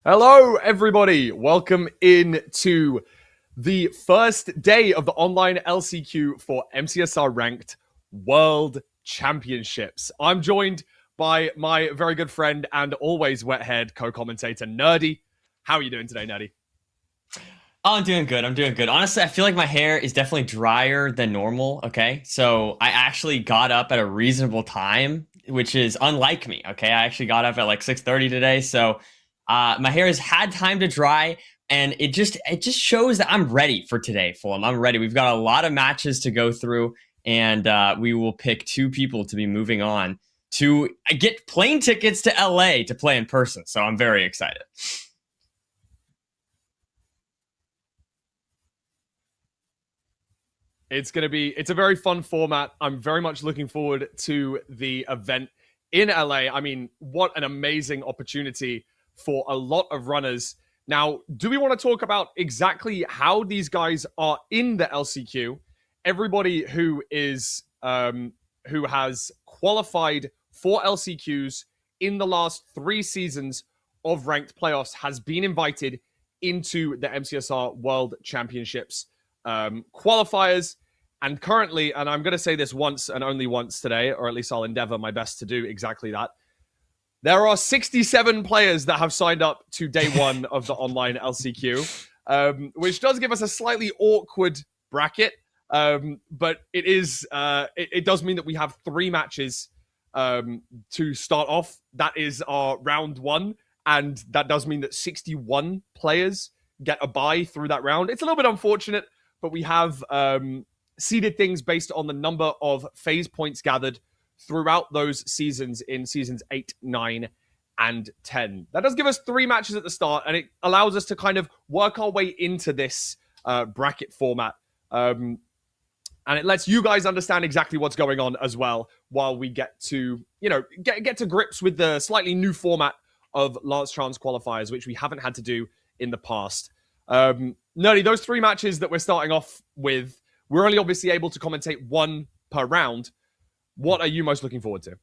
Hello, everybody. Welcome in to the first day of the online LCQ for MCSR Ranked World Championships. I'm joined by my very good friend and always wet-haired co-commentator, Nerdy. How are you doing today, Nerdy? Oh, I'm doing good. Honestly, I feel like my hair is definitely drier than normal, okay? So I actually got up at a reasonable time, which is unlike me, okay? I actually got up at like 6:30 today, so my hair has had time to dry, and it just shows that I'm ready for today, Fulham. I'm ready. We've got a lot of matches to go through, and we will pick two people to be moving on to get plane tickets to LA to play in person, so I'm very excited. It's a very fun format. I'm very much looking forward to the event in LA. I mean, what an amazing opportunity for a lot of runners. Now, do we want to talk about exactly how these guys are in the LCQ? Everybody who has qualified for LCQs in the last 3 seasons of ranked playoffs has been invited into the MCSR World Championships qualifiers. And currently, and I'm going to say this once and only once today, or at least I'll endeavor my best to do exactly that, there are 67 players that have signed up to day one of the online LCQ, which does give us a slightly awkward bracket. But it does mean that we have 3 matches to start off. That is our round 1. And that does mean that 61 players get a bye through that round. It's a little bit unfortunate, but we have seeded things based on the number of phase points gathered throughout those seasons in seasons 8, 9, and 10. That does give us 3 matches at the start, and it allows us to kind of work our way into this bracket format. And it lets you guys understand exactly what's going on as well, while we get to, get to grips with the slightly new format of Last Chance qualifiers, which we haven't had to do in the past. Nerdy, those 3 matches that we're starting off with, we're only obviously able to commentate 1 per round. What are you most looking forward to?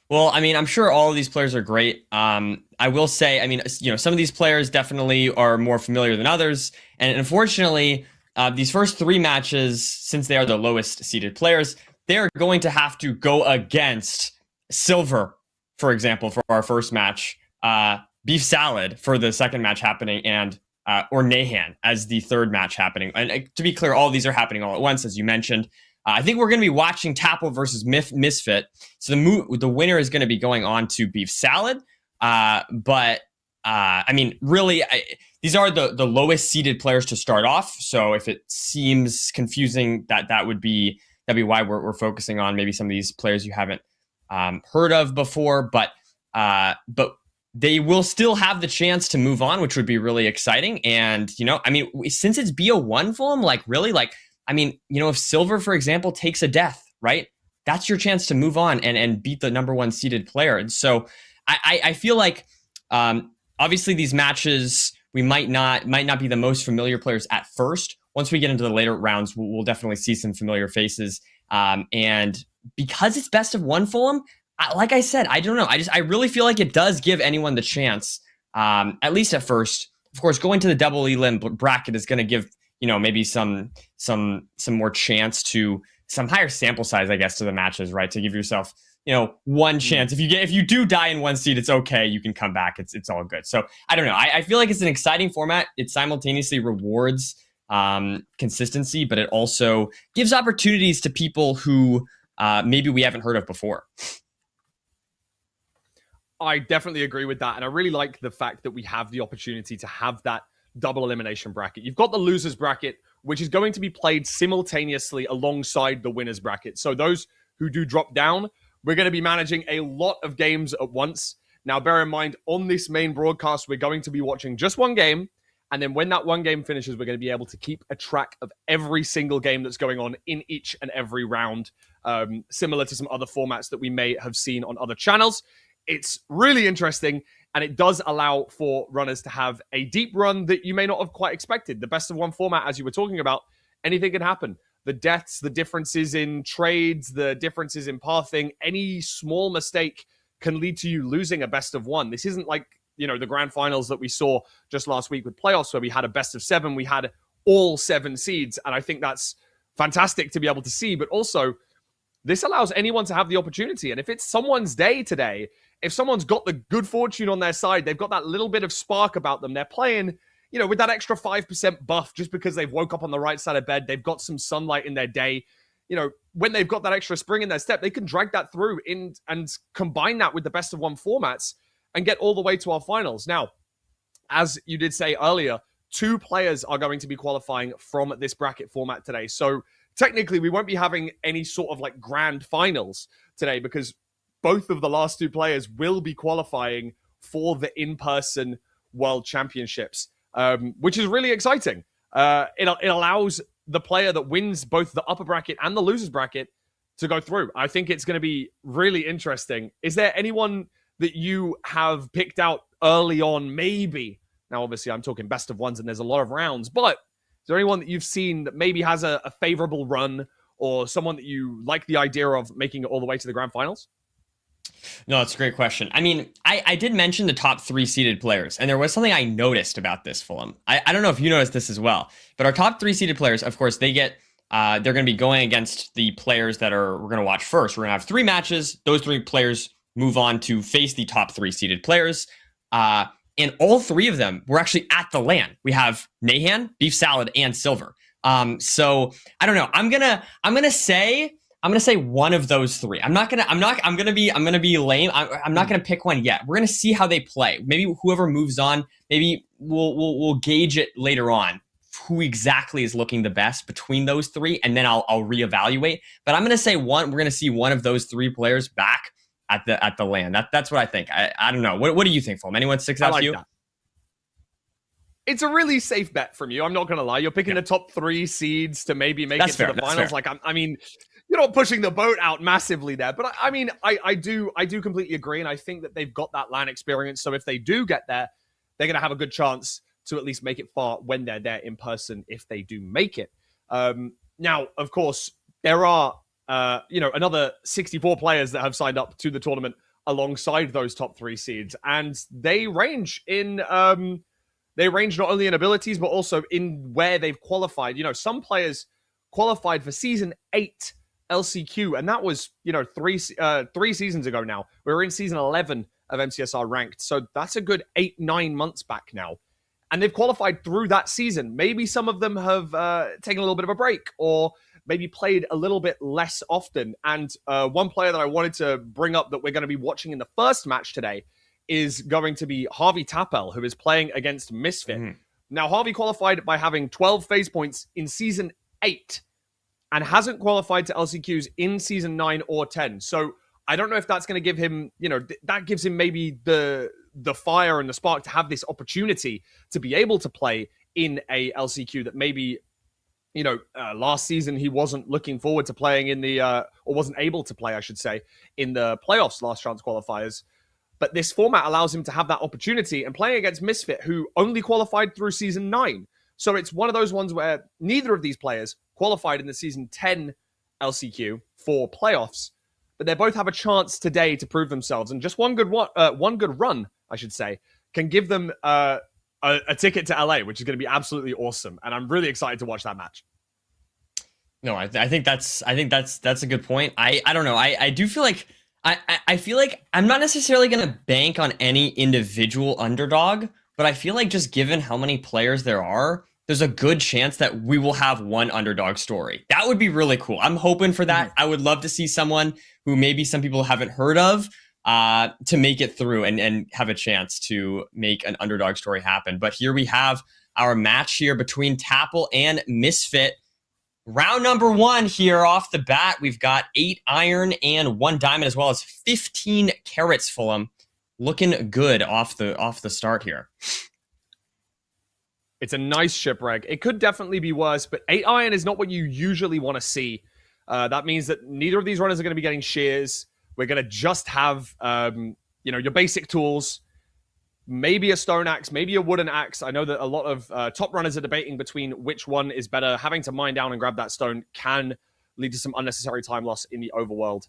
Well, I mean, I'm sure all of these players are great. I will say, I mean, some of these players definitely are more familiar than others. And unfortunately, these first 3 matches, since they are the lowest seeded players, they're going to have to go against Silver, for example, for our first match, Beef Salad for the second match happening, and or Nahan as the third match happening. And to be clear, all of these are happening all at once, as you mentioned. I think we're going to be watching Tapl versus Misfit. So the winner is going to be going on to Beef Salad. But I mean, really, these are the lowest seeded players to start off. So if it seems confusing, that'd be why we're focusing on maybe some of these players you haven't heard of before. But they will still have the chance to move on, which would be really exciting. And, I mean, since it's BO1 for them, if Silver, for example, takes a death, right? That's your chance to move on and beat the number 1 seeded player. And so I feel like, obviously these matches, we might not be the most familiar players at first. Once we get into the later rounds, we'll definitely see some familiar faces. And because it's best of 1 for them, like I said, I don't know. I really feel like it does give anyone the chance, at least at first. Of course, going to the double elim bracket is going to give, maybe some more chance to some higher sample size, I guess, to the matches, right? To give yourself, 1 chance. If you do die in 1 seed, it's okay. You can come back. It's all good. So I don't know. I feel like it's an exciting format. It simultaneously rewards consistency, but it also gives opportunities to people who maybe we haven't heard of before. I definitely agree with that. And I really like the fact that we have the opportunity to have that double elimination bracket. You've got the losers bracket, which is going to be played simultaneously alongside the winners bracket. So those who do drop down, we're going to be managing a lot of games at once. Now, bear in mind, on this main broadcast, we're going to be watching just 1 game. And then when that 1 game finishes, we're going to be able to keep a track of every single game that's going on in each and every round, similar to some other formats that we may have seen on other channels. It's really interesting, and it does allow for runners to have a deep run that you may not have quite expected. The best of 1 format, as you were talking about, anything can happen. The deaths, the differences in trades, the differences in pathing, any small mistake can lead to you losing a best of 1. This isn't like, the grand finals that we saw just last week with playoffs, where we had a best of 7, we had all 7 seeds. And I think that's fantastic to be able to see. But also, this allows anyone to have the opportunity. And if it's someone's day today, if someone's got the good fortune on their side, they've got that little bit of spark about them, they're playing, with that extra 5% buff just because they've woke up on the right side of bed, they've got some sunlight in their day. When they've got that extra spring in their step, they can drag that through and combine that with the best of 1 formats and get all the way to our finals. Now, as you did say earlier, 2 players are going to be qualifying from this bracket format today. So technically, we won't be having any sort of like grand finals today because both of the last 2 players will be qualifying for the in-person World Championships, which is really exciting. It allows the player that wins both the upper bracket and the losers bracket to go through. I think it's going to be really interesting. Is there anyone that you have picked out early on, maybe? Now, obviously, I'm talking best of 1s and there's a lot of rounds, but is there anyone that you've seen that maybe has a favorable run or someone that you like the idea of making it all the way to the grand finals? No, that's a great question. I mean, I did mention the top 3 seeded players, and there was something I noticed about this, Fulham. I don't know if you noticed this as well, but our top 3 seeded players, of course, they're going to be going against the players that we're going to watch first. We're going to have 3 matches. Those 3 players move on to face the top 3 seeded players. And all 3 of them were actually at the LAN. We have Nahan, Beef Salad, and Silver. So I don't know. I'm gonna say one of those 3. I'm gonna be lame. I'm not gonna pick one yet. We're gonna see how they play. Maybe whoever moves on, maybe we'll gauge it later on who exactly is looking the best between those 3, and then I'll reevaluate. But I'm gonna say we're gonna see one of those 3 players back at the LAN. That's what I think. I don't know. What do you think, Fulham? Anyone sticks out to you? That. It's a really safe bet from you. I'm not going to lie. You're picking the top 3 seeds to maybe make it to the finals. Like, I mean, you're not pushing the boat out massively there. But I do completely agree. And I think that they've got that LAN experience. So if they do get there, they're going to have a good chance to at least make it far when they're there in person, if they do make it. Now, of course, there are another 64 players that have signed up to the tournament alongside those top 3 seeds, and they range not only in abilities but also in where they've qualified. Some players qualified for season 8 LCQ, and that was 3 seasons ago. Now we're in season 11 of MCSR ranked, so that's a good 8-9 months back now, and they've qualified through that season. Maybe some of them have taken a little bit of a break, or maybe played a little bit less often. And one player that I wanted to bring up that we're going to be watching in the first match today is going to be Harvey Tapl, who is playing against Misfit. Now, Harvey qualified by having 12 phase points in Season 8 and hasn't qualified to LCQs in Season 9 or 10. So I don't know if that's going to give him, that gives him maybe the fire and the spark to have this opportunity to be able to play in a LCQ that maybe last season he wasn't looking forward to playing in the, or wasn't able to play, I should say, in the playoffs, last chance qualifiers. But this format allows him to have that opportunity and playing against Misfit, who only qualified through season 9. So it's one of those ones where neither of these players qualified in the season 10 LCQ for playoffs, but they both have a chance today to prove themselves. And just one good run, I should say, can give them a ticket to LA, which is going to be absolutely awesome. And I'm really excited to watch that match. No, I think that's a good point. I don't know. I do feel like I feel like I'm not necessarily going to bank on any individual underdog, but I feel like just given how many players there are, there's a good chance that we will have one underdog story. That would be really cool. I'm hoping for that. I would love to see someone who maybe some people haven't heard of to make it through and have a chance to make an underdog story happen. But here we have our match here between Tapl and Misfit. Round number 1 here off the bat. We've got 8 iron and 1 diamond, as well as 15 carats. Fulham looking good off the start here. It's a nice shipwreck. It could definitely be worse, but 8 iron is not what you usually want to see. That means that neither of these runners are going to be getting shears. We're going to just have your basic tools. Maybe a stone axe, maybe a wooden axe. I know that a lot of top runners are debating between which one is better. Having to mine down and grab that stone can lead to some unnecessary time loss in the overworld.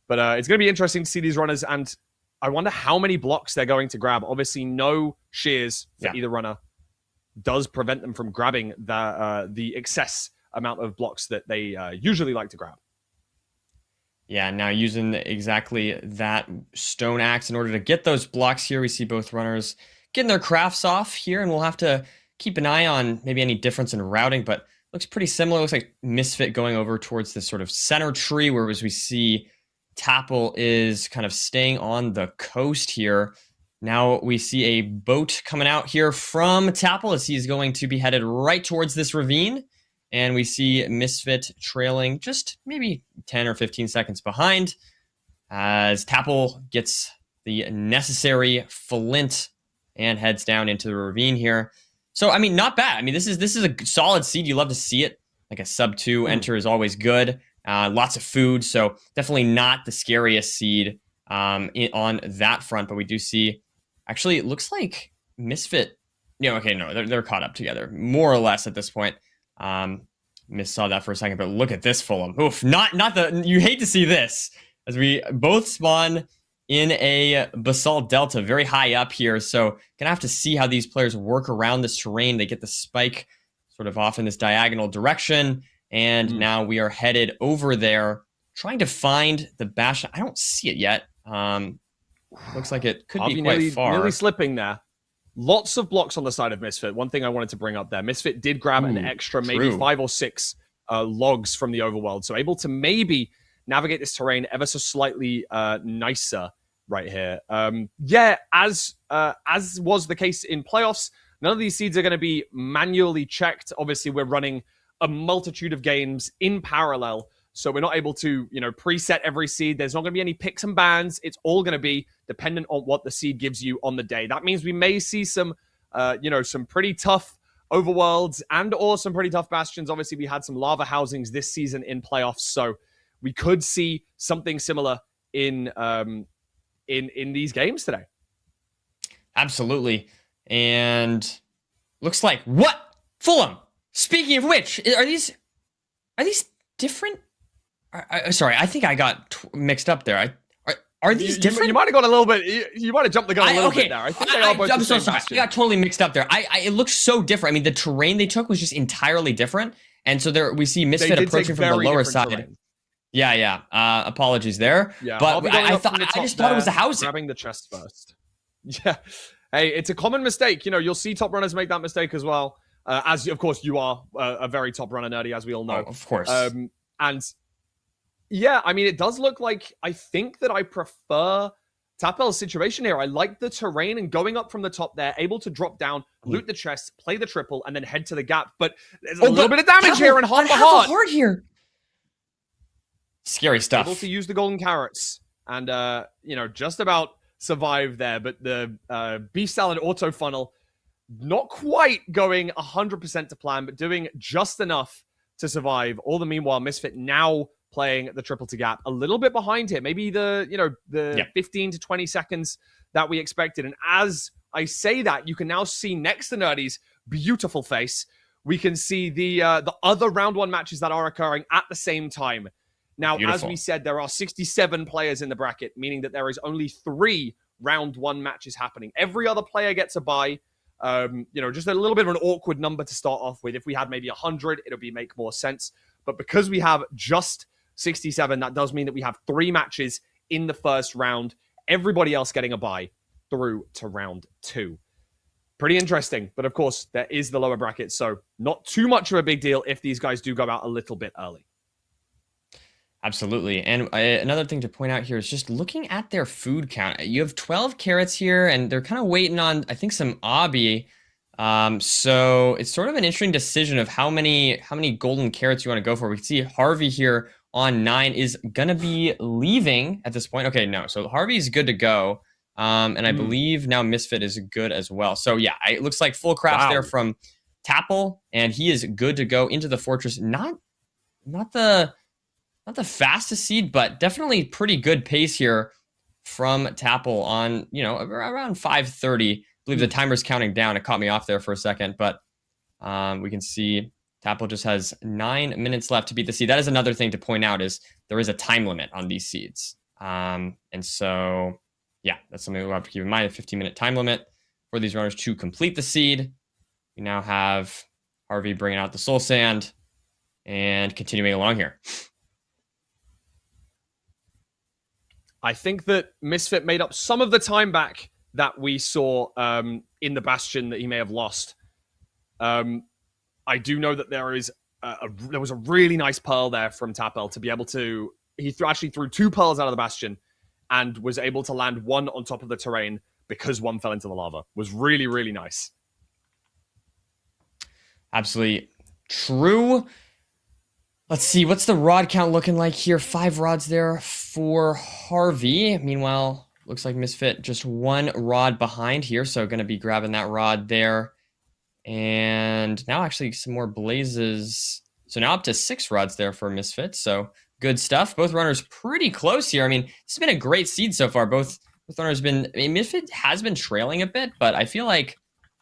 But it's going to be interesting to see these runners. And I wonder how many blocks they're going to grab. Obviously, no shears for either runner does prevent them from grabbing the excess amount of blocks that they usually like to grab. Yeah, now using exactly that stone axe in order to get those blocks here. We see both runners getting their crafts off here, and we'll have to keep an eye on maybe any difference in routing, but looks pretty similar. Looks like Misfit going over towards this sort of center tree, whereas we see Tapl is kind of staying on the coast here. Now we see a boat coming out here from Tapl as he's going to be headed right towards this ravine. And we see Misfit trailing just maybe 10 or 15 seconds behind as Tapl gets the necessary flint and heads down into the ravine here. So, I mean, not bad. I mean, this is a solid seed. You love to see it. Like a sub 2 enter is always good. Lots of food. So definitely not the scariest seed on that front. But we do see, actually, it looks like Misfit, okay, no, they're caught up together more or less at this point. Saw that for a second, but look at this Fulham. Oof, you hate to see this as we both spawn in a basalt delta very high up here. So gonna have to see how these players work around this terrain. They get the spike sort of off in this diagonal direction. And now we are headed over there trying to find the bash. I don't see it yet. Looks like it could be quite far. Nearly slipping there. Lots of blocks on the side of Misfit. One thing I wanted to bring up there. Misfit did grab an extra maybe 5 or 6 logs from the overworld. So able to maybe navigate this terrain ever so slightly nicer right here. As was the case in playoffs, none of these seeds are going to be manually checked. Obviously, we're running a multitude of games in parallel. So we're not able to, preset every seed. There's not going to be any picks and bans. It's all going to be dependent on what the seed gives you on the day. That means we may see some, some pretty tough overworlds and or some pretty tough bastions. Obviously, we had some lava housings this season in playoffs, so we could see something similar in these games today. Absolutely, and looks like what Fulham. Speaking of which, are these different? Sorry, I think I got mixed up there. Are these different? You might have got a little bit. You might have jumped the gun a little bit there. I think they are both I'm the so same sorry. bastion. I got totally mixed up there. It looks so different. I mean, the terrain they took was just entirely different, and so there we see Misfit approaching from the lower side. Terrain. Yeah. Apologies there. Yeah, but I just thought it was the housing. Grabbing the chest first. Yeah. Hey, it's a common mistake. You'll see top runners make that mistake as well. As of course you are a very top runner nerdy, as we all know. Oh, of course. And yeah, I mean, it does look like I think that I prefer Tapl's situation here. I like the terrain and going up from the top there, able to drop down, loot the chest, play the triple, and then head to the gap. But there's a little bit of damage here and hard here. Scary stuff. Able to use the golden carrots and just about survive there. But the beef salad auto funnel, not quite going 100% to plan, but doing just enough to survive. All the meanwhile, Misfit now playing the triple to gap, a little bit behind here, maybe the 15 to 20 seconds that we expected. And as I say that, you can now see next to Nerdy's beautiful face, we can see the other round 1 matches that are occurring at the same time. Now, as we said, there are 67 players in the bracket, meaning that there is only 3 round 1 matches happening. Every other player gets a bye. Just a little bit of an awkward number to start off with. If we had maybe 100, it'll make more sense. But because we have just 67, that does mean that we have 3 matches in the first round. Everybody else getting a bye through to round 2. Pretty interesting. But of course, there is the lower bracket, so not too much of a big deal if these guys do go out a little bit early. Absolutely. And another thing to point out here is just looking at their food count. You have 12 carrots here, and they're kind of waiting on, I think, some obby. So it's sort of an interesting decision of how many golden carrots you want to go for. We can see Harvey here on 9 is going to be leaving at this point. Okay, no. So Harvey's good to go. And I believe now Misfit is good as well. So yeah, it looks like full crafts there from Tapl, and he is good to go into the fortress. Not the fastest seed, but definitely pretty good pace here from Tapl on, around 5:30. I believe the timer's counting down. It caught me off there for a second, but we can see Tapl just has 9 minutes left to beat the seed. That is another thing to point out is there is a time limit on these seeds. And so Yeah, that's something we'll have to keep in mind. A 15-minute time limit for these runners to complete the seed. We now have Harvey bringing out the soul sand and continuing along here. I think that Misfit made up some of the time back that we saw in the Bastion that he may have lost. I do know that there was a really nice pearl there from Tapl to be able to... He actually threw 2 pearls out of the Bastion and was able to land one on top of the terrain because one fell into the lava. Was really, really nice. Absolutely true. Let's see, what's the rod count looking like here? 5 rods there for Harvey. Meanwhile, looks like Misfit just 1 rod behind here, so going to be grabbing that rod there. And now actually some more blazes. So now up to 6 rods there for Misfit, so good stuff. Both runners pretty close here. I mean, this has been a great seed so far. Both runners been... I mean, Misfit has been trailing a bit, but I feel like,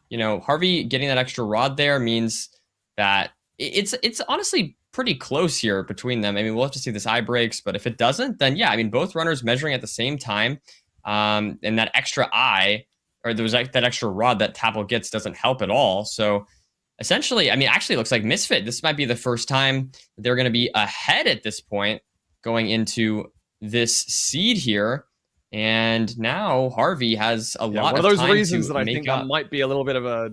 you know, Harvey getting that extra rod there means that it's honestly pretty close here between them. I mean, we'll have to see this eye breaks, but if it doesn't, then yeah, I mean, both runners measuring at the same time, and that extra eye, or there was like that extra rod that Tapl gets doesn't help at all. So essentially, I mean, actually it looks like Misfit, this might be the first time they're going to be ahead at this point going into this seed here. And now Harvey has a lot of those time reasons to that I think up. that might be a little bit of a...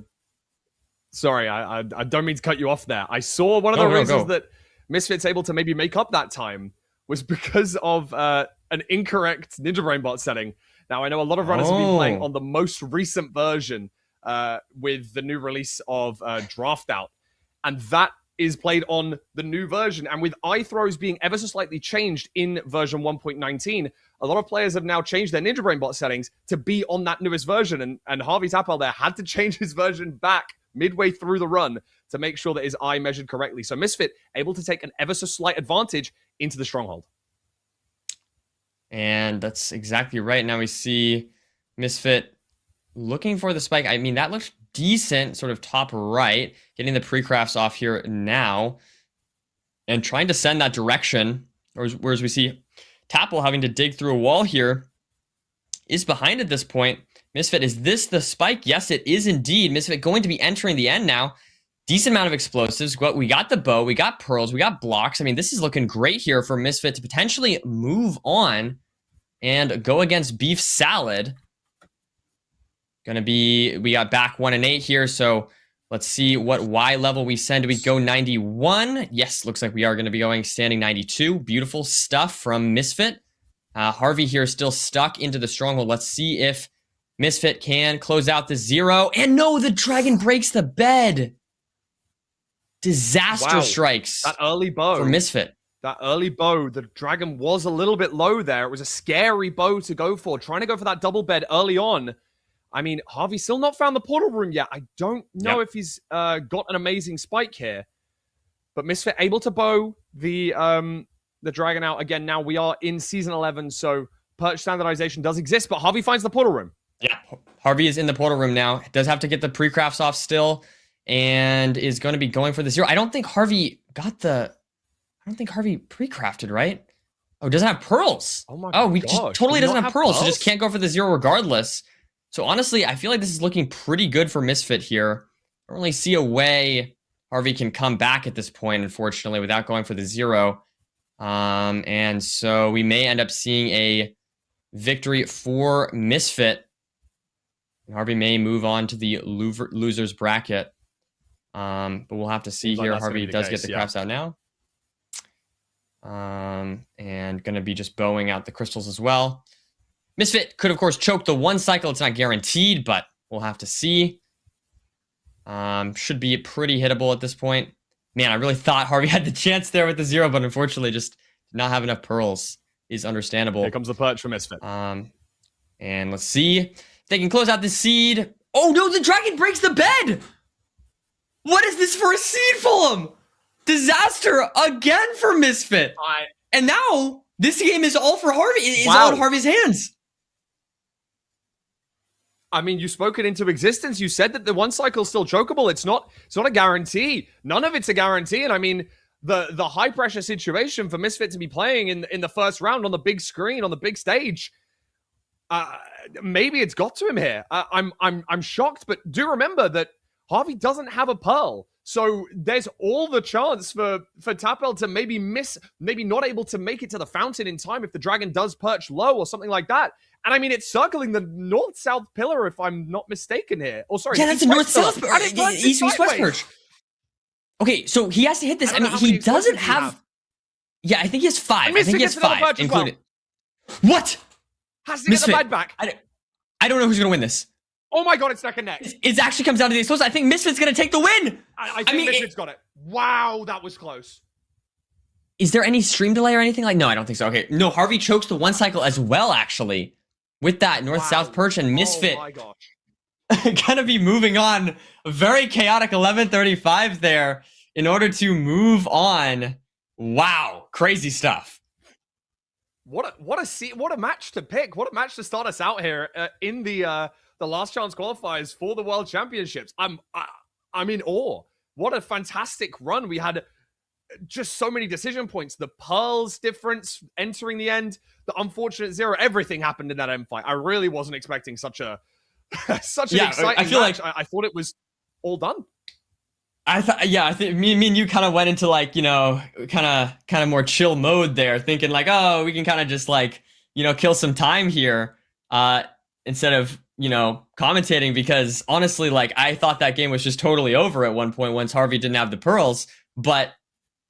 Sorry, I don't mean to cut you off there. I saw one of the reasons that Misfit's able to maybe make up that time was because of an incorrect Ninja Brain bot setting. Now, I know a lot of runners have been playing on the most recent version with the new release of Draft Out, and that is played on the new version. And with eye throws being ever so slightly changed in version 1.19, a lot of players have now changed their Ninja Brain bot settings to be on that newest version. And Harvey Tapl there had to change his version back midway through the run to make sure that his eye measured correctly. So Misfit able to take an ever so slight advantage into the stronghold. And that's exactly right. Now we see Misfit looking for the spike. I mean, that looks decent, sort of top right. Getting the pre-crafts off here now. And trying to send that direction. Whereas we see Tapl having to dig through a wall here. Is behind at this point. Misfit, is this the spike? Yes, it is indeed. Misfit going to be entering the end now. Decent amount of explosives. We got the bow, we got pearls, we got blocks. I mean, this is looking great here for Misfit to potentially move on and go against Beef Salad. We got back 1 and 8 here, so let's see what Y level we send. Do we go 91? Yes, looks like we are going to be going standing 92. Beautiful stuff from Misfit. Harvey here still stuck into the stronghold. Let's see if Misfit can close out the 0. And no, the dragon breaks the bed. Disaster strikes. That early bow. For Misfit. That early bow, the dragon was a little bit low there. It was a scary bow to go for. Trying to go for that double bed early on. I mean, Harvey still not found the portal room yet. I don't know if he's got an amazing spike here. But Misfit able to bow the dragon out. Again, now we are in Season 11, so perch standardization does exist, but Harvey finds the portal room. Yeah, Harvey is in the portal room now. Does have to get the pre-crafts off still, and is going to be going for the 0. I don't think Harvey pre-crafted, right? Oh, doesn't have pearls. Oh my gosh. We just totally doesn't have pearls, so just can't go for the 0 regardless. So honestly, I feel like this is looking pretty good for Misfit here. I don't really see a way Harvey can come back at this point, unfortunately, without going for the 0. And so we may end up seeing a victory for Misfit. Harvey may move on to the losers bracket. But we'll have to see here. Harvey does get the crafts out now. And going to be just bowing out the crystals as well. Misfit could, of course, choke the 1 cycle. It's not guaranteed, but we'll have to see. Should be pretty hittable at this point. Man, I really thought Harvey had the chance there with the 0, but unfortunately just did not have enough pearls. Is understandable. Here comes the perch for Misfit. And let's see if they can close out the seed. Oh no, the dragon breaks the bed! What is this for a seed, Fulham? Disaster again for Misfit. And now this game is all for Harvey. It's all in Harvey's hands. I mean, you spoke it into existence. You said that the 1 cycle is still chokeable. It's not a guarantee. None of it's a guarantee. And I mean, the high pressure situation for Misfit to be playing in the first round on the big screen, on the big stage, maybe it's got to him here. I'm shocked, but do remember that Harvey doesn't have a pearl. So there's all the chance for Tapl to maybe not able to make it to the fountain in time if the dragon does perch low or something like that. And I mean, it's circling the north-south pillar, if I'm not mistaken here. Oh, sorry. Yeah, that's a north-south east-west perch. Okay, so he has to hit this. I mean, he doesn't have... Yeah, I think he has 5. I think he has 5 included. What? Has to get the bad back. I don't know who's going to win this. Oh my god, it's neck and neck. It actually comes down to the explosive. I think Misfit's going to take the win. I think Misfit's got it. Wow, that was close. Is there any stream delay or anything? No, I don't think so. Okay, no, Harvey chokes the 1 cycle as well, actually. With that north-south perch and Misfit. Oh my gosh. Gonna be moving on. A very chaotic 11:35 there in order to move on. Wow, crazy stuff. What a match to pick. What a match to start us out here in the last chance qualifiers for the World Championships. I'm in awe. What a fantastic run. We had just so many decision points. The pearls difference entering the end, the unfortunate 0, everything happened in that end fight. I really wasn't expecting such an exciting match. I thought it was all done. I think me and you kind of went into kind of more chill mode there, thinking we can kind of just kill some time here instead of commentating, because honestly, I thought that game was just totally over at one point once Harvey didn't have the pearls. But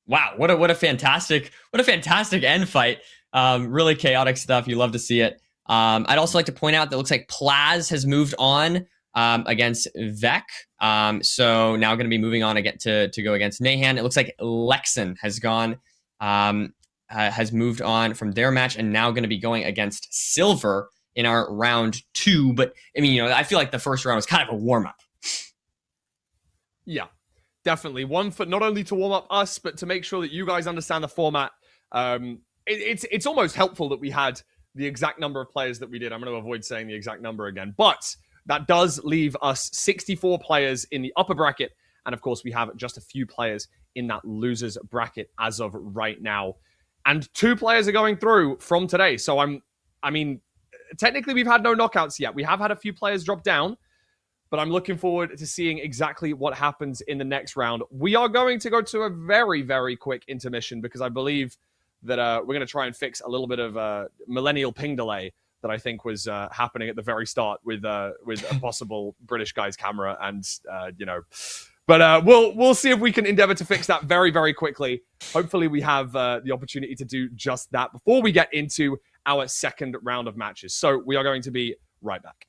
wow, what a fantastic end fight. Really chaotic stuff. You love to see it. I'd also like to point out that it looks like Plaz has moved on against Vec. So now going to be moving on again to go against Nahan. It looks like Lexan has gone, has moved on from their match and now going to be going against Silver in our round 2. But I mean, I feel like the first round was kind of a warm up. Yeah, definitely. One for not only to warm up us, but to make sure that you guys understand the format. It's almost helpful that we had the exact number of players that we did. I'm going to avoid saying the exact number again, but that does leave us 64 players in the upper bracket. And of course, we have just a few players in that losers bracket as of right now. And 2 players are going through from today. So I mean, technically we've had no knockouts yet. We have had a few players drop down, but I'm looking forward to seeing exactly what happens in the next round. We are going to go to a very, very quick intermission because I believe that we're going to try and fix a little bit of millennial ping delay that I think was happening at the very start with a possible British guy's camera, and but we'll see if we can endeavor to fix that very, very quickly. Hopefully, we have the opportunity to do just that before we get into our second round of matches. So we are going to be right back.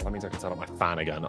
that means I can set up my fan again.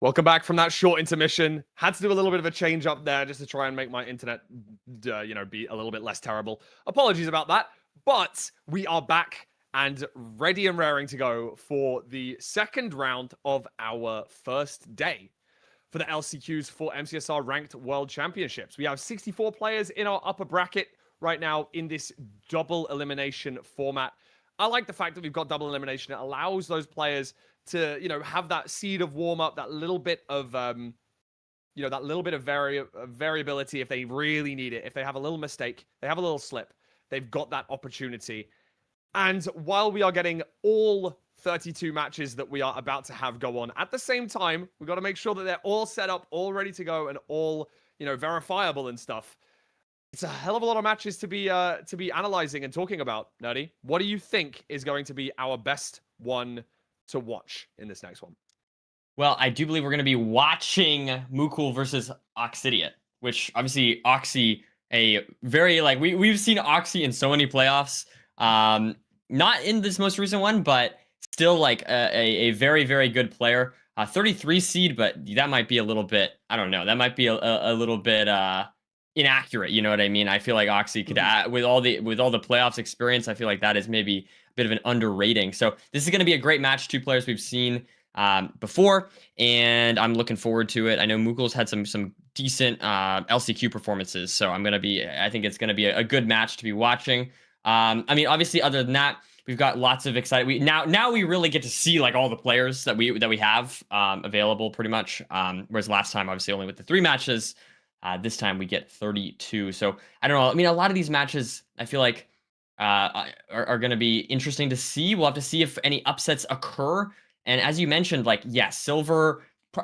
Welcome back from that short intermission. Had to do a little bit of a change up there just to try and make my internet, be a little bit less terrible. Apologies about that. But we are back and ready and raring to go for the second round of our first day for the LCQs for MCSR Ranked World Championships. We have 64 players in our upper bracket right now in this double elimination format. I like the fact that we've got double elimination. It allows those players to, have that seed of warm up, that little bit of, variability if they really need it. If they have a little mistake, they have a little slip, they've got that opportunity. And while we are getting all 32 matches that we are about to have go on at the same time, we've got to make sure that they're all set up, all ready to go, and all, verifiable and stuff. It's a hell of a lot of matches to be analyzing and talking about, Nerdy. What do you think is going to be our best one to watch in this next one? Well, I do believe we're going to be watching Mukul versus Oxidiot, which obviously Oxy, a very we've seen Oxy in so many playoffs. Not in this most recent one, but still a very, very good player. 33 seed, but that might be a little bit, I don't know. That might be a little bit inaccurate, you know what I mean? I feel like Oxy could add, with all the playoffs experience, I feel like that is maybe a bit of an underrating. So this is going to be a great match. Two players we've seen before, and I'm looking forward to it. I know Mukul's had some decent LCQ performances, so I think it's going to be a good match to be watching. I mean, obviously, other than that, we've got lots of exciting. Now we really get to see all the players that we have available, pretty much. Whereas last time, obviously, only with the 3 matches. This time we get 32. So I don't know. I mean, a lot of these matches I feel like are going to be interesting to see. We'll have to see if any upsets occur. And as you mentioned, Silver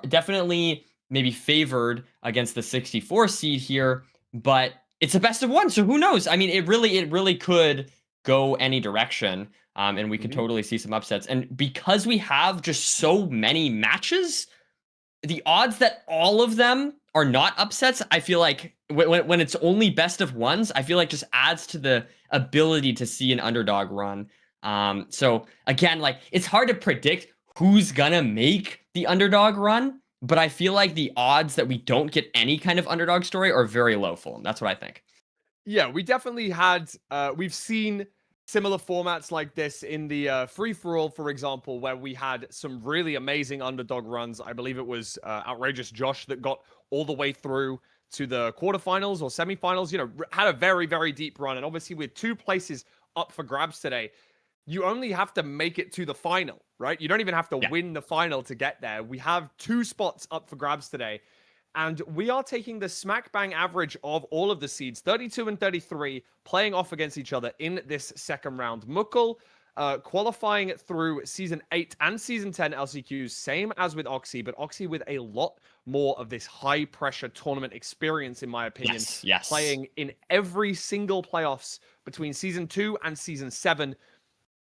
definitely maybe favored against the 64 seed here, but it's a best of 1. So who knows? I mean, it really could go any direction. And we could totally see some upsets. And because we have just so many matches, the odds that all of them are not upsets, I feel like when it's only best of 1s, I feel like just adds to the ability to see an underdog run. So again, it's hard to predict who's gonna make the underdog run, but I feel like the odds that we don't get any kind of underdog story are very low for them. That's what I think. Yeah, we definitely had, we've seen similar formats like this in the free-for-all, for example, where we had some really amazing underdog runs. I believe it was Outrageous Josh that got all the way through to the quarterfinals or semifinals, had a very, very deep run. And obviously with 2 places up for grabs today, you only have to make it to the final, right? You don't even have to win the final to get there. We have 2 spots up for grabs today. And we are taking the smack bang average of all of the seeds, 32 and 33, playing off against each other in this second round. Mukul qualifying through Season 8 and Season 10 LCQs, same as with Oxy, but Oxy with a lot more of this high-pressure tournament experience, in my opinion. Yes. Playing in every single playoffs between Season 2 and Season 7.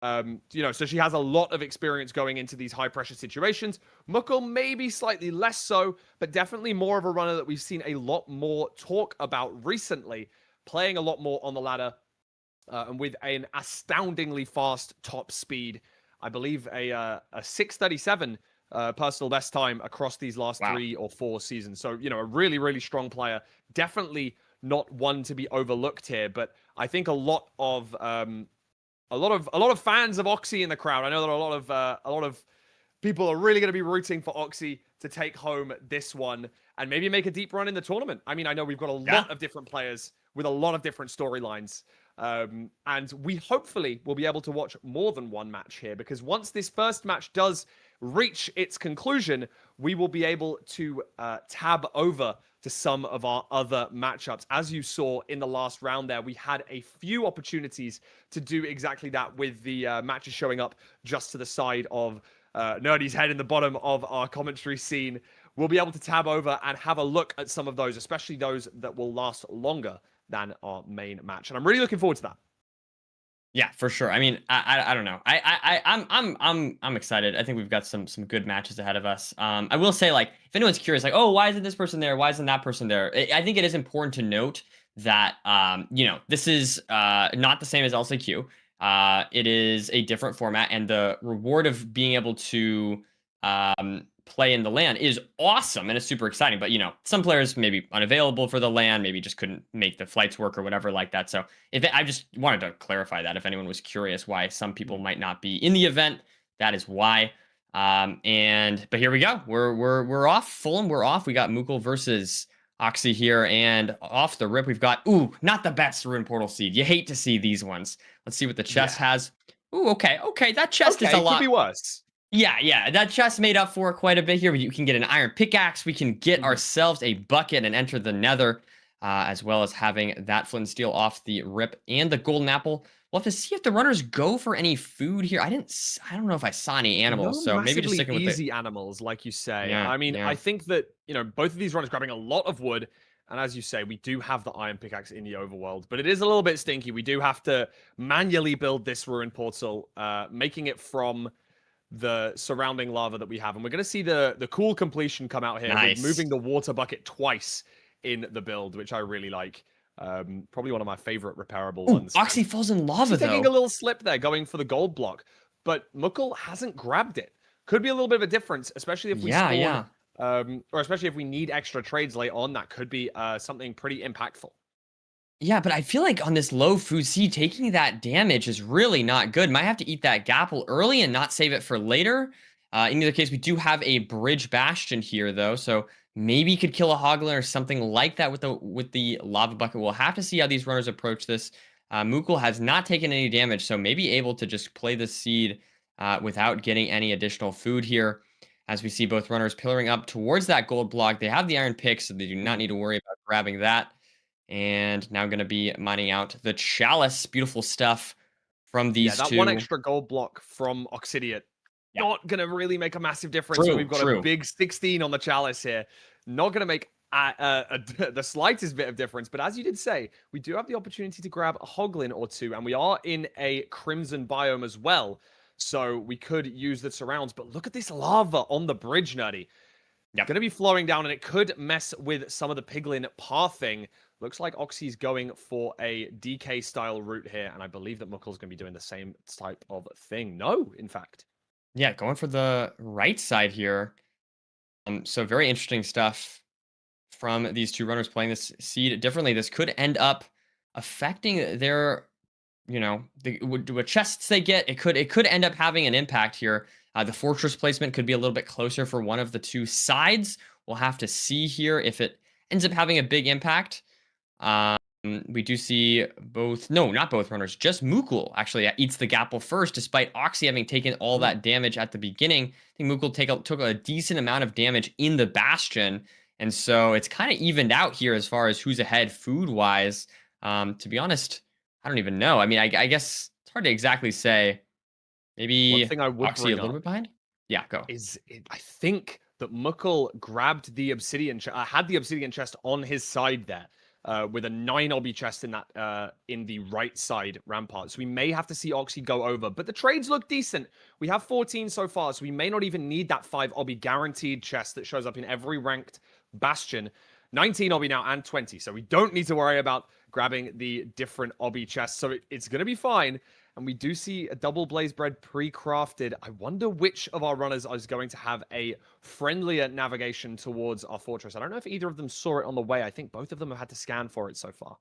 So she has a lot of experience going into these high-pressure situations. Mukul maybe slightly less so, but definitely more of a runner that we've seen a lot more talk about recently, playing a lot more on the ladder, and with an astoundingly fast top speed. I believe a 6:37 personal best time across these last 3 or 4 seasons. So, a really, really strong player. Definitely not one to be overlooked here. But I think a lot of fans of Oxy in the crowd. I know that a lot of people are really going to be rooting for Oxy to take home this one and maybe make a deep run in the tournament. I mean, I know we've got a lot of different players with a lot of different storylines. And we hopefully will be able to watch more than one match here, because once this first match does reach its conclusion, we will be able to tab over to some of our other matchups. As you saw in the last round there, we had a few opportunities to do exactly that with the matches showing up just to the side of Nerdy's head in the bottom of our commentary scene. We'll be able to tab over and have a look at some of those, especially those that will last longer than our main match. And I'm really looking forward to that. Yeah, for sure. I mean, I don't know. I'm excited. I think we've got some good matches ahead of us. I will say, like, if anyone's curious, like, oh, why isn't this person there? Why isn't that person there? I think it is important to note that this is not the same as LCQ. It is a different format, and the reward of being able to play in the LAN is awesome and it's super exciting. But some players may be unavailable for the LAN, maybe just couldn't make the flights work or whatever like that. So I just wanted to clarify that if anyone was curious why some people might not be in the event, that is why. But here we go. We're off. Fulham, we're off. We got Mukul versus Oxy here, and off the rip we've got not the best Rune Portal seed. You hate to see these ones. Let's see what the chest has. Okay, that chest is a lot. Could be worse. Yeah, that chest made up for quite a bit here. You can get an iron pickaxe. We can get ourselves a bucket and enter the nether, as well as having that flint and steel off the rip and the golden apple. We'll have to see if the runners go for any food here. I don't know if I saw any animals, so maybe just sticking with easy animals, like you say. Yeah, I mean, I think that, both of these runners grabbing a lot of wood. And as you say, we do have the iron pickaxe in the overworld, but it is a little bit stinky. We do have to manually build this ruin portal, making it from the surrounding lava that we have. And we're going to see the cool completion come out here with moving the water bucket twice in the build, which I really like. Probably one of my favorite repairable ones. Oxy falls in lava, though. Taking a little slip there, going for the gold block. But Mukul hasn't grabbed it. Could be a little bit of a difference, especially if we spawn, or especially if we need extra trades late on. That could be something pretty impactful. Yeah, but I feel like on this low food seed, taking that damage is really not good. Might have to eat that gapple early and not save it for later. In either case, we do have a bridge bastion here, though, so maybe you could kill a hoglin or something like that with the lava bucket. We'll have to see how these runners approach this. Mukul has not taken any damage, so maybe able to just play the seed without getting any additional food here. As we see both runners pillaring up towards that gold block. They have the iron pick, so they do not need to worry about grabbing that. And now going to be mining out the chalice. Beautiful stuff from these two. That one extra gold block from Oxidiot. Not going to really make a massive difference. We've got a big 16 on the chalice here. Not going to make the slightest bit of difference. But as you did say, we do have the opportunity to grab a hoglin or two. And we are in a crimson biome as well. So we could use the surrounds. But look at this lava on the bridge, Nerdy. Going to be flowing down, and it could mess with some of the piglin pathing. Looks like Oxy's going for a DK-style route here, and I believe that Mukul's going to be doing the same type of thing. No, in fact. Yeah, going for the right side here. So very interesting stuff from these two runners playing this seed differently. This could end up affecting their, what chests they get. It could end up having an impact here. The fortress placement could be a little bit closer for one of the two sides. We'll have to see here if it ends up having a big impact. We do see not both runners, just Mukul actually eats the gapple first, despite Oxy having taken all that damage at the beginning. I think Mukul took a decent amount of damage in the bastion, and so it's kind of evened out here as far as who's ahead food-wise. To be honest, I don't even know. I mean, I guess it's hard to exactly say. Maybe one thing I would Oxy a little bit behind? Yeah, go. I think that Mukul grabbed the obsidian had the obsidian chest on his side there. With a 9 obby chest in that in the right side rampart. So we may have to see Oxy go over. But the trades look decent. We have 14 so far, so we may not even need that 5 obby guaranteed chest that shows up in every ranked bastion. 19 obby now and 20. So we don't need to worry about grabbing the different obby chests. So it's going to be fine. And we do see a double blaze bread pre-crafted. I wonder which of our runners is going to have a friendlier navigation towards our fortress. I don't know if either of them saw it on the way. I think both of them have had to scan for it so far.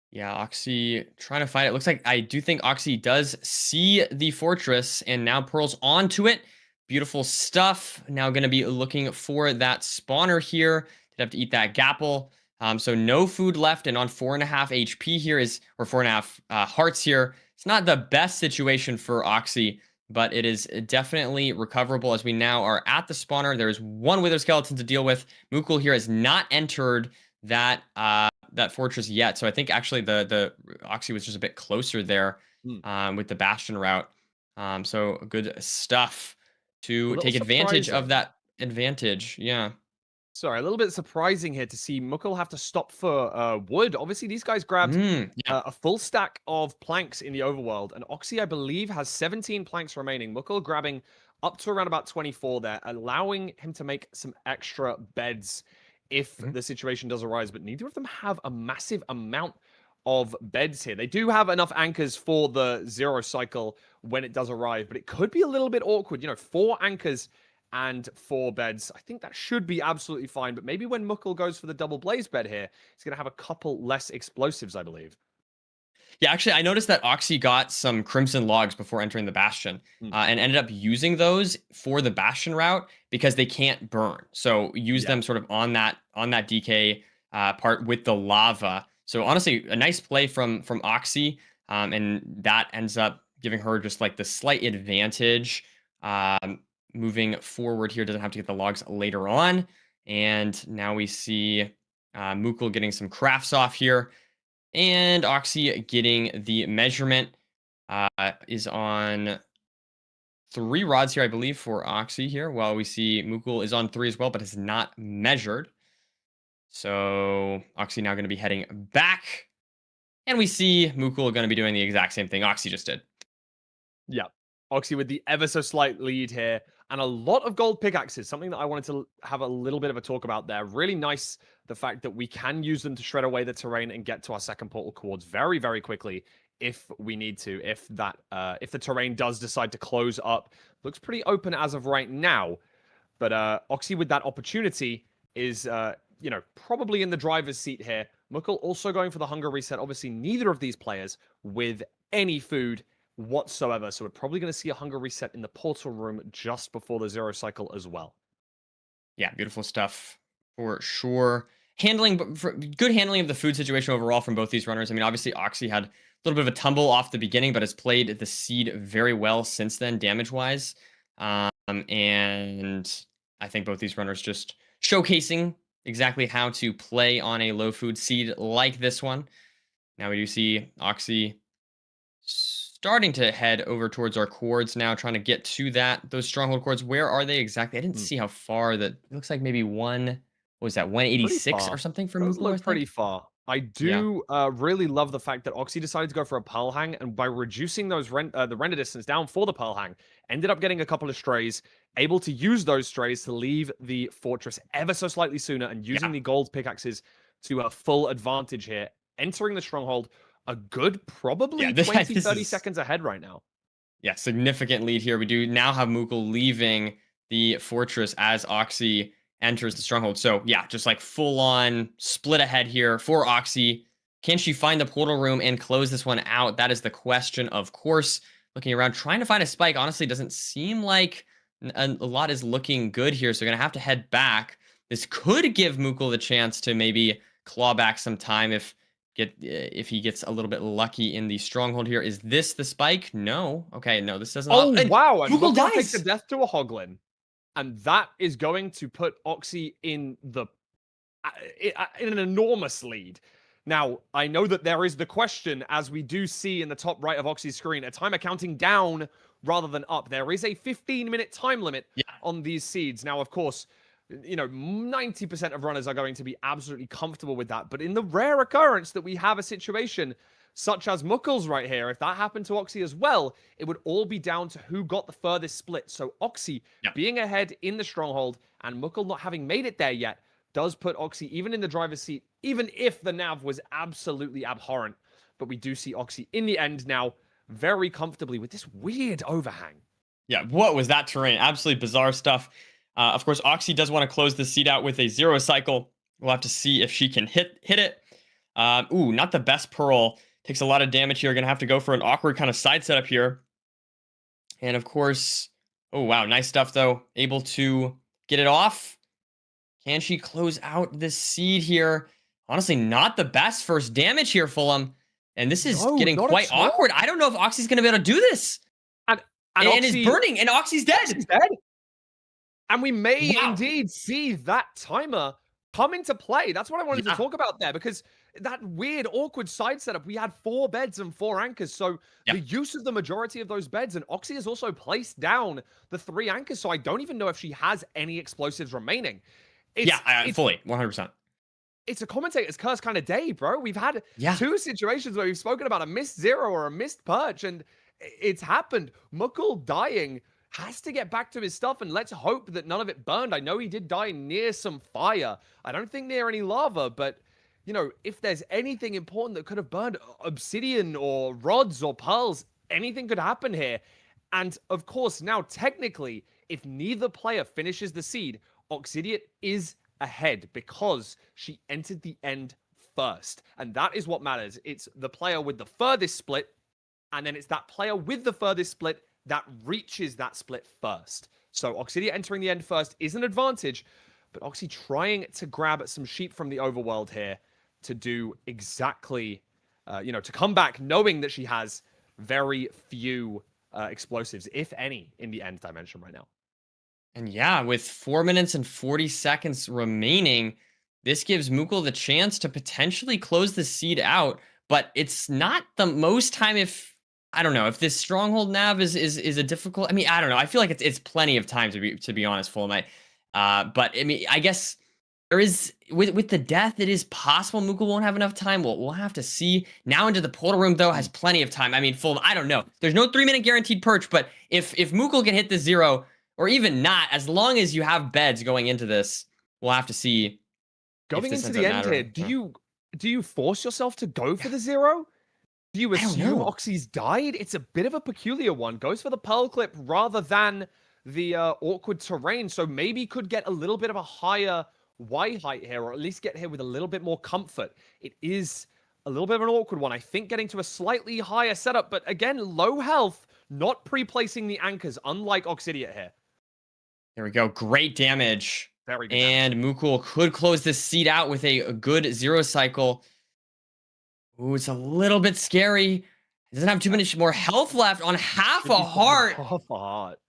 Yeah, Oxy trying to find it. Looks like I do think Oxy does see the fortress and now pearls onto it. Beautiful stuff. Now going to be looking for that spawner here. Did have to eat that gapple. So no food left and on 4.5 HP here is, or 4.5 hearts here. It's not the best situation for Oxy, but it is definitely recoverable as we now are at the spawner. There's one wither skeleton to deal with. Mukul here has not entered that that fortress yet. So I think actually the Oxy was just a bit closer there with the Bastion route. So good stuff to take advantage of that advantage. Yeah. Sorry, a little bit surprising here to see Mukul have to stop for wood. Obviously, these guys grabbed a full stack of planks in the overworld, and Oxy, I believe, has 17 planks remaining. Mukul grabbing up to around about 24 there, allowing him to make some extra beds if the situation does arise, but neither of them have a massive amount of beds here. They do have enough anchors for the 0 cycle when it does arrive, but it could be a little bit awkward. 4 anchors and 4 beds. I think that should be absolutely fine, but maybe when Mukul goes for the double blaze bed here, he's going to have a couple less explosives, I believe. Yeah, actually, I noticed that Oxy got some crimson logs before entering the Bastion and ended up using those for the Bastion route because they can't burn. So use them sort of on that DK part with the lava. So honestly, a nice play from Oxy, and that ends up giving her just like the slight advantage moving forward here. Doesn't have to get the logs later on. And now we see Mukul getting some crafts off here. And Oxy getting the measurement is on 3 rods here, I believe, for Oxy here. While we see Mukul is on 3 as well, but has not measured. So Oxy now going to be heading back. And we see Mukul going to be doing the exact same thing Oxy just did. Yeah. Oxy with the ever so slight lead here. And a lot of gold pickaxes, something that I wanted to have a little bit of a talk about there. Really nice, the fact that we can use them to shred away the terrain and get to our second portal cords very, very quickly if we need to. If the terrain does decide to close up. Looks pretty open as of right now. But Oxy with that opportunity is, probably in the driver's seat here. Mukul also going for the hunger reset. Obviously, neither of these players with any food whatsoever. So we're probably going to see a hunger reset in the portal room just before the 0 cycle as well. Yeah, beautiful stuff for sure. Good handling of the food situation overall from both these runners. I mean, obviously Oxy had a little bit of a tumble off the beginning, but has played the seed very well since then, damage-wise. And I think both these runners just showcasing exactly how to play on a low food seed like this one. Now we do see Oxy starting to head over towards our cords now, trying to get to those stronghold cords. Where are they exactly? I didn't see how far that. It looks like maybe 186 or something from Mukul. Look pretty far. I do really love the fact that Oxy decided to go for a pearl hang, and by reducing those the render distance down for the pearl hang, ended up getting a couple of strays, able to use those strays to leave the fortress ever so slightly sooner, and using the gold pickaxes to a full advantage here, entering the stronghold a good probably 20-30 seconds ahead right now. Yeah, significant lead here. We do now have Mukul leaving the fortress as Oxy enters the stronghold. So yeah, just like full on split ahead here for Oxy. Can she find the portal room and close this one out? That is the question, of course. Looking around, trying to find a spike. Honestly, doesn't seem like a lot is looking good here. So going to have to head back. This could give Mukul the chance to maybe claw back some time if he gets a little bit lucky in the stronghold here. Is this the spike? No. Okay, no, this doesn't. Oh, wow. And Mukul dies. Takes a death to a Hoglin. And that is going to put Oxy in an enormous lead. Now, I know that there is the question, as we do see in the top right of Oxy's screen, a timer counting down rather than up. There is a 15-minute time limit on these seeds. Now, of course, 90% of runners are going to be absolutely comfortable with that. But in the rare occurrence that we have a situation such as Mukul's right here, if that happened to Oxy as well, it would all be down to who got the furthest split. So Oxy being ahead in the stronghold and Mukul not having made it there yet does put Oxy even in the driver's seat, even if the nav was absolutely abhorrent. But we do see Oxy in the end now very comfortably with this weird overhang. Yeah, what was that terrain? Absolutely bizarre stuff. Of course, Oxy does want to close the seed out with a 0 cycle. We'll have to see if she can hit it. Ooh, not the best Pearl. Takes a lot of damage here. Gonna have to go for an awkward kind of side setup here. And of course, oh wow, nice stuff though. Able to get it off. Can she close out this seed here? Honestly, not the best first damage here, Fulham. And this is getting quite awkward. I don't know if Oxy's gonna be able to do this. And is burning, and Oxy's dead. Oxy's dead. And we may indeed see that timer come into play. That's what I wanted to talk about there, because that weird, awkward side setup, we had 4 beds and 4 anchors. So the use of the majority of those beds, and Oxy has also placed down the 3 anchors. So I don't even know if she has any explosives remaining. It's fully, 100%. It's a commentator's curse kind of day, bro. We've had 2 situations where we've spoken about a missed 0 or a missed perch, and it's happened. Mukul dying has to get back to his stuff, and let's hope that none of it burned. I know he did die near some fire. I don't think near any lava, but, you know, if there's anything important that could have burned, obsidian or rods or pearls, anything could happen here. And, of course, now, technically, if neither player finishes the seed, Oxidiot is ahead because she entered the end first. And that is what matters. It's the player with the furthest split, and then it's that player with the furthest split that reaches that split first. So Oxidiot entering the end first is an advantage, but Oxy trying to grab some sheep from the overworld here to do exactly, to come back knowing that she has very few explosives, if any, in the end dimension right now. And yeah, with 4 minutes and 40 seconds remaining, this gives Mukul the chance to potentially close the seed out, but it's not the most time if, I don't know, if this stronghold nav is a difficult, I mean, I don't know. I feel like it's plenty of time to be honest, Fulham. But I mean, I guess there is, with the death, it is possible Mukul won't have enough time. We'll have to see. Now into the portal room, though, has plenty of time. I mean, Fulham, I don't know. There's no 3-minute guaranteed perch, but if Mukul can hit the 0, or even not, as long as you have beds going into this, we'll have to see. Going into the end here, do you force yourself to go for the 0? Do you assume Oxy's died? It's a bit of a peculiar one. Goes for the pearl clip rather than the awkward terrain. So maybe could get a little bit of a higher Y height here, or at least get here with a little bit more comfort. It is a little bit of an awkward one. I think getting to a slightly higher setup, but again, low health, not pre-placing the anchors, unlike Oxidiot here. There we go. Great damage. Very good. And Mukul could close this seed out with a good 0 cycle. Ooh, it's a little bit scary. It doesn't have too much more health left on half a heart. Half a heart.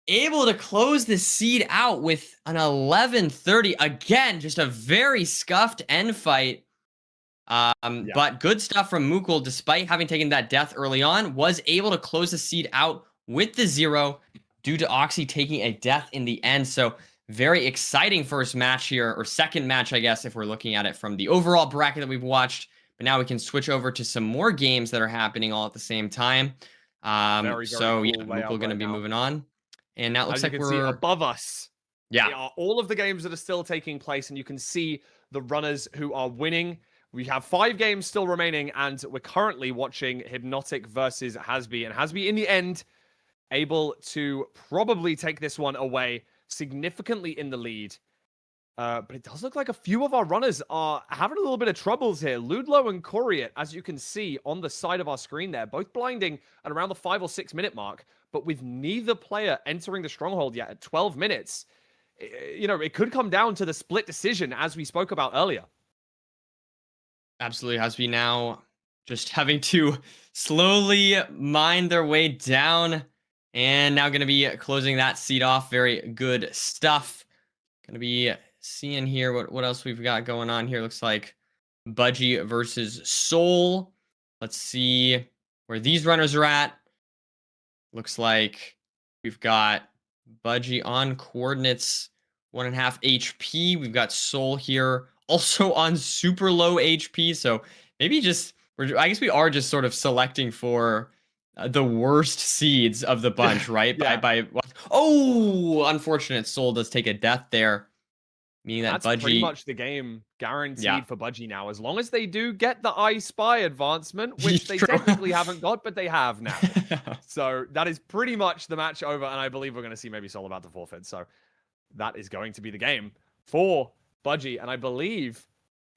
Able to close the seed out with an 11:30. Again, just a very scuffed end fight. But good stuff from Mukul, despite having taken that death early on, was able to close the seed out with the 0 due to Oxy taking a death in the end. So very exciting first match here, or second match, I guess, if we're looking at it from the overall bracket that we've watched. But now we can switch over to some more games that are happening all at the same time. Very cool, Mukul going to be moving on. And now it looks like we're above us. Yeah. Are all of the games that are still taking place, and you can see the runners who are winning. We have 5 games still remaining, and we're currently watching Hypnotic versus Hasby. And Hasby, in the end, able to probably take this one away, significantly in the lead. But it does look like a few of our runners are having a little bit of troubles here. Lullo and Qualifier, as you can see on the side of our screen there, both blinding at around the 5 or 6 minute mark, but with neither player entering the stronghold yet at 12 minutes. It could come down to the split decision, as we spoke about earlier. Absolutely. Hasby now just having to slowly mine their way down, and now going to be closing that seed off. Very good stuff. Going to be seeing here what else we've got going on here. Looks like Budgie versus Soul. Let's see where these runners are at. Looks like we've got Budgie on coordinates 1.5 HP. We've got Soul here also on super low HP. So maybe I guess we are just sort of selecting for the worst seeds of the bunch, right? Yeah. By unfortunate. Soul does take a death there. meaning that That's pretty Budgie. much the game guaranteed Yeah. for Budgie now, as long as they do get the I Spy advancement, which they True. technically haven't got, but they have now. So that is pretty much the match over, and I believe we're going to see maybe Sol about to forfeit. So that is going to be the game for Budgie, and I believe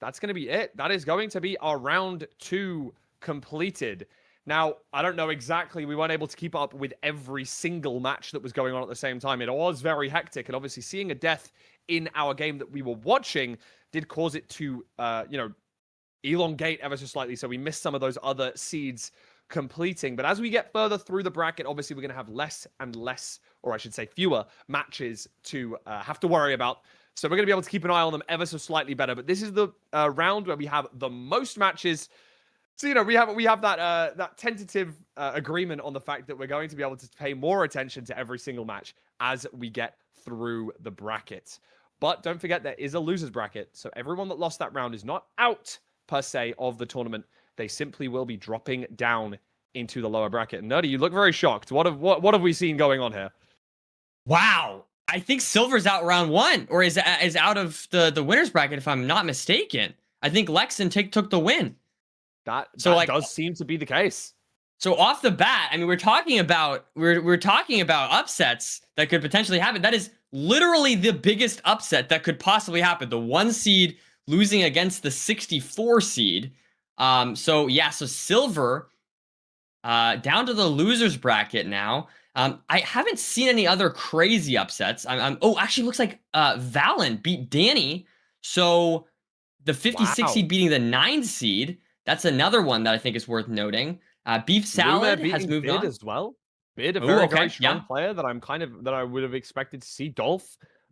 that's going to be it. That is going to be our round 2 completed. Now, I don't know exactly. We weren't able to keep up with every single match that was going on at the same time. It was very hectic, and obviously seeing a death in our game that we were watching did cause it to, elongate ever so slightly. So we missed some of those other seeds completing. But as we get further through the bracket, obviously we're going to have less and less, or I should say fewer matches to have to worry about. So we're going to be able to keep an eye on them ever so slightly better. But this is the round where we have the most matches. So, we have that tentative agreement on the fact that we're going to be able to pay more attention to every single match as we get through the bracket. But don't forget, there is a loser's bracket. So everyone that lost that round is not out, per se, of the tournament. They simply will be dropping down into the lower bracket. Nerdy, you look very shocked. What have we seen going on here? Wow. I think Silver's out round 1, or is out of the winner's bracket, if I'm not mistaken. I think Lexan took the win. That does seem to be the case. So off the bat, I mean, we're talking about upsets that could potentially happen. That is literally the biggest upset that could possibly happen. The 1 seed losing against the 64 seed. So Silver down to the losers bracket now. I haven't seen any other crazy upsets. Actually, looks like Valen beat Danny. So the 56 seed beating the 9 seed. That's another one that I think is worth noting. Beef Salad has moved Bid on as well. Bid, a very strong player that I would have expected to see.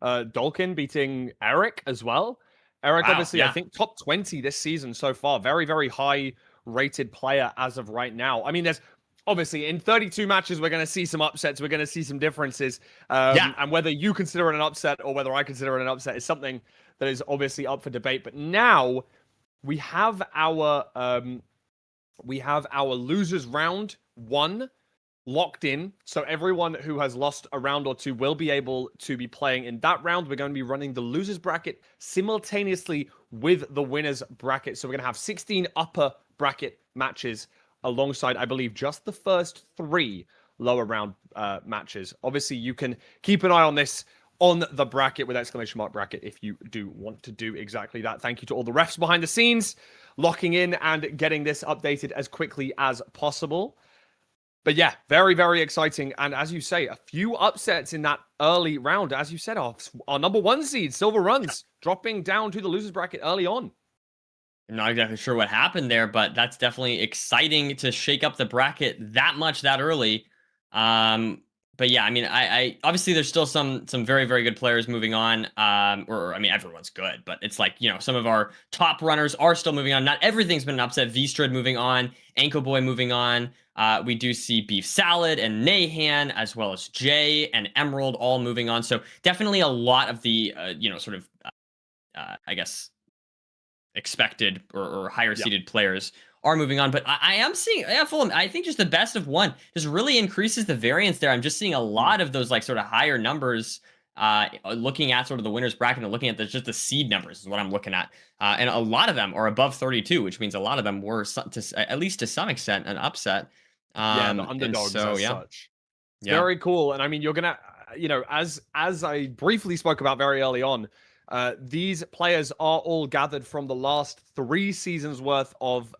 Dolkin beating Eric as well. Eric, obviously, I think top 20 this season so far. Very, very high rated player as of right now. I mean, there's obviously in 32 matches, we're going to see some upsets. We're going to see some differences. And whether you consider it an upset or whether I consider it an upset is something that is obviously up for debate. But now we have our losers round 1 locked in. So everyone who has lost a round or 2 will be able to be playing in that round. We're going to be running the losers bracket simultaneously with the winners bracket. So we're going to have 16 upper bracket matches alongside, I believe, just the first 3 lower round matches. Obviously, you can keep an eye on this on the bracket with exclamation mark bracket if you do want to do exactly that. Thank you to all the refs behind the scenes, locking in and getting this updated as quickly as possible. But yeah, very, very exciting. And as you say, a few upsets in that early round. As you said, our number 1 seed, Silver Runs, dropping down to the losers bracket early on. I'm not exactly sure what happened there, but that's definitely exciting to shake up the bracket that much that early. But yeah, I mean, I obviously there's still some very, very good players moving on. Everyone's good, but it's like, some of our top runners are still moving on. Not everything's been an upset. Vistrid moving on, Anko Boy moving on. We do see Beef Salad and Nahan, as well as Jay and Emerald all moving on. So definitely a lot of the, expected or higher seeded players are moving on. But I am seeing, Fulham, I think just the best of 1 just really increases the variance there. I'm just seeing a lot of those sort of higher numbers, looking at sort of the winner's bracket and looking at just the seed numbers is what I'm looking at. And a lot of them are above 32, which means a lot of them were, at least to some extent, an upset. The underdogs as such. It's very cool. And I mean, you're going to, as I briefly spoke about very early on, these players are all gathered from the last 3 seasons worth of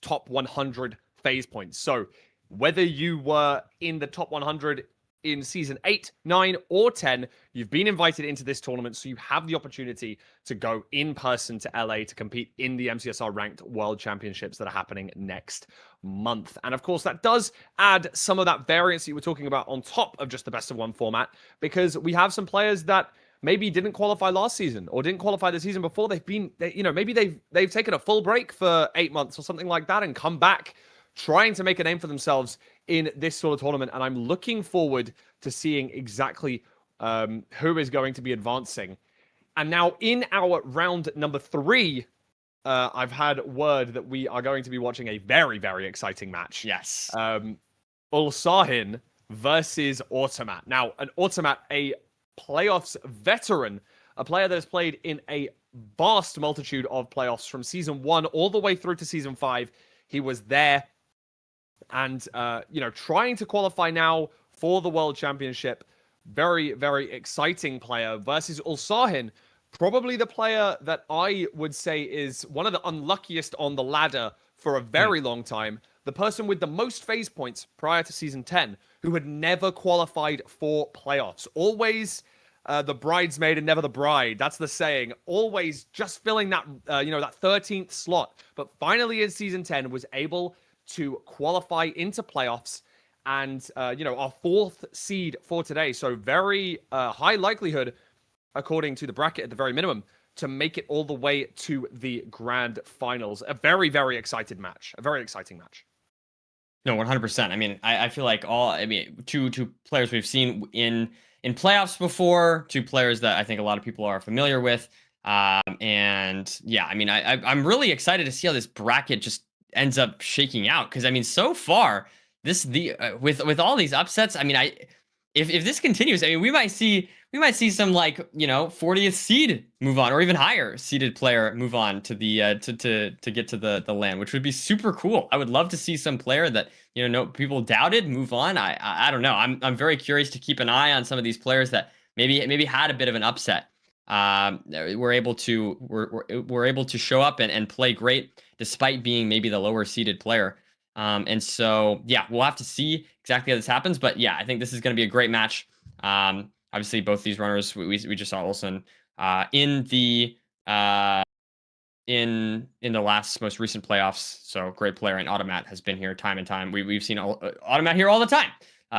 top 100 phase points. So whether you were in the top 100 in season 8, 9, or 10, you've been invited into this tournament. So you have the opportunity to go in person to LA to compete in the MCSR ranked world championships that are happening next month. And of course, that does add some of that variance that you were talking about on top of just the best of 1 format, because we have some players that maybe didn't qualify last season or didn't qualify the season before. Maybe they've taken a full break for 8 months or something like that and come back trying to make a name for themselves in this sort of tournament. And I'm looking forward to seeing exactly who is going to be advancing. And now in our round number 3, I've had word that we are going to be watching a very, very exciting match. Yes. Ulsahin versus Automat. Now, an Automat, a playoffs veteran a player that has played in a vast multitude of playoffs from season 1 all the way through to season 5. He was there and, trying to qualify now for the World Championship. Very, very exciting player versus Ulsahin. Probably the player that I would say is one of the unluckiest on the ladder for a very long time. The person with the most phase points prior to season 10, who had never qualified for playoffs. Always the bridesmaid and never the bride. That's the saying. Always just filling that, that 13th slot. But finally in season 10 was able to qualify into playoffs. And, our 4th seed for today. So very high likelihood, according to the bracket at the very minimum, to make it all the way to the grand finals. A very, very excited match. A very exciting match. No, 100%. I mean, I feel like two players we've seen in playoffs before, two players that I think a lot of people are familiar with. And yeah, I mean, I'm really excited to see how this bracket just ends up shaking out. Because I mean, so far, with all these upsets, I mean, if this continues, I mean, we might see some 40th seed move on, or even higher seeded player move on to the to get to the LAN, which would be super cool. I would love to see some player that people doubted move on. I don't know. I'm very curious to keep an eye on some of these players that maybe had a bit of an upset. We're able to show up and play great despite being maybe the lower seeded player. And so, yeah, we'll have to see exactly how this happens. But yeah, I think this is going to be a great match. Obviously, both these runners, we just saw Ulsahin in the last most recent playoffs. So great player, and Automat has been here time and time. We've seen Automat here all the time.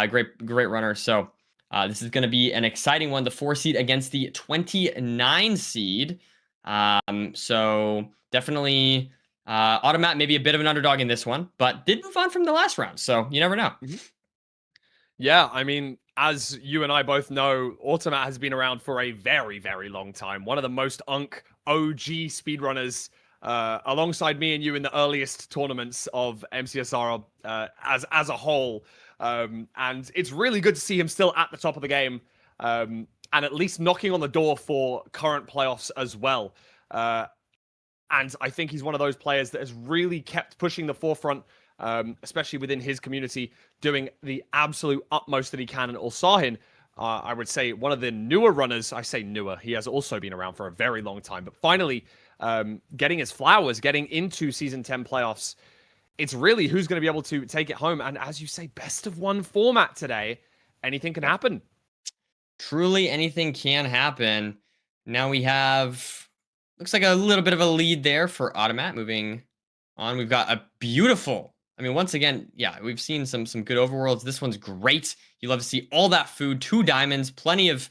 Great runner. So this is going to be an exciting one. The 4 seed against the 29 seed. So definitely. Automat maybe a bit of an underdog in this one, but did move on from the last round, so you never know. Yeah, I mean, as you and I both know, Automat has been around for a very, very long time. One of the most OG speedrunners, alongside me and you in the earliest tournaments of MCSR as a whole. And it's really good to see him still at the top of the game, and at least knocking on the door for current playoffs as well. And I think he's one of those players that has really kept pushing the forefront, especially within his community, doing the absolute utmost that he can. And Ulsahin, I would say one of the newer runners. I say newer. He has also been around for a very long time. But finally, getting his flowers, getting into Season 10 playoffs, it's really who's going to be able to take it home. And as you say, best of 1 format today. Anything can happen. Truly, anything can happen. Now we have... looks like a little bit of a lead there for Automat. Moving on, we've got a beautiful... I mean, once again, yeah, we've seen some good overworlds. This one's great. You love to see all that food, 2 diamonds, plenty of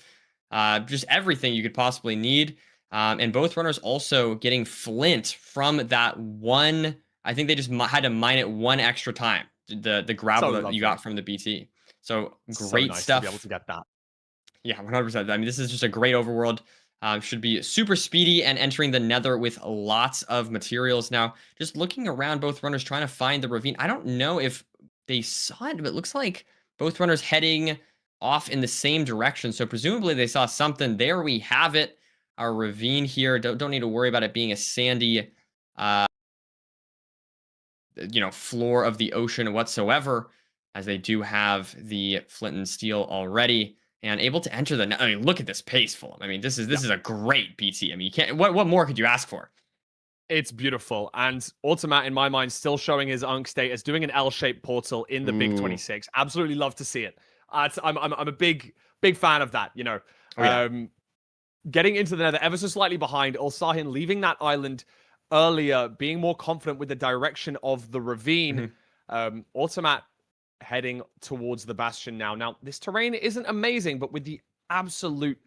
just everything you could possibly need. And both runners also getting flint from that one. I think they just had to mine it 1 extra time. The gravel that you got from the BT. So great nice stuff. To be able to get that. Yeah, 100%. I mean, this is just a great overworld. Should be super speedy and entering the nether with lots of materials. Now, just looking around, both runners trying to find the ravine. I don't know if they saw it, but it looks like both runners heading off in the same direction. So presumably they saw something. There we have it. Our ravine here. Don't need to worry about it being a sandy, floor of the ocean whatsoever, as they do have the flint and steel already. And able to enter the... I mean, look at this pace, Fulham. I mean, this is a great BT. I mean, you can't... What more could you ask for? It's beautiful. And Automat, in my mind, still showing his Unk status, doing an L-shaped portal in the Big 26. Absolutely love to see it. I'm a big fan of that, Oh, yeah. Getting into the nether ever so slightly behind. Ulsahin leaving that island earlier, being more confident with the direction of the ravine. Automat heading towards the bastion now. Now, this terrain isn't amazing, but with the absolute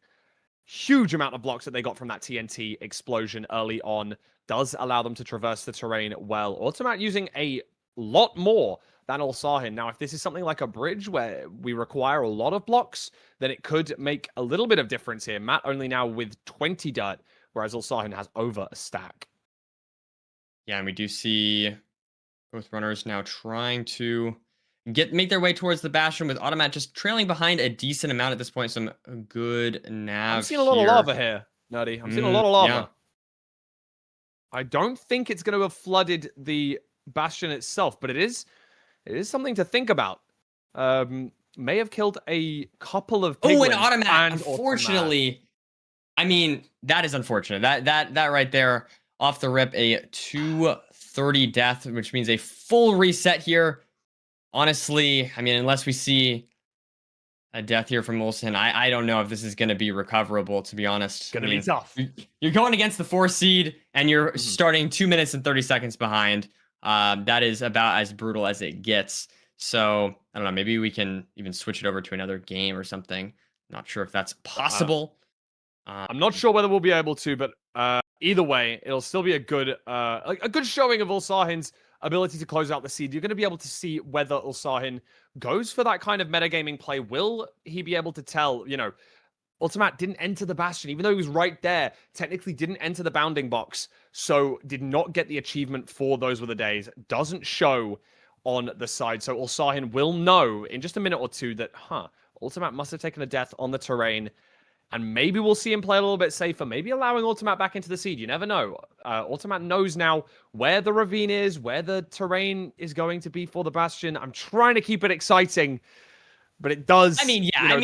huge amount of blocks that they got from that TNT explosion early on, does allow them to traverse the terrain well. Automat using a lot more than Ulsahin. Now, if this is something like a bridge where we require a lot of blocks, then it could make a little bit of difference here. Matt only now with 20 dirt, whereas Ulsahin has over a stack. Yeah, and we do see both runners now trying to make their way towards the bastion, with Automat just trailing behind a decent amount at this point. Some good nav. I'm seeing a lot of lava here. Nerdy. I'm seeing a lot of lava. Yeah. I don't think it's going to have flooded the bastion itself, but it is something to think about. May have killed a couple of piglins. Oh, an automat. And Unfortunately, I mean, that is unfortunate. That right there, off the rip, a 230 death, which means a full reset here. Honestly, I mean, unless we see a death here from Ulsahin, I don't know if this is going to be recoverable, to be honest. It's going to be tough. You're going against the 4 seed, and you're starting 2 minutes and 30 seconds behind. That is about as brutal as it gets. So, I don't know, maybe we can even switch it over to another game or something. Not sure if that's possible. I'm not sure whether we'll be able to, but either way, it'll still be a good showing of Ulsahin's ability to close out the seed. You're going to be able to see whether Ulsahin goes for that kind of metagaming play. Will he be able to tell, Automat didn't enter the bastion, even though he was right there, technically didn't enter the bounding box, so did not get the achievement for Those Were the Days. Doesn't show on the side. So Ulsahin will know in just a minute or two that, Automat must have taken a death on the terrain. And maybe we'll see him play a little bit safer. Maybe allowing Automat back into the seed. You never know. Automat knows now where the ravine is, where the terrain is going to be for the bastion. I'm trying to keep it exciting, but it does. I mean, yeah.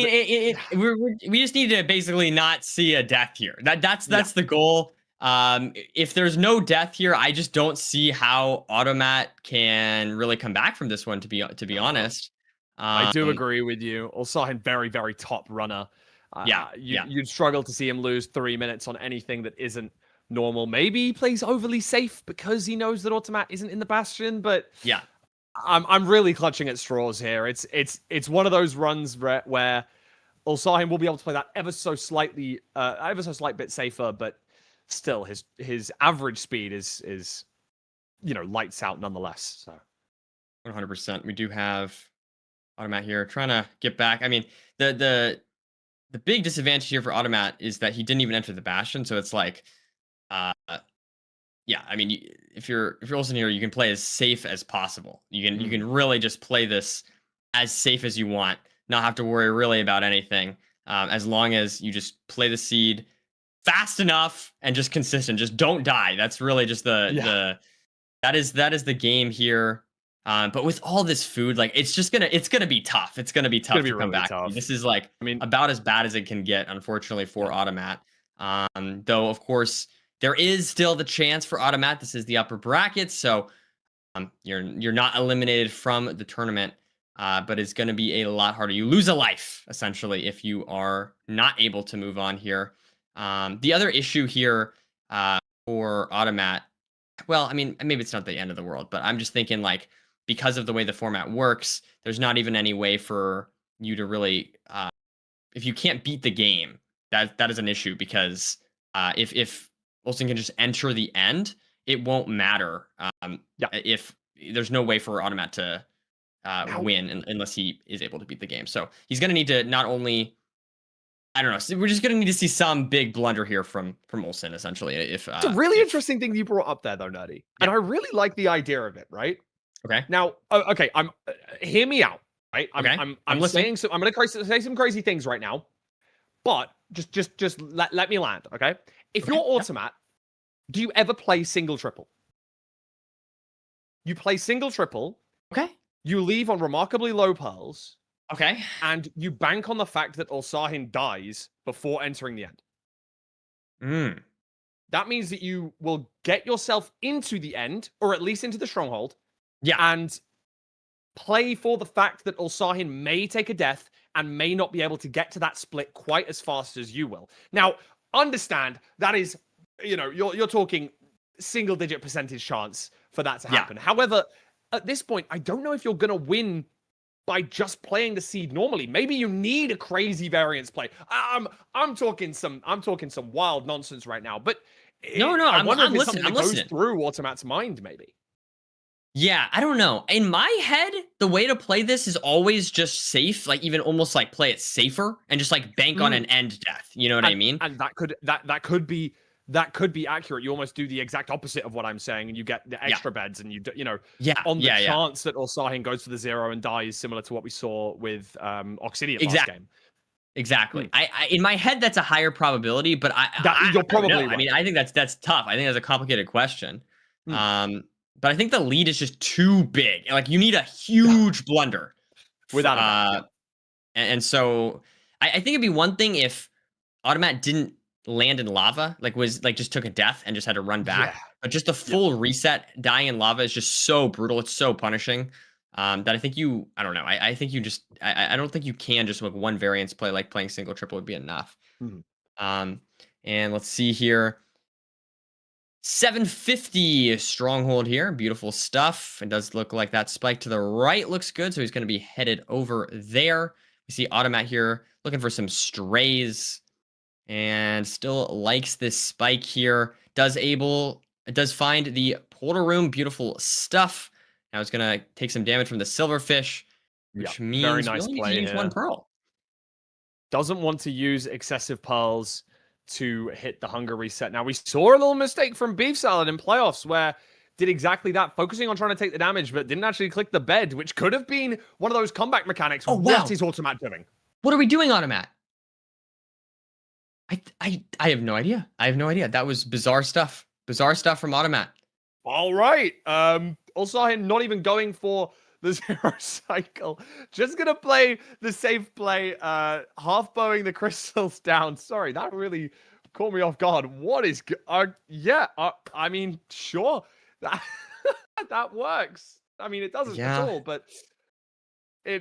We just need to basically not see a death here. That's the goal. If there's no death here, I just don't see how Automat can really come back from this one. To be honest, I do agree with you. Ulsahin, very, very top runner. You'd struggle to see him lose 3 minutes on anything that isn't normal. Maybe he plays overly safe because he knows that Automat isn't in the bastion, but yeah, I'm really clutching at straws here. It's one of those runs where Ulsahin will be able to play that ever so slight bit safer, but still his average speed is lights out nonetheless. So 100%. We do have Automat here trying to get back. I mean, the big disadvantage here for Automat is that he didn't even enter the bastion, so it's like, I mean, if you're Ulsahin here, you can play as safe as possible. You can really just play this as safe as you want, not have to worry really about anything, as long as you just play the seed fast enough and just consistent. Just don't die. That's really just that is the game here. But with all this food, like it's gonna be tough. It's gonna be tough to come back. This is about as bad as it can get, unfortunately, for Automat. Though of course there is still the chance for Automat. This is the upper bracket, so you're not eliminated from the tournament. But it's gonna be a lot harder. You lose a life essentially if you are not able to move on here. The other issue here for Automat, well, I mean, maybe it's not the end of the world, but I'm just thinking because of the way the format works, there's not even any way for you to really, if you can't beat the game, that is an issue, because if Ulsahin can just enter the end, it won't matter. If there's no way for Automat to win unless he is able to beat the game. So he's going to need to not only, I don't know, we're just going to need to see some big blunder here from Ulsahin, essentially. It's a really interesting thing you brought up there, though, Nerdy. And I really like the idea of it, right? Okay. Now, I'm hear me out, right? I'm listening. So I'm going to say some crazy things right now, but just let me land, okay? If you're Automat, do you ever play single triple? You play single triple. Okay. You leave on remarkably low pearls. Okay. And you bank on the fact that Ulsahin dies before entering the end. That means that you will get yourself into the end, or at least into the stronghold. Yeah. And play for the fact that Ulsahin may take a death and may not be able to get to that split quite as fast as you will. Now, understand that is, you're talking single-digit percentage chance for that to happen. However, at this point, I don't know if you're going to win by just playing the seed normally. Maybe you need a crazy variance play. I'm talking some wild nonsense right now, but I'm wondering if it's something that goes through Automat's mind, maybe. Yeah, I don't know. In my head, the way to play this is always just safe, even almost play it safer and just bank on an end death. You know what I mean? And that could be accurate. You almost do the exact opposite of what I'm saying, and you get the extra beds, and on the chance that Ulsahin goes for the 0 and dies, similar to what we saw with Oxidiot last game. Exactly. I in my head that's a higher probability, but You're I don't probably know. right. I mean, I think that's tough. I think that's a complicated question. Mm. But I think the lead is just too big. Like you need a huge blunder. Without a doubt. Yeah. And so I think it'd be one thing if Automat didn't land in lava, like was like just took a death and just had to run Yeah. back. But just the full reset, dying in lava is just so brutal. It's so punishing. That I think I don't know. I think you just, I don't think you can just like one variance play, like playing single triple would be enough. Mm. And let's see here. 750 stronghold here. Beautiful stuff. It does look like that spike to the right looks good. So he's going to be headed over there. We see Automat here looking for some strays and still likes this spike here. Does find the portal room. Beautiful stuff. Now it's going to take some damage from the silverfish, which means very nice we only play need to use here. one pearl. Doesn't want to use excessive pearls to hit the hunger reset. Now, we saw a little mistake from Beef Salad in playoffs where did exactly that, focusing on trying to take the damage, but didn't actually click the bed, which could have been one of those comeback mechanics. Oh, wow. What is Automat doing? What are we doing, Automat? I have no idea. I have no idea. That was bizarre stuff. Bizarre stuff from Automat. All right. Ulsahin not even going for the 0 cycle. Just going to play the safe play, half bowing the crystals down. Sorry, that really caught me off guard. What is... I mean, sure. That works. I mean, it doesn't at all, but... I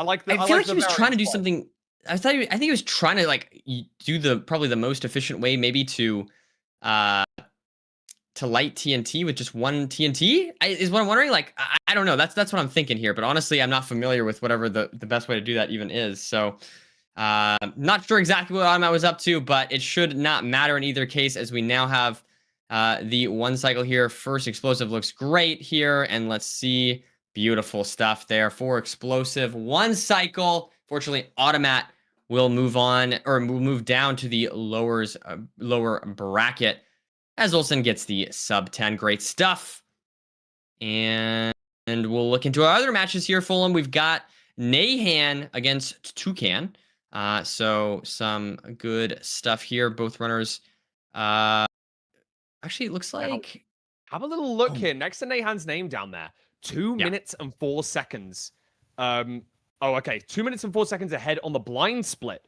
like the... I feel like he was trying to do something... I think he was trying to like do probably the most efficient way maybe to light TNT with just one TNT is what I'm wondering. Like I don't know. That's what I'm thinking here. But honestly, I'm not familiar with whatever the best way to do that even is. So not sure exactly what Automat was up to, but it should not matter in either case as we now have the one cycle here. First explosive looks great here, and let's see, beautiful stuff there for explosive one cycle. Fortunately, Automat will move on, or will move down to the lower bracket as Ulsahin gets the sub 10. Great stuff. And we'll look into our other matches here, Fulham. We've got Nahan against Dukan. So some good stuff here. Both runners. Actually, it looks like... Have a little look here. Next to Nahan's name down there. 2 minutes and 4 seconds. Okay. 2 minutes and 4 seconds ahead on the blind split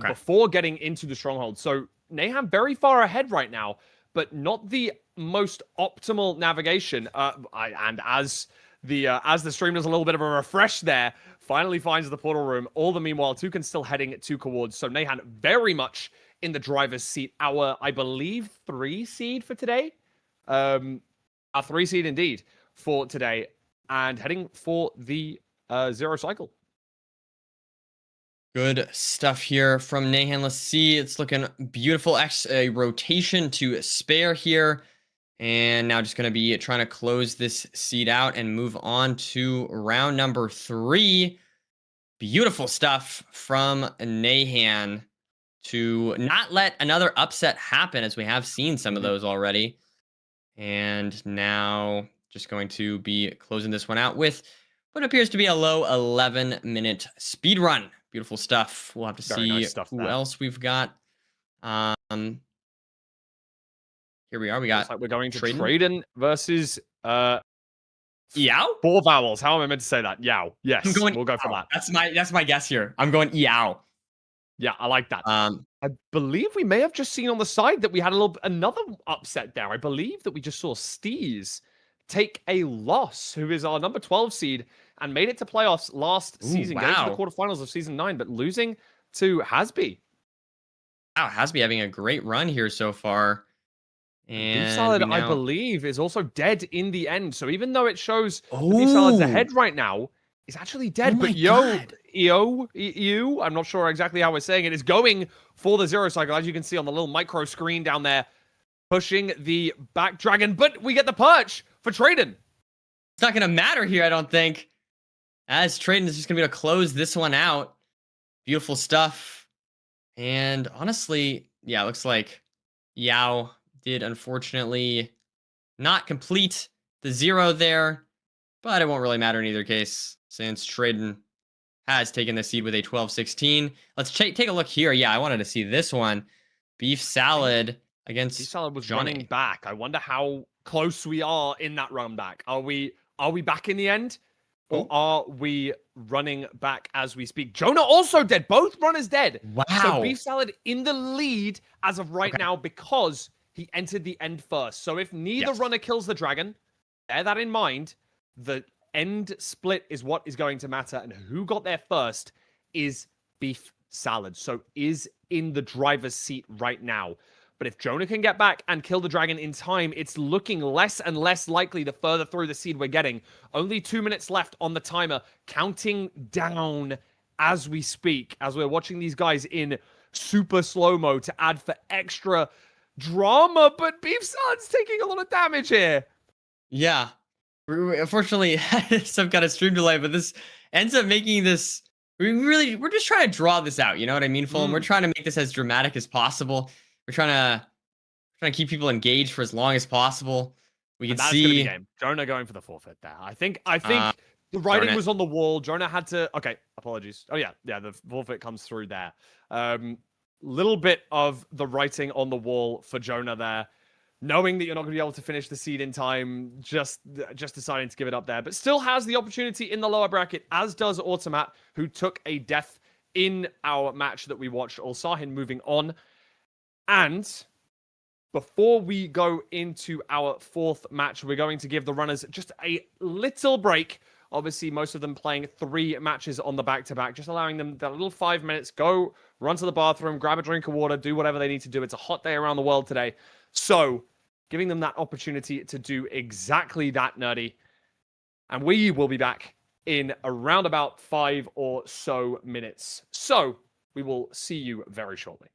before getting into the stronghold. So Nahan very far ahead right now, but not the most optimal navigation. And as the stream does a little bit of a refresh there, finally finds the portal room. All the meanwhile, Dukan still heading towards. So Nahan very much in the driver's seat. Our, I believe, 3 seed for today. Our 3 seed indeed for today, and heading for the 0 cycle. Good stuff here from Nahan. Let's see. It's looking beautiful. A rotation to spare here. And now just going to be trying to close this seed out and move on to round number 3. Beautiful stuff from Nahan to not let another upset happen, as we have seen some of those already. And now just going to be closing this one out with what appears to be a low 11-minute speed run. Beautiful stuff. We'll have to see who else we've got. Here we are. We got... Looks like we're going to Traden versus... Yao? 4 vowels. How am I meant to say that? Yao. Yes, we'll go for that. That's my guess here. I'm going Yao. Yeah, I like that. I believe we may have just seen on the side that we had another upset there. I believe that we just saw Steez take a loss, who is our number 12 seed and made it to playoffs last season, getting to the quarterfinals of season 9, but losing to Hasby. Wow, Hasby having a great run here so far. And Beef Salad, I believe, is also dead in the end. So even though it shows Beef Salad's ahead right now, he's actually dead. But I'm not sure exactly how we're saying it, is going for the 0 cycle, as you can see on the little micro screen down there, pushing the back dragon. But we get the perch for Traden. It's not going to matter here, I don't think, as Traden is just going to be able to close this one out. Beautiful stuff. And honestly, yeah, it looks like Yao did unfortunately not complete the 0 there, but it won't really matter in either case since Traden has taken the seed with a 12-16. Let's take a look here. Yeah, I wanted to see this one. Beef Salad against Beef Salad was Johnny. running back. I wonder how close we are in that run back. Are we back in the end? Or are we running back as we speak? Jonah also dead. Both runners dead. Wow. So Beef Salad in the lead as of right now because he entered the end first. So if neither runner kills the dragon, bear that in mind. The end split is what is going to matter. And who got there first is Beef Salad. So is in the driver's seat right now. But if Jonah can get back and kill the dragon in time, it's looking less and less likely the further through the seed we're getting. Only 2 minutes left on the timer, counting down as we speak, as we're watching these guys in super slow-mo to add for extra drama. But Beef Salad's taking a lot of damage here. Yeah. Unfortunately, some kind of stream delay, but this ends up making this... We're just trying to draw this out, you know what I mean, Fulham? We're trying to make this as dramatic as possible. We're trying to keep people engaged for as long as possible. We can that's see gonna be game. Jonah going for the forfeit there. I think the writing was on the wall. Jonah had to. Okay, apologies. Oh yeah, the forfeit comes through there. Little bit of the writing on the wall for Jonah there, knowing that you're not going to be able to finish the seed in time. Just deciding to give it up there, but still has the opportunity in the lower bracket, as does Automat, who took a death in our match that we watched. Ulsahin moving on. And before we go into our fourth match, we're going to give the runners just a little break. Obviously, most of them playing 3 matches on the back-to-back, just allowing them that little 5 minutes, go run to the bathroom, grab a drink of water, do whatever they need to do. It's a hot day around the world today. So, giving them that opportunity to do exactly that, Nerdy. And we will be back in around about 5 or so minutes. So, we will see you very shortly.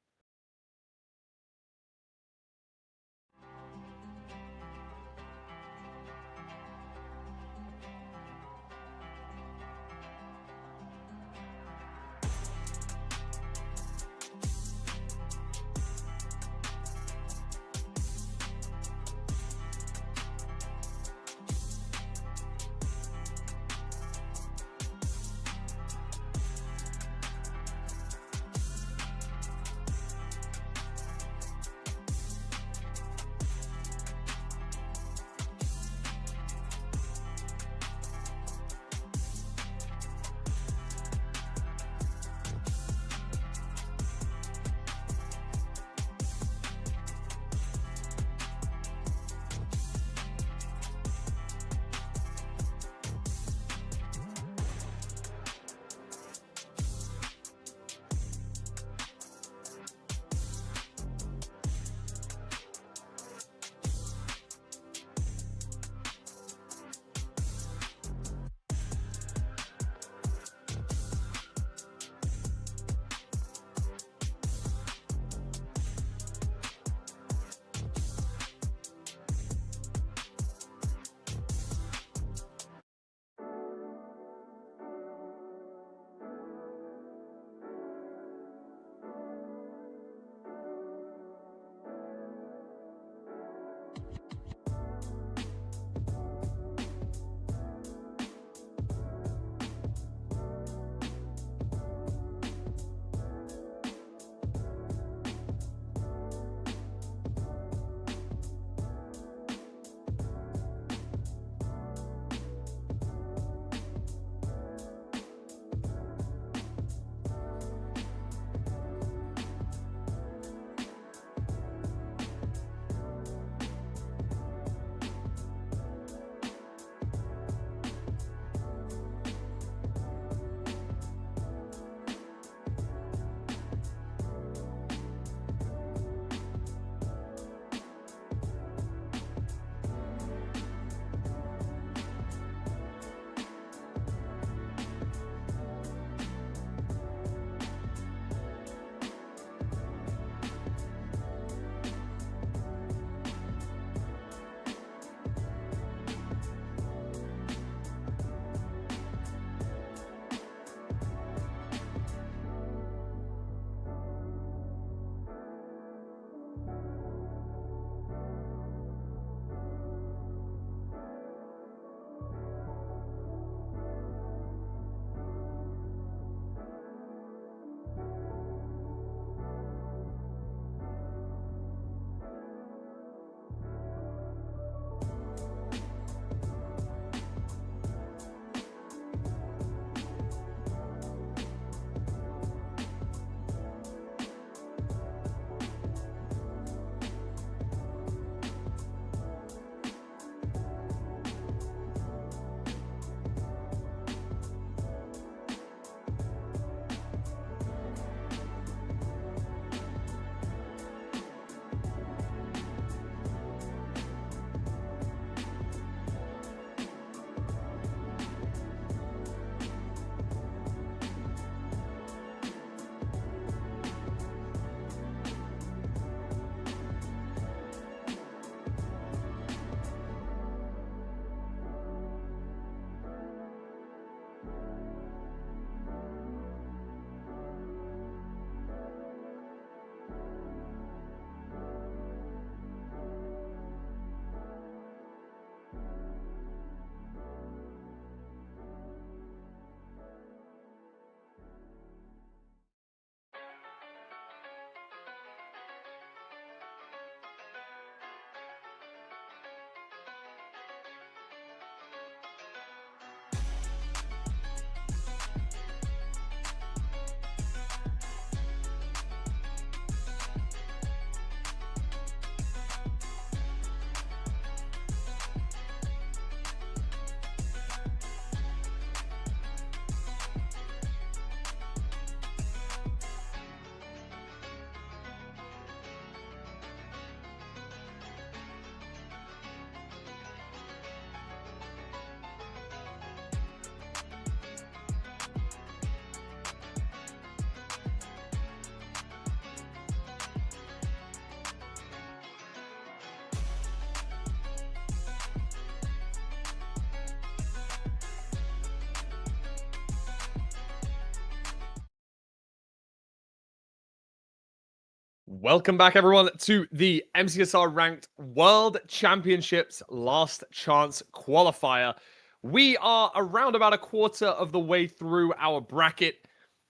Welcome back, everyone, to the MCSR Ranked World Championships Last Chance Qualifier. We are around about a quarter of the way through our bracket,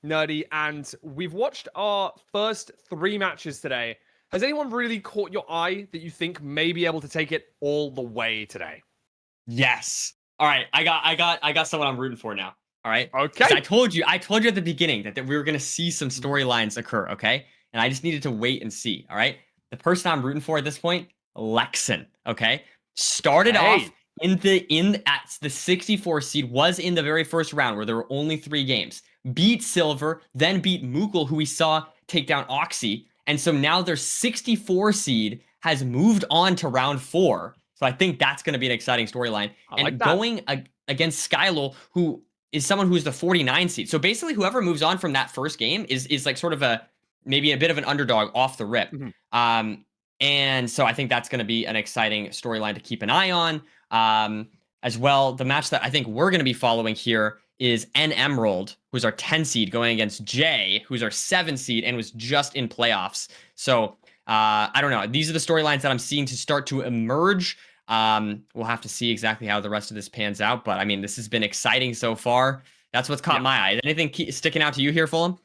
Nerdy, and we've watched our first 3 matches today. Has anyone really caught your eye that you think may be able to take it all the way today? Yes. All right, I got someone I'm rooting for now. All right. Okay. I told you at the beginning that we were gonna see some storylines occur. Okay, and I just needed to wait and see. All right. The person I'm rooting for at this point, Lexan. Okay, started off at the 64 seed, was in the very first round where there were only 3 games. Beat Silver, then beat Mukul, who we saw take down Oxy, and so now their 64 seed has moved on to round 4. So I think that's going to be an exciting storyline. And going against Skylo, who is someone who's the 49 seed. So basically, whoever moves on from that first game is like sort of maybe a bit of an underdog off the rip. Mm-hmm. And so I think that's going to be an exciting storyline to keep an eye on. As well, the match that I think we're going to be following here is N Emerald, who's our 10 seed, going against Jay, who's our 7 seed and was just in playoffs. So I don't know. These are the storylines that I'm seeing to start to emerge. We'll have to see exactly how the rest of this pans out. But I mean, this has been exciting so far. That's what's caught my eye. Anything sticking out to you here, Fulham?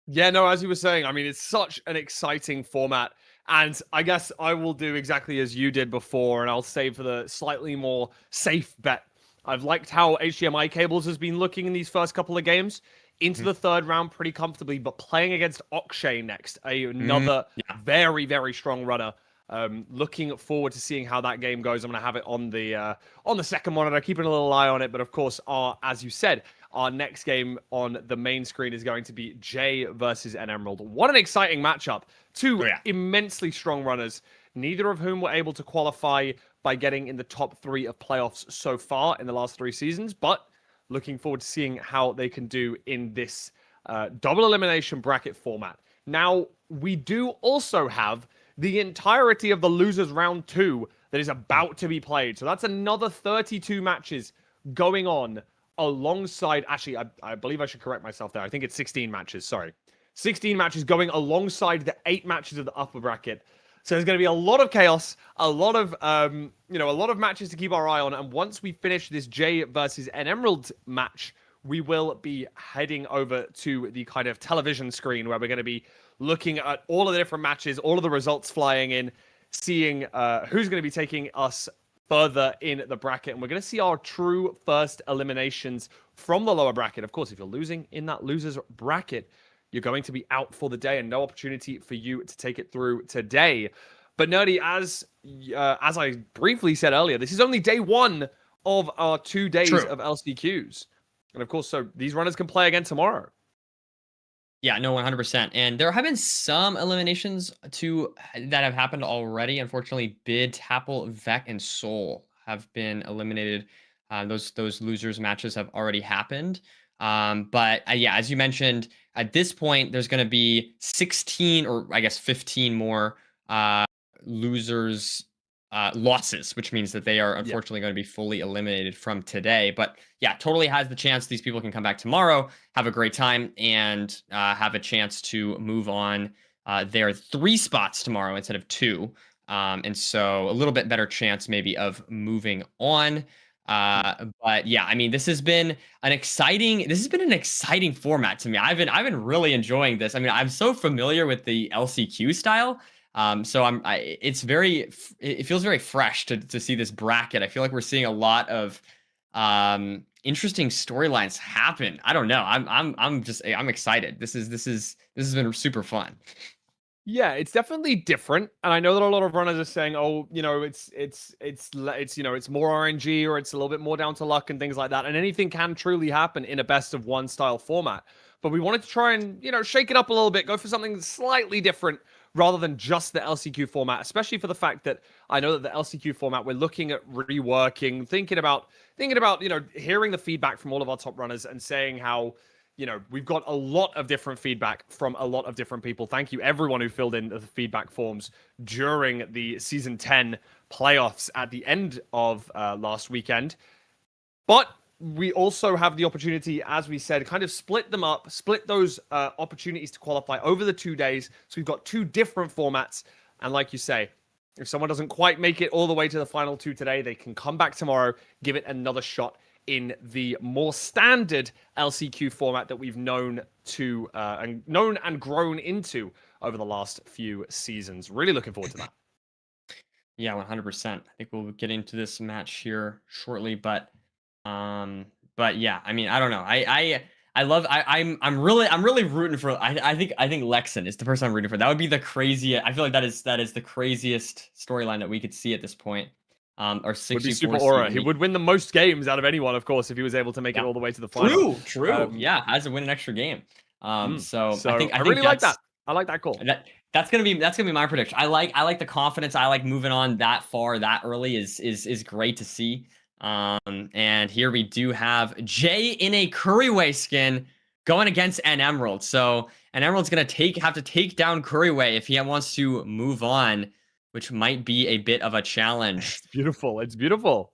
Yeah, no, as you were saying, I mean, it's such an exciting format. And I guess I will do exactly as you did before, and I'll save for the slightly more safe bet. I've liked how HDMI cables has been looking in these first couple of games. Into the third round pretty comfortably, but playing against Oxidiot next, another very, very strong runner. Looking forward to seeing how that game goes. I'm going to have it on the second monitor, keeping a little eye on it. But of course, as you said, our next game on the main screen is going to be Jay versus N Emerald. What an exciting matchup. 2 immensely strong runners, neither of whom were able to qualify by getting in the top 3 of playoffs so far in the last 3 seasons. But looking forward to seeing how they can do in this double elimination bracket format. Now, we do also have the entirety of the losers round 2 that is about to be played. So that's another 32 matches going on alongside, actually, I believe I should correct myself there. I think it's 16 matches, sorry. 16 matches going alongside the 8 matches of the upper bracket. So there's going to be a lot of chaos, a lot of, a lot of matches to keep our eye on. And once we finish this Jay versus N Emerald match, we will be heading over to the kind of television screen where we're going to be looking at all of the different matches, all of the results flying in, seeing who's going to be taking us further in the bracket. And we're going to see our true first eliminations from the lower bracket. Of course, if you're losing in that loser's bracket, you're going to be out for the day and no opportunity for you to take it through today. But Nerdy, as I briefly said earlier, this is only day 1 of our 2 days of LCQs. And of course, so these runners can play again tomorrow. Yeah, no, 100%. And there have been some eliminations that have happened already. Unfortunately, Bid, Tapl, Vec, and Soul have been eliminated. Those losers matches have already happened. But yeah, as you mentioned, at this point, there's going to be 16 or I guess 15 more losers losses, which means that they are unfortunately going to be fully eliminated from today. But yeah, totally has the chance these people can come back tomorrow, have a great time, and have a chance to move on their 3 spots tomorrow instead of 2. And so a little bit better chance maybe of moving on. But yeah, I mean, this has been an exciting format to me. I've been really enjoying this. I mean, I'm so familiar with the LCQ style. So it feels very fresh to see this bracket. I feel like we're seeing a lot of interesting storylines happen. I don't know. I'm excited. This has been super fun. Yeah, it's definitely different, and I know that a lot of runners are saying, "Oh, it's more RNG or it's a little bit more down to luck and things like that." And anything can truly happen in a best of 1 style format. But we wanted to try and shake it up a little bit, go for something slightly different rather than just the LCQ format. Especially for the fact that I know that the LCQ format we're looking at reworking, thinking about hearing the feedback from all of our top runners and saying how. We've got a lot of different feedback from a lot of different people. Thank you, everyone who filled in the feedback forms during the Season 10 playoffs at the end of last weekend. But we also have the opportunity, as we said, kind of split them up, split those opportunities to qualify over the 2 days. So we've got 2 different formats. And like you say, if someone doesn't quite make it all the way to the final 2 today, they can come back tomorrow, give it another shot in the more standard LCQ format that we've known and grown into over the last few seasons. Really looking forward to that. Yeah, 100%. I think we'll get into this match here shortly, but yeah, I mean, I don't know. I'm really rooting for. I think Lexan is the person I'm rooting for. That would be the craziest. I feel like that is the craziest storyline that we could see at this point. Or 64 would be super aura. He would win the most games out of anyone, of course, if he was able to make it all the way to the final. True. Yeah, has to win an extra game. So I think I really like that. I like that call. That's gonna be my prediction. I like the confidence. I like moving on that far that early is great to see. And here we do have Jay in a Curryway skin going against an Emerald. So an Emerald's gonna have to take down Curryway if he wants to move on, which might be a bit of a challenge. It's beautiful. It's beautiful.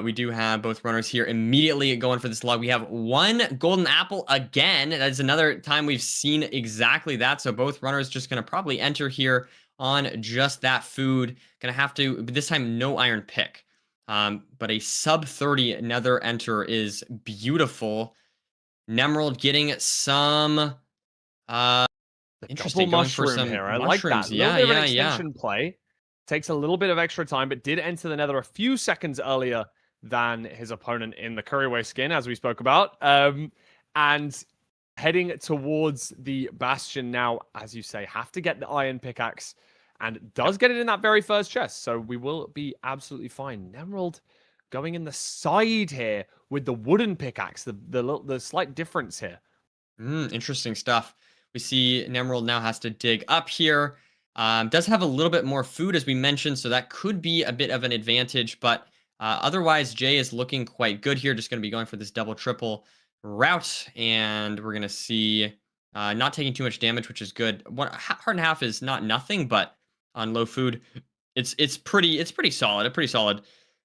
We do have both runners here immediately going for this log. We have 1 golden apple again. That's another time we've seen exactly that. So both runners just going to probably enter here on just that food. Going to have to, but this time no iron pick. But a sub 30 another enter is beautiful. Nemerald getting some interesting mushroom here. I like that. Yeah. Play. Takes a little bit of extra time, but did enter the nether a few seconds earlier than his opponent in the Curryway skin, as we spoke about. And heading towards the Bastion now, as you say, have to get the iron pickaxe, and does get it in that very first chest. So we will be absolutely fine. Nemerald going in the side here with the wooden pickaxe, the slight difference here. Interesting stuff. We see Nemerald now has to dig up here. Does have a little bit more food, as we mentioned, so that could be a bit of an advantage, but otherwise Jay is looking quite good here. Just going to be going for this double triple route, and we're going to see not taking too much damage, which is good. Heart and half is not nothing, but on low food, it's pretty solid. A pretty solid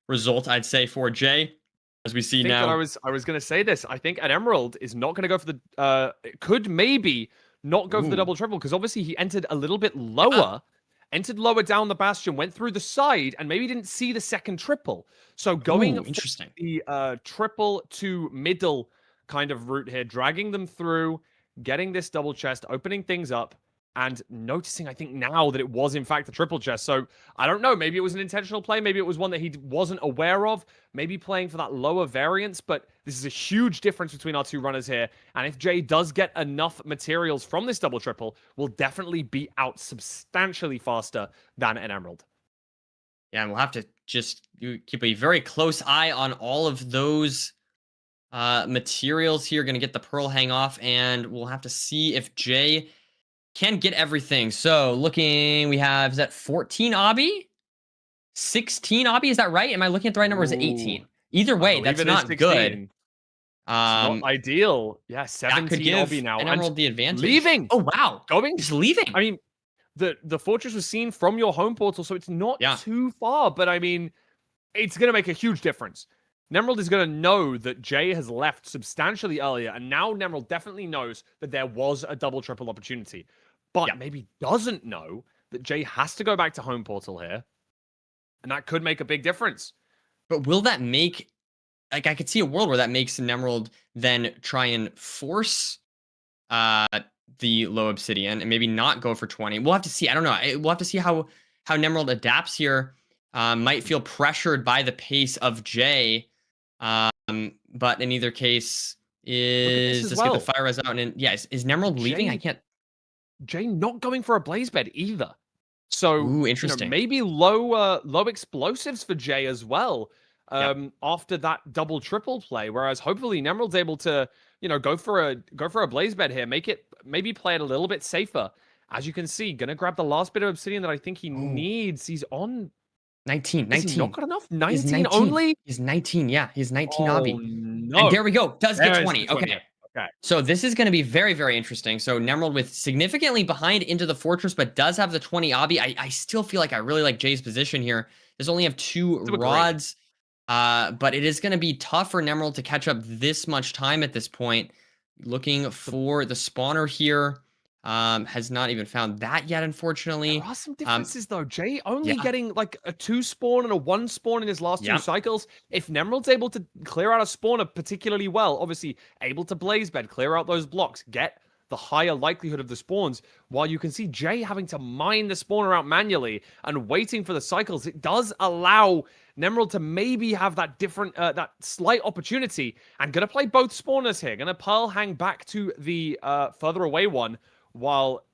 result, I'd say, for Jay. As we see now, I was going to say this. I think an Emerald is not going to go for the could maybe not go for the double triple, because obviously he entered a little bit lower, entered lower down the Bastion, went through the side, and maybe didn't see the second triple. So going interesting. The triple to middle kind of route here, dragging them through, getting this double chest, opening things up, and noticing, I think, now that it was, in fact, a triple chest. So, I don't know. Maybe it was an intentional play. Maybe it was one that he wasn't aware of. Maybe playing for that lower variance. But this is a huge difference between our 2 runners here. And if Jay does get enough materials from this double triple, will definitely be out substantially faster than an Emerald. Yeah, and we'll have to just keep a very close eye on all of those materials here. Going to get the Pearl hang off. And we'll have to see if Jay can get everything. So looking, we have, is that 14 obby? 16 obby? Is that right? Am I looking at the right number? Or is it 18? Either way, that's not good. Not ideal. Yeah, 17 could give obby now. An Emerald the advantage. Leaving. Oh, wow. Just leaving. I mean, the fortress was seen from your home portal, so it's not too far. But I mean, it's going to make a huge difference. Nemerald is going to know that Jay has left substantially earlier, and now Nemerald definitely knows that there was a double triple opportunity. But maybe doesn't know that Jay has to go back to home portal here. And that could make a big difference. But will that make... Like, I could see a world where that makes an Emerald then try and force the low obsidian and maybe not go for 20. We'll have to see. I don't know. We'll have to see how Nemerald adapts here. Might feel pressured by the pace of Jay. But in either case, is this get the fire res out? And is Nemerald leaving? I can't... Jay not going for a blaze bed either. So interesting. Maybe low explosives for Jay as well. After that double triple play, whereas hopefully Nemerald's able to, go for a blaze bed here, maybe play it a little bit safer. As you can see, gonna grab the last bit of obsidian that I think he needs. He's on 19. Is he not got enough? 19 only? He's 19, yeah. He's 19 obby. No. And there we go. Does get 20. Okay. Okay. So this is going to be very, very interesting. So Nemerald with significantly behind into the fortress, but does have the 20 obby. I still feel like I really like Jay's position here. There's only have 2 rods. But it is going to be tough for Nemerald to catch up this much time at this point. Looking for the spawner here. Has not even found that yet, unfortunately. There are some differences though. Jay only Yeah. getting like a 2 spawn and a 1 spawn in his last 2 Yeah. cycles. If Nemerald's able to clear out a spawner particularly well, obviously able to blaze bed, clear out those blocks, get the higher likelihood of the spawns, while you can see Jay having to mine the spawner out manually and waiting for the cycles, it does allow Nemerald to maybe have that different, that slight opportunity. And gonna play both spawners here. Gonna Pearl hang back to the further away one while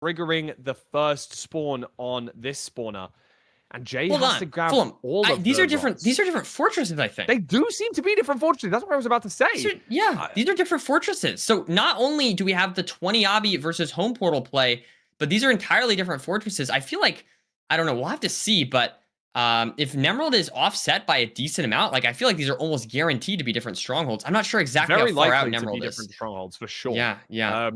triggering the first spawn on this spawner. And Jay has to grab all of these are different. rods. These are different fortresses, I think. They do seem to be different fortresses. That's what I was about to say. These are different fortresses. So not only do we have the 20 obby versus home portal play, but these are entirely different fortresses. I feel like, I don't know, we'll have to see, but if Nemerald is offset by a decent amount, like I feel like these are almost guaranteed to be different strongholds. I'm not sure exactly Very how far out likely to Nemerald be is. different strongholds for sure. Yeah.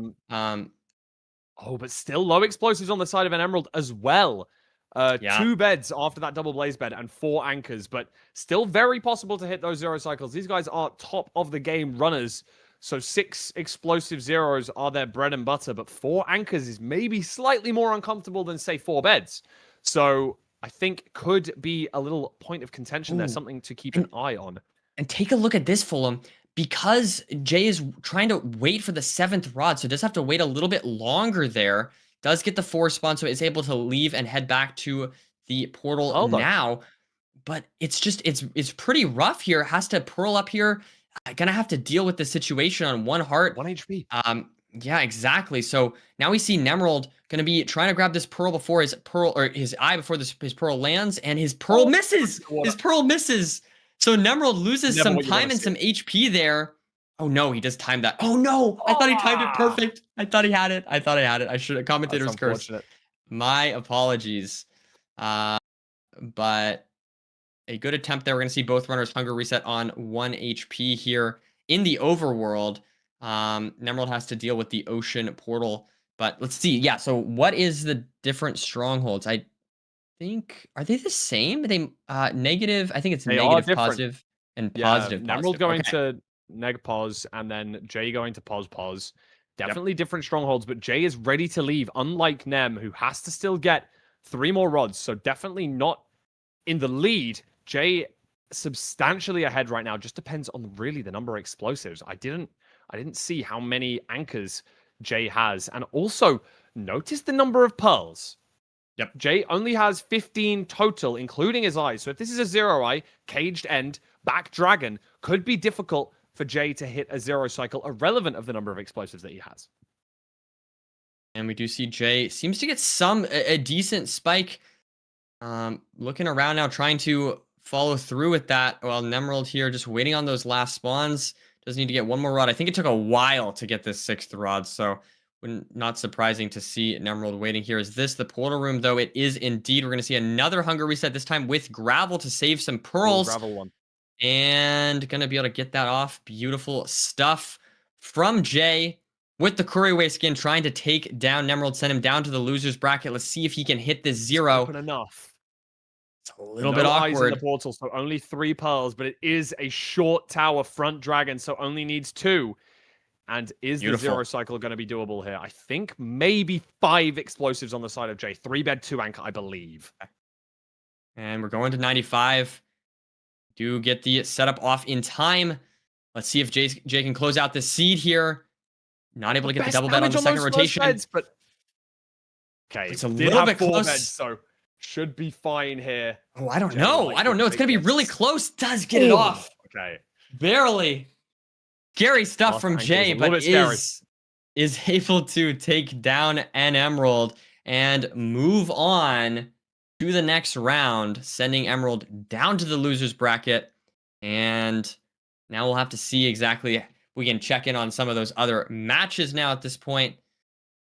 Oh, but still low explosives on the side of an Emerald as well. 2 beds after that double blaze bed and 4 anchors, but still very possible to hit those 0 cycles. These guys are top of the game runners. So 6 explosive zeros are their bread and butter, but 4 anchors is maybe slightly more uncomfortable than, say, 4 beds. So I think could be a little point of contention. There's something to keep an eye on. And take a look at this, Fulham. Because Jay is trying to wait for the 7th rod, so does have to wait a little bit longer there. Does get the 4 spawn, so is able to leave and head back to the portal now. But it's just, it's pretty rough here. Has to pearl up here. Gonna have to deal with the situation on 1 heart. 1 HP. Yeah, exactly. So now we see Nemerald gonna be trying to grab this pearl before his pearl, or his eye before his pearl lands, and his pearl misses. His pearl misses. So Nemerald loses some time and some HP there. Oh no, he just timed that. Oh no, I thought he timed it perfect. I thought he had it. I should have. Commentator's curse. My apologies. But a good attempt there. We're gonna see both runners hunger reset on 1 HP here in the overworld. Nemerald has to deal with the ocean portal. But let's see. Yeah, so what is the different strongholds? I think, are they the same? They negative, I think it's negative, positive, and positive. Nemerald going to neg pos, and then Jay going to pos. Definitely different strongholds, but Jay is ready to leave, unlike Nem, who has to still get 3 more rods. So definitely not in the lead. Jay substantially ahead right now. Just depends on really the number of explosives. I didn't see how many anchors Jay has, and also notice the number of pearls. Yep, Jay only has 15 total, including his eyes. So if this is a 0 eye, caged end, back dragon, could be difficult for Jay to hit a 0 cycle, irrelevant of the number of explosives that he has. And we do see Jay seems to get a decent spike. Looking around now, trying to follow through with that. While Nemerald here just waiting on those last spawns. Does need to get 1 more rod. I think it took a while to get this 6th rod, so not surprising to see Nemerald waiting here. Is this the portal room, though? It is indeed. We're going to see another hunger reset, this time with gravel to save some pearls. Gravel one. And going to be able to get that off. Beautiful stuff from Jay with the Curryway skin, trying to take down Nemerald, send him down to the loser's bracket. Let's see if he can hit this 0. Open enough. It's a little bit awkward. Eyes in the portal, so only 3 pearls, but it is a short tower front dragon, so only needs 2. And is the 0 cycle going to be doable here? I think maybe 5 explosives on the side of Jay. 3 bed, 2 anchor, I believe. And we're going to 95. Do get the setup off in time. Let's see if Jay can close out the seed here. Not able to get the double bed on the second rotation. Beds, but okay, it's a little bit close. Beds, so should be fine here. Oh, I don't know. I don't know. It's going to be really close. Does get it off. Okay. Barely. Scary stuff from Jay, but is able to take down an Emerald and move on to the next round, sending Emerald down to the loser's bracket. And now we'll have to see exactly. We can check in on some of those other matches now at this point.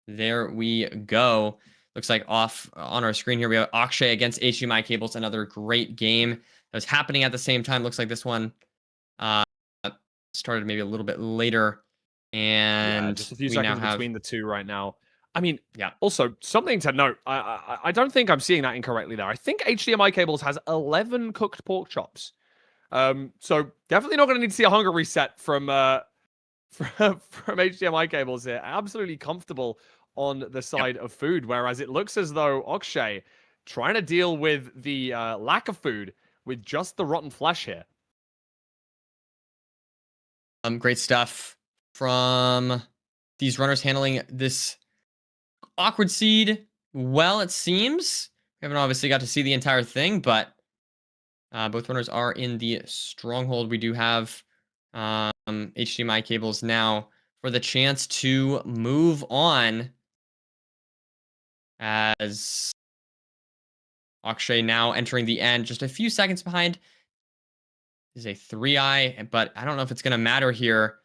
There we go. Looks like off on our screen here, we have Akshay against HDMI cables. Another great game that was happening at the same time. Looks like this one started maybe a little bit later. And just a few seconds between the two right now. I mean, also something to note. I don't think I'm seeing that incorrectly there. I think HDMI cables has 11 cooked pork chops. So definitely not going to need to see a hunger reset from from HDMI cables here. Absolutely comfortable on the side of food, whereas it looks as though Akshay trying to deal with the lack of food with just the rotten flesh here. Great stuff from these runners handling this awkward seed. Well, it seems we haven't obviously got to see the entire thing, but both runners are in the stronghold. We do have HDMI cables now for the chance to move on, as Akshay now entering the end, just a few seconds behind. Is a 3-eye, but I don't know if it's going to matter here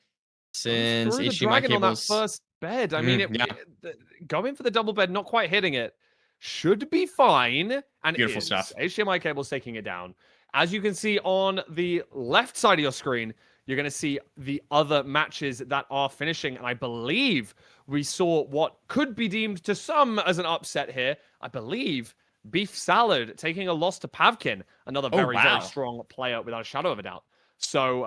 since the HDMI dragon cables on that first bed. I mean, going for the double bed, not quite hitting it, should be fine. And beautiful stuff. HDMI cables taking it down. As you can see on the left side of your screen, you're going to see the other matches that are finishing. And I believe we saw what could be deemed to some as an upset here. I believe Beef Salad taking a loss to Pavkin, another very strong player without a shadow of a doubt. So,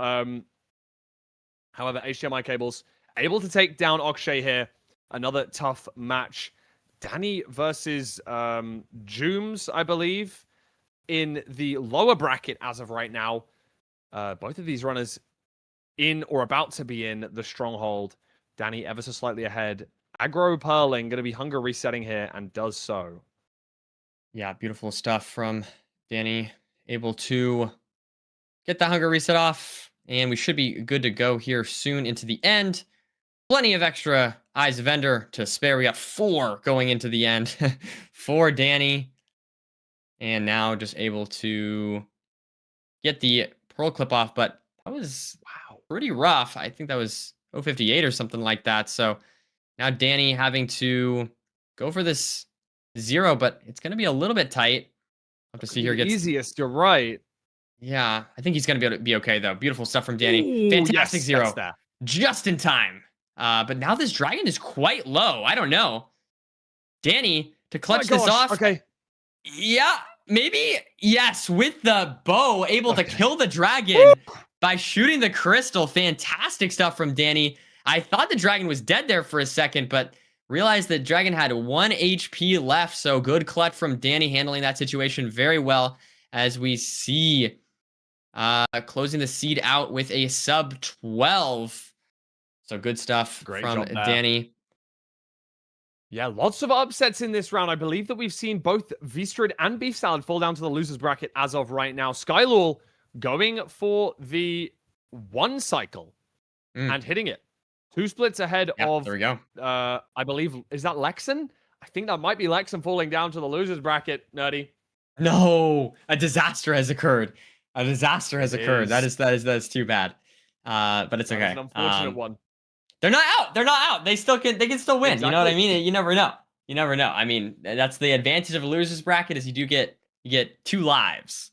however, HDMI cables able to take down Akshay here. Another tough match. Danny versus Jooms, I believe, in the lower bracket as of right now. Both of these runners in or about to be in the stronghold. Danny ever so slightly ahead. Aggro Pearling going to be hunger resetting here and does so. Yeah, beautiful stuff from Danny. Able to get the hunger reset off. And we should be good to go here soon into the end. Plenty of extra Eyes of Ender to spare. We got 4 going into the end for Danny. And now just able to get the Pearl clip off. But that was pretty rough. I think that was 058 or something like that. So now Danny having to go for this 0, but it's going to be a little bit tight. Have to see here. Gets easiest. You're right. Yeah, I think he's going to be okay, though. Beautiful stuff from Danny. Ooh, Fantastic yes, 0. Just in time. But now this dragon is quite low. I don't know. Danny, to clutch this off. Okay. Yeah, maybe. Yes, with the bow, able to kill the dragon by shooting the crystal. Fantastic stuff from Danny. I thought the dragon was dead there for a second, but realized that dragon had 1 HP left. So good clutch from Danny, handling that situation very well, as we see closing the seed out with a sub 12. So good stuff from Danny. Yeah, lots of upsets in this round. I believe that we've seen both Vistrid and Beef Salad fall down to the losers bracket as of right now. Skylul going for the 1 cycle and hitting it. 2 splits ahead of, there we go. I believe, is that Lexan? I think that might be Lexan falling down to the losers bracket, Nerdy. No, a disaster has occurred. A disaster has occurred. That is too bad. But it's okay. That's an unfortunate one. They're not out. They're not out. They can still win. Exactly. You know what I mean? You never know. You never know. I mean, that's the advantage of a losers bracket, is you get 2 lives.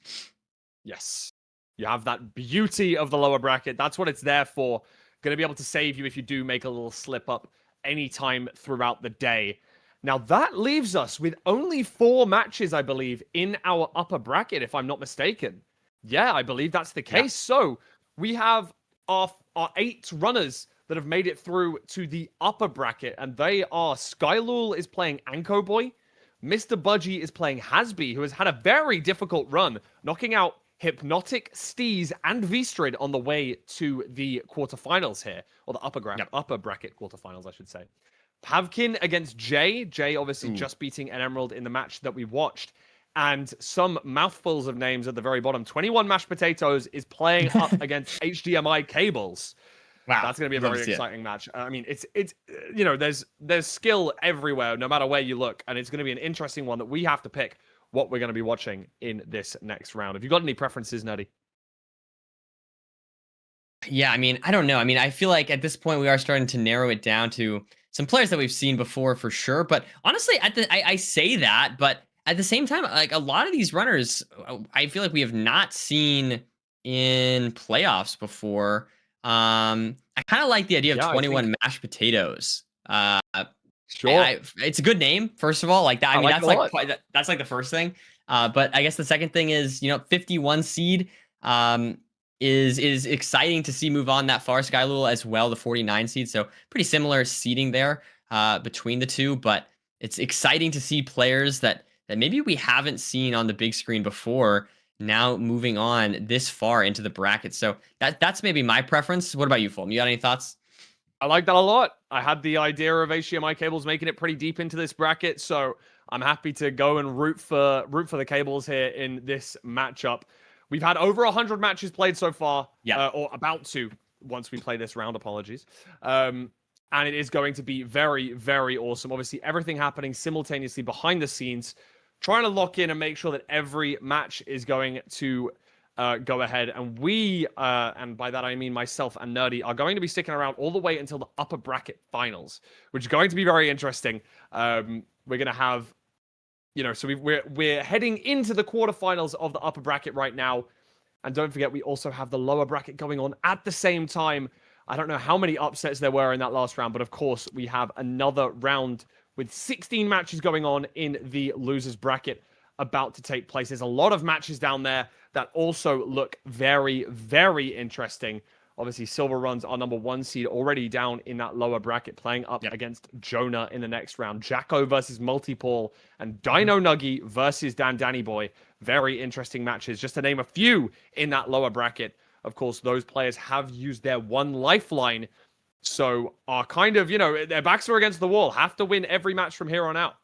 Yes. You have that beauty of the lower bracket. That's what it's there for. Going to be able to save you if you do make a little slip up anytime throughout the day. Now, that leaves us with only 4 matches, I believe, in our upper bracket, if I'm not mistaken. Yeah, I believe that's the case. Yeah. So we have our 8 runners that have made it through to the upper bracket, and they are Skylul is playing Anko Boy, Mr. Budgie is playing Hasby, who has had a very difficult run, knocking out Hypnotic, Steez, and Vistrid on the way to the quarterfinals here, or the upper bracket quarterfinals, I should say. Pavkin against Jay. Jay obviously just beating an Emerald in the match that we watched. And some mouthfuls of names at the very bottom. 21 Mashed Potatoes is playing up against HDMI Cables. Wow, that's going to be a very exciting match. I mean, it's you know, there's skill everywhere, no matter where you look, and it's going to be an interesting one that we have to pick what we're going to be watching in this next round. Have you got any preferences, Nerdy? Yeah, I mean, I don't know. I mean, I feel like at this point we are starting to narrow it down to some players that we've seen before for sure. But honestly, I say that, but at the same time, like a lot of these runners, I feel like we have not seen in playoffs before. I kind of like the idea of 21 Mashed Potatoes. Sure, it's a good name. First of all, like that. I mean, that's like the first thing. But I guess the second thing is, 51 seed. is exciting to see move on that far. Skylul as well, the 49 seed. So pretty similar seeding there between the two, but it's exciting to see players that maybe we haven't seen on the big screen before now moving on this far into the bracket. So that's maybe my preference. What about you, Fulham? You got any thoughts? I like that a lot. I had the idea of HDMI cables making it pretty deep into this bracket, so I'm happy to go and root for the cables here in this matchup. We've had over 100 matches played so far, or about to once we play this round. Apologies. And it is going to be very, very awesome. Obviously, everything happening simultaneously behind the scenes, trying to lock in and make sure that every match is going to go ahead. And we, and by that I mean myself and Nerdy, are going to be sticking around all the way until the upper bracket finals, which is going to be very interesting. We're going to have, so we're heading into the quarterfinals of the upper bracket right now. And don't forget, we also have the lower bracket going on at the same time. I don't know how many upsets there were in that last round, but of course, we have another round with 16 matches going on in the losers bracket about to take place. There's a lot of matches down there that also look very, very interesting. Obviously, Silver Runs our number 1 seed already down in that lower bracket, playing up against Jonah in the next round. Jacko versus Multipaul and Dino Nuggy versus Danny Boy. Very interesting matches, just to name a few in that lower bracket. Of course, those players have used their one lifeline, so are kind of, their backs are against the wall. Have to win every match from here on out.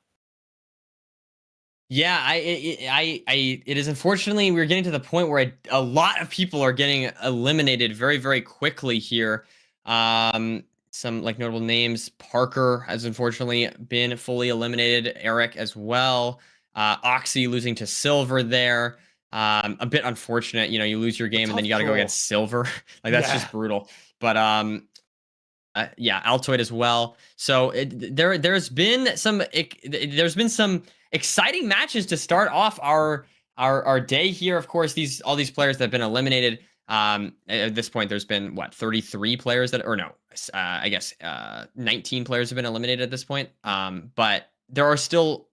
Yeah, it is unfortunately we're getting to the point where a lot of people are getting eliminated very, very quickly here. Some like notable names: Parker has unfortunately been fully eliminated. Eric as well. Oxy losing to Silver there. A bit unfortunate, you lose your game and then you got to go against Silver. Like that's just brutal. But yeah, Altoid as well. So there's been some exciting matches to start off our day here. Of course, all these players that have been eliminated. At this point, there's been 33 players I guess 19 players have been eliminated at this point. But there are still.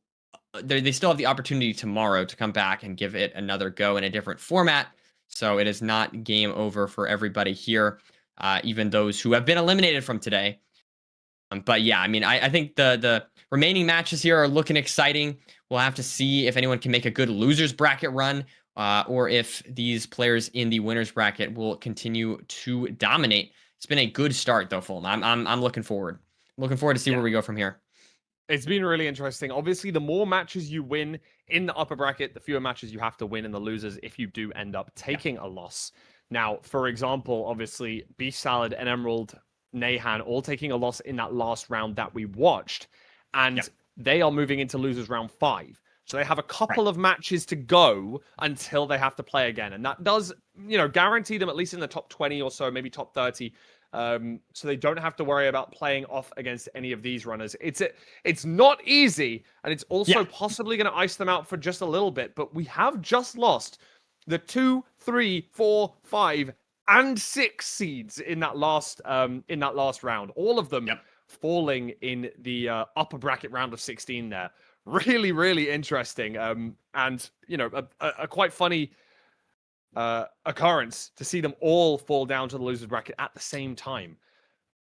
They still have the opportunity tomorrow to come back and give it another go in a different format. So it is not game over for everybody here, even those who have been eliminated from today. But yeah, I mean, I think the remaining matches here are looking exciting. We'll have to see if anyone can make a good losers bracket run, or if these players in the winners bracket will continue to dominate. It's been a good start though, Fulham. I'm looking forward. Looking forward to see where we go from here. It's been really interesting. Obviously, the more matches you win in the upper bracket, the fewer matches you have to win in the losers if you do end up taking a loss. Now, for example, obviously, Beef Salad and Emerald Nahan all taking a loss in that last round that we watched. And they are moving into losers round 5. So they have a couple of matches to go until they have to play again. And that does, guarantee them at least in the top 20 or so, maybe top 30. So they don't have to worry about playing off against any of these runners. It's not easy, and it's also possibly going to ice them out for just a little bit. But we have just lost the 2, 3, 4, 5, and 6 seeds in that last round. All of them falling in the upper bracket round of 16. There, really, really interesting. And a quite funny occurrence to see them all fall down to the losers bracket at the same time.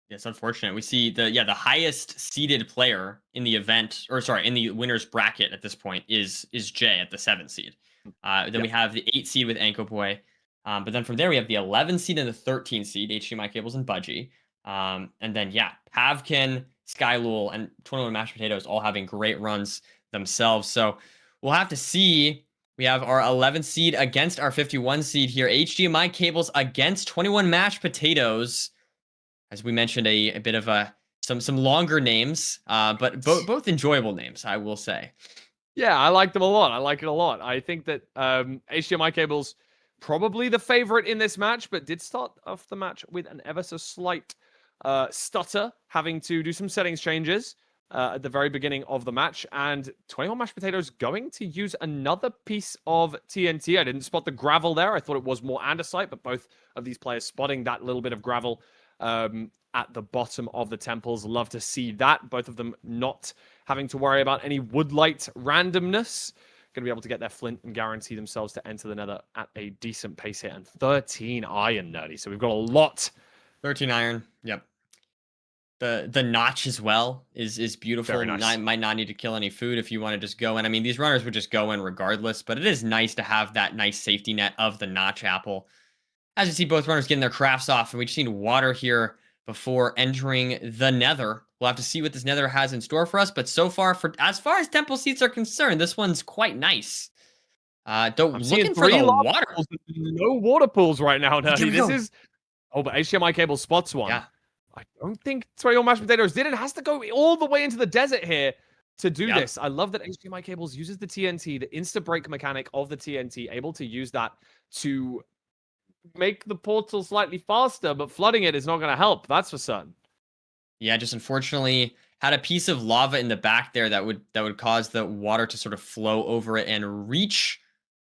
It's unfortunate. We see the highest seeded player in the event, in the winners bracket at this point is Jay at the 7th seed. Then we have the 8th seed with Anko Boy. But then from there we have the 11th seed and the 13th seed, HDMI Cables and Budgie. And then Pavkin, Skylul, and 21 Mashed Potatoes all having great runs themselves. So we'll have to see. We have our 11th seed against our 51 seed here. HDMI Cables against 21 Mashed Potatoes. As we mentioned, a bit of some longer names, but both enjoyable names, I will say. Yeah, I like them a lot. I like it a lot. I think that HDMI Cables probably the favorite in this match, but did start off the match with an ever so slight stutter, having to do some settings changes at the very beginning of the match. And 21 Mashed Potatoes going to use another piece of TNT. I didn't spot the gravel there. I thought it was more andesite, but both of these players spotting that little bit of gravel at the bottom of the temples. Love to see that. Both of them not having to worry about any woodlight randomness. going to be able to get their flint and guarantee themselves to enter the nether at a decent pace here. And 13 iron, Nerdy. So we've got a lot. 13 iron. Yep. The notch as well is beautiful. Very nice. Might not need to kill any food if you want to just go in. I mean, these runners would just go in regardless, but it is nice to have that nice safety net of the notch apple. As you see, both runners getting their crafts off, and we just need water here before entering the nether. We'll have to see what this nether has in store for us, but so far, as far as temple seats are concerned, this one's quite nice. I'm looking for the water. Pools, no water pools right now, Nerdy. This go. is... Oh, but HDMI cable spots one. Yeah. I don't think 21 mashed potatoes did. It has to go all the way into the desert here to do this. I love that HDMI cables uses the TNT, the insta break mechanic of the TNT, able to use that to make the portal slightly faster, but flooding it is not going to help. That's for certain. Yeah, just unfortunately had a piece of lava in the back there that would cause the water to sort of flow over it and reach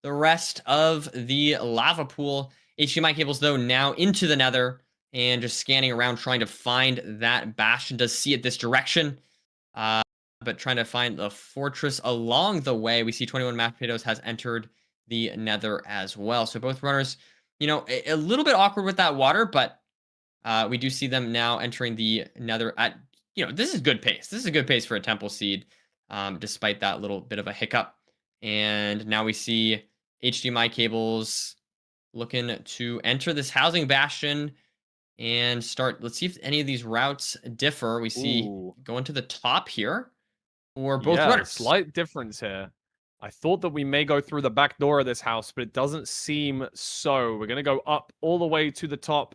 the rest of the lava pool. HDMI cables, though, now into the nether and just scanning around trying to find that bastion. Does see it this direction, but trying to find the fortress along the way. We see 21 mashed potatoes has entered the nether as well. So both runners, you know, a little bit awkward with that water, but we do see them now entering the nether at, you know, this is good pace. This is a good pace for a temple seed, despite that little bit of a hiccup. And now we see HDMI cables looking to enter this housing bastion and start. Let's see if any of these routes differ. We see going to the top here for both runners. Slight difference here. I thought that we may go through the back door of this house, but it doesn't seem so. We're going to go up all the way to the top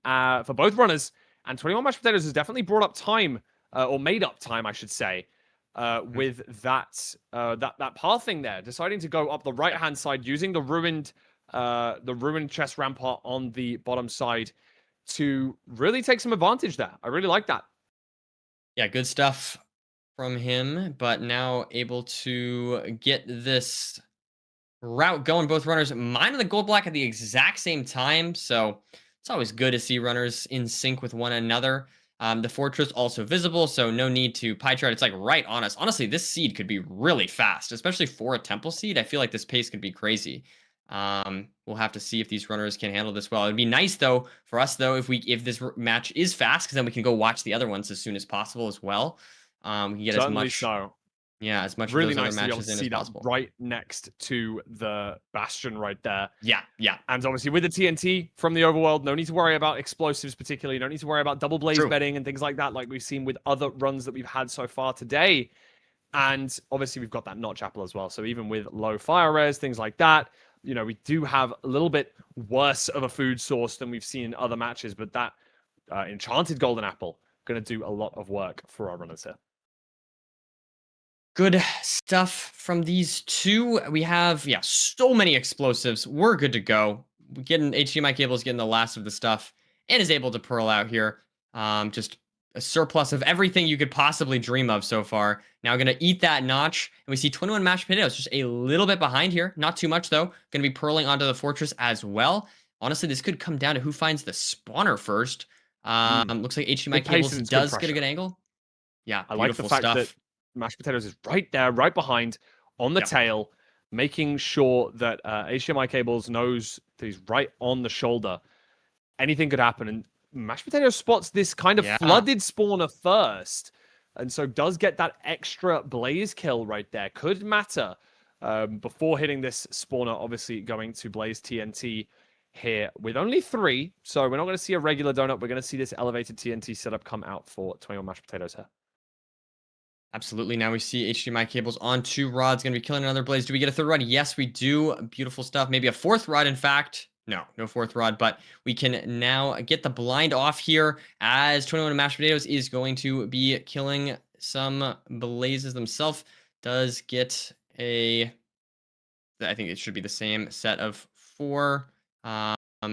for both runners. And 21 mashed potatoes has definitely brought up time, or made up time, I should say, with that pathing there, deciding to go up the right-hand side using the ruined chest rampart on the bottom side to really take some advantage there. I really like that. Yeah, good stuff from him, but now able to get this route going. Both runners mining the gold block at the exact same time, so it's always good to see runners in sync with one another. The fortress also visible, so no need to pie chart. It's like right on us. Honestly, this seed could be really fast, especially for a temple seed. I feel like this pace could be crazy. We'll have to see if these runners can handle this well. It'd be nice though for us though if this match is fast, because then we can go watch the other ones as soon as possible as well. We can get Certainly as much really of those nice other to be able matches to in see as that possible. right next to the bastion right there. Yeah. And obviously with the TNT from the overworld, no need to worry about explosives particularly. No need to worry about double blaze bedding and things like that, like we've seen with other runs that we've had so far today. And obviously we've got that notch apple as well. So even with low fire rares, things like that, you know, we do have a little bit worse of a food source than we've seen in other matches, but that enchanted golden apple going to do a lot of work for our runners here. Good stuff from these two. We have, so many explosives. We're good to go. We're getting HDMI cables, getting the last of the stuff, and is able to pearl out here. Just a surplus of everything you could possibly dream of so far. Now going to eat that notch, and we see 21 mashed potatoes, just a little bit behind here. Not too much, though. Going to be purling onto the fortress as well. Honestly, this could come down to who finds the spawner first. Looks like HDMI cables does get a good angle. Yeah, I like the fact that mashed potatoes is right there, right behind, on the tail, making sure that HDMI cables knows that he's right on the shoulder. Anything could happen, and mashed potatoes spots this kind of flooded spawner first, and so does get that extra blaze kill right there. Could matter before hitting this spawner, obviously going to blaze TNT here with only 3, so we're not going to see a regular donut. We're going to see this elevated TNT setup come out for 21 mashed potatoes here. Absolutely. Now we see HDMI cables on 2 rods. Going to be killing another blaze. Do we get a 3rd rod? Yes, we do. Beautiful stuff. Maybe a 4th rod, in fact. No 4th rod, but we can now get the blind off here as 21 mashed potatoes is going to be killing some blazes themselves. Does get I think it should be the same set of 4.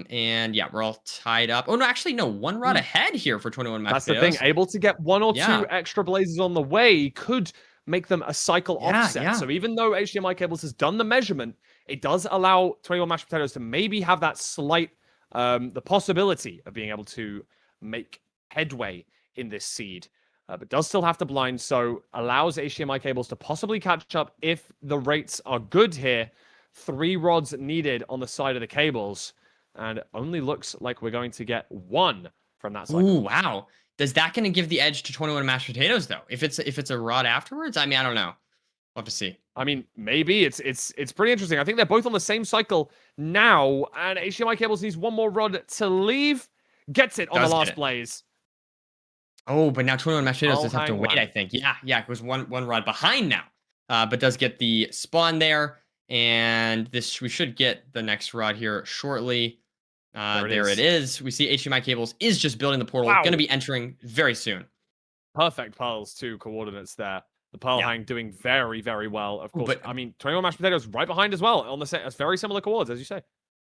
And yeah, we're all tied up. Oh no, actually no, 1 rod ahead here for 21 mashed potatoes. That's the thing. Able to get 1 or 2 extra blazes on the way could make them a cycle offset. So even though HDMI cables has done the measurement, it does allow 21 mashed potatoes to maybe have that slight, the possibility of being able to make headway in this seed. but does still have to blind, so allows HDMI cables to possibly catch up if the rates are good here. 3 rods needed on the side of the cables, and only looks like we're going to get 1 from that cycle. Ooh, wow. Does that gonna give the edge to 21 mashed potatoes though? If it's a rod afterwards, I mean, I don't know. We'll have to see. I mean, maybe it's pretty interesting. I think they're both on the same cycle now, and HDMI cables needs 1 more rod to leave. Gets it on the last blaze. Oh, but now 21 mashed potatoes I'll does have to hang wait, one. I think. Yeah, it was one rod behind now. But does get the spawn there. And this we should get the next rod here shortly. There it is. We see HDMI cables is just building the portal. Wow. Going to be entering very soon. Perfect pearls too, coordinates there. The pearl hang doing very, very well. Of course, I mean, 21 mashed potatoes right behind as well on the set. Very similar coords, as you say.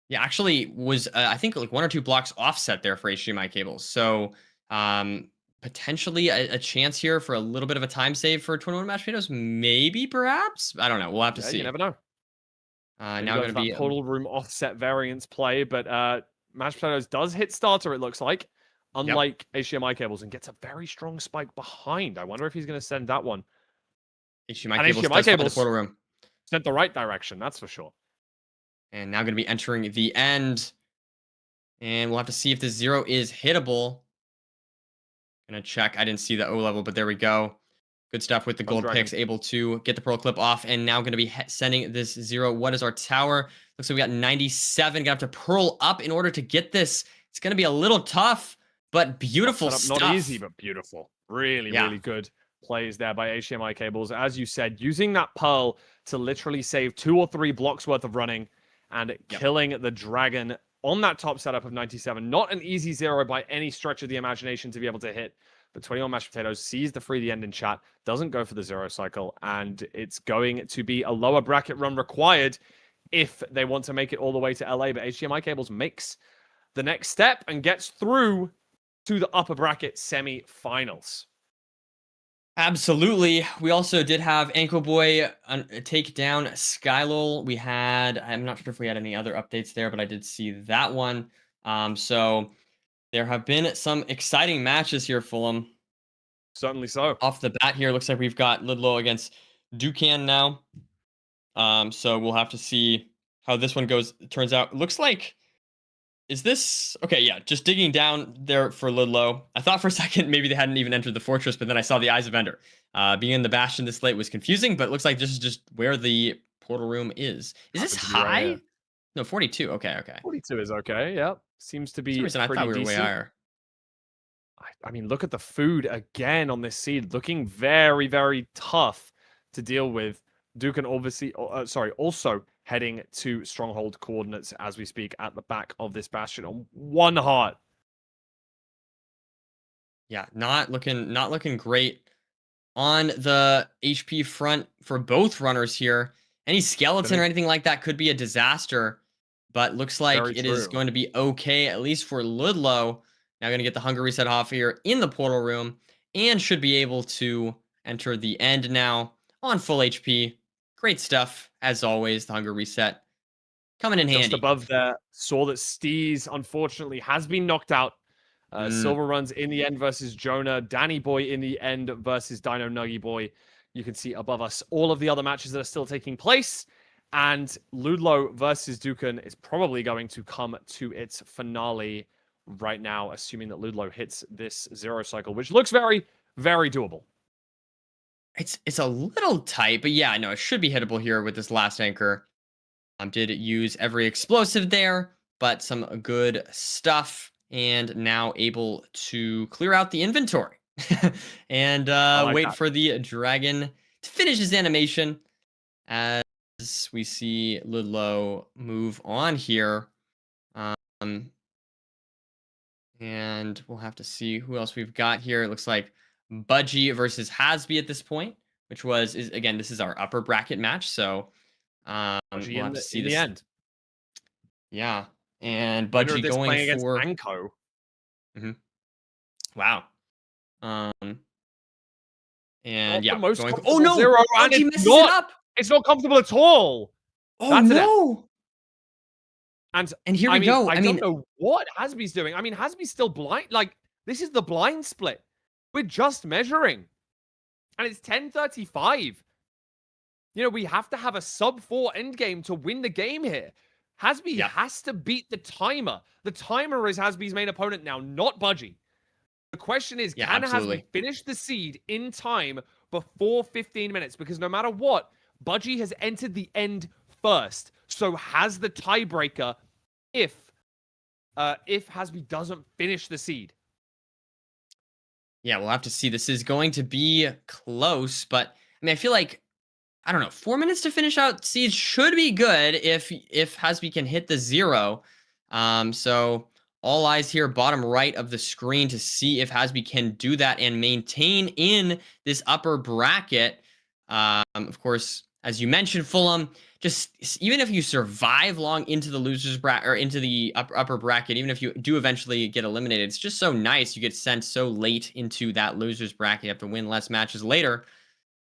Yeah, actually was I think like 1 or 2 blocks offset there for HDMI cables. So potentially a chance here for a little bit of a time save for 21 mashed potatoes. Maybe, perhaps. I don't know. We'll have to see. You never know. Now going to be portal room offset variance play, but mashed potatoes does hit starter. It looks like, unlike HDMI cables, and gets a very strong spike behind. I wonder if he's going to send that one. HDMI cables, the portal room sent the right direction. That's for sure. And now going to be entering the end, and we'll have to see if the 0 is hittable. Gonna check. I didn't see the O level, but there we go. Good stuff with the gold picks, able to get the pearl clip off, and now going to be sending this 0. What is our tower? Looks like we got 97. Gonna have to pearl up in order to get this. It's gonna be a little tough, but beautiful stuff. Not easy, but beautiful. Really, really good plays there by HDMI cables. As you said, using that pearl to literally save 2 or 3 blocks worth of running and killing the dragon on that top setup of 97. Not an easy 0 by any stretch of the imagination to be able to hit. But 21 mashed potatoes sees the free the end in chat, doesn't go for the 0 cycle, and it's going to be a lower bracket run required if they want to make it all the way to LA. But HDMI cables makes the next step and gets through to the upper bracket semi-finals. Absolutely. We also did have Anko Boy take down Skylol. We had, I'm not sure if we had any other updates there, but I did see that one. So there have been some exciting matches here, Fulham. Certainly so. Off the bat here, looks like we've got Lullo against Dukan now. So we'll have to see how this one goes. It turns out, looks like, is this... Okay, yeah, just digging down there for Lullo. I thought for a second maybe they hadn't even entered the fortress, but then I saw the Eyes of Ender. Being in the Bastion this late was confusing, but it looks like this is just where the portal room is. Is this high? Right, no, 42. Okay. 42 is okay, yeah. Seems to be for some reason, I thought we were way higher. I mean, look at the food again on this seed. Looking very, very tough to deal with. Dukan obviously... also heading to stronghold coordinates as we speak at the back of this bastion on 1 heart. Yeah, not looking great on the HP front for both runners here. Any skeleton or anything like that could be a disaster, but looks like it is going to be okay, at least for Lullo. Now going to get the hunger reset off here in the portal room and should be able to enter the end now on full HP. Great stuff, as always, the hunger reset. Coming in handy. Just above there, saw that Steez, unfortunately, has been knocked out. Silver runs in the end versus Jonah. Danny Boy in the end versus Dino Nuggy Boy. You can see above us all of the other matches that are still taking place. And Lullo versus Dukan is probably going to come to its finale right now, assuming that Lullo hits this 0 cycle, which looks very, very doable. It's a little tight, but yeah, no, it should be hittable here with this last anchor. Did use every explosive there, but some good stuff, and now able to clear out the inventory and wait for the dragon to finish his animation as we see Lullo move on here. And we'll have to see who else we've got here. It looks like Budgie versus Hasby at this point, which again, this is our upper bracket match. So we'll have to see this. The end. Yeah. And Budgie going for Anko. Wow. And yeah, going for... Oh no, 0, and Budgie messes it up. It's not comfortable at all. Oh, that's no. And here we go. I don't know what Hasby's doing. I mean, Hasby's still blind. Like, this is the blind split. We're just measuring. And it's 10:35. You know, we have to have a sub-4 endgame to win the game here. Hasby has to beat the timer. The timer is Hasby's main opponent now, not Budgie. The question is, can Hasby finish the seed in time before 15 minutes? Because no matter what, Budgie has entered the end first. So has the tiebreaker if Hasby doesn't finish the seed. Yeah, we'll have to see. This is going to be close, but I mean, I feel like, I don't know, 4 minutes to finish out seeds should be good if Hasby can hit the 0. So all eyes here, bottom right of the screen, to see if Hasby can do that and maintain in this upper bracket. Of course, as you mentioned, Fulham, just even if you survive long into the losers bracket or into the upper bracket, even if you do eventually get eliminated, it's just so nice. You get sent so late into that losers bracket. You have to win less matches later.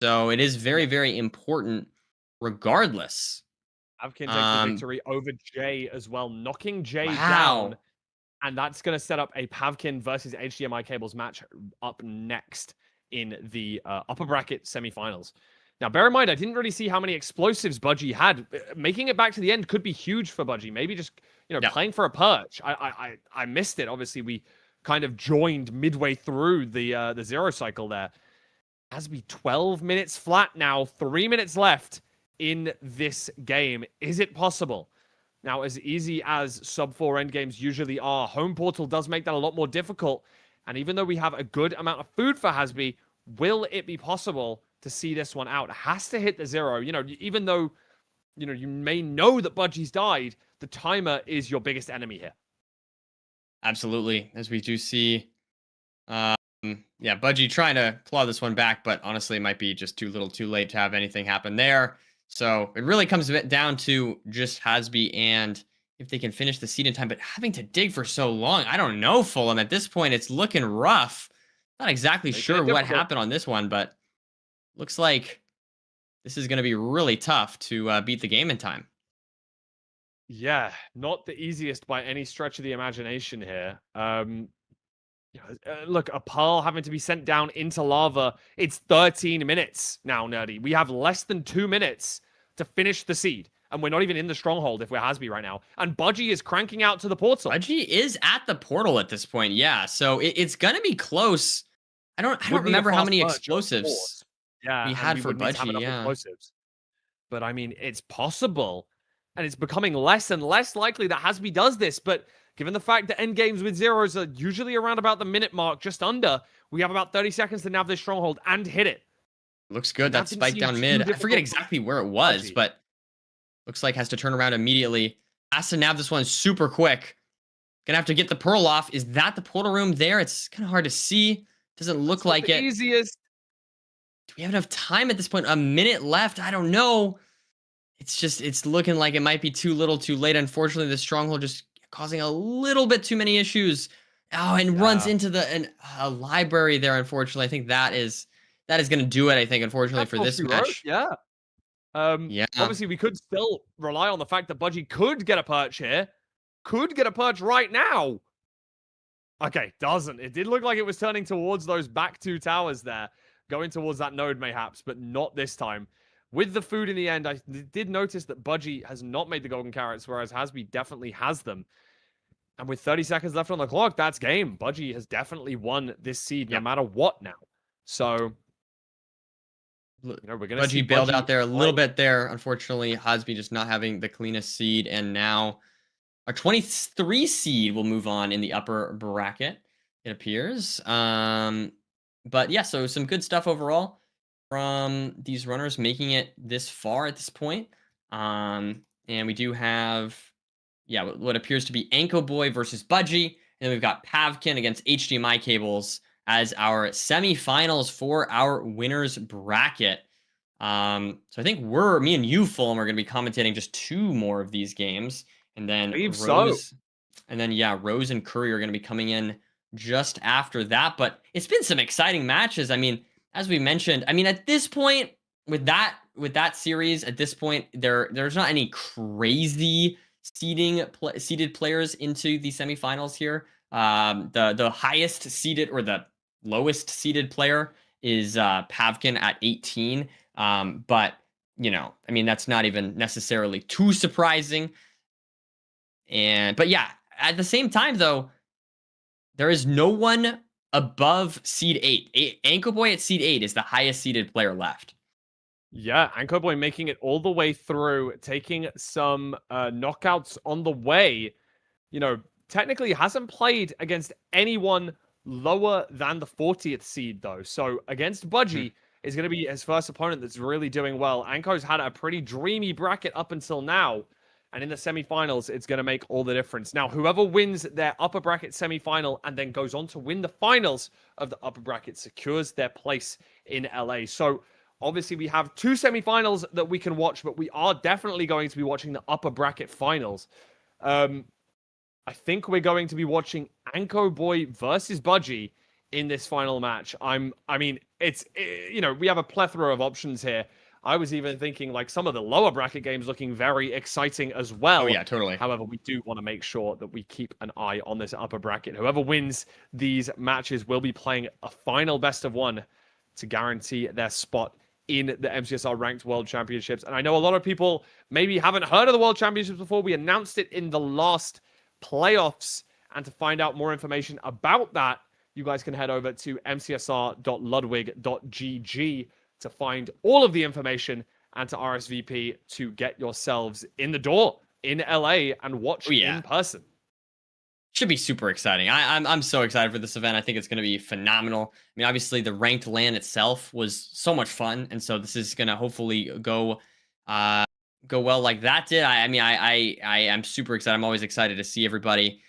So it is very, very important regardless. Pavkin takes the victory over Jay as well, knocking Jay down. And that's going to set up a Pavkin versus HDMI cables match up next in the upper bracket semifinals. Now, bear in mind, I didn't really see how many explosives Budgie had. Making it back to the end could be huge for Budgie. Maybe just, playing for a perch. I missed it. Obviously, we kind of joined midway through the 0 cycle there. Hasby 12 minutes flat now, 3 minutes left in this game. Is it possible? Now, as easy as sub-4 endgames usually are, home portal does make that a lot more difficult. And even though we have a good amount of food for Hasby, will it be possible to see this one out? It has to hit the 0. Even though, you may know that Budgie's died, the timer is your biggest enemy here. Absolutely. As we do see, Budgie trying to claw this one back, but honestly, it might be just too little too late to have anything happen there. So it really comes down to just Hasby and if they can finish the seed in time, but having to dig for so long, I don't know, Fulham. At this point, it's looking rough. Not exactly sure what happened on this one, but looks like this is going to be really tough to beat the game in time. Yeah, not the easiest by any stretch of the imagination here. Look, a pearl having to be sent down into lava. It's 13 minutes now, Nerdy. We have less than 2 minutes to finish the seed. And we're not even in the stronghold if we're Hasby right now. And Budgie is cranking out to the portal. Budgie is at the portal at this point, yeah. So it's going to be close. I don't remember how many explosives we had for Budgie, explosives. But I mean, it's possible. And it's becoming less and less likely that Hasby does this. But given the fact that endgames with zeros are usually around about the minute mark, just under, we have about 30 seconds to nab this stronghold and hit it. Looks good. That spike down mid. I forget exactly where it was, but looks like has to turn around immediately. Has to nab this one super quick. Gonna have to get the pearl off. Is that the portal room there? It's kind of hard to see. Doesn't look like it. Easiest. Do we have enough time at this point? A minute left? I don't know. It's looking like it might be too little too late. Unfortunately, the stronghold just causing a little bit too many issues. Oh, and runs into the library there, unfortunately. I think that is going to do it, I think, unfortunately, for this match. Yeah. Obviously, we could still rely on the fact that Budgie could get a perch here. Could get a perch right now. Okay, doesn't. It did look like it was turning towards those back 2 towers there. Going towards that node, mayhaps, but not this time. With the food in the end, I did notice that Budgie has not made the golden carrots, whereas Hasby definitely has them. And with 30 seconds left on the clock, that's game. Budgie has definitely won this seed no matter what now. So, we're going to see Budgie bailed out there a little bit there. Unfortunately, Hasby just not having the cleanest seed. And now our 23 seed will move on in the upper bracket, it appears. But yeah, so some good stuff overall from these runners making it this far at this point. And we do have, what appears to be Anko Boy versus Budgie. And then we've got Pavkin against HDMI cables as our semifinals for our winners bracket. So I think me and you, Fulham, are going to be commentating just 2 more of these games. And then Rose and Curry are going to be coming in just after that. But it's been some exciting matches. I mean, as we mentioned, at this point with that series, at this point, there's not any crazy seeded players into the semifinals here. The highest seeded, or the lowest seeded player is Pavkin at 18. But I mean, that's not even necessarily too surprising. But yeah, at the same time though, there is no one above seed 8. Anko Boy at seed 8 is the highest seeded player left. Yeah, Anko Boy making it all the way through, taking some knockouts on the way. Technically hasn't played against anyone lower than the 40th seed, though. So against Budgie is going to be his first opponent that's really doing well. Anko's had a pretty dreamy bracket up until now. And in the semifinals, it's going to make all the difference. Now, whoever wins their upper bracket semifinal and then goes on to win the finals of the upper bracket secures their place in LA. So obviously, we have 2 semifinals that we can watch, but we are definitely going to be watching the upper bracket finals. I think we're going to be watching Anko Boy versus Budgie in this final match. We have a plethora of options here. I was even thinking like some of the lower bracket games looking very exciting as well. Oh yeah, totally. However, we do want to make sure that we keep an eye on this upper bracket. Whoever wins these matches will be playing a final best of 1 to guarantee their spot in the MCSR Ranked World Championships. And I know a lot of people maybe haven't heard of the World Championships before. We announced it in the last playoffs. And to find out more information about that, you guys can head over to mcsr.ludwig.gg to find all of the information and to RSVP to get yourselves in the door in LA and watch in person. Should be super exciting. I'm so excited for this event. I think it's going to be phenomenal. I mean, obviously the ranked LAN itself was so much fun, and so this is going to hopefully go well like that did. I am super excited. I'm always excited to see everybody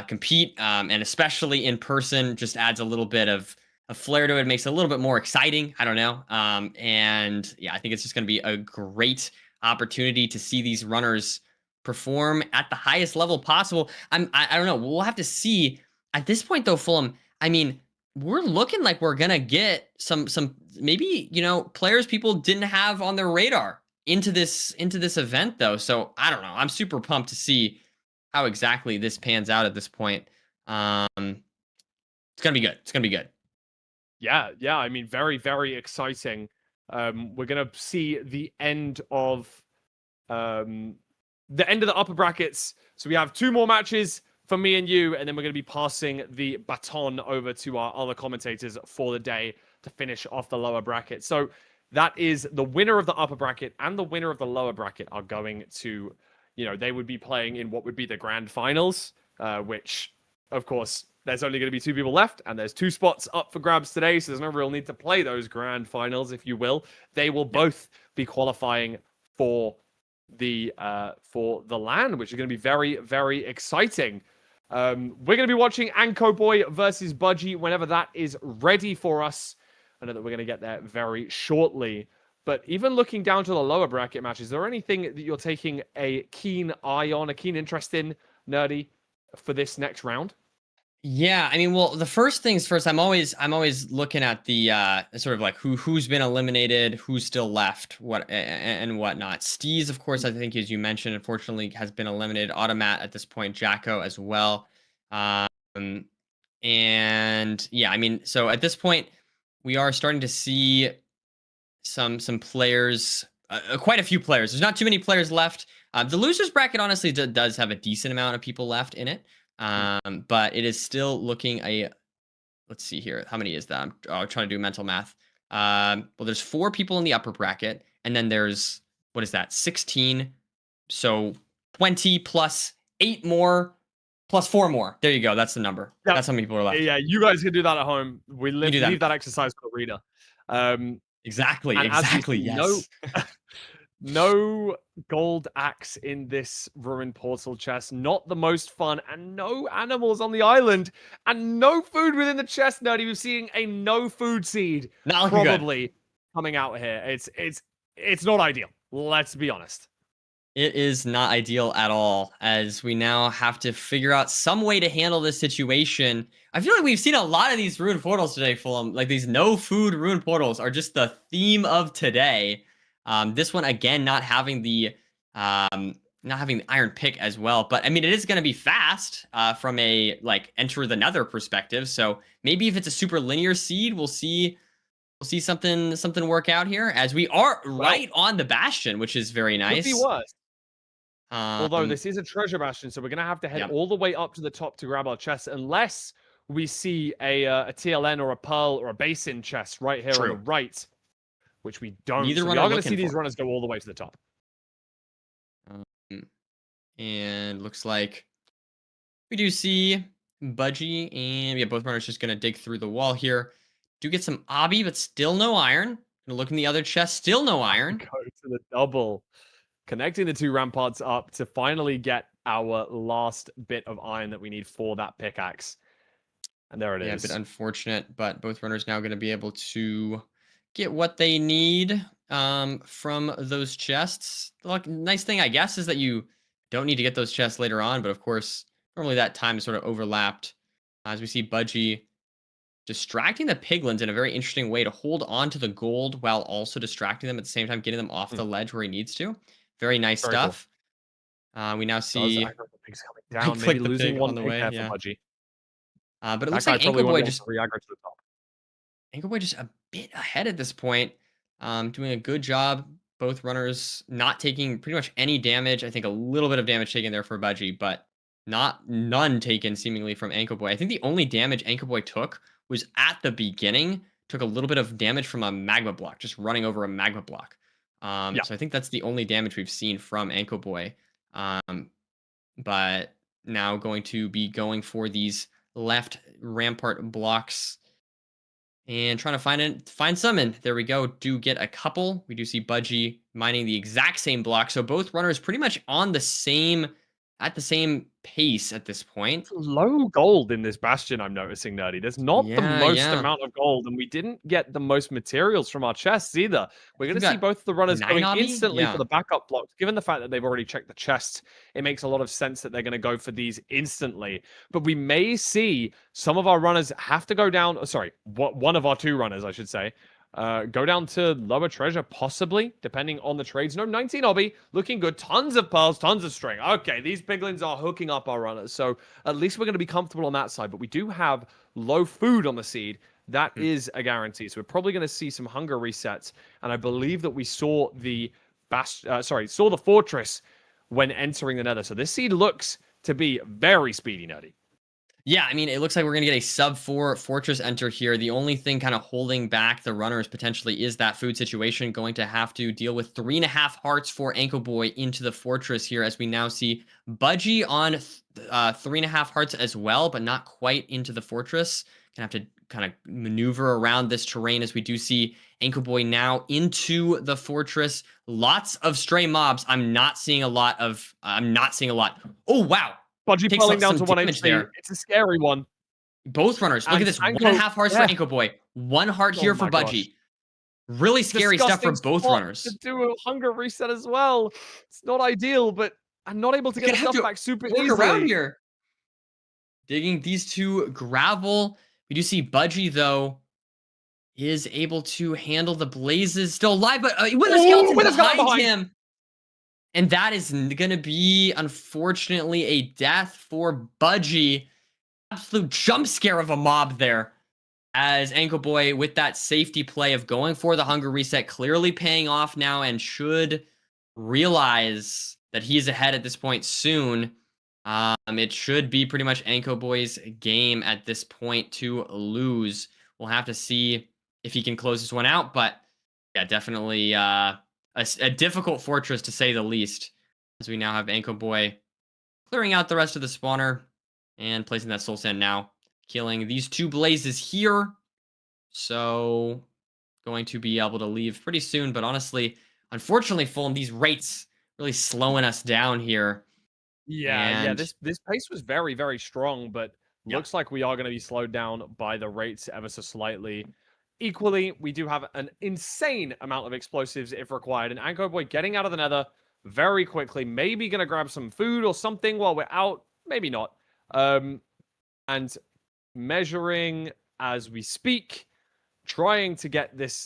compete, and especially in person, just adds a little bit of a flair to it. Makes it a little bit more exciting. I don't know. And yeah, I think it's just going to be a great opportunity to see these runners perform at the highest level possible. I don't know. We'll have to see. At this point, though, Fulham, I mean, we're looking like we're gonna get some maybe players people didn't have on their radar into this event, though. So I don't know. I'm super pumped to see how exactly this pans out at this point. It's gonna be good. It's gonna be good. Yeah. I mean, very, very exciting. We're gonna see the end of the upper brackets. So we have 2 more matches for me and you, and then we're going to be passing the baton over to our other commentators for the day to finish off the lower bracket. So that is the winner of the upper bracket and the winner of the lower bracket are going to, they would be playing in what would be the grand finals, which, of course, there's only going to be 2 people left, and there's 2 spots up for grabs today, so there's no real need to play those grand finals, if you will. They will both be qualifying for the LAN, which is going to be very, very exciting. We're going to be watching Anko Boy versus Budgie whenever that is ready for us. I know that we're going to get there very shortly. But even looking down to the lower bracket matches, is there anything that you're taking a keen eye on, a keen interest in, Nerdy, for this next round? Yeah, I mean, well, the first things first, I'm always looking at the sort of like who's been eliminated, who's still left, what and whatnot. Steez, of course, I think as you mentioned, unfortunately has been eliminated. Automat at this point, Jacko as well. And yeah, I mean, so at this point, we are starting to see some players, quite a few players. There's not too many players left. The losers bracket honestly does have a decent amount of people left in it. But it is still looking let's see here. How many is that? I'm trying to do mental math. Well, there's 4 people in the upper bracket, and then there's, what is that? 16. So 20 plus 8 more plus 4 more. There you go. That's the number. Yep. That's how many people are left. Yeah, you guys can do that at home. Leave that exercise for the reader. Exactly. Yes. No gold axe in this ruined portal chest. Not the most fun, and no animals on the island, and no food within the chest. Nerdy, we're seeing a no food seed probably coming out here. It's not ideal. Let's be honest. It is not ideal at all, as we now have to figure out some way to handle this situation. I feel like we've seen a lot of these ruined portals today, Fulham. Like, these no food ruined portals are just the theme of today. This one, again, not having the not having the iron pick as well. But I mean, it is going to be fast from a like enter the nether perspective. So maybe if it's a super linear seed, we'll see something work out here as we are right on the bastion, which is very Could be nice. worse. Although this is a treasure bastion, so we're going to have to head Yep. all the way up to the top to grab our chests, unless we see a TLN or a Pearl or a Basin chest right here on the right, which we don't. Neither so one we are are going to see looking these for. runners go all the way to the top. And looks like we do see Budgie, and yeah, both runners just going to dig through the wall here. Do get some obby, but still no iron. Gonna look in the other chest, still no iron. Go to the double. Connecting the two ramparts up to finally get our last bit of iron that we need for that pickaxe. And there it is. Yeah, a bit unfortunate, but both runners now going to be able to get what they need from those chests. The nice thing, I guess, is that you don't need to get those chests later on, but of course, normally that time is sort of overlapped. As we see Budgie distracting the piglins in a very interesting way to hold on to the gold while also distracting them at the same time, getting them off the ledge where he needs to. Very nice stuff. Cool. We now see the pigs coming down, maybe losing one on the way. For Budgie. But it looks like Anko Boy just re-aggro to the top. Anko Boy just a bit ahead at this point, doing a good job. Both runners not taking pretty much any damage. I think a little bit of damage taken there for Budgie, but none taken seemingly from Anko Boy. I think the only damage Anko Boy took was at the beginning. Took a little bit of damage from a magma block, just running over a magma block. So I think that's the only damage we've seen from Anko Boy. But now going to be going for these left rampart blocks and trying to find some. And there we go. Do get a couple. We do see Budgie mining the exact same block. So both runners pretty much on the same pace at this point. Low gold in this bastion, I'm noticing, Nerdy. There's not the most amount of gold, and we didn't get the most materials from our chests either. We're going to see both the runners going instantly for the backup blocks. Given the fact that they've already checked the chests, it makes a lot of sense that they're going to go for these instantly. But we may see some of our runners have to go down. Oh, sorry, one of our two runners, I should say. Go down to lower treasure, possibly, depending on the trades. No, 19 obby, looking good. Tons of pearls, tons of string. Okay, these piglins are hooking up our runners, so at least we're going to be comfortable on that side. But we do have low food on the seed. That is a guarantee. So we're probably going to see some hunger resets. And I believe that we saw the saw the fortress when entering the nether. So this seed looks to be very speedy, Nerdy. Yeah, I mean, it looks like we're going to get a sub-4 fortress enter here. The only thing kind of holding back the runners potentially is that food situation. Going to have to deal with 3.5 hearts for Anko Boy into the fortress here, as we now see Budgie on 3.5 hearts as well, but not quite into the fortress. Gonna have to kind of maneuver around this terrain, as we do see Anko Boy now into the fortress. Lots of stray mobs. I'm not seeing a lot. Oh, wow. Budgie falling down to 1 HP. It's a scary one. Both runners. Look at this. 1.5 hearts for Anko Boy. 1 heart here for Budgie. Really scary stuff for both runners. To do a hunger reset as well. It's not ideal, but I'm not able to get stuff back super easily. Around here. Digging these two gravel. We do see Budgie, though, is able to handle the blazes. Still alive, but with a skeleton behind him. And that is going to be, unfortunately, a death for Budgie. Absolute jump scare of a mob there. As Anko Boy, with that safety play of going for the hunger reset, clearly paying off now, and should realize that he's ahead at this point soon. It should be pretty much Anko Boy's game at this point to lose. We'll have to see if he can close this one out. But yeah, definitely... A difficult fortress, to say the least, as we now have Anko Boy clearing out the rest of the spawner and placing that soul sand now, killing these two blazes here. So going to be able to leave pretty soon, but honestly, unfortunately, Fulham, these rates really slowing us down here. Yeah, this pace was very, very strong, but looks like we are going to be slowed down by the rates ever so slightly. Equally, we do have an insane amount of explosives if required. And Anko Boy getting out of the nether very quickly. Maybe going to grab some food or something while we're out. Maybe not. And measuring as we speak. Trying to get this...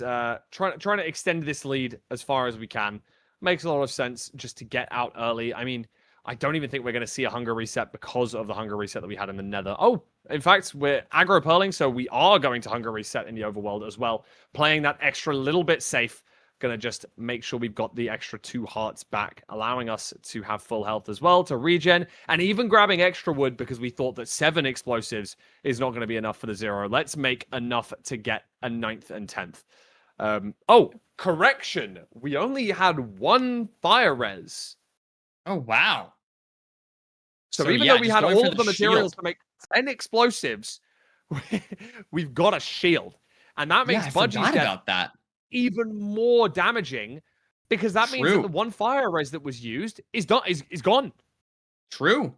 trying to extend this lead as far as we can. makes a lot of sense just to get out early. I mean, I don't even think we're going to see a hunger reset because of the hunger reset that we had in the nether. Oh, in fact, we're aggro pearling, so we are going to hunger reset in the overworld as well. Playing that extra little bit safe. Going to just make sure we've got the extra 2 hearts back, allowing us to have full health as well, to regen, and even grabbing extra wood because we thought that 7 explosives is not going to be enough for the 0. Let's make enough to get a 9th and 10th. Oh, correction. We only had 1 fire res. Oh, wow. So even though we had all of the materials to make 10 explosives, we've got a shield. And that makes Budgie's about that. Even more damaging, because that means that the 1 fire res that was used is gone. True.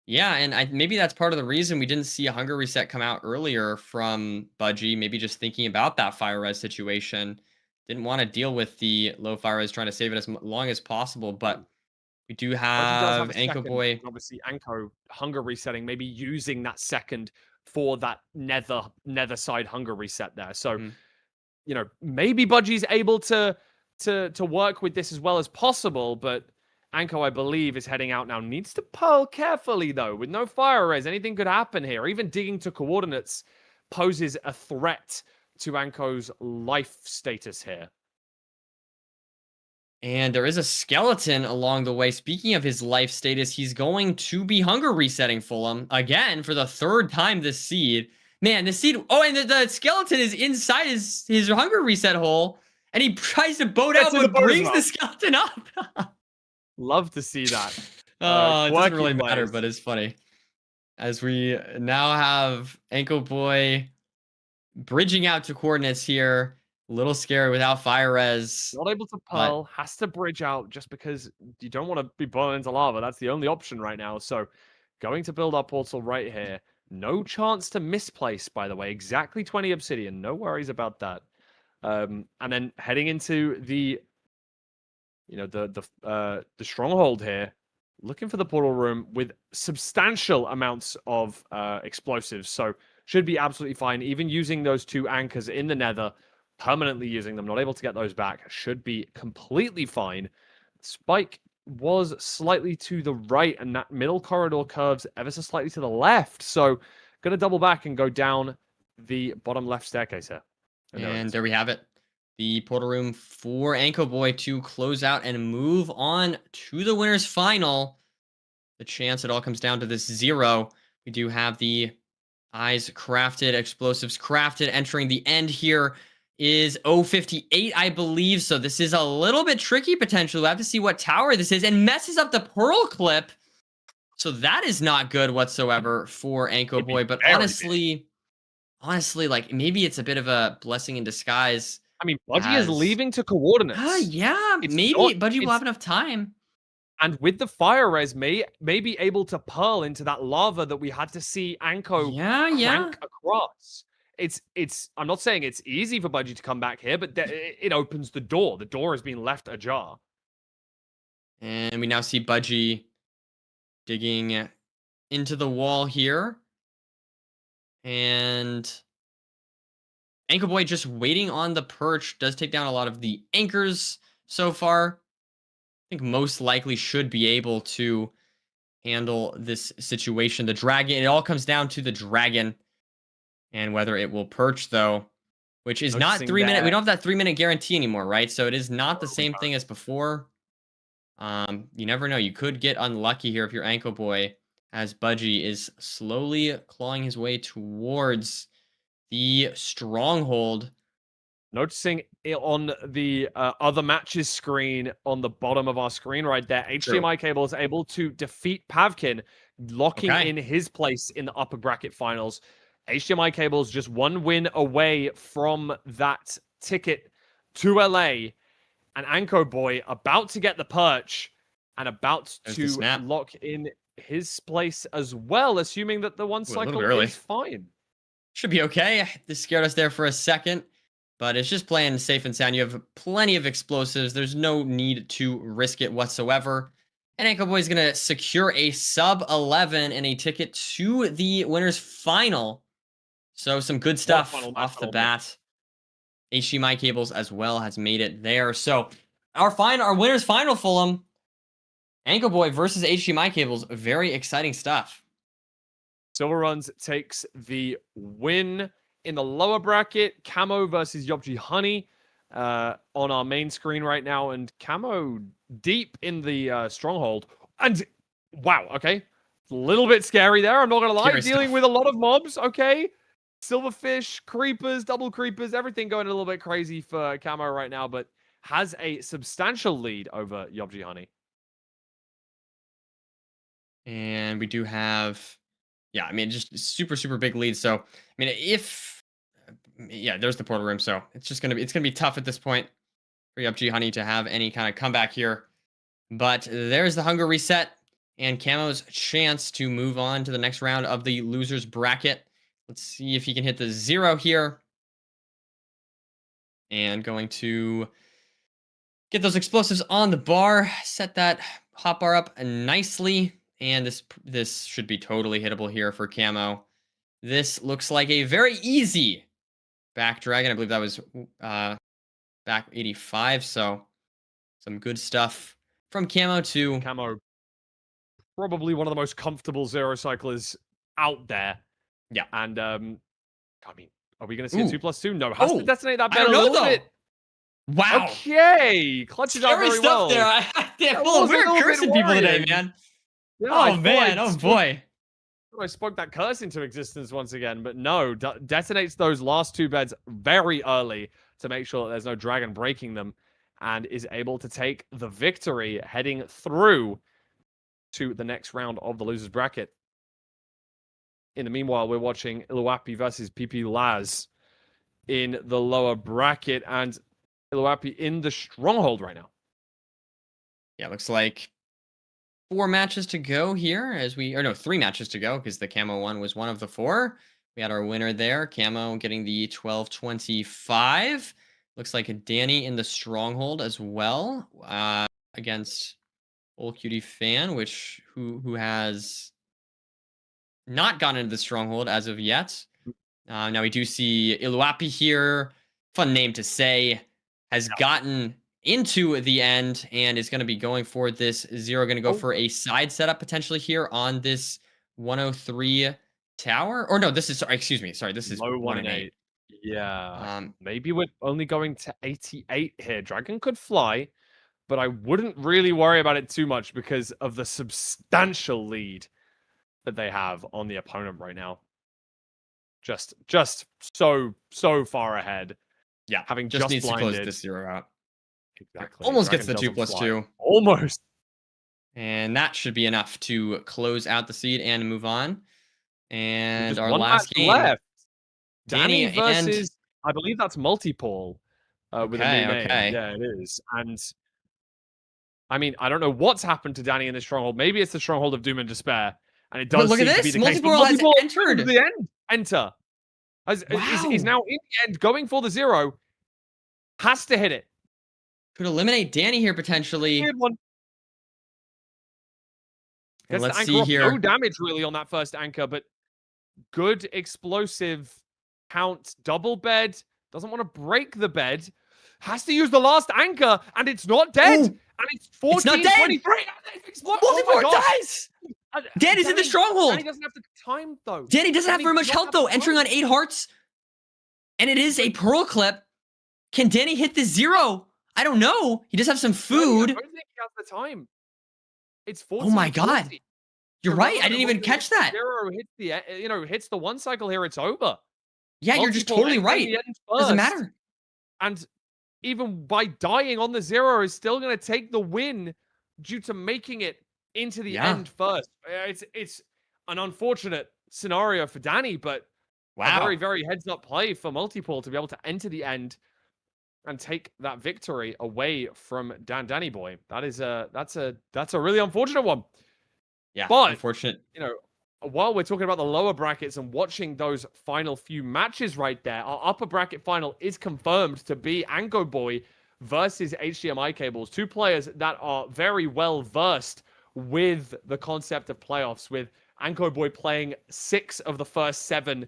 Yeah, and maybe that's part of the reason we didn't see a hunger reset come out earlier from Budgie. Maybe just thinking about that fire res situation. Didn't want to deal with the low fire res, trying to save it as long as possible. But we do have Anko Boy. Obviously, Anko hunger resetting, maybe using that second for that nether side hunger reset there. So, you know, maybe Budgie's able to work with this as well as possible, but Anko, I believe, is heading out now. Needs to pearl carefully, though. With no fire res, anything could happen here. Even digging to coordinates poses a threat to Anko's life status here. And there is a skeleton along the way. Speaking of his life status, he's going to be hunger resetting Fulham again for the 3rd time this seed. Man, the seed... Oh, and the skeleton is inside his hunger reset hole. And he tries to boat out, but brings the skeleton up. Love to see that. It doesn't really matter, but it's funny. As we now have Anko Boy bridging out to coordinates here. A little scary without fire res. Not able to pearl, has to bridge out just because you don't want to be blown into lava. That's the only option right now. So going to build our portal right here. No chance to misplace, by the way. Exactly 20 obsidian. No worries about that. And then heading into the, you know, the stronghold here. Looking for the portal room with substantial amounts of explosives. So should be absolutely fine. Even using those 2 anchors in the nether. Permanently using them, not able to get those back, should be completely fine. Spike was slightly to the right, and that middle corridor curves ever so slightly to the left. So, going to double back and go down the bottom left staircase here. And there we have it. The portal room for Anko Boy to close out and move on to the winner's final. The chance it all comes down to this 0. We do have the eyes crafted, explosives crafted, entering the end here. Is 058, I believe. So this is a little bit tricky potentially. We'll have to see what tower this is, and messes up the pearl clip. So that is not good whatsoever for Anko Boy. But honestly, like maybe it's a bit of a blessing in disguise. I mean, Budgie is leaving to coordinates. Yeah, maybe Budgie will have enough time. And with the fire res, may be able to pearl into that lava that we had to see Anko crank across. It's I'm not saying it's easy for Budgie to come back here, but it opens the door. The door has been left ajar. And we now see Budgie digging into the wall here. And Anko Boy just waiting on the perch. Does take down a lot of the anchors so far. I think most likely should be able to handle this situation. The dragon, it all comes down to the dragon. And whether it will perch, though, which is not 3 minute. We don't have that 3 minute guarantee anymore, right? So it is not the same thing as before. You never know. You could get unlucky here if you're Anko Boy, as Budgie is slowly clawing his way towards the stronghold. Noticing it on the other matches screen on the bottom of our screen right there, HDMI cable is able to defeat Pavkin, locking in his place in the upper bracket finals. HDMI cable's just 1 win away from that ticket to LA. And Anko Boy about to get the perch and about to lock in his place as well, assuming that the 1 cycle is fine. Should be okay. This scared us there for a second, but it's just playing safe and sound. You have plenty of explosives. There's no need to risk it whatsoever. And Anko Boy is going to secure a sub 11 and a ticket to the winner's final. So some good stuff off the bat. HDMI cables as well has made it there. So our winner's final, Fulham. Anko Boy versus HDMI cables. Very exciting stuff. Silver Runs takes the win in the lower bracket. Camo versus Yobji Honey on our main screen right now. And Camo deep in the stronghold. And wow, okay. A little bit scary there. I'm not going to lie. Dealing with a lot of mobs, okay. Silverfish, creepers, double creepers, everything going a little bit crazy for Camo right now. But has a substantial lead over Yobji Honey. And we do have, yeah, I mean, just super, super big lead. So, I mean, yeah, there's the portal room. So it's gonna be tough at this point for Yobji Honey to have any kind of comeback here. But there's the hunger reset and Camo's chance to move on to the next round of the losers bracket. Let's see if he can hit the 0 here. And going to get those explosives on the bar, set that hotbar up nicely. And this should be totally hittable here for Camo. This looks like a very easy back dragon. I believe that was back 85. So some good stuff from Camo to Camo. Probably one of the most comfortable zero cyclers out there. Yeah. And I mean, are we going to see a 2+2? No. Has to detonate that I bet don't a know, little though. bit. Wow. Okay. Clutches out very stuff well. there. We're cursing people today, man. Yeah, oh, man. Oh, boy. I spoke that curse into existence once again, but no, detonates those last 2 beds very early to make sure that there's no dragon breaking them and is able to take the victory heading through to the next round of the losers bracket. In the meanwhile, we're watching Iluapi versus PP Laz in the lower bracket and Iluapi in the stronghold right now. Yeah, looks like 4 matches to go here as we, or no, 3 matches to go because the Camo one was one of the 4. We had our winner there, Camo getting the 12-25. Looks like Danny in the stronghold as well against Old Cutie Fan, who has not gone into the stronghold as of yet. Now we do see Iluapi here. Fun name to say. Has gotten into the end and is going to be going for this 0. Going to go for a side setup potentially here on this 103 tower. Or no, this is, excuse me. Sorry, this is low 1-8. Yeah. Maybe we're only going to 88 here. Dragon could fly, but I wouldn't really worry about it too much because of the substantial lead that they have on the opponent right now. Just so far ahead. Yeah, having just needs blinded. To close this 0 out. Exactly. Almost Dragon gets the 2+2. Almost. And that should be enough to close out the seed and move on. And just our one last game left. Danny versus, I believe that's Multipole with a new name. Okay. Yeah, it is. And I mean, I don't know what's happened to Danny in the stronghold. Maybe it's the stronghold of Doom and Despair. And it does look seem at to be this. the case. Multipole has entered. To the end. Enter. Is now in the end, going for the 0. Has to hit it. Could eliminate Danny here potentially. Weird one. Let's see here. No damage really on that first anchor, but good explosive count. Double bed. Doesn't want to break the bed. Has to use the last anchor, and it's not dead. Ooh. And it's 14, it's not dead. 23. Multipole dies. Danny's in the stronghold. Danny doesn't have the time, though. Danny doesn't have very much health, though. Entering on 8 hearts. And it is a pearl clip. Can Danny hit the 0? I don't know. He does have some food. I don't think he has the time. It's 14. Oh my god. You're right. I didn't even catch that. 0 hits the, hits the 1 cycle here, it's over. Yeah, you're just totally right. Doesn't matter. And even by dying on the 0 is still going to take the win due to making it into the end first. It's an unfortunate scenario for Danny, but a very, very heads-up play for Multipole to be able to enter the end and take that victory away from Danny Boy. That's a really unfortunate one. Yeah, but unfortunate. While we're talking about the lower brackets and watching those final few matches right there, our upper bracket final is confirmed to be Anko Boy versus HDMI cables. 2 players that are very well versed with the concept of playoffs, with Anko Boy playing 6 of the first 7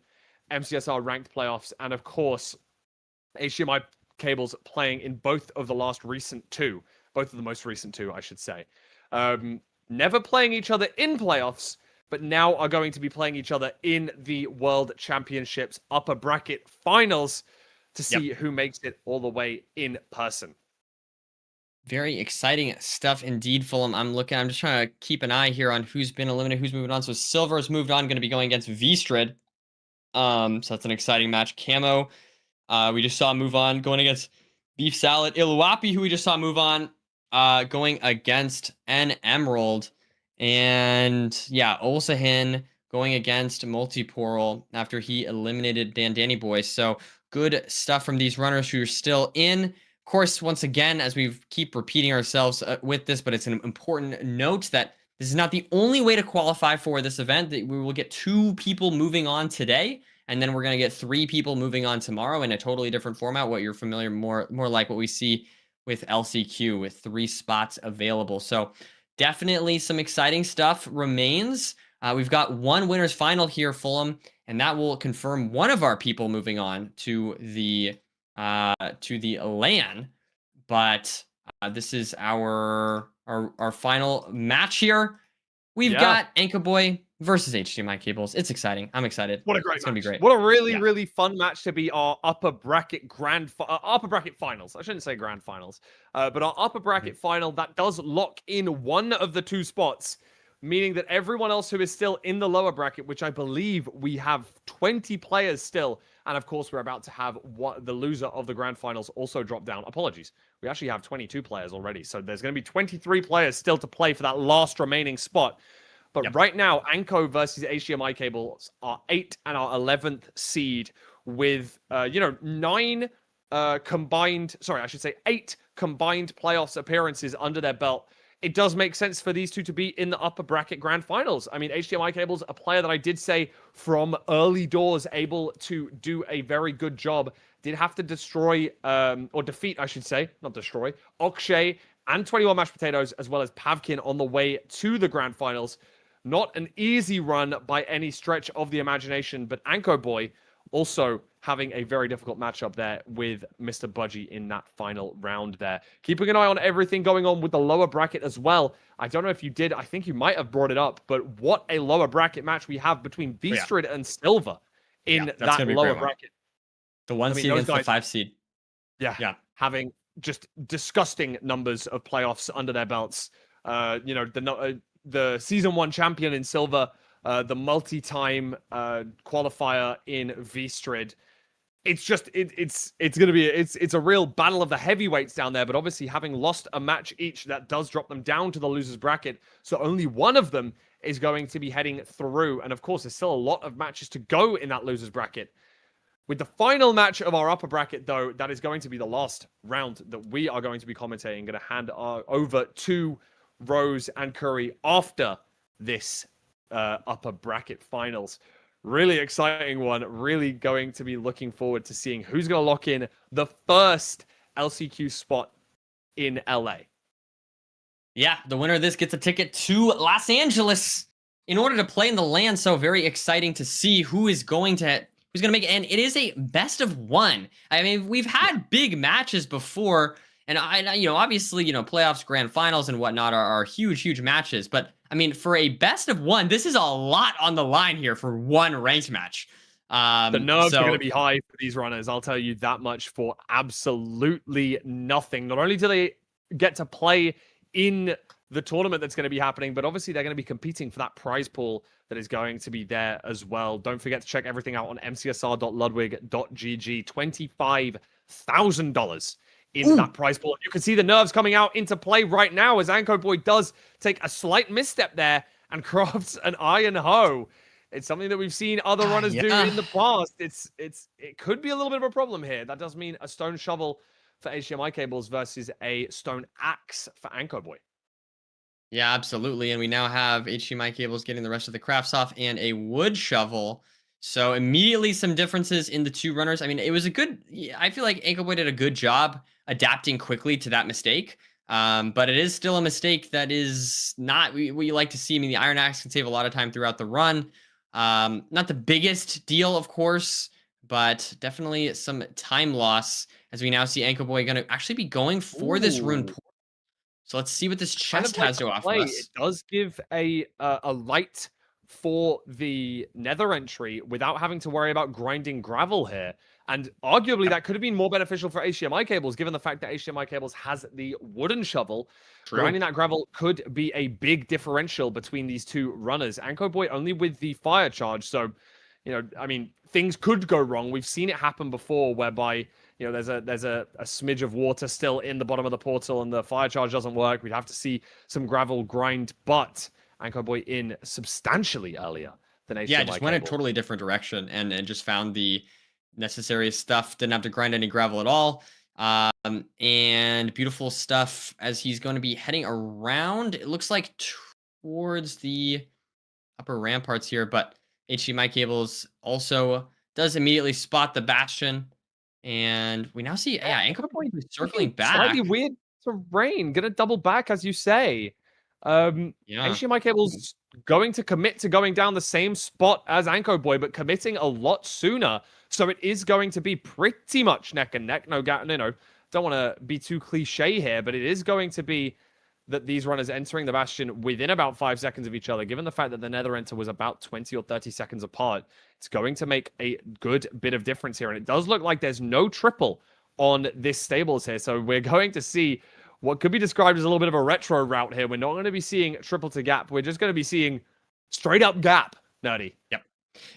MCSR ranked playoffs, and of course, HDMI Cables playing in both of the most recent two, I should say. Never playing each other in playoffs, but now are going to be playing each other in the World Championships upper bracket finals to see who makes it all the way in person. Very exciting stuff indeed, Fulham. I'm just trying to keep an eye here on who's been eliminated, who's moving on. So Silver's moved on, going to be going against Vistrid. So that's an exciting match. Camo, we just saw move on, going against Beef Salad. Iluapi, who we just saw move on, going against N Emerald. And yeah, Ulsahin going against Multiporal after he eliminated Danny Boy. So good stuff from these runners who are still in. Of course, once again, as we keep repeating ourselves with this, but it's an important note that this is not the only way to qualify for this event. That we will get 2 people moving on today, and then we're going to get 3 people moving on tomorrow in a totally different format, what you're familiar, more like what we see with LCQ, with 3 spots available. So definitely some exciting stuff remains. We've got one winner's final here, Fulham, and that will confirm one of our people moving on to the LAN. But this is our final match here. We've got Anko Boy versus HDMI Cables. It's exciting. I'm excited. What a great It's gonna be great. What a really fun match to be our upper bracket upper bracket finals. I shouldn't say grand finals, but our upper bracket final that does lock in one of the 2 spots, meaning that everyone else who is still in the lower bracket, which I believe we have 20 players still, and of course we're about to have the loser of the grand finals also drop down. Apologies. We actually have 22 players already, so there's going to be 23 players still to play for that last remaining spot. But right now, Anko versus HDMI Cables are 8th and our 11th seed with, 9 combined, sorry, I should say 8 combined playoffs appearances under their belt. It does make sense for these 2 to be in the upper bracket grand finals. I mean, HDMI Cables, a player that I did say from early doors, able to do a very good job, did have to destroy, or defeat, I should say, not destroy, Okshay and 21 Mashed Potatoes, as well as Pavkin on the way to the grand finals. Not an easy run by any stretch of the imagination, but Anko Boy also having a very difficult matchup there with Mr. Budgie in that final round there. Keeping an eye on everything going on with the lower bracket as well. I don't know if you did. I think you might have brought it up, but what a lower bracket match we have between Vistrid and Silver in that lower bracket. The 1 seed against the 5 seed. Yeah. Having just disgusting numbers of playoffs under their belts. The season 1 champion in Silver, the multi-time qualifier in Vistrid. It's just it's going to be it's a real battle of the heavyweights down there, but obviously having lost a match each, that does drop them down to the losers bracket, so only one of them is going to be heading through. And of course there's still a lot of matches to go in that losers bracket. With the final match of our upper bracket, though, that is going to be the last round that we are going to be commentating. Going to hand over to Rose and Curry after this upper bracket finals. Really exciting one. Really going to be looking forward to seeing who's going to lock in the first LCQ spot in LA. Yeah, the winner of this gets a ticket to Los Angeles in order to play in the LAN. So very exciting to see who's going to make it. And it is a best of 1. I mean, we've had big matches before. And obviously, playoffs, grand finals, and whatnot are huge matches. But I mean, for a best of 1, this is a lot on the line here for one ranked match. The nerves are going to be high for these runners. I'll tell you that much for absolutely nothing. Not only do they get to play in the tournament that's going to be happening, but obviously they're going to be competing for that prize pool that is going to be there as well. Don't forget to check everything out on mcsr.ludwig.gg. $25,000 in that prize pool. You can see the nerves coming out into play right now as Anko Boy does take a slight misstep there and crafts an iron hoe. It's something that we've seen other runners do in the past. It could be a little bit of a problem here. That does mean a stone shovel for HDMI Cables versus a stone axe for Anko Boy. Yeah, absolutely. And we now have HDMI Cables getting the rest of the crafts off and a wood shovel. So immediately some differences in the 2 runners. I mean, it was I feel like Anko Boy did a good job adapting quickly to that mistake. But it is still a mistake that is not what you like to see. I mean, the Iron Axe can save a lot of time throughout the run. Not the biggest deal, of course, but definitely some time loss as we now see Anko Boy going to actually be going for this rune Ooh. portal. So let's see what this Kind of chest like has the to offer play. It us. does give a light for the nether entry without having to worry about grinding gravel here. And arguably Yep, that could have been more beneficial for HDMI cables, given the fact that HDMI cables has the wooden shovel. true. Grinding that gravel could be a big differential between these two runners. Anko Boy only with the fire charge, so I mean, things could go wrong. We've seen it happen before, whereby there's a smidge of water still in the bottom of the portal, and the fire charge doesn't work. We'd have to see some gravel grind, but Anko Boy in substantially earlier than Yeah, HDMI just went a cable. totally different direction and just found the necessary stuff. Didn't have to grind any gravel at all. And beautiful stuff as he's going to be heading around. It looks like towards the upper ramparts here, but HDMI cables also does immediately spot the bastion. And we now see, yeah, Anko Boy is circling Slightly back. weird terrain. Gonna double back, as you say. Yeah. HDMI cable's going to commit to going down the same spot as Anko Boy, but committing a lot sooner. So it is going to be pretty much neck and neck. No, don't want to be too cliche here, but it is going to be that these runners entering the bastion within about 5 seconds of each other. Given the fact that the nether enter was about 20 or 30 seconds apart, it's going to make a good bit of difference here. And it does look like there's no triple on this stables here. So we're going to see what could be described as a little bit of a retro route here. We're not going to be seeing triple to gap. We're just going to be seeing straight up gap, Nerdy. Yep.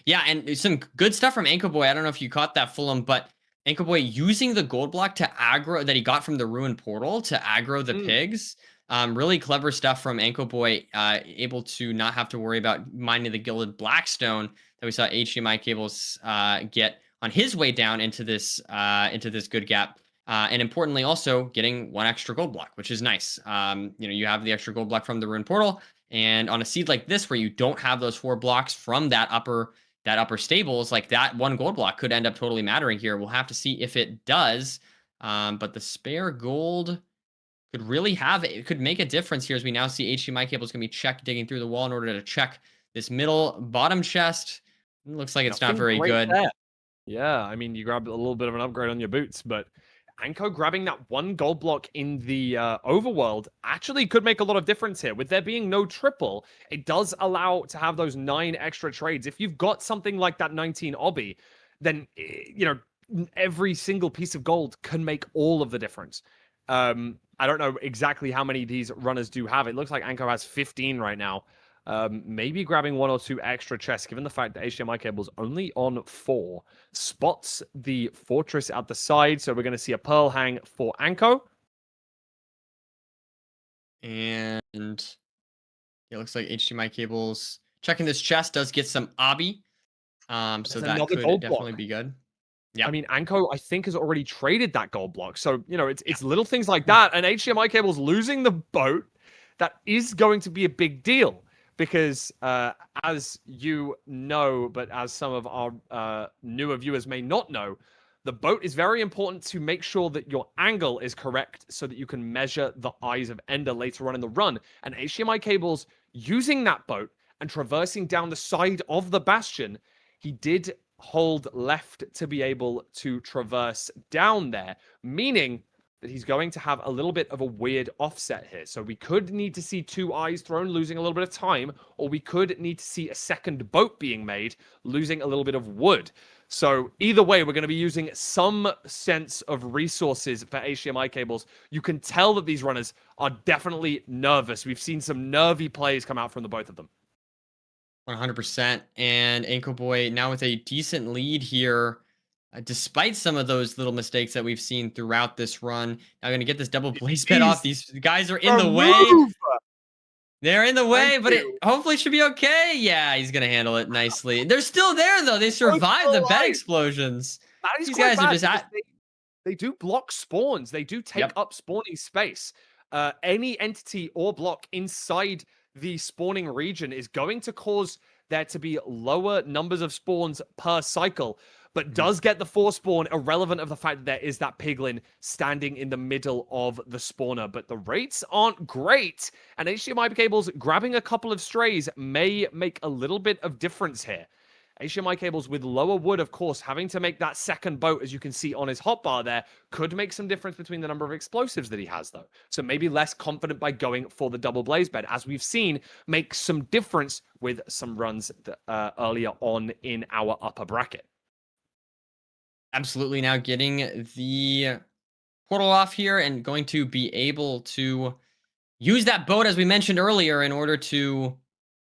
Yeah, and some good stuff from Anko Boy. I don't know if you caught that, Fulham, but Anko Boy using the gold block to aggro that he got from the ruined portal to aggro the pigs. Really clever stuff from Anko Boy, able to not have to worry about mining the gilded blackstone that we saw HDMI cables get on his way down into this good gap. And importantly, also getting 1 extra gold block, which is nice. You have the extra gold block from the ruined portal, and on a seed like this, where you don't have those 4 blocks from that upper stables, like that 1 gold block could end up totally mattering here. We'll have to see if it does. But the spare gold could really could make a difference here, as we now see HDMI cables going to be digging through the wall in order to check this bottom chest. It looks like it's not very good. There. Yeah, I mean, you grab a little bit of an upgrade on your boots, but Anko grabbing that 1 gold block in the overworld actually could make a lot of difference here. With there being no triple, it does allow to have those 9 extra trades. If you've got something like that 19 obby, then, every single piece of gold can make all of the difference. I don't know exactly how many these runners do have. It looks like Anko has 15 right now. Maybe grabbing 1 or 2 extra chests, given the fact that HDMI cable's only on 4. Spots the fortress at the side, so we're going to see a pearl hang for Anko. And it looks like HDMI cables checking this chest does get some obby. So that could definitely be good. Yeah. I mean, Anko, I think, has already traded that gold block. So, it's little things like that. And HDMI cables losing the boat, that is going to be a big deal. Because as you know, but as some of our newer viewers may not know, the boat is very important to make sure that your angle is correct so that you can measure the eyes of Ender later on in the run. And HDMI cables using that boat and traversing down the side of the bastion, he did hold left to be able to traverse down there, meaning that he's going to have a little bit of a weird offset here. So we could need to see 2 eyes thrown, losing a little bit of time, or we could need to see a second boat being made, losing a little bit of wood. So either way, we're going to be using some sense of resources for HDMI cables. You can tell that these runners are definitely nervous. We've seen some nervy plays come out from the both of them. 100%. And Anko Boy now with a decent lead here, despite some of those little mistakes that we've seen throughout this run. Now going to get this double blaze pit off. These guys are in the way. They're in the way, but it hopefully should be okay. Yeah, he's going to handle it nicely. They're still there, though. They survived the bed explosions. These guys are just... They do block spawns. They do take up spawning space. Any entity or block inside the spawning region is going to cause there to be lower numbers of spawns per cycle, but does get the 4 spawn, irrelevant of the fact that there is that piglin standing in the middle of the spawner. But the rates aren't great, and HDMI cables grabbing a couple of strays may make a little bit of difference here. HDMI cables with lower wood, of course, having to make that second boat, as you can see on his hotbar there, could make some difference between the number of explosives that he has, though. So maybe less confident by going for the double blaze bed, as we've seen, make some difference with some runs earlier on in our upper bracket. Absolutely. Now getting the portal off here and going to be able to use that boat, as we mentioned earlier, in order to...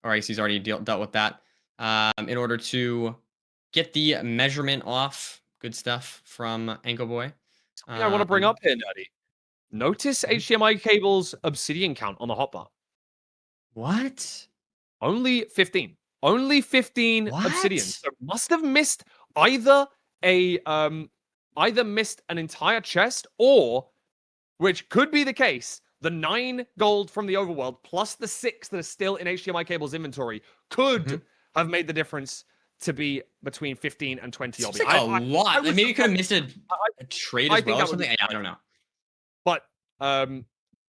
All right, he's already dealt with that. In order to get the measurement off. Good stuff from Anko Boy. Something I want to bring up here, Nerdy. Notice HDMI cable's obsidian count on the hotbar. What? Only 15. Only 15 obsidian. So must have missed either missed an entire chest, or, which could be the case, the 9 gold from the overworld plus the 6 that are still in HDMI cable's inventory could have made the difference to be between 15 and 20. Seems like a lot. Maybe you could have missed a trade as well or something. I don't know. But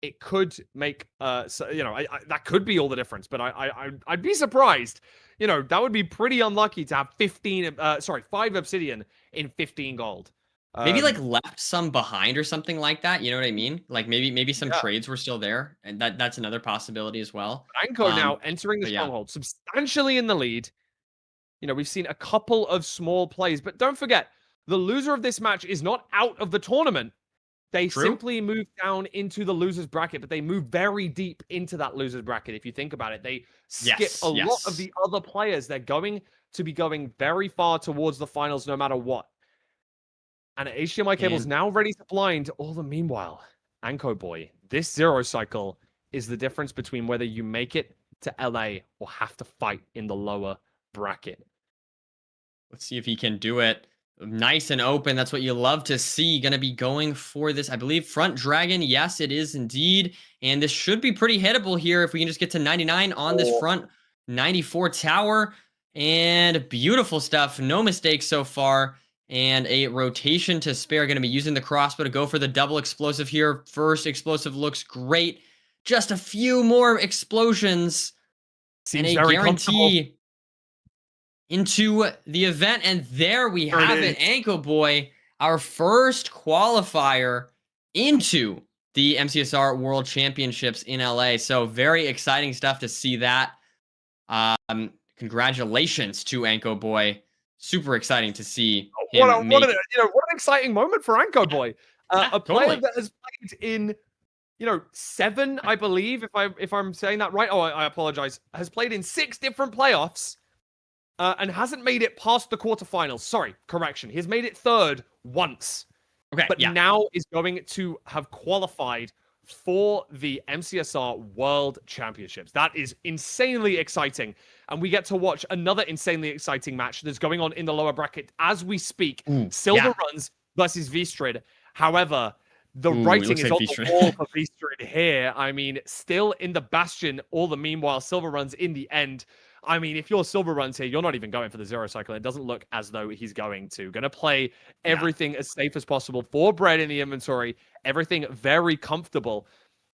it could make so, you know, that could be all the difference. But I'd be surprised. You know, that would be pretty unlucky to have 5 obsidian in 15 gold. Maybe like left some behind or something like that. You know what I mean? Like maybe some trades were still there, and that's another possibility as well. Anko now entering the stronghold, substantially in the lead. You know, we've seen a couple of small plays, but don't forget, the loser of this match is not out of the tournament. They simply move down into the loser's bracket, but they move very deep into that loser's bracket. If you think about it, they skip a lot of the other players. They're going to be going very far towards the finals no matter what. And HDMI cable is now ready to blind. All the meanwhile, Anko Boy, this 0 cycle is the difference between whether you make it to LA or have to fight in the lower bracket. Let's see if he can do it. Nice and open. That's what you love to see. Going to be going for this, I believe, front dragon. Yes, it is indeed. And this should be pretty hittable here if we can just get to 99 on this front 94 tower. And beautiful stuff. No mistakes so far. And a rotation to spare. Going to be using the crossbow to go for the double explosive here. First explosive looks great. Just a few more explosions. Seems and a guarantee into the event. And there we have it. Anko Boy, our first qualifier into the MCSR World Championships in LA. So very exciting stuff to see that. Congratulations to Anko Boy. Super exciting to see him what an exciting moment for Anko Boy. A player that has played in 7, I believe, if I'm saying that right. Oh, I apologize. Has played in 6 different playoffs and hasn't made it past the quarterfinals. Sorry, correction. He's made it 3rd once. Okay, but now is going to have qualified for the MCSR World Championships. That is insanely exciting. And we get to watch another insanely exciting match that's going on in the lower bracket as we speak. Silver Runs versus Vistrid. However, the writing is on the wall for Vistrid here. I mean, still in the bastion, all the meanwhile, Silver Runs in the end. I mean, if you're Silver Runs here, you're not even going for the 0 cycle. It doesn't look as though he's going to. Going to play everything as safe as possible. 4 bread in the inventory. Everything very comfortable.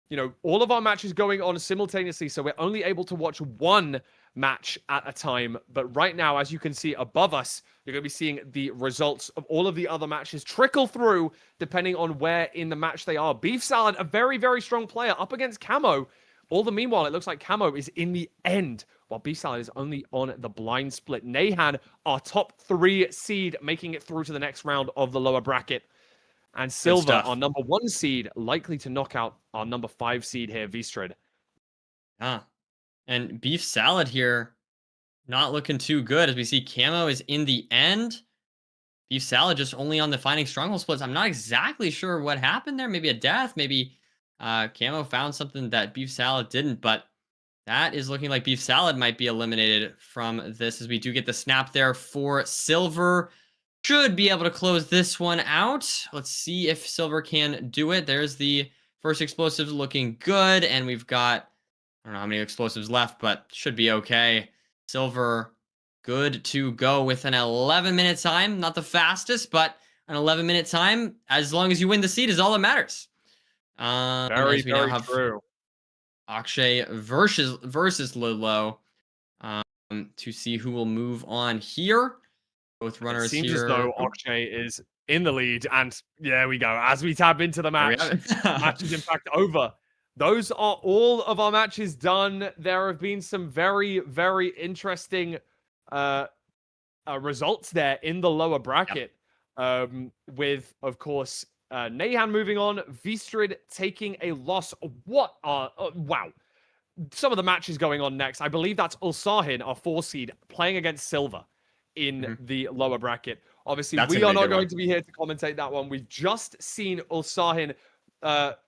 You know, all of our matches going on simultaneously, so we're only able to watch one match at a time. But right now, as you can see above us, you're going to be seeing the results of all of the other matches trickle through, depending on where in the match they are. Beef Salad, a very, very strong player, up against Camo. All the meanwhile, it looks like Camo is in the end, while Beef Salad is only on the blind split. Nahan, our top 3 seed, making it through to the next round of the lower bracket. And Silver, our number 1 seed, likely to knock out our number 5 seed here, Vistrid. And Beef Salad here, not looking too good, as we see Camo is in the end. Beef Salad just only on the Finding Stronghold splits. I'm not exactly sure what happened there. Maybe a death, maybe Camo found something that Beef Salad didn't, but that is looking like Beef Salad might be eliminated from this, as we do get the snap there for Silver. Should be able to close this one out. Let's see if Silver can do it. There's the first explosives looking good, and we've got, I don't know how many explosives left, but should be okay. Silver, good to go with an 11-minute time. Not the fastest, but an 11-minute time, as long as you win the seed, is all that matters. Very true. Akshay versus Lullo. to see who will move on here. Both runners it seems here. as though Akshay is in the lead, and there we go. As we tap into the match, match is in fact over. Those are all of our matches done. There have been some very, very interesting results there in the lower bracket. With, of course, Nahan moving on, Vistrid taking a loss. What are... wow. Some of the matches going on next. I believe that's Ulsahin, our 4 seed, playing against Silver in the lower bracket. Obviously, we are not going to be here to commentate that one. We've just seen Ulsahin...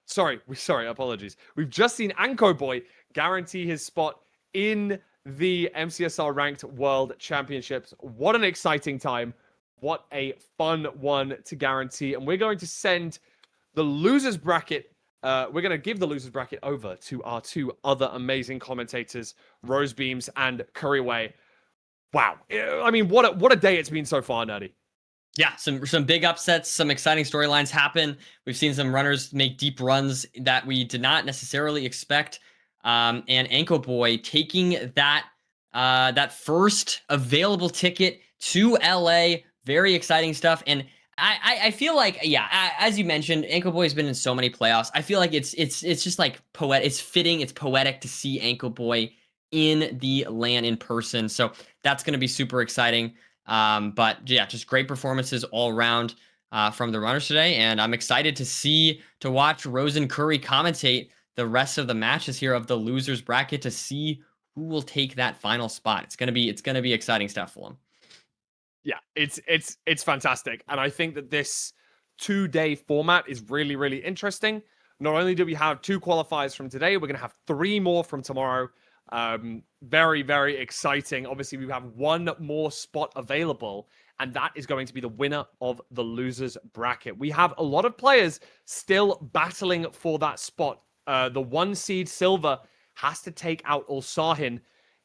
sorry, apologies. We've just seen Anko Boy guarantee his spot in the MCSR Ranked World Championships. What an exciting time. What a fun one to guarantee. And we're going to send the losers bracket. We're going to give the losers bracket over to our 2 other amazing commentators, Rosebeams and Curryway. Wow. I mean, what a day it's been so far, Nerdy. Yeah, some big upsets, some exciting storylines happen. We've seen some runners make deep runs that we did not necessarily expect. And Anko Boy taking that first available ticket to LA. Very exciting stuff. And I feel like, yeah, as you mentioned, Anko Boy has been in so many playoffs. I feel like it's just like poetic. It's fitting. It's poetic to see Anko Boy in the LAN in person. So that's going to be super exciting. But yeah, just great performances all around from the runners today. And I'm excited to watch Rose and Curry commentate the rest of the matches here of the losers bracket to see who will take that final spot. It's gonna be exciting stuff for them. Yeah, it's fantastic. And I think that this 2-day format is really, really interesting. Not only do we have 2 qualifiers from today, we're going to have 3 more from tomorrow. Very, very exciting. Obviously, we have 1 more spot available, and that is going to be the winner of the losers bracket. We have a lot of players still battling for that spot. The 1 seed Silver has to take out Ulsahin,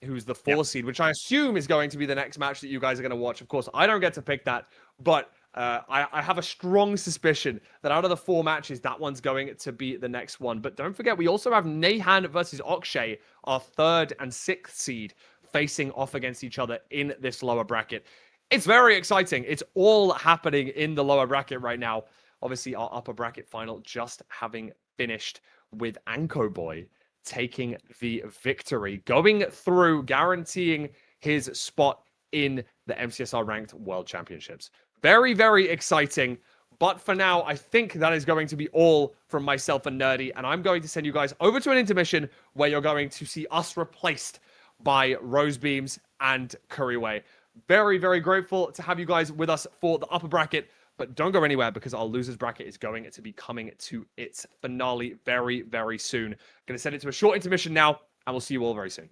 who's the 4 seed, which I assume is going to be the next match that you guys are going to watch. Of course, I don't get to pick that, but I have a strong suspicion that out of the 4 matches, that one's going to be the next one. But don't forget, we also have Nahan versus Akshay, our 3rd and 6th seed, facing off against each other in this lower bracket. It's very exciting. It's all happening in the lower bracket right now. Obviously, our upper bracket final just having finished with Anko Boy taking the victory, going through, guaranteeing his spot in the MCSR Ranked World Championships. Very, very exciting. But for now, I think that is going to be all from myself and Nerdy. And I'm going to send you guys over to an intermission where you're going to see us replaced by Rosebeams and Curryway. Very, very grateful to have you guys with us for the upper bracket. But don't go anywhere because our losers bracket is going to be coming to its finale very, very soon. Going to send it to a short intermission now, and we'll see you all very soon.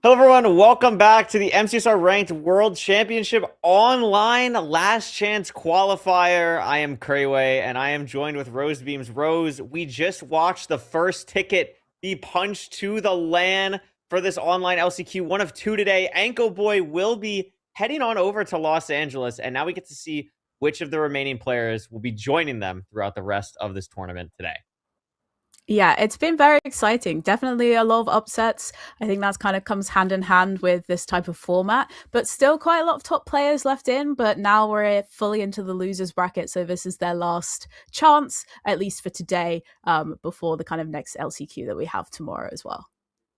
Hello, everyone. Welcome back to the MCSR Ranked World Championship Online Last Chance Qualifier. I am Krayway, and I am joined with Rosebeams. Rose, we just watched the first ticket be punched to the LAN for this online LCQ. One of two today. Anko Boy will be heading on over to Los Angeles, and now we get to see which of the remaining players will be joining them throughout the rest of this tournament today. Yeah, it's been very exciting. Definitely a lot of upsets. I think that's kind of comes hand in hand with this type of format, but still quite a lot of top players left in. But now we're fully into the losers bracket. So this is their last chance, at least for today, before the kind of next LCQ that we have tomorrow as well.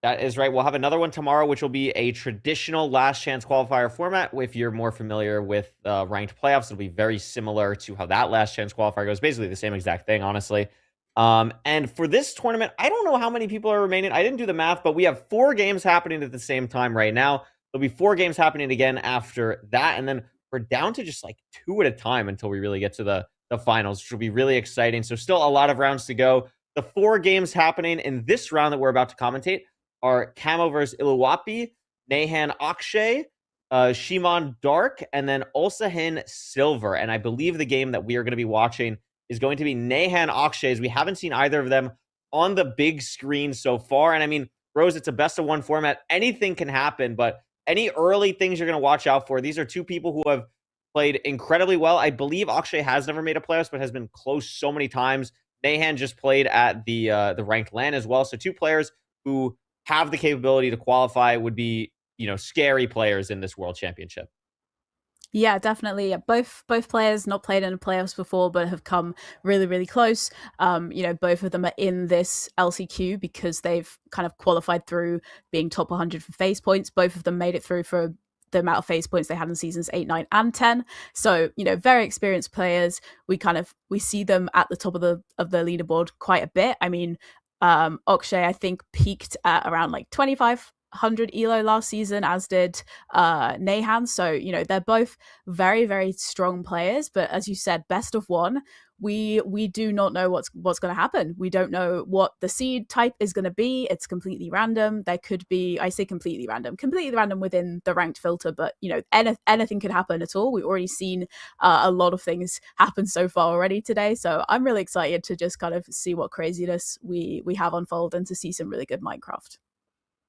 That is right. We'll have another one tomorrow, which will be a traditional last chance qualifier format. If you're more familiar with ranked playoffs, it'll be very similar to how that last chance qualifier goes. Basically the same exact thing, honestly. And for this tournament, I don't know how many people are remaining. I didn't do the math, but we have 4 games happening at the same time right now. There'll be 4 games happening again after that. And then we're down to just like 2 at a time until we really get to the finals, which will be really exciting. So still a lot of rounds to go. The 4 games happening in this round that we're about to commentate are Camo versus Iluwapi, Nahan Akshay, Shimon Dark, and then Ulsahin Silver. And I believe the game that we are going to be watching is going to be Nahan Akshay's. We haven't seen either of them on the big screen so far. And I mean, Rose, it's a best of 1 format. Anything can happen, but any early things you're going to watch out for? These are 2 people who have played incredibly well. I believe Akshay has never made a playoffs, but has been close so many times. Nahan just played at the ranked LAN as well. So 2 players who have the capability to qualify would be, scary players in this world championship. Yeah, definitely. Both players not played in the playoffs before, but have come really, really close. Both of them are in this LCQ because they've kind of qualified through being top 100 for phase points. Both of them made it through for the amount of phase points they had in seasons 8, 9, and 10. So, very experienced players. We see them at the top of the leaderboard quite a bit. I mean, Akshay, I think, peaked at around like 2,500 elo last season, as did Nahan. So they're both very, very strong players, but as you said, best of 1. We do not know what's going to happen. We don't know what the seed type is going to be. It's completely random. There could be, I say completely random within the ranked filter, but anything could happen at all. We've already seen a lot of things happen so far already today, so I'm really excited to just kind of see what craziness we have unfold and to see some really good Minecraft.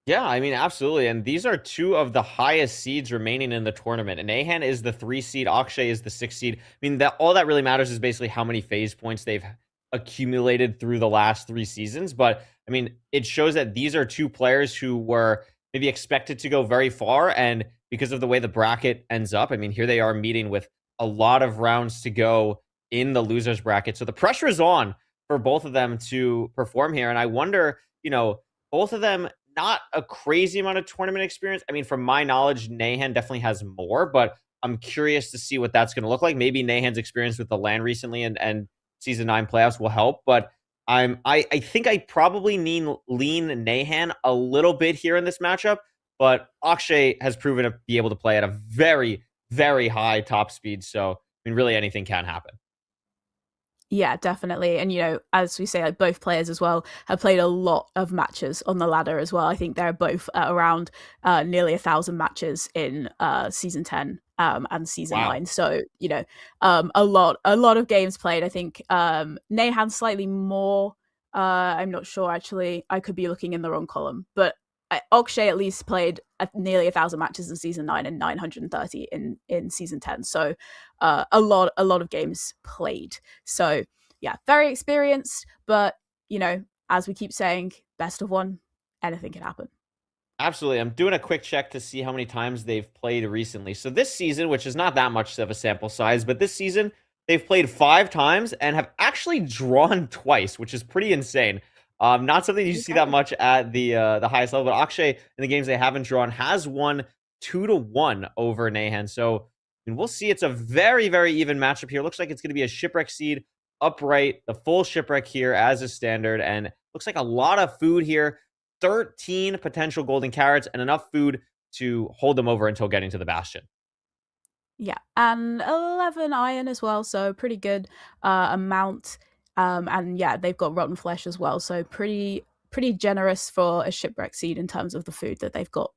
Yeah, I mean, absolutely. And these are 2 of the highest seeds remaining in the tournament. And Nahan is the 3 seed. Akshay is the 6 seed. I mean, all that really matters is basically how many phase points they've accumulated through the last 3 seasons. But I mean, it shows that these are 2 players who were maybe expected to go very far. And because of the way the bracket ends up, I mean, here they are meeting with a lot of rounds to go in the losers bracket. So the pressure is on for both of them to perform here. And I wonder, both of them, not a crazy amount of tournament experience. I mean, from my knowledge, Nahan definitely has more, but I'm curious to see what that's going to look like. Maybe Nahan's experience with the LAN recently and season 9 playoffs will help, but I think I probably lean Nahan a little bit here in this matchup, but Akshay has proven to be able to play at a very, very high top speed. So, I mean, really anything can happen. Yeah, definitely. And, as we say, like, both players as well have played a lot of matches on the ladder as well. I think they're both at around nearly 1,000 matches in season 10 and season 9. So, a lot of games played. I think Nahan slightly more. I'm not sure, actually. I could be looking in the wrong column. But Akshay at least played nearly 1,000 matches in season 9 and 930 in season 10. So a lot of games played. So yeah, very experienced, but as we keep saying, best of 1, anything can happen. Absolutely. I'm doing a quick check to see how many times they've played recently. So this season, which is not that much of a sample size, but this season they've played 5 times and have actually drawn twice, which is pretty insane. Not something you see that much at the highest level, but Akshay, in the games they haven't drawn, has won 2-1 over Nahan. So, I mean, we'll see. It's a very, very even matchup here. Looks like it's going to be a shipwreck seed upright, the full shipwreck here as a standard, and looks like a lot of food here. 13 potential golden carrots and enough food to hold them over until getting to the bastion. Yeah, and 11 iron as well, so pretty good amount. And yeah, they've got rotten flesh as well, so pretty generous for a shipwreck seed in terms of the food that they've got.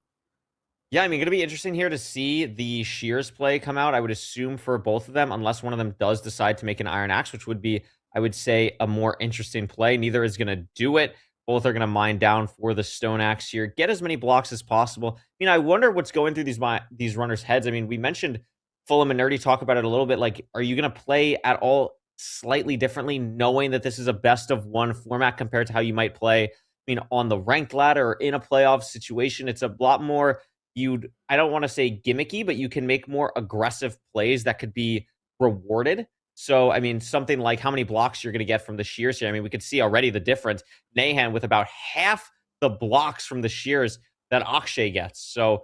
Yeah, I mean, going to be interesting here to see the Shears play come out. I would assume for both of them, unless one of them does decide to make an Iron Axe, which would be, I would say, a more interesting play. Neither is going to do it. Both are going to mine down for the Stone Axe here. Get as many blocks as possible. I wonder what's going through these runners' heads. I mean, we mentioned Fulham and Nerdy talk about it a little bit. Like, are you going to play at all slightly differently, knowing that this is a best of one format compared to how you might play, on the ranked ladder or in a playoff situation? It's a lot more I don't want to say gimmicky, but you can make more aggressive plays that could be rewarded. So, something like how many blocks you're going to get from the Shears here. We could see already the difference. Nahan with about half the blocks from the Shears that Akshay gets. So,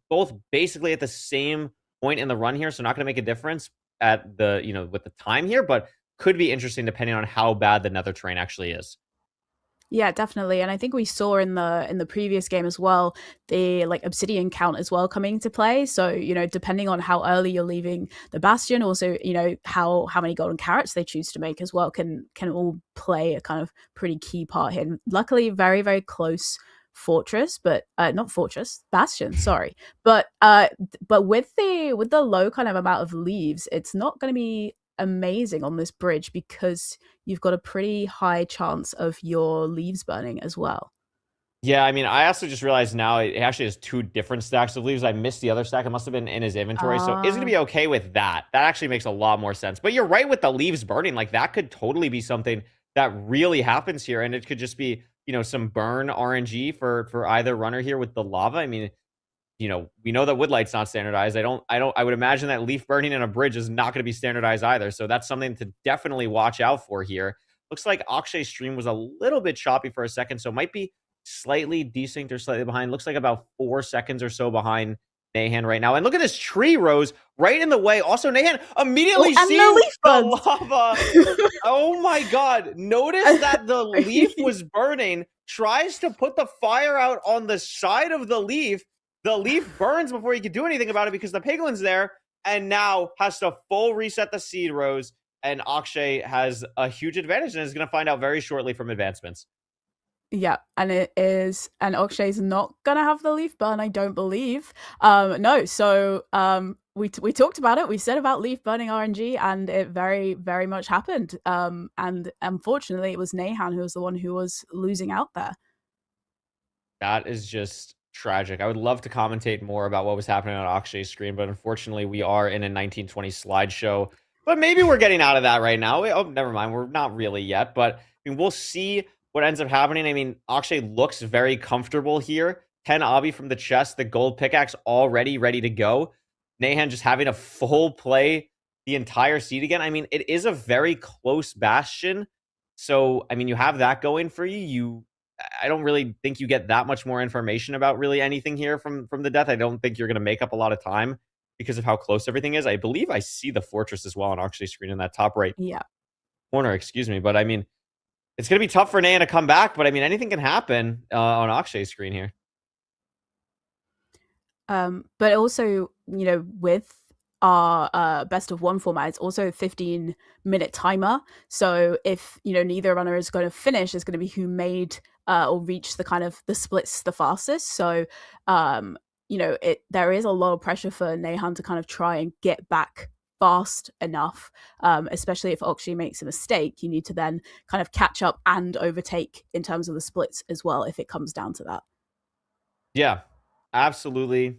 both basically at the same point in the run here. So not going to make a difference at the, with the time here, but could be interesting depending on how bad the Nether terrain actually is. Yeah, definitely. And I think we saw in the previous game as well, the like obsidian count as well coming into play. So, depending on how early you're leaving the bastion, also, how many golden carrots they choose to make as well can all play a kind of pretty key part here. And luckily, very, very close fortress, but not fortress, bastion, sorry. But with the low kind of amount of leaves, it's not going to be amazing on this bridge because you've got a pretty high chance of your leaves burning as well. Yeah, I also just realized now it actually has two different stacks of leaves. I missed the other stack. It must have been in his inventory. So is going to be okay with that. That actually makes a lot more sense. But you're right with the leaves burning. Like, that could totally be something that really happens here. And it could just be, some burn RNG for either runner here with the lava. We know that Woodlight's not standardized. I would imagine that leaf burning in a bridge is not going to be standardized either. So that's something to definitely watch out for here. Looks like Akshay's stream was a little bit choppy for a second, so it might be slightly desynced or slightly behind. Looks like about 4 seconds or so behind Nahan right now. And look at this tree, Rose, right in the way. Also, Nahan immediately sees the lava. Oh my God. Notice that the leaf was burning, tries to put the fire out on the side of the leaf. The leaf burns before you can do anything about it because the piglin's there, and now has to full reset the seed, Rose. And Akshay has a huge advantage and is going to find out very shortly from advancements. Yeah, and Akshay's not gonna have the leaf burn, I don't believe. No, so we talked about it. We said about leaf burning RNG, and it very, very much happened. And unfortunately, it was Nahan who was the one who was losing out there. That is just tragic. I would love to commentate more about what was happening on Akshay's screen, but unfortunately, we are in a 1920 slideshow. But maybe we're getting out of that right now. Oh, never mind. We're not really yet, but we'll see what ends up happening. Akshay looks very comfortable here. 10 obby from the chest, the gold pickaxe already ready to go. Nahan just having a full play the entire seed again. It is a very close bastion. So, you have that going for you. I don't really think you get that much more information about really anything here from the death. I don't think you're going to make up a lot of time because of how close everything is. I believe I see the fortress as well on Akshay's screen in that top right corner, excuse me. But it's going to be tough for Nahan to come back, but anything can happen on Akshay's screen here. But also, with our best of one format, it's also a 15-minute timer. So if, neither runner is going to finish, it's going to be who made or reach the kind of the splits the fastest. So, there is a lot of pressure for Nahan to kind of try and get back fast enough, especially if Akshay makes a mistake. You need to then kind of catch up and overtake in terms of the splits as well, if it comes down to that. Yeah, absolutely.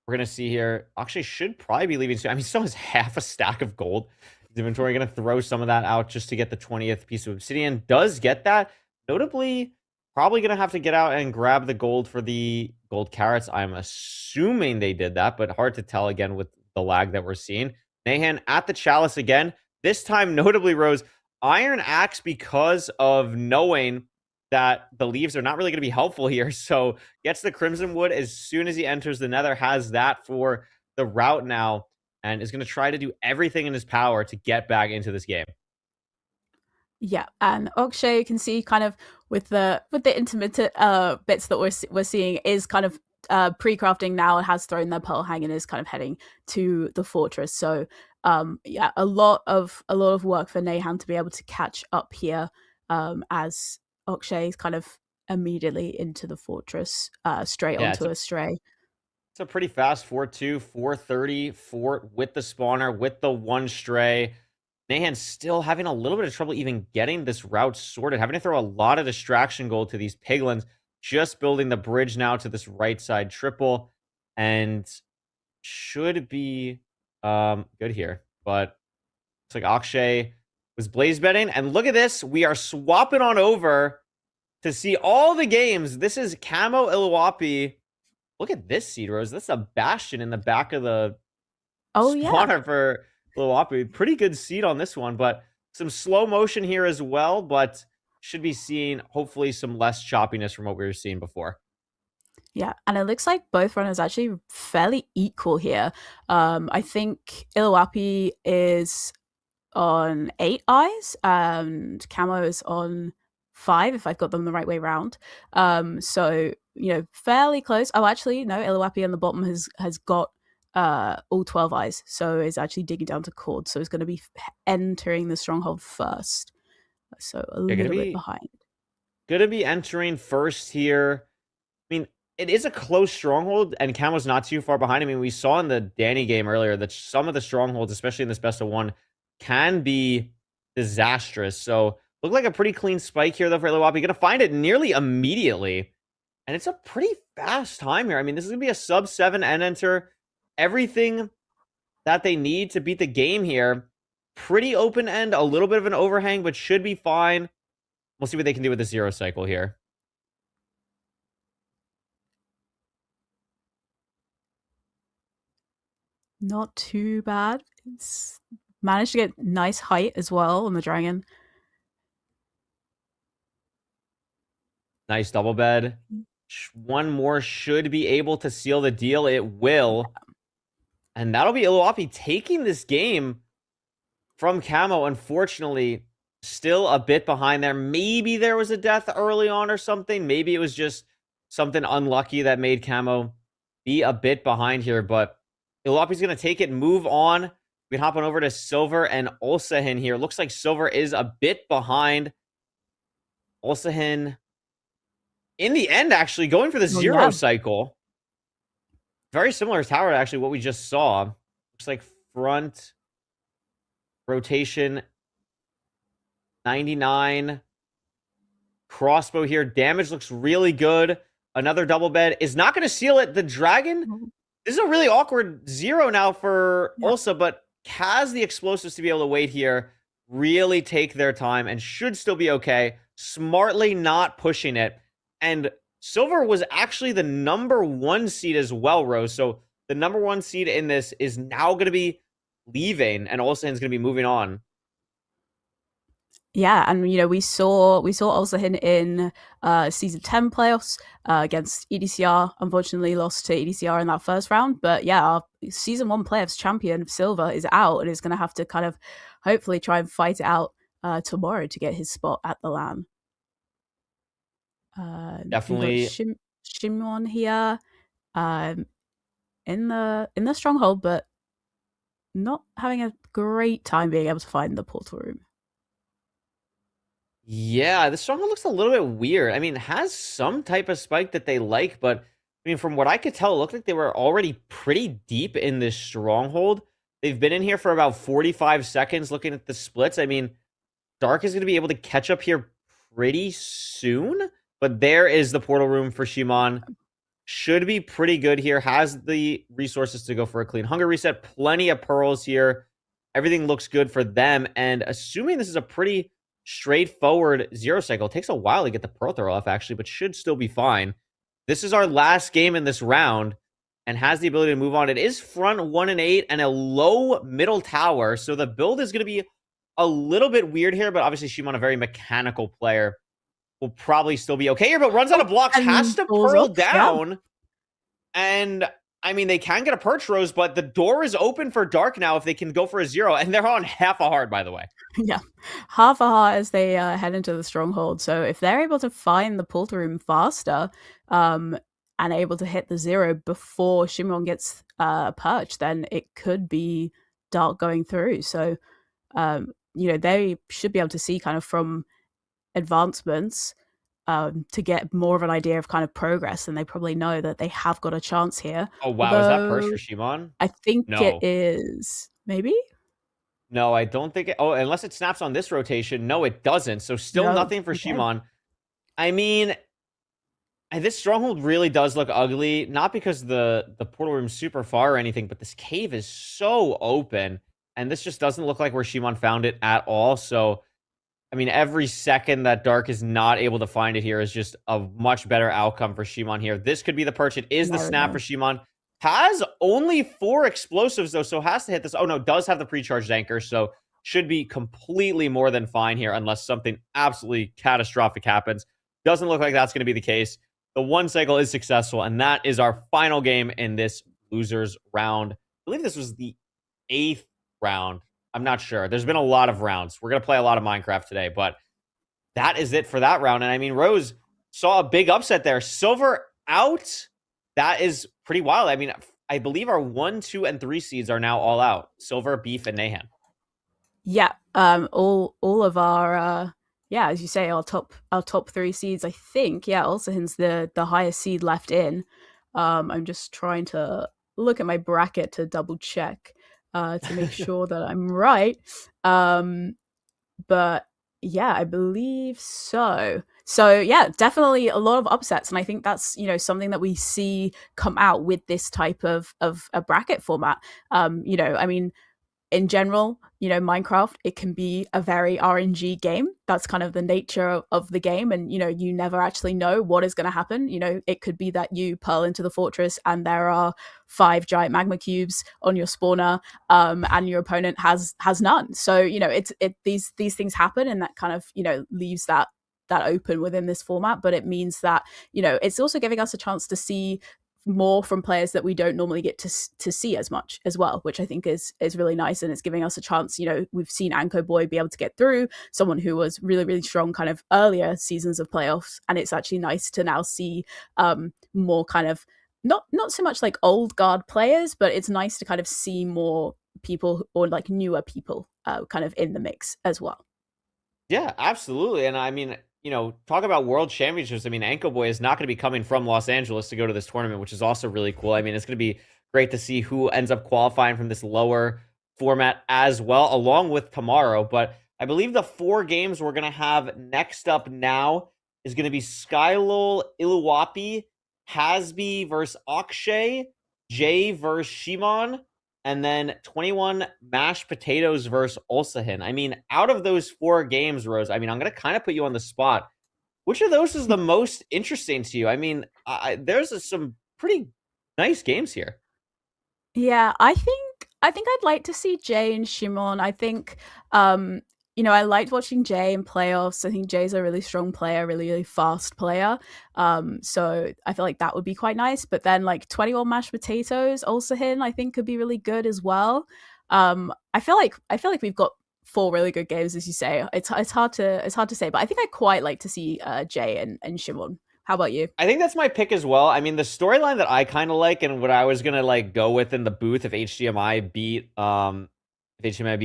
We're going to see here. Akshay should probably be leaving soon. He still has half a stack of gold. His inventory going to throw some of that out just to get the 20th piece of obsidian. Does get that. Notably, probably going to have to get out and grab the gold for the gold carrots. I'm assuming they did that, but hard to tell again with the lag that we're seeing. Nahan at the chalice again. This time, notably, Rose, Iron Axe because of knowing that the leaves are not really going to be helpful here. So gets the Crimson Wood as soon as he enters the Nether, has that for the route now, and is going to try to do everything in his power to get back into this game. Yeah, and Akshay, you can see kind of with the intermittent bits that we're seeing is kind of pre-crafting now. It has thrown their pearl hang and is kind of heading to the fortress. So yeah, a lot of work for Nahan to be able to catch up here as Akshay is kind of immediately into the fortress, straight onto a stray. It's a pretty fast 4-2, 430, 4 with the spawner, with the one stray. Nahan still having a little bit of trouble even getting this route sorted, having to throw a lot of distraction gold to these piglins, just building the bridge now to this right side triple, and should be good here. But it's like Akshay was blaze betting, and look at this. We are swapping on over to see all the games. This is Camo Iluwapi. Look at this seed, Rose. That's a Bastion in the back of the spawner for Iluwapi. Pretty good seed on this one, but some slow motion here as well, but should be seeing hopefully some less choppiness from what we were seeing before. Yeah, and it looks like both runners actually fairly equal here. I think Iluwapi is on 8 eyes and Camo is on 5, if I've got them the right way around. So, fairly close. Oh, actually, no, Iluwapi on the bottom has got all 12 eyes, so is actually digging down to cord, so it's going to be entering the stronghold first. So a little bit behind. Going to be entering first here. I mean, it is a close stronghold, and Camo's not too far behind. I mean, we saw in the Danny game earlier that some of the strongholds, especially in this best of one, can be disastrous. So look like a pretty clean spike here, though, for Iluwapi. Going to find it nearly immediately. And it's a pretty fast time here. I mean, this is going to be a sub-7 end enter. Everything that they need to beat the game here. Pretty open end, a little bit of an overhang, but should be fine. We'll see what they can do with the 0 cycle here. Not too bad. It's managed to get nice height as well on the dragon. Nice double bed. One more should be able to seal the deal. It will. And that'll be Iluwapi taking this game from Camo. Unfortunately, still a bit behind there. Maybe there was a death early on or something. Maybe it was just something unlucky that made Camo be a bit behind here. But Iluwapi's going to take it, move on. We can hop on over to Silver and Ulsahin here. Looks like Silver is a bit behind. Ulsahin, in the end, actually going for the 0 cycle. Very similar tower to actually what we just saw. Looks like front rotation 99. Crossbow here. Damage looks really good. Another double bed is not going to seal it. The dragon, this is a really awkward 0 now for Ulsa, but has the explosives to be able to wait here, really take their time, and should still be okay. Smartly not pushing it. And Silver was actually the number 1 seed as well, Rose. So the number 1 seed in this is now going to be leaving, and Ulsahin's going to be moving on. Yeah, and we saw Ulsahin in season 10 playoffs against EDCR. Unfortunately, lost to EDCR in that first round. But yeah, our season 1 playoffs champion Silver is out and is going to have to kind of hopefully try and fight it out tomorrow to get his spot at the LAN. Definitely Shimon here in the stronghold, but not having a great time being able to find the portal room. Yeah, the stronghold looks a little bit weird. I mean, it has some type of spike that they like, but I mean, from what I could tell, it looked like they were already pretty deep in this stronghold. They've been in here for about 45 seconds looking at the splits. I mean, Dark is going to be able to catch up here pretty soon, but there is the portal room for Shimon. Should be pretty good here. Has the resources to go for a clean hunger reset. Plenty of pearls here. Everything looks good for them. And assuming this is a pretty straightforward 0 cycle, it takes a while to get the pearl throw off, actually, but should still be fine. This is our last game in this round and has the ability to move on. It is front 1 and 8 and a low middle tower. So the build is going to be a little bit weird here, but obviously Shimon, a very mechanical player, will probably still be okay here, but runs out of blocks, has to pearl down. Yeah. And I mean, they can get a perch, Rose, but the door is open for Dark now if they can go for a 0. And they're on half a heart, by the way. Yeah, half a heart as they head into the stronghold. So if they're able to find the portal room faster and able to hit the 0 before Shimon gets perched, then it could be Dark going through. So, they should be able to see kind of from advancements to get more of an idea of kind of progress, and they probably know that they have got a chance here. Oh, wow. Is that purse for Shimon? I think No. it is. Maybe? No, I don't think it. Oh, unless it snaps on this rotation. No, it doesn't. So still No. nothing for Okay. Shimon. I mean, this stronghold really does look ugly. Not because the portal room's super far or anything, but this cave is so open. And this just doesn't look like where Shimon found it at all. So, I mean, every second that Dark is not able to find it here is just a much better outcome for Shimon here. This could be the perch. It is the snap for Shimon. Has only 4 explosives, though, so has to hit this. Oh, no, does have the pre-charged anchor, so should be completely more than fine here unless something absolutely catastrophic happens. Doesn't look like that's going to be the case. The 1 cycle is successful, and that is our final game in this losers round. I believe this was the 8th round. I'm not sure. There's been a lot of rounds. We're going to play a lot of Minecraft today, but that is it for that round. And I mean, Rose saw a big upset there. Silver out. That is pretty wild. I mean, I believe our 1, 2, and 3 seeds are now all out. Silver, Beef, and Nahan. Yeah. All of our as you say, our top 3 seeds, I think. Yeah, Ulsahin's the highest seed left in. I'm just trying to look at my bracket to double check to make sure that I'm right. But yeah, I believe so. So yeah, definitely a lot of upsets, and I think that's something that we see come out with this type of a bracket format. I mean, in general, Minecraft, it can be a very RNG game. That's kind of the nature of the game. And, you never actually know what is going to happen. It could be that you pearl into the fortress and there are 5 giant magma cubes on your spawner, and your opponent has none. So, these things happen, and that kind of, leaves that open within this format. But it means that, it's also giving us a chance to see more from players that we don't normally get to see as much as well, which I think is really nice, and it's giving us a chance. We've seen Anko Boy be able to get through, someone who was really, really strong kind of earlier seasons of playoffs, and it's actually nice to now see more kind of not so much like old guard players, but it's nice to kind of see more people, or like newer people kind of in the mix as well. Yeah, absolutely. And I mean, talk about world championships. I mean, Anko Boy is not going to be coming from Los Angeles to go to this tournament, which is also really cool. I mean, it's going to be great to see who ends up qualifying from this lower format as well, along with tomorrow. But I believe the 4 games we're going to have next up now is going to be Skylol, Iluwapi, Hasby versus Akshay, Jay versus Shimon, and then 21 Mashed Potatoes versus Ulsahin. I mean, out of those 4 games, Rose, I mean, I'm going to kind of put you on the spot. Which of those is the most interesting to you? I mean, there's some pretty nice games here. Yeah, I think I'd like to see Jay and Shimon. I think I liked watching Jay in playoffs. I think Jay's a really strong player, really, really fast player. So I feel like that would be quite nice. But then like 21 Mashed Potatoes, Ulsahin, I think could be really good as well. I feel like we've got 4 really good games, as you say. It's hard to say, but I think I quite like to see Jay and Shimon. How about you? I think that's my pick as well. I mean, the storyline that I kind of like, and what I was gonna like go with in the booth if HDMI beat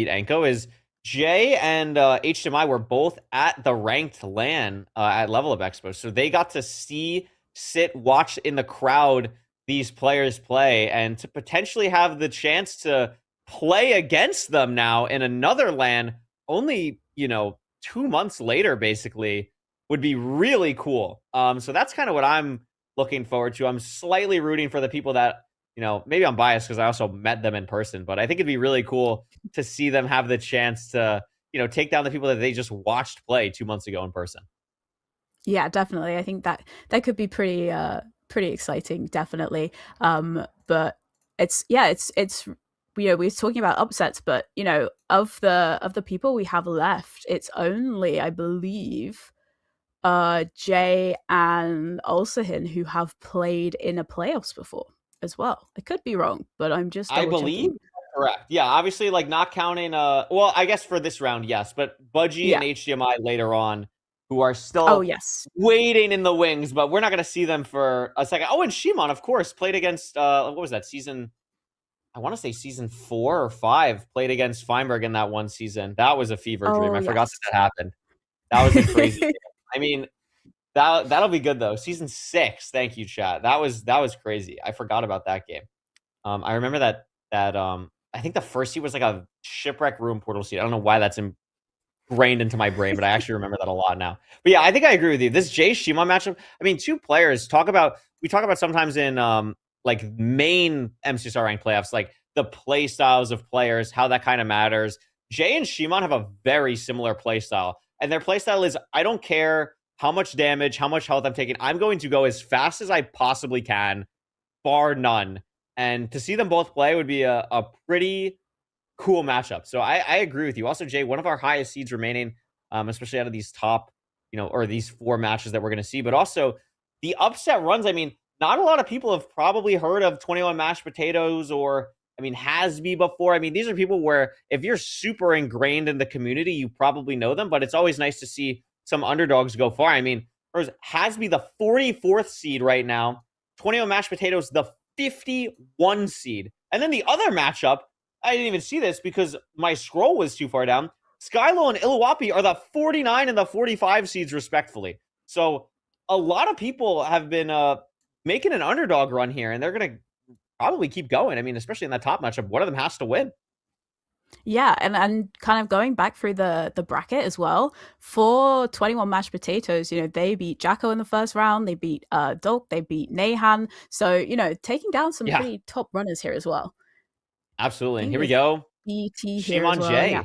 Anko, is Jay and HDMI were both at the ranked LAN at Level Up Expo, so they got to sit, watch in the crowd these players play, and to potentially have the chance to play against them now in another LAN only 2 months later, basically, would be really cool. So that's kind of what I'm looking forward to. I'm slightly rooting for the people that, maybe I'm biased because I also met them in person, but I think it'd be really cool to see them have the chance to, take down the people that they just watched play 2 months ago in person. Yeah, definitely. I think that could be pretty exciting, definitely. But it's we were talking about upsets, but of the people we have left, it's only, I believe, Jay and Ulsahin who have played in a playoffs before as well. I could be wrong, but I'm just I believe correct. Yeah, obviously, like not counting. Well, I guess for this round, yes, but Budgie and HDMI later on, who are still waiting in the wings, but we're not going to see them for a second. Oh, and Shimon, of course, played against what was that season? I want to say season 4 or 5. Played against Feinberg in that one season. That was a fever dream. I forgot that happened. That was a crazy game. I mean, That'll be good though. Season 6. Thank you, chat. That was crazy. I forgot about that game. I remember that I think the first seed was like a shipwreck room portal seed. I don't know why that's ingrained into my brain, but I actually remember that a lot now. But yeah, I think I agree with you. This Jay Shimon matchup. I mean, two players we talk about sometimes in like main MCSR ranked playoffs, like the play styles of players, how that kind of matters. Jay and Shimon have a very similar play style, and their play style is I don't care how much damage, how much health I'm taking. I'm going to go as fast as I possibly can, bar none. And to see them both play would be a pretty cool matchup. So I agree with you. Also, Jay, one of our highest seeds remaining, especially out of these top, or these 4 matches that we're going to see. But also the upset runs. I mean, not a lot of people have probably heard of 21 Mashed Potatoes or, Hasby before. I mean, these are people where if you're super ingrained in the community, you probably know them. But it's always nice to see some underdogs go far. I mean, there's Hasby, the 44th seed right now. 21 Mashed Potatoes, the 51 seed. And then the other matchup, I didn't even see this because my scroll was too far down. Skylo and Iluwapi are the 49 and the 45 seeds, respectfully. So a lot of people have been making an underdog run here, and they're going to probably keep going. I mean, especially in that top matchup, one of them has to win. Yeah, and kind of going back through the bracket as well, for 21 Mashed Potatoes, they beat Jacko in the first round, they beat Dolk, they beat Nahan. So, taking down some pretty top runners here as well. Absolutely. And here we go. BT here Shimon as well. J. Yeah.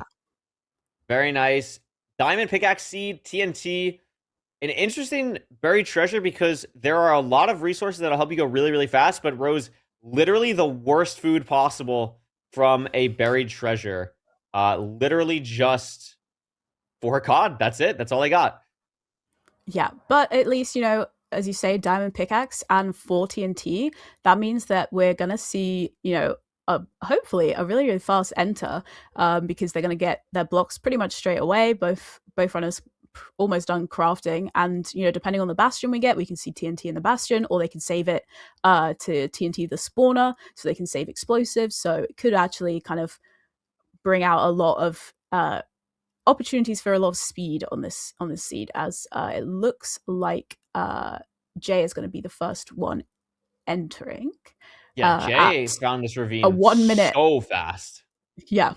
Very nice. Diamond Pickaxe seed, TNT. An interesting buried treasure because there are a lot of resources that'll help you go really, really fast, but Rose, literally the worst food possible from a buried treasure. Literally just 4 COD. That's it. That's all I got. Yeah, but at least, as you say, Diamond Pickaxe and 4 TNT, that means that we're going to see, hopefully a really, really fast enter because they're going to get their blocks pretty much straight away. Both runners almost done crafting, and depending on the bastion we get, we can see TNT in the bastion, or they can save it to TNT the spawner, so they can save explosives. So it could actually kind of bring out a lot of opportunities for a lot of speed on this seed, as it looks like Jay is going to be the first one entering. Yeah, Jay found this ravine 1 minute so fast. Yeah.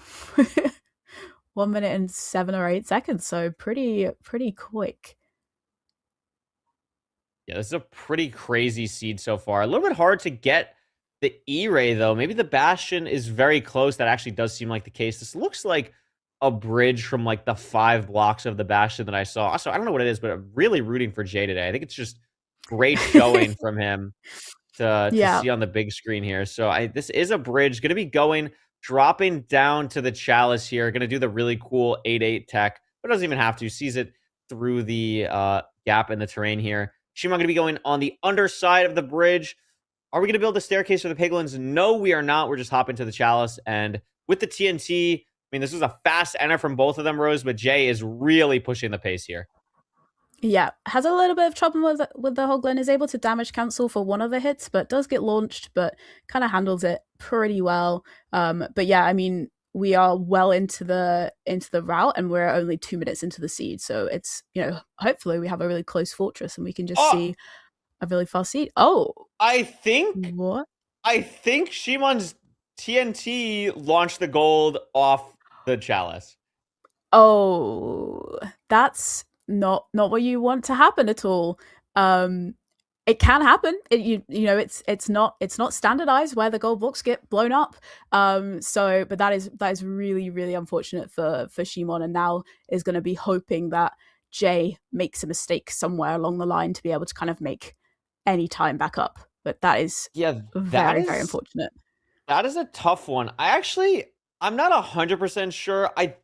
1 minute and 7 or 8 seconds, so pretty quick. Yeah, this is a pretty crazy seed so far. A little bit hard to get the E-Ray, though. Maybe the Bastion is very close. That actually does seem like the case. This looks like a bridge from like the 5 blocks of the Bastion that I saw. Also, I don't know what it is, but I'm really rooting for Jay today. I think it's just great showing from him to see on the big screen here. So this is a bridge. Going to be dropping down to the Chalice here. Going to do the really cool 8-8 tech, but doesn't even have to. Sees it through the gap in the terrain here. Shimon going to be going on the underside of the bridge. Are we going to build a staircase for the Piglins? No, we are not. We're just hopping to the Chalice. And with the TNT, this was a fast enter from both of them, Rose, but Jay is really pushing the pace here. Yeah, has a little bit of trouble with the Hoglin, is able to damage cancel for one of the hits, but does get launched, but kind of handles it pretty well. But yeah, we are well into the route, and we're only 2 minutes into the seed, so it's hopefully we have a really close fortress and we can just see a really fast seed. I think Shimon's TNT launched the gold off the Chalice. That's not what you want to happen at all. It can happen. It's not standardized where the gold blocks get blown up. But that is really, really unfortunate for Shimon, and now is going to be hoping that Jay makes a mistake somewhere along the line to be able to kind of make any time back up. But that is very, very unfortunate. That is a tough one. I'm not 100% sure. I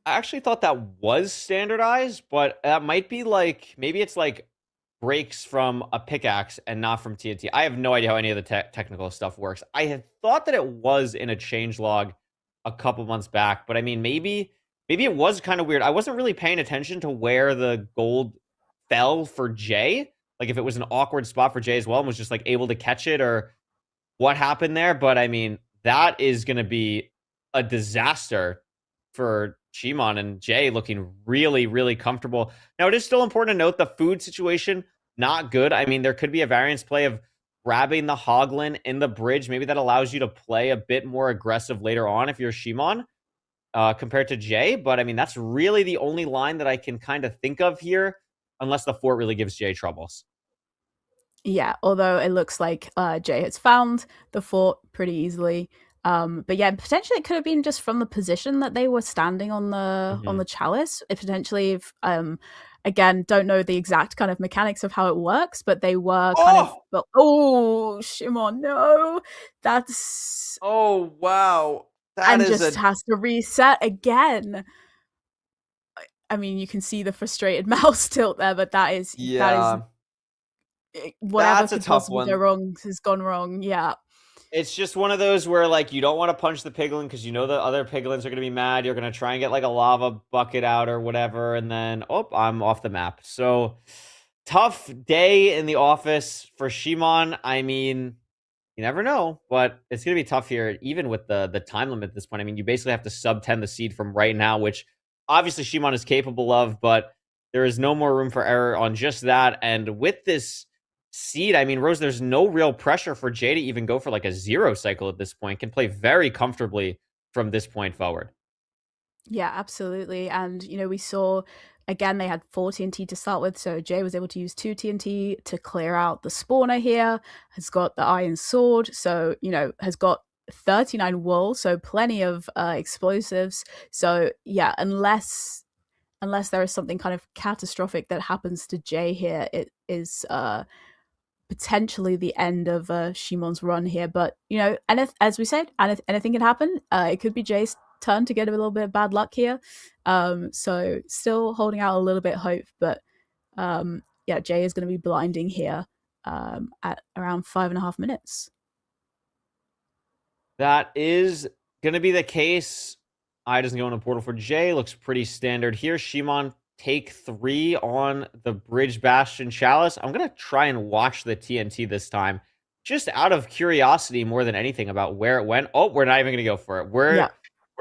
actually thought that was standardized, but that might be maybe it's breaks from a pickaxe and not from TNT. I have no idea how any of the technical stuff works. I had thought that it was in a changelog a couple months back, but maybe it was kind of weird. I wasn't really paying attention to where the gold fell for Jay, if it was an awkward spot for Jay as well and was just able to catch it or what happened there. But that is going to be a disaster for Shimon and Jay looking really, really comfortable. Now, it is still important to note the food situation, not good. I mean, there could be a variance play of grabbing the Hoglin in the bridge. Maybe that allows you to play a bit more aggressive later on if you're Shimon compared to Jay. But I mean, that's really the only line that I can kind of think of here, unless the fort really gives Jay troubles. Yeah, although it looks like Jay has found the fort pretty easily. But yeah, potentially it could have been just from the position that they were standing on the chalice. It potentially, if, again, don't know the exact kind of mechanics of how it works, but they were kind of. Well, oh, Shimon, no, that's. Oh wow, and just has to reset again. I mean, you can see the frustrated mouse tilt there, but that is whatever could possibly go wrong has gone wrong. Yeah. It's just one of those where, like, you don't want to punch the piglin because you know the other piglins are going to be mad. You're going to try and get, like, a lava bucket out or whatever, and then, I'm off the map. So, tough day in the office for Shimon. I mean, you never know, but it's going to be tough here, even with the time limit at this point. I mean, you basically have to sub-10 the seed from right now, which obviously Shimon is capable of, but there is no more room for error on just that. And with this seed, I mean, Rose, there's no real pressure for Jay to even go for like a 0 cycle at this point. Can play very comfortably from this point forward. Yeah, absolutely. And, we saw, again, they had 4 TNT to start with, so Jay was able to use 2 TNT to clear out the spawner here, has got the Iron Sword, so, has got 39 wool, so plenty of explosives. So, yeah, unless there is something kind of catastrophic that happens to Jay here, it is potentially the end of Shimon's run here. But and as we said, anything can happen. It could be Jay's turn to get a little bit of bad luck here. So still holding out a little bit of hope, but Jay is going to be blinding here at around 5.5 minutes. That is going to be the case. I doesn't go in the portal for Jay. Looks pretty standard here. Shimon take 3 on the Bridge Bastion Chalice. I'm going to try and watch the TNT this time, just out of curiosity more than anything about where it went. Oh, we're not even going to go for it. We're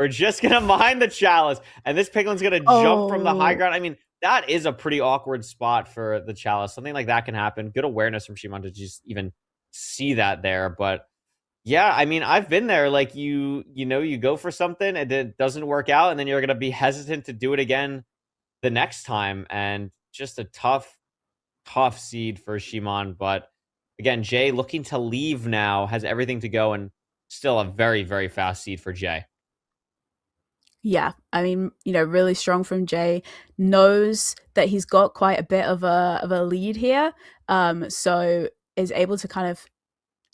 just going to mine the Chalice, and this Piglin's going to jump from the high ground. I mean, that is a pretty awkward spot for the Chalice. Something like that can happen. Good awareness from Shimon to just even see that there. But yeah, I mean, I've been there. Like, you go for something and it doesn't work out, and then you're going to be hesitant to do it again the next time. And just a tough seed for Shimon. But again, Jay looking to leave now, has everything to go, and still a very, very fast seed for Jay. Yeah, I mean, really strong from Jay. Knows that he's got quite a bit of a lead here, so is able to kind of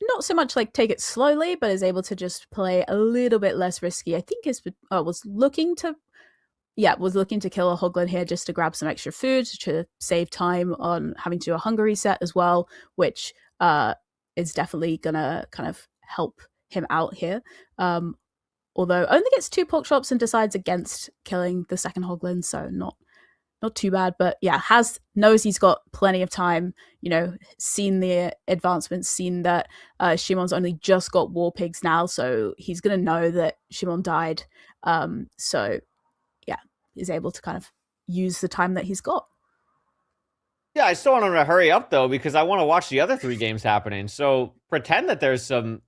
not so much like take it slowly, but is able to just play a little bit less risky. I think was looking to kill a Hoglin here just to grab some extra food to save time on having to do a hunger reset as well, which is definitely gonna kind of help him out here. Although only gets 2 pork chops and decides against killing the second Hoglin, so not too bad. But yeah, knows he's got plenty of time, seen the advancements, seen that Shimon's only just got war pigs now, so he's gonna know that Shimon died. So yeah, is able to kind of use the time that he's got. Yeah, I still want him to hurry up though, because I want to watch the other 3 games happening. So pretend that there's some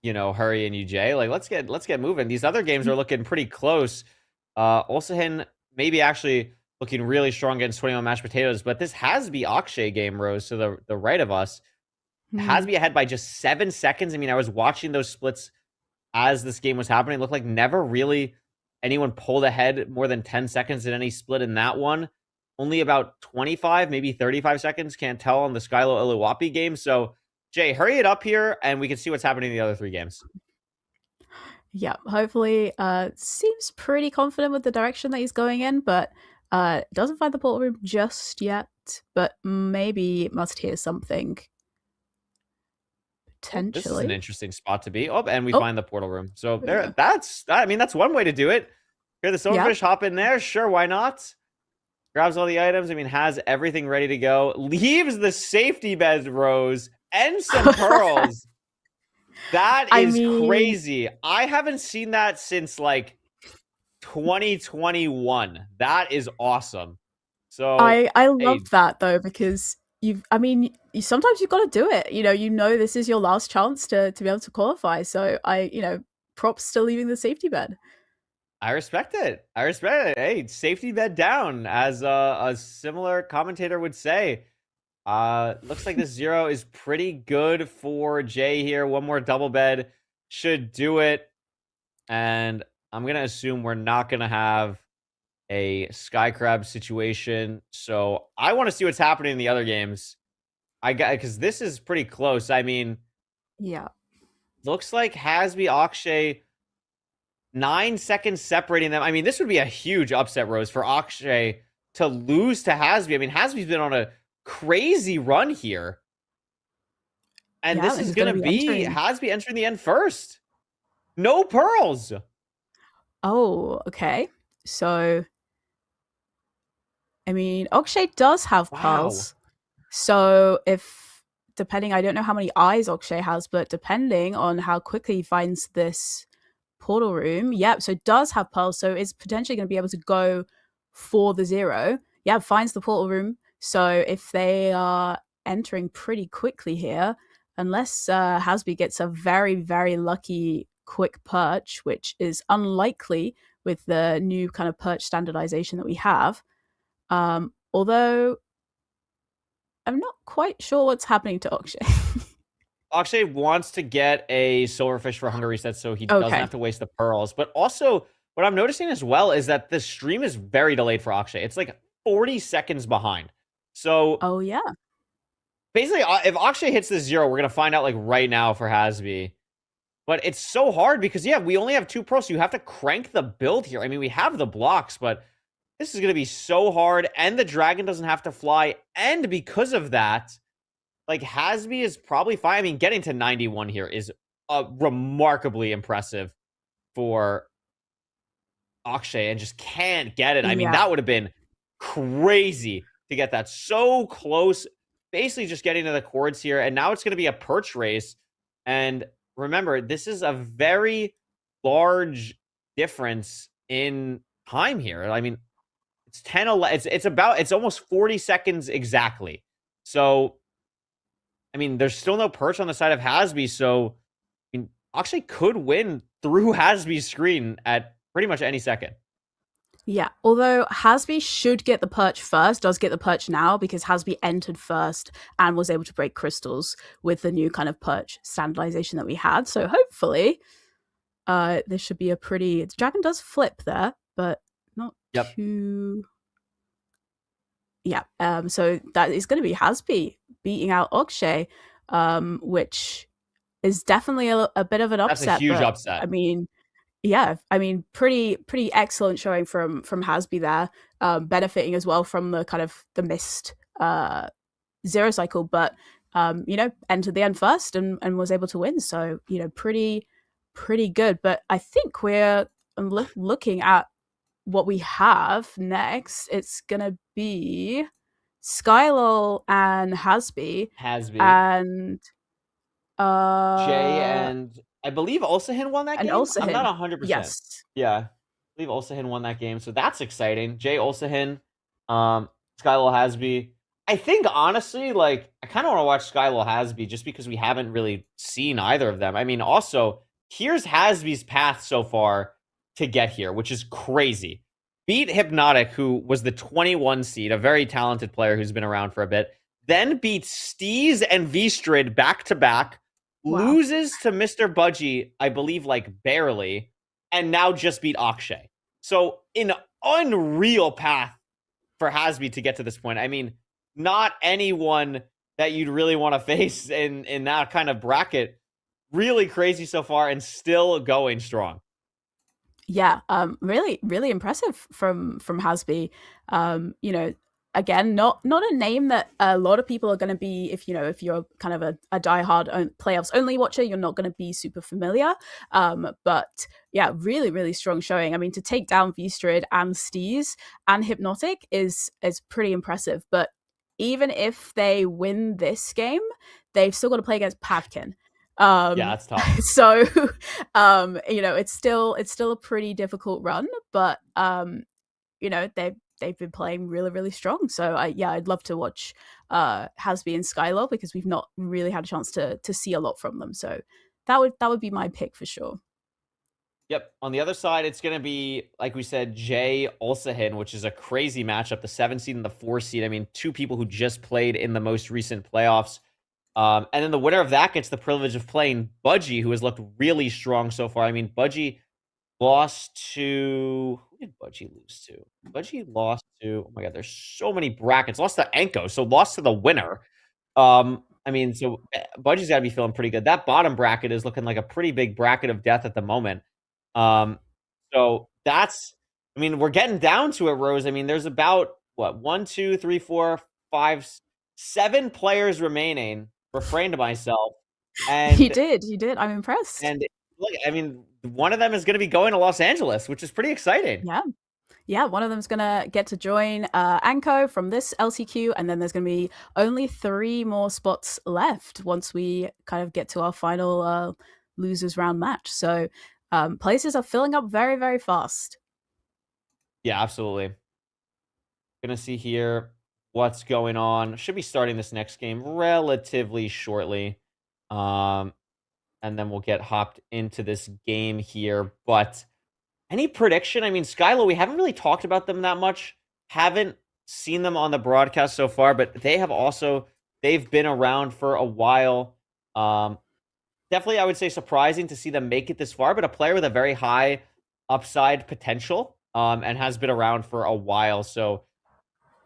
hurry in you, Jay. Like, let's get moving. These other games are looking pretty close. Ulsahin maybe actually looking really strong against 21 mashed potatoes, but this Hasby Akshay game, Rose, to the right of us. Hasby ahead by just 7 seconds. I mean, I was watching those splits as this game was happening. It looked like never really anyone pulled ahead more than 10 seconds in any split in that one. Only about 25, maybe 35 seconds, can't tell, on the Skylo Iliwapi game. So Jay, hurry it up here, and we can see what's happening in the other 3 games. Yeah, hopefully seems pretty confident with the direction that he's going in, but doesn't find the portal room just yet, but maybe must hear something. Potentially. This is an interesting spot to be. And we find the portal room. So that's one way to do it. Here, the Silverfish, hop in there. Sure, why not? Grabs all the items. I mean, has everything ready to go. Leaves the safety bed, Rose, and some pearls. That is crazy. I haven't seen that since like 2021. That is awesome. So I hey, love that though, because sometimes you've got to do it. You know this is your last chance to be able to qualify. So props to leaving the safety bed. I respect it. Hey, safety bed down, as a similar commentator would say. Looks like this 0 is pretty good for Jay here. One more double bed should do it. And I'm going to assume we're not going to have a sky crab situation. So I want to see what's happening in the other games. Because this is pretty close. I mean, yeah, looks like Hasby, Akshay, 9 seconds separating them. I mean, this would be a huge upset, Rose, for Akshay to lose to Hasby. I mean, Hasby's been on a crazy run here. And this is going to be Hasby entering the end first. No pearls. Oh, okay. So, I mean, Akshay does have pearls. So depending, I don't know how many eyes Akshay has, but depending on how quickly he finds this portal room, so does have pearls. So it's potentially going to be able to go for the 0. Yeah, finds the portal room. So if they are entering pretty quickly here, unless Hasby gets a very, very lucky quick perch, which is unlikely with the new kind of perch standardization that we have. Although I'm not quite sure what's happening to Akshay. Akshay wants to get a silverfish for hunger reset so he doesn't have to waste the pearls. But also, what I'm noticing as well is that the stream is very delayed for Akshay. It's like 40 seconds behind. So, oh yeah. Basically, if Akshay hits this 0, we're going to find out like right now for Hasby. But it's so hard because, we only have 2 pearls, so you have to crank the build here. I mean, we have the blocks, but this is going to be so hard, and the dragon doesn't have to fly, and because of that, like, Hasby is probably fine. I mean, getting to 91 here is remarkably impressive for Akshay, and just can't get it. I mean, that would have been crazy to get that so close, basically just getting to the cords here, and now it's going to be a perch race, and remember, this is a very large difference in time here. I mean, it's 10, 11, it's almost 40 seconds exactly. So, I mean, there's still no perch on the side of Hasby, so I mean, Akshay could win through Hasby's screen at pretty much any second. Yeah, although Hasby should get the perch first, does get the perch now, because Hasby entered first and was able to break crystals with the new kind of perch standardization that we had. So hopefully, this should be a pretty... The dragon does flip there, but not too... Yeah, so that is going to be Hasby beating out Akshay, which is definitely a bit of an upset. That's a huge upset. I mean... Yeah, I mean, pretty excellent showing from Hasby there, benefiting as well from the kind of the missed 0 cycle, but entered the end first and was able to win. So pretty good. But I think we're looking at what we have next. It's gonna be Skylol and Hasby, and Jay and. I believe Ulsahin won that game. I'm not 100%. Yes. Yeah. I believe Ulsahin won that game. So that's exciting. Jay Ulsahin, Skylol Hasby. I think, honestly, like, I kind of want to watch Skylol Hasby just because we haven't really seen either of them. I mean, also, here's Hasby's path so far to get here, which is crazy. Beat Hypnotic, who was the 21 seed, a very talented player who's been around for a bit. Then beat Steez and Vistrid back-to-back. Wow. Loses to Mr. Budgie, I believe, like, barely, and now just beat Akshay. So, an unreal path for Hasby to get to this point. I mean, not anyone that you'd really want to face in that kind of bracket. Really crazy so far, and still going strong. Yeah, really, really impressive from Hasby. Again, not a name that a lot of people are going to be, if you're kind of a diehard playoffs only watcher, you're not going to be super familiar. But yeah, really, really strong showing. I mean, to take down Vistrid and Steez and Hypnotic is pretty impressive. But even if they win this game, they've still got to play against Pavkin. Yeah, that's tough. So, it's still a pretty difficult run, but they've been playing really, really strong. So I'd love to watch Hasby and Skylar because we've not really had a chance to see a lot from them. So that would be my pick for sure. Yep. On the other side, it's going to be, like we said, Jay Ulsahin, which is a crazy matchup. The 7 seed and the 4 seed. I mean, 2 people who just played in the most recent playoffs. And then the winner of that gets the privilege of playing Budgie, who has looked really strong so far. I mean, Budgie lost to... Who did Budgie lose to? Budgie lost to... Oh my God, there's so many brackets. Lost to Anko, so lost to the winner. I mean, so Budgie's got to be feeling pretty good. That bottom bracket is looking like a pretty big bracket of death at the moment. So that's... I mean, we're getting down to it, Rose. I mean, there's about, 1, 2, 3, 4, 5, 7 players remaining. Refrain to myself. And You did. I'm impressed. And look, I mean, one of them is going to be going to Los Angeles, which is pretty exciting. Yeah, one of them's going to get to join Anko from this LCQ, and then there's going to be only 3 more spots left once we kind of get to our final losers round match. So places are filling up very, very fast. Yeah, absolutely. Gonna see here what's going on. Should be starting this next game relatively shortly. And then we'll get hopped into this game here. But any prediction? I mean, Skylo, we haven't really talked about them that much. Haven't seen them on the broadcast so far, but they've been around for a while. Definitely, I would say surprising to see them make it this far, but a player with a very high upside potential, and has been around for a while. So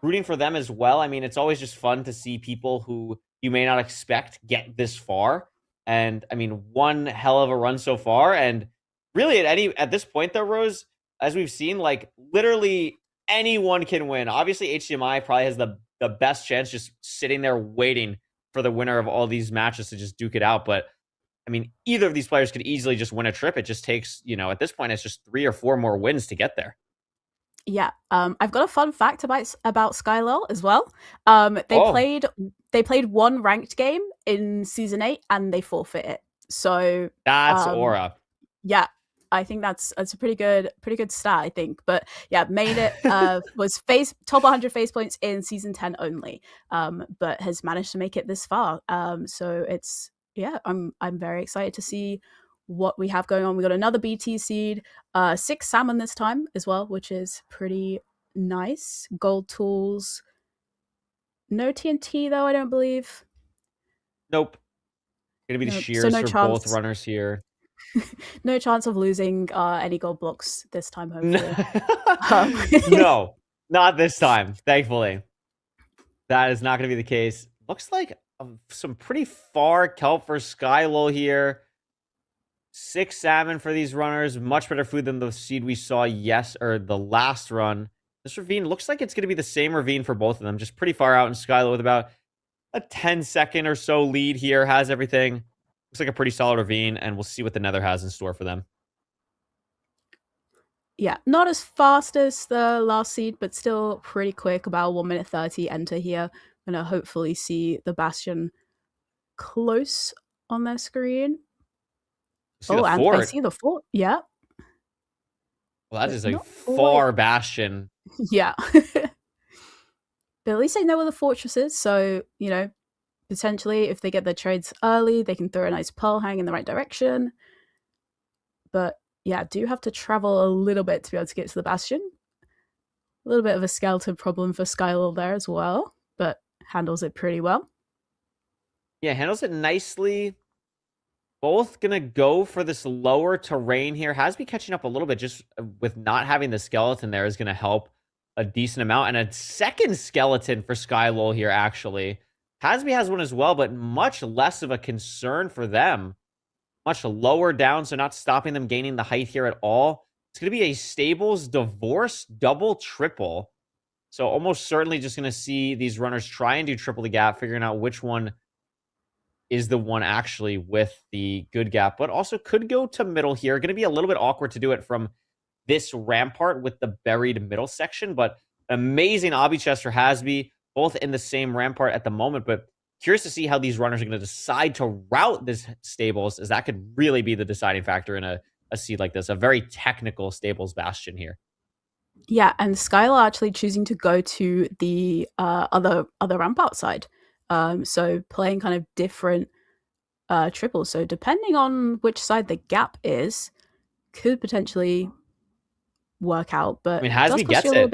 rooting for them as well. I mean, it's always just fun to see people who you may not expect get this far. And I mean, one hell of a run so far. And really at this point though, Rose, as we've seen, like literally anyone can win. Obviously, HDMI probably has the best chance, just sitting there waiting for the winner of all these matches to just duke it out. But I mean, either of these players could easily just win a trip. It just takes, at this point, it's just 3 or 4 more wins to get there. Yeah, I've got a fun fact about Skylol as well. They played one ranked game in season 8 and they forfeit it. So that's aura. Yeah, I think that's a pretty good stat, I think. But yeah, made it was top 100 face points in season 10 only, but has managed to make it this far. So it's I'm very excited to see what we have going on. We got another BT seed, 6 salmon this time as well, which is pretty nice. Gold tools, no TNT though, I don't believe. Nope. Gonna be the shears for both runners here. No chance of losing any gold blocks this time, hopefully. No, not this time, thankfully. That is not going to be the case. Looks like some pretty far kelp for Skylo here. 6 salmon for these runners. Much better food than the seed we saw the last run. This ravine looks like it's going to be the same ravine for both of them. Just pretty far out in Skylo with about a 10-second or so lead here. Has everything. Looks like a pretty solid ravine, and we'll see what the Nether has in store for them. Yeah, not as fast as the last seed, but still pretty quick. About 1 minute 30 enter here. Gonna hopefully see the Bastion close on their screen. And I see the fort. Yeah. Well, that is a far Bastion. Yeah. But at least they know where the fortress is, so, potentially if they get their trades early, they can throw a nice pearl hang in the right direction. But yeah, do have to travel a little bit to be able to get to the Bastion. A little bit of a skeleton problem for Skylol there as well, but handles it pretty well. Yeah, handles it nicely. Both gonna go for this lower terrain here. Hasby catching up a little bit just with not having the skeleton there is gonna help a decent amount. And a second skeleton for Skylol here, actually. Hasby has one as well, but much less of a concern for them. Much lower down, so not stopping them gaining the height here at all. It's going to be a Stables Divorce double triple. So almost certainly just going to see these runners try and do triple the gap, figuring out which one is the one actually with the good gap, but also could go to middle here. Going to be a little bit awkward to do it from this rampart with the buried middle section, but amazing obby chest for Hasby, both in the same rampart at the moment, but curious to see how these runners are going to decide to route this stables, as that could really be the deciding factor in a seed like this, a very technical stables bastion here. Yeah, and Skylar actually choosing to go to the other ramp outside. So playing kind of different triples. So depending on which side the gap is, could potentially work out. But I mean, Hasby gets it.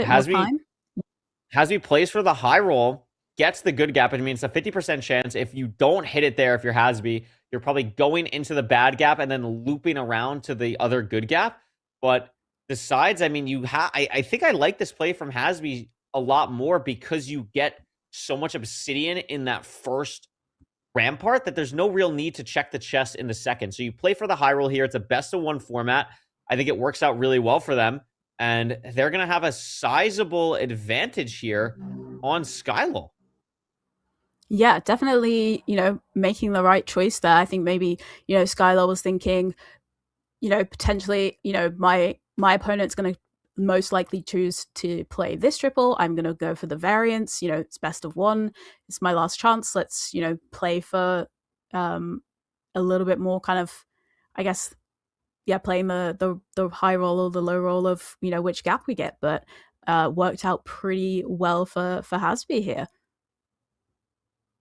Hasby plays for the high roll, gets the good gap. I mean, it's a 50% chance. If you don't hit it there, if you're Hasby, you're probably going into the bad gap and then looping around to the other good gap. But the sides, I mean, I think I like this play from Hasby a lot more because you get so much obsidian in that first rampart that there's no real need to check the chest in the second. So you play for the high roll here. It's a best of one format. I think it works out really well for them. And they're going to have a sizable advantage here on Skylo. Yeah, definitely, making the right choice there. I think maybe, Skylar was thinking, potentially, my opponent's going to most likely choose to play this triple. I'm going to go for the variance. It's best of one. It's my last chance. Let's, play for a little bit more kind of, I guess, playing the high roll or the low roll of, which gap we get. But worked out pretty well for Hasby here.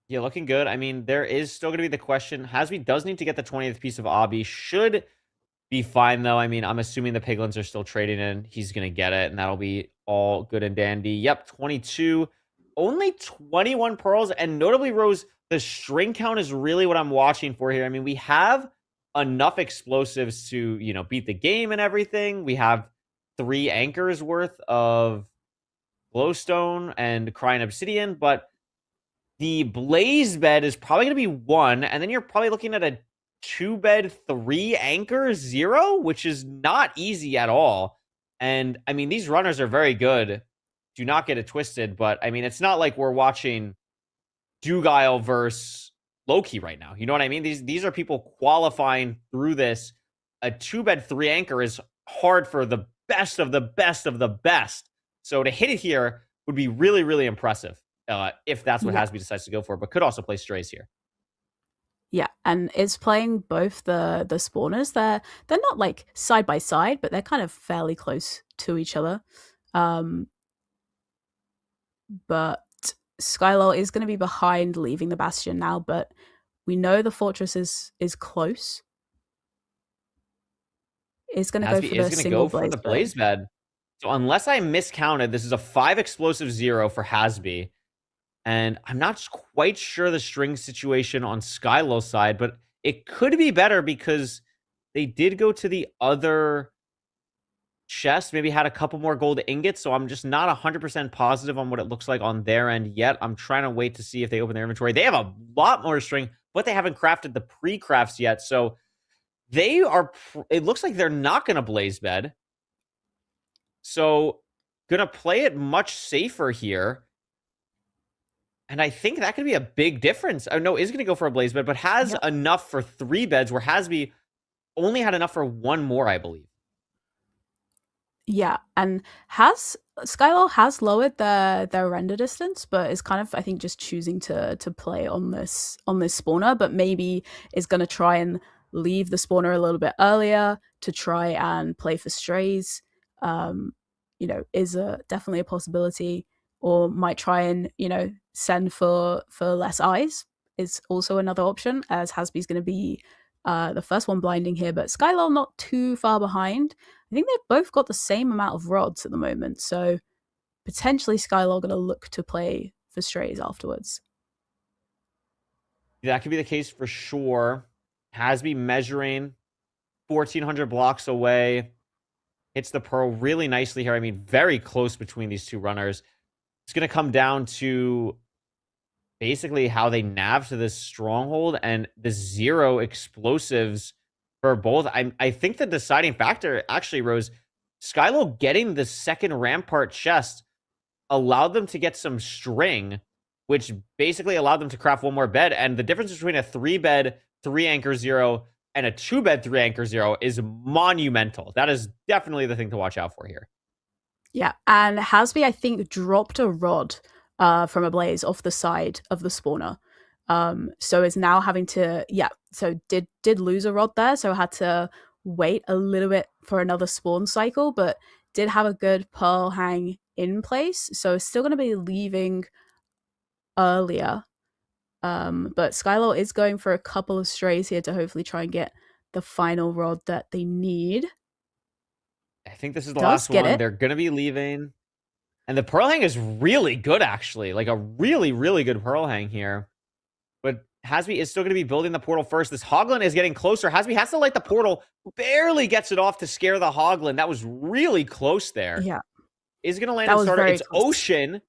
Yeah, looking good. I mean, there is still going to be the question. Hasby does need to get the 20th piece of Obby. Should be fine, though. I mean, I'm assuming the Piglins are still trading in. He's going to get it, and that'll be all good and dandy. Yep, 22. Only 21 pearls, and notably, Rose, the string count is really what I'm watching for here. I mean, we have enough explosives to, beat the game and everything. We have 3 anchors worth of glowstone and crying obsidian, but the blaze bed is probably going to be 1, and then you're probably looking at a 2-bed 3 anchor 0, which is not easy at all. And I mean, these runners are very good. Do not get it twisted, but I mean, it's not like we're watching Dugile versus Loki right now. You know what I mean? These are people qualifying through this. A 2-bed 3 anchor is hard for the best of the best of the best. So to hit it here would be really, really impressive. If that's what Hasby decides to go for, but could also play strays here. Yeah, and it's playing both the spawners. They're not like side by side, but they're kind of fairly close to each other. But Skylar is going to be behind, leaving the bastion now. But we know the fortress is close. It's going to go for the blaze bed. So unless I miscounted, this is a 5 explosive 0 for Hasby. And I'm not quite sure the string situation on Skylo's side, but it could be better because they did go to the other chest, maybe had a couple more gold ingots. So I'm just not 100% positive on what it looks like on their end yet. I'm trying to wait to see if they open their inventory. They have a lot more string, but they haven't crafted the pre-crafts yet. So they are, it looks like they're not going to blaze bed. So going to play it much safer here. And I think that could be a big difference. Oh, no, is going to go for a blaze bed, but has enough for 3 beds, where Hasby only had enough for 1 more, I believe. Yeah, and Skylar has lowered their render distance, but is kind of, I think, just choosing to play on this spawner, but maybe is going to try and leave the spawner a little bit earlier to try and play for strays. Is definitely a possibility. Or might try and, send for less eyes is also another option, as Hasby's going to be the first one blinding here. But Skylar not too far behind. I think they've both got the same amount of rods at the moment. So potentially Skylar going to look to play for strays afterwards. That could be the case for sure. Hasby measuring 1,400 blocks away. Hits the pearl really nicely here. I mean, very close between these two runners. It's going to come down to basically how they nav to this stronghold and the 0 explosives for both. I think the deciding factor, actually, Rose, Skylo getting the second rampart chest allowed them to get some string, which basically allowed them to craft 1 more bed. And the difference between a 3-bed, 3 anchor 0 and a 2-bed, 3 anchor 0 is monumental. That is definitely the thing to watch out for here. Yeah, and Hasby, I think, dropped a rod from a blaze off the side of the spawner. So is now having to, so did lose a rod there, so had to wait a little bit for another spawn cycle, but did have a good pearl hang in place, so still going to be leaving earlier. But Skylor is going for a couple of strays here to hopefully try and get the final rod that they need. I think this is the last one. They're going to be leaving. And the pearl hang is really good, actually. Like a really, really good pearl hang here. But Hasby is still going to be building the portal first. This Hoglin is getting closer. Hasby has to light the portal. Barely gets it off to scare the Hoglin. That was really close there. Yeah. Is going to land on starter. It's close. Ocean.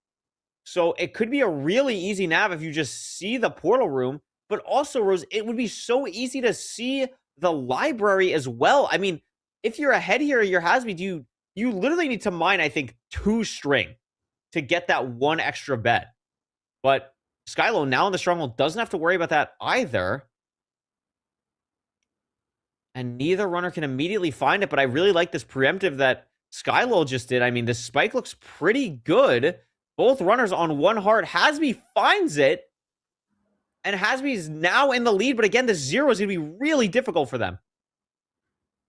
So it could be a really easy nav if you just see the portal room. But also, Rose, it would be so easy to see the library as well. I mean, if you're ahead here, you're Hasby, you literally need to mine, I think, 2 string to get that 1 extra bet. But Skylo now in the stronghold doesn't have to worry about that either. And neither runner can immediately find it, but I really like this preemptive that Skylo just did. I mean, this spike looks pretty good. Both runners on 1 heart. Hasby finds it. And Hasby's now in the lead, but again, the 0 is going to be really difficult for them.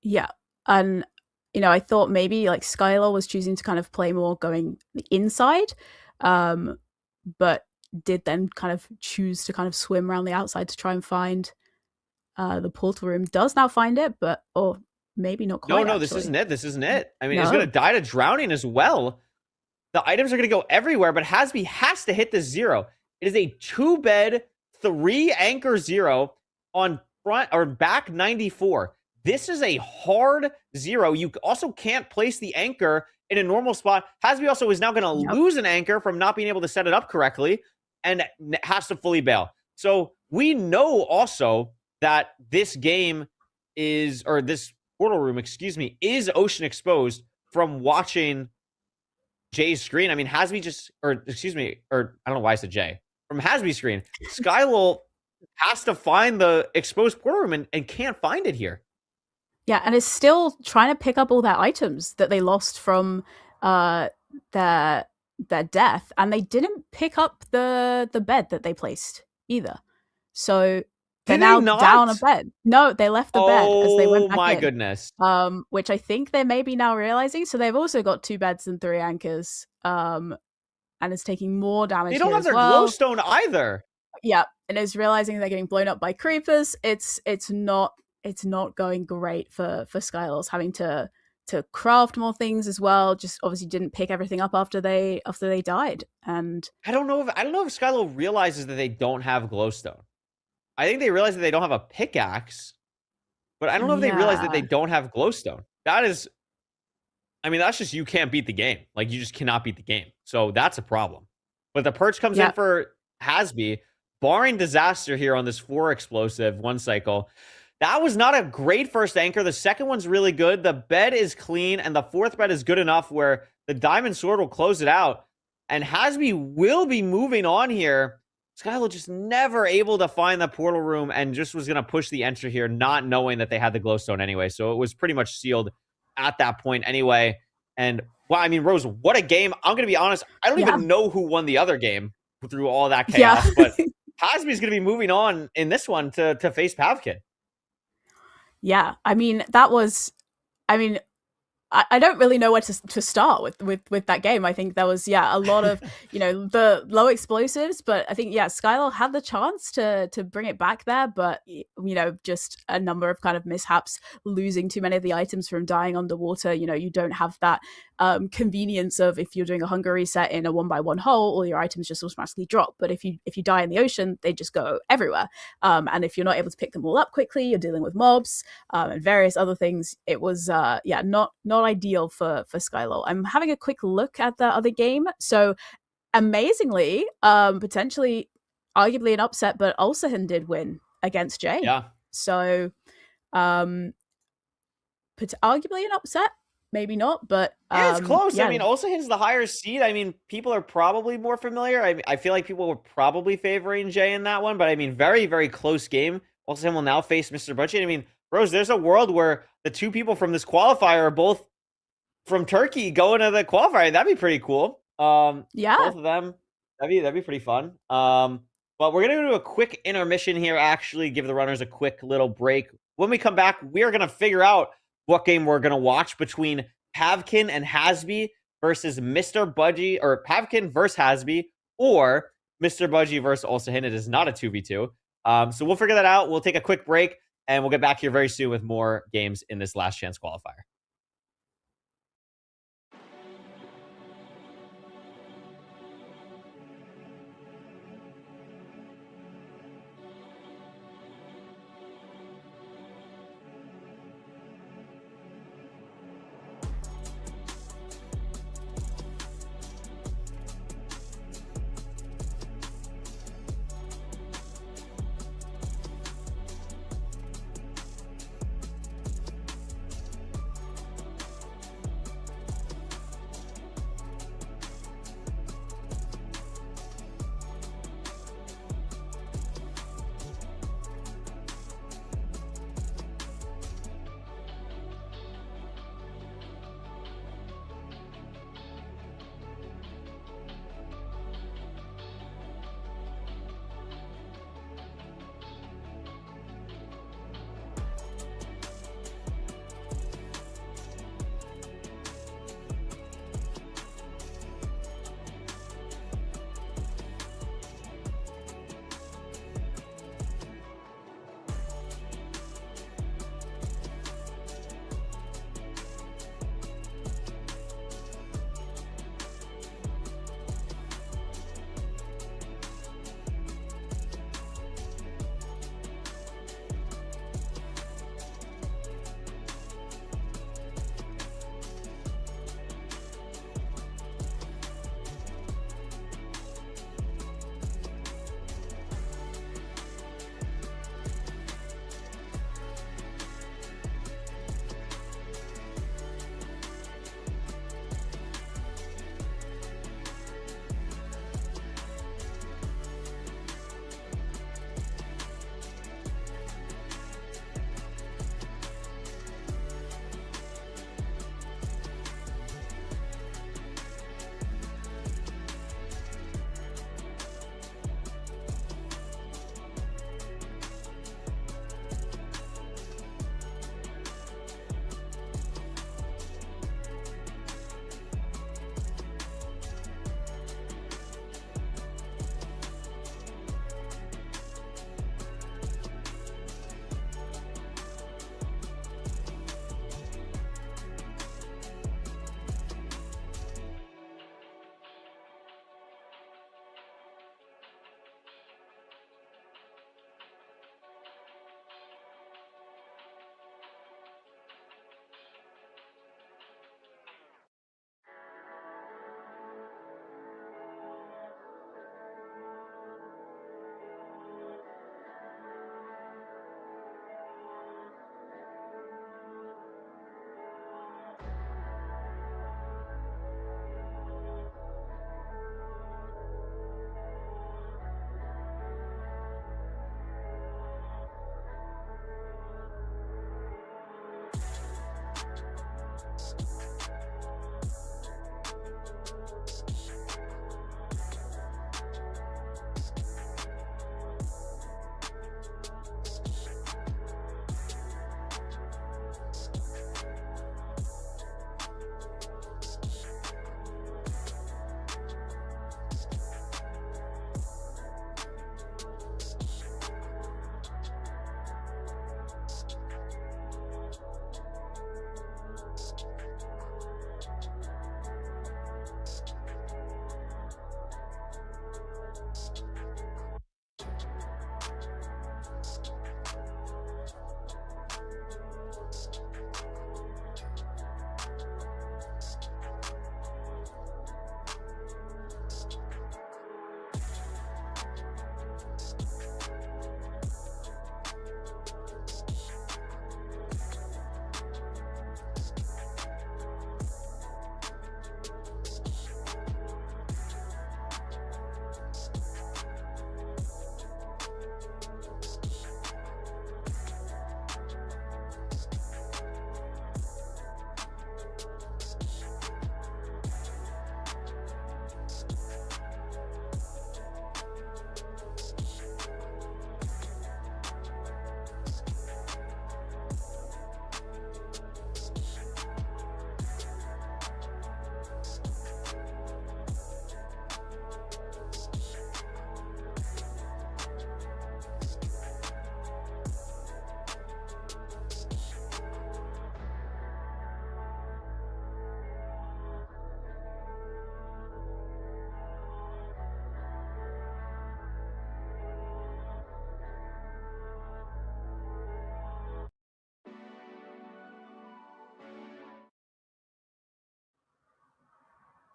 Yeah. And, I thought maybe like Skylar was choosing to kind of play more going inside, but did then kind of choose to kind of swim around the outside to try and find the portal room. Does now find it, but, or maybe not quite. No, this isn't it. This isn't it. I mean, it's going to die to drowning as well. The items are going to go everywhere, but Hasby has to hit the 0. It is a 2-bed, 3 anchor 0 on front or back 94. This is a hard 0. You also can't place the anchor in a normal spot. Hasby also is now going to lose an anchor from not being able to set it up correctly and has to fully bail. So we know also that this game is, or this portal room, is ocean exposed from watching Jay's screen. I mean, Hasby just, or I don't know why I said Jay. From Hasby's screen, Skylol has to find the exposed portal room and can't find it here. Yeah, and is still trying to pick up all their items that they lost from their death, and they didn't pick up the bed that they placed either. So they're now down a bed. No, they left the bed as they went back in. Oh my goodness. Which I think they may be now realizing. So they've also got 2 beds and 3 anchors. And it's taking more damage. They don't have their glowstone either. Yeah, and is realizing they're getting blown up by creepers. It's not going great for Skylors, having to craft more things as well. Just obviously didn't pick everything up after they died. And I don't know if Skylo realizes that they don't have glowstone. I think they realize that they don't have a pickaxe, but I don't know if they realize that they don't have glowstone. That is, I mean, that's just, you can't beat the game. Like, you just cannot beat the game. So that's a problem. But the perch comes in for Hasby, barring disaster here on this 4 explosive 1 cycle. That was not a great first anchor. The second one's really good. The bed is clean, and the 4th bed is good enough where the diamond sword will close it out. And Hasby will be moving on here. Skylo just never able to find the portal room and just was going to push the enter here, not knowing that they had the glowstone anyway. So it was pretty much sealed at that point anyway. And, well, I mean, Rose, what a game. I'm going to be honest. I don't even know who won the other game through all that chaos. But Hasby's going to be moving on in this one to face Pavkin. Yeah, I mean, I don't really know where to start with that game. I think there was, a lot of, the low explosives, but I think, Skylar had the chance to bring it back there, but, just a number of kind of mishaps, losing too many of the items from dying underwater. You don't have that convenience of, if you're doing a hunger reset in a 1x1 hole, all your items just automatically drop. But if you die in the ocean, they just go everywhere. And if you're not able to pick them all up quickly, you're dealing with mobs and various other things. It was, not ideal for Skylo. I'm having a quick look at the other game. So amazingly, potentially, arguably an upset, but Ulsahin did win against Jay. Yeah. So, arguably an upset, maybe not, but it's close. I mean, Ulsahin's the higher seed. I mean, people are probably more familiar. I feel like people were probably favoring Jay in that one, but I mean, very, very close game. Ulsahin will now face Mr. Budgie. I mean, Rose, there's a world where the 2 people from this qualifier are both from Turkey going to the qualifier. That'd be pretty cool. Both of them. That'd be pretty fun. But we're going to do a quick intermission here, actually give the runners a quick little break. When we come back, we are going to figure out what game we're going to watch between Pavkin and Hasby versus Mr. Budgie, or Pavkin versus Hasby, or Mr. Budgie versus Ulsahin. It is not a 2v2. So we'll figure that out. We'll take a quick break, and we'll get back here very soon with more games in this last chance qualifier.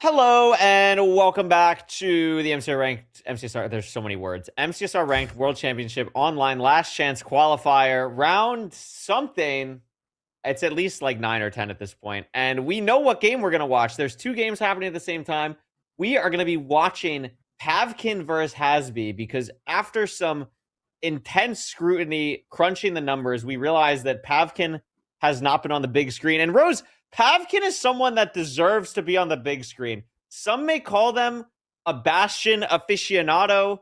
Hello and welcome back to the MCSR. There's so many words. MCSR Ranked World Championship Online Last Chance Qualifier round something. It's at least like 9 or 10 at this point, and we know what game we're gonna watch. There's 2 games happening at the same time. We are gonna be watching Pavkin versus Hasby because after some intense scrutiny, crunching the numbers, we realized that Pavkin has not been on the big screen. And Rose, Pavkin is someone that deserves to be on the big screen. Some may call them a Bastion aficionado.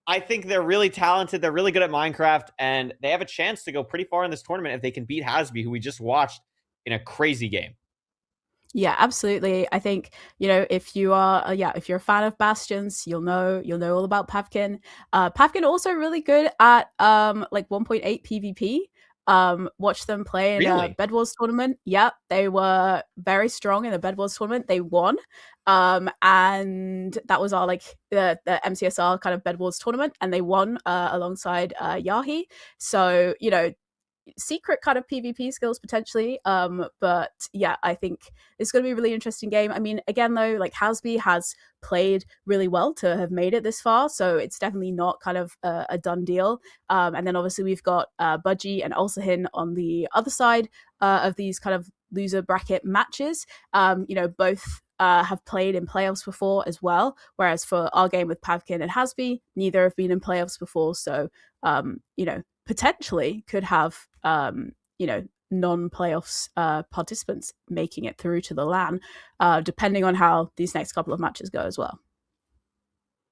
I think they're really talented. They're really good at Minecraft, and they have a chance to go pretty far in this tournament if they can beat Hasby, who we just watched in a crazy game. Yeah, absolutely. I think, if you are, if you're a fan of Bastions, you'll know all about Pavkin. Pavkin also really good at like 1.8 PvP. Watch them play in a Bed Wars tournament. Yep, they were very strong in the Bed Wars tournament. They won. And that was our the MCSR kind of Bed Wars tournament, and they won alongside Yahi. So, secret kind of PvP skills potentially. But yeah, I think it's going to be a really interesting game. I mean, again though, like Hasby has played really well to have made it this far, so it's definitely not kind of a done deal. And then obviously we've got Budgie and Ulsahin on the other side of these kind of loser bracket matches. Both have played in playoffs before as well, whereas for our game with Pavkin and Hasby, neither have been in playoffs before, so potentially could have non-playoffs participants making it through to the LAN, depending on how these next couple of matches go as well.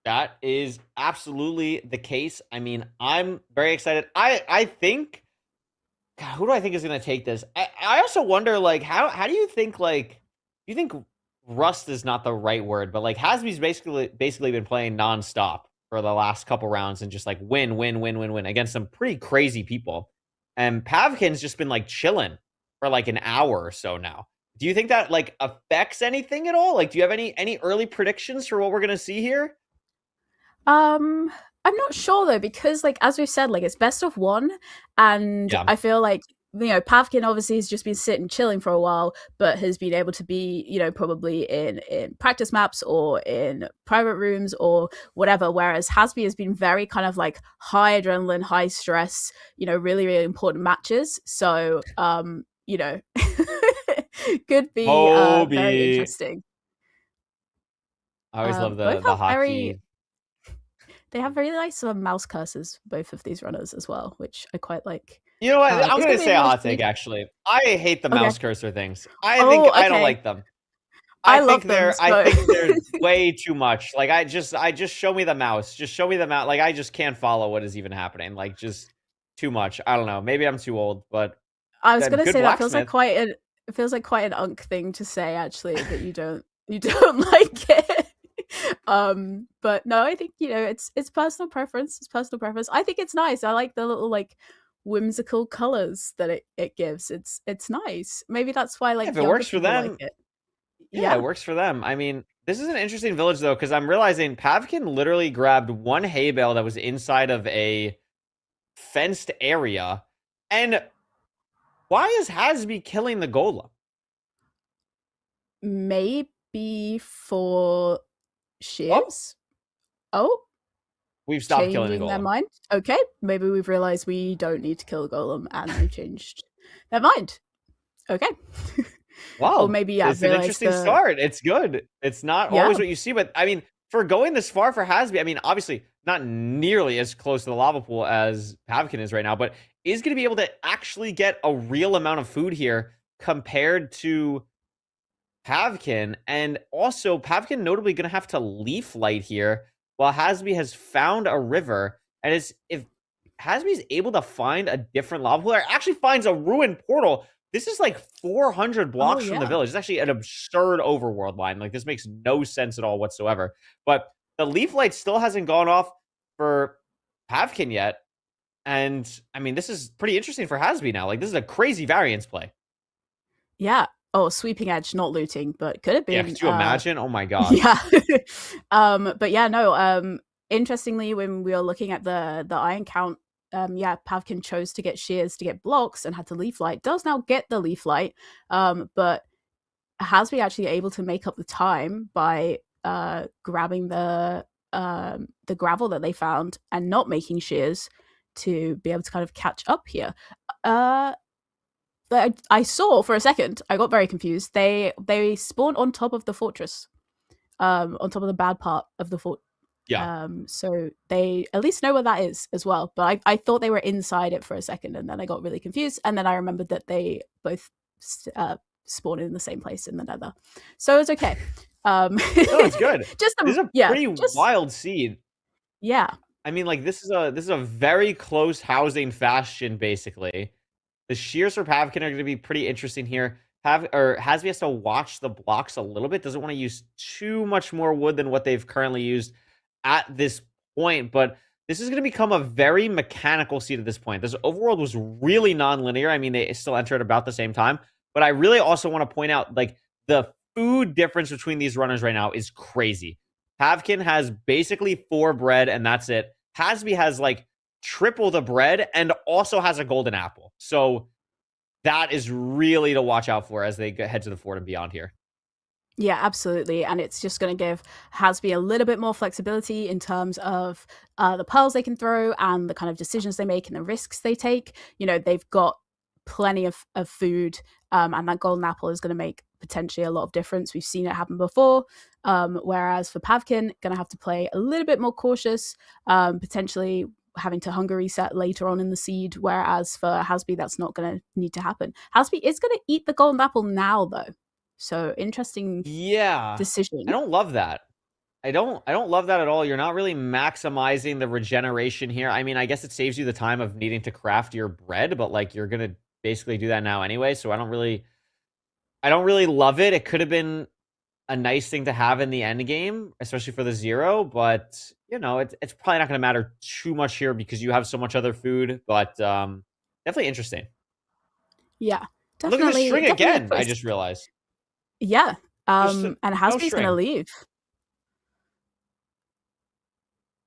That is absolutely the case. I mean, I'm very excited. I think, God, who do I think is going to take this? I also wonder, how do you think, you think rust is not the right word, but Hasby's basically been playing nonstop for the last couple rounds and just win against some pretty crazy people. And Pavkin's just been chilling for an hour or so now. Do you think that affects anything at all? Do you have any early predictions for what we're gonna see here? I'm not sure though, because as we've said, it's best of 1, and yeah. I feel Pavkin obviously has just been sitting chilling for a while, but has been able to be, probably in practice maps or in private rooms or whatever, whereas Hasby has been very kind of high adrenaline, high stress, really, really important matches. So, could be very interesting. I always love the hockey. They have very nice mouse curses, both of these runners as well, which I quite like. You know what? I'm going to say a hot take, actually. I hate the mouse cursor things. I don't like them. I think they're way too much. I just show me the mouse. Just show me the mouse. I just can't follow what is even happening. Just too much. I don't know. Maybe I'm too old, but I was going to say that feels like quite an unk thing to say, actually, that you don't like it. But no, I think it's personal preference. It's personal preference. I think it's nice. I like the little whimsical colors that it gives. It's nice. Maybe that's why if it works for them. Yeah, it works for them. I mean, this is an interesting village though, because I'm realizing Pavkin literally grabbed one hay bale that was inside of a fenced area. And why is Hasby killing the golem? Maybe for shears. Oh. We've stopped killing the golem. Their mind. Okay, maybe we've realized we don't need to kill the golem, and they've changed their mind. Okay. Wow. Or maybe it's an interesting start. It's good. It's not always what you see, but I mean, for going this far for Hasby, I mean, obviously not nearly as close to the lava pool as Pavkin is right now, but is going to be able to actually get a real amount of food here compared to Pavkin. And also, Pavkin notably going to have to leaf light here, while Hasby has found a river. And if Hasby is able to find a different lava pool, or actually finds a ruined portal, this is 400 blocks from the village. It's actually an absurd overworld line. This makes no sense at all whatsoever. But the leaf light still hasn't gone off for Pavkin yet. And I mean, this is pretty interesting for Hasby now. This is a crazy variance play. Yeah. Oh, sweeping edge, not looting, but could have been. Yeah, could you imagine? Oh my god. Yeah. But yeah, no. Interestingly, when we were looking at the iron count, Pavkin chose to get shears to get blocks and had to leaf light. Does now get the leaf light, but Hasby actually able to make up the time by grabbing the gravel that they found and not making shears to be able to kind of catch up here. I saw for a second, I got very confused. They spawned on top of the fortress, on top of the bad part of the fort. Yeah. So they at least know where that is as well. But I thought they were inside it for a second, and then I got really confused. And then I remembered that they both spawned in the same place in the Nether. So it's okay. No, it's good. This is a pretty wild seed. Yeah. I mean, like, this is a very close housing fashion, basically. The shears for Pavkin are going to be pretty interesting here. Hasby has to watch the blocks a little bit. Doesn't want to use too much more wood than what they've currently used at this point. But this is going to become a very mechanical seed at this point. This overworld was really non-linear. I mean, they still entered about the same time. But I really also want to point out, like, the food difference between these runners right now is crazy. Pavkin has basically 4 bread, and that's it. Hasby has, like, triple the bread and also has a golden apple. So that is really to watch out for as they head to the fort and beyond here. Yeah, absolutely. And it's just going to give Hasby a little bit more flexibility in terms of the pearls they can throw and the kind of decisions they make and the risks they take. You know, they've got plenty of food, and that golden apple is going to make potentially a lot of difference. We've seen it happen before. Whereas for Pavkin, going to have to play a little bit more cautious, potentially having to hunger reset later on in the seed, whereas for Hasby, that's not going to need to happen. Hasby is going to eat the golden apple now, though. So interesting decision. I don't love that. I don't love that at all. You're not really maximizing the regeneration here. I mean, I guess it saves you the time of needing to craft your bread, but like you're going to basically do that now anyway. So I don't really love it. It could have been a nice thing to have in the end game, especially for the 0, but you know, it's probably not going to matter too much here because you have so much other food, but definitely interesting. Yeah, definitely. Look at the string again, I just realized. Yeah, and Hasby's going to leave.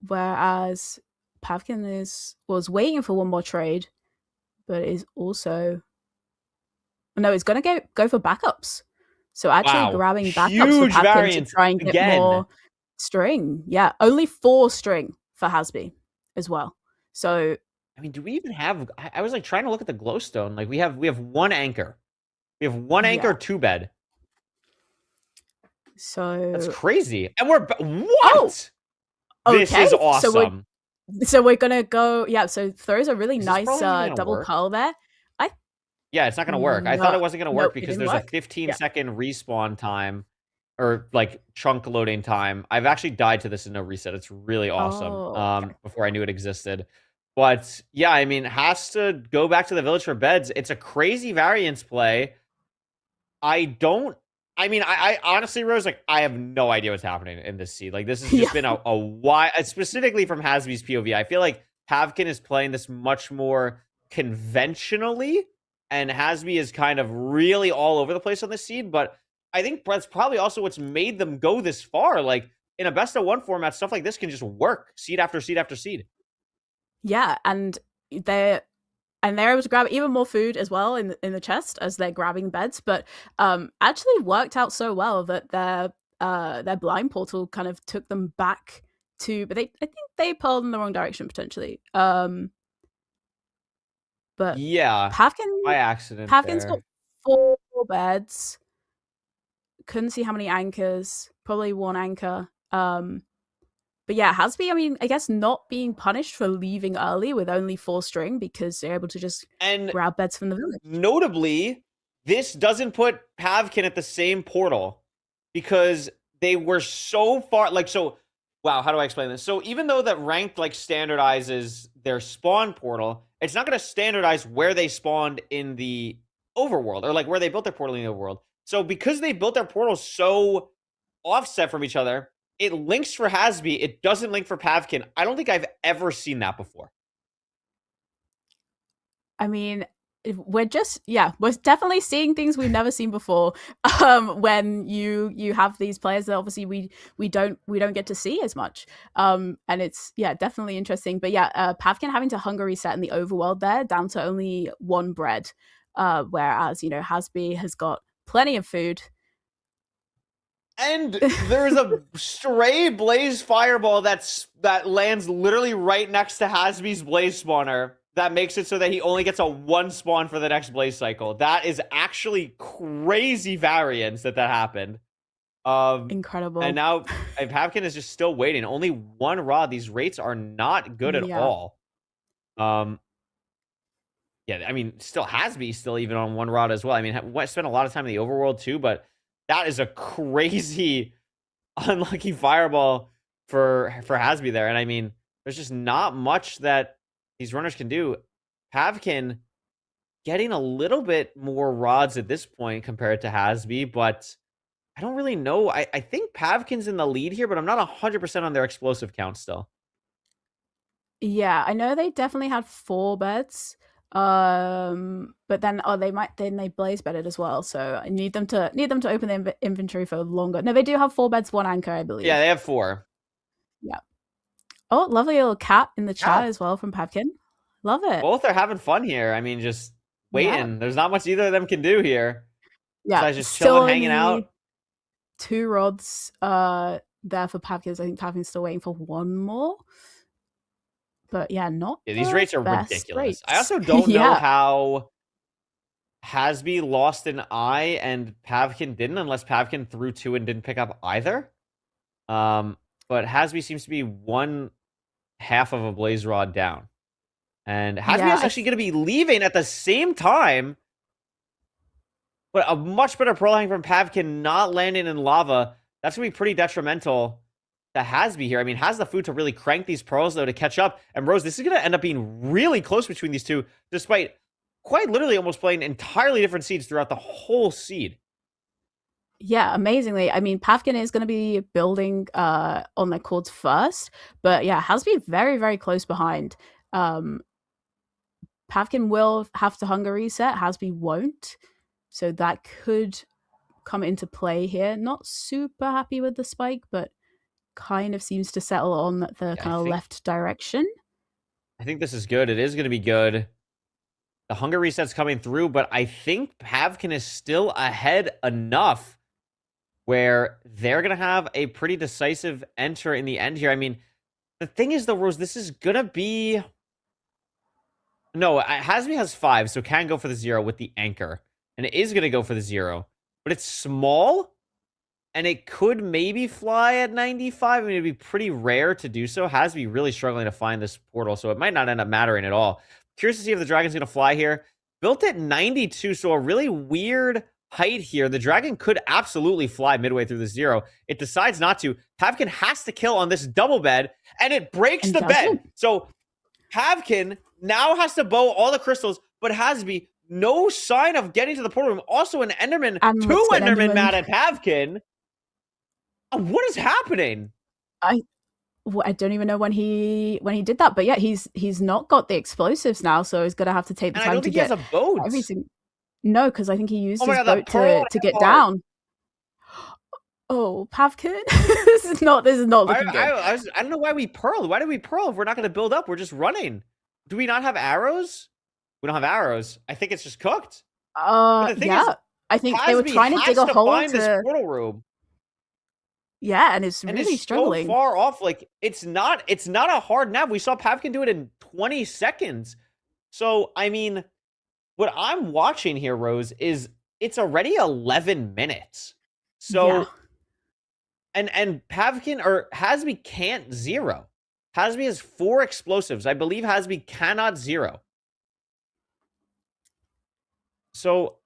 Whereas Pavkin was waiting for one more trade, but is also... No, it's going to go for backups. So actually grabbing backups for Pavkin to try and get more string. Yeah, only 4 string for Hasby as well. So... I mean, do we even have... I was like trying to look at the glowstone. Like we have 1 anchor. We have 1 anchor, 2 bed. So... That's crazy. And we're... What? Okay. This is awesome. So we're going to go... Yeah, so throws a really nice double pearl there. Yeah, it's not going to work. I thought it wasn't going to work because there's a 15-second respawn time or like chunk loading time. I've actually died to this in no reset. It's really awesome before I knew it existed. But yeah, I mean, has to go back to the village for beds. It's a crazy variance play. I honestly, Rose, like, I have no idea what's happening in this seed. Like, this has just been a wide, specifically from Hasby's POV. I feel like Pavkin is playing this much more conventionally, and Hasby is kind of really all over the place on this seed. But I think that's probably also what's made them go this far. Like, in a best-of-1 format, stuff like this can just work seed after seed after seed. Yeah, and they're able to grab even more food as well in the chest as they're grabbing beds, but actually worked out so well that their blind portal kind of took them back to. But I think they pulled in the wrong direction potentially. But yeah, Pavkin by accident. Pavkin's got 4 beds. Couldn't see how many anchors. Probably 1 anchor. But yeah, Hasby, I mean, I guess not being punished for leaving early with only 4 string because they're able to just grab beds from the village. Notably, this doesn't put Pavkin at the same portal because they were so far, like, so, wow, how do I explain this? So even though that ranked, like, standardizes their spawn portal, it's not going to standardize where they spawned in the overworld or, like, where they built their portal in the overworld. So because they built their portals so offset from each other, it links for Hasby. It doesn't link for Pavkin. I don't think I've ever seen that before. I mean, we're definitely seeing things we've never seen before. When you have these players that obviously we don't get to see as much. And it's definitely interesting. But Pavkin having to hunger reset in the overworld there down to only 1 bread, whereas Hasby has got plenty of food. And there's a stray blaze fireball that lands literally right next to Hasby's blaze spawner. That makes it so that he only gets a 1 spawn for the next blaze cycle. That is actually crazy variance that happened. Incredible. And now Pavkin is just still waiting. Only 1 rod. These rates are not good at all. Yeah, I mean, still Hasby still even on 1 rod as well. I mean, spent a lot of time in the overworld too, but that is a crazy unlucky fireball for Hasby there. And I mean, there's just not much that these runners can do. Pavkin getting a little bit more rods at this point compared to Hasby, but I don't really know. I think Pavkin's in the lead here, but I'm not 100% on their explosive count still. Yeah, I know they definitely had 4 beds. But then they blaze bedded as well, so I need them to open the inventory for longer. No, they do have 4 beds, 1 anchor, I believe. Yeah, they have 4. Yeah. Oh, lovely little cat in the chat as well from Pavkin. Love it. Both are having fun here. I mean, just waiting. Yeah. There's not much either of them can do here. Yeah, besides just chilling, hanging out. 2 rods there for Pavkin. I think Pavkin's still waiting for 1 more. But yeah, these rates are ridiculous. Rates. I also don't know how Hasby lost an eye and Pavkin didn't, unless Pavkin threw 2 and didn't pick up either. But Hasby seems to be 1/2 of a blaze rod down. And Hasby is actually going to be leaving at the same time. But a much better pearl hang from Pavkin not landing in lava. That's going to be pretty detrimental to Hasby here. I mean, has the food to really crank these pearls, though, to catch up. And Rose, this is going to end up being really close between these two, despite quite literally almost playing entirely different seeds throughout the whole seed. Yeah, amazingly. I mean, Pavkin is going to be building on their chords first, but yeah, Hasby very, very close behind. Pavkin will have to hunger reset, Hasby won't. So that could come into play here. Not super happy with the spike, but kind of seems to settle on the kind of left direction. I think this is good. It is going to be good. The hunger reset's coming through, but I think Pavkin is still ahead enough where they're going to have a pretty decisive enter in the end here. I mean, the thing is, though, Rose, this is going to be... No, Hasby has 5, so can go for the 0 with the anchor. And it is going to go for the 0. But it's small, and it could maybe fly at 95. I mean, it'd be pretty rare to do so. Hasby really struggling to find this portal, so it might not end up mattering at all. Curious to see if the dragon's going to fly here. Built at 92, so a really weird height here. The dragon could absolutely fly midway through the 0. It decides not to. Pavkin has to kill on this double bed, and it breaks the bed. So Pavkin now has to bow all the crystals, but Hasby, no sign of getting to the portal room. Also an Enderman, 2 Enderman mad at Pavkin. What is happening? I don't even know when he did that, but yeah, he's not got the explosives now, so he's gonna have to take the time to get everything. He has a boat. Everything. No, because I think he used his boat to get down. Oh, Pavkin, this is not looking good. I don't know why we pearled. Why did we pearl if we're not going to build up? We're just running. Do we not have arrows? We don't have arrows. I think it's just cooked. Yeah. I think they were trying to dig a hole find this portal room. Yeah, and it's really struggling. So far off. Like it's not a hard nav. We saw Pavkin do it in 20 seconds. So I mean, what I'm watching here, Rose, is it's already 11 minutes. So, and Pavkin or Hasby can't 0. Hasby has 4 explosives. I believe Hasby cannot 0. So,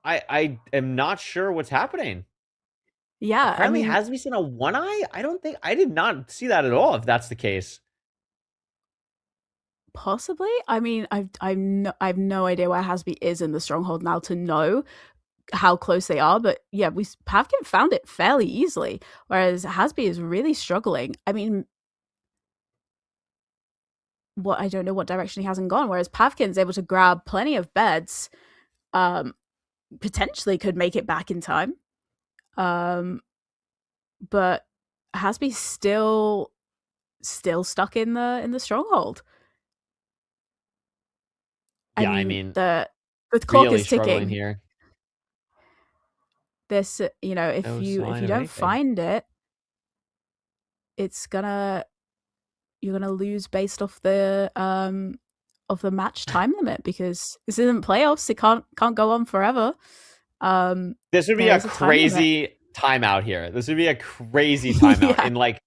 I am not sure what's happening. Yeah, apparently Hasby's in a 1 eye. I did not see that at all. If that's the case. Possibly. I mean, I've no idea where Hasby is in the stronghold now to know how close they are. But yeah, Pavkin found it fairly easily, whereas Hasby is really struggling. I mean, I don't know what direction he hasn't gone. Whereas Pavkin's able to grab plenty of beds, potentially could make it back in time. But Hasby's still stuck in the stronghold. Yeah, I mean the clock really is ticking here. this, you know, if No you sign of don't anything. find it, you're gonna lose based off the match time limit, because this isn't playoffs. It can't go on forever. This would be there a is a time limit. crazy timeout here. This would be a crazy timeout Yeah. in like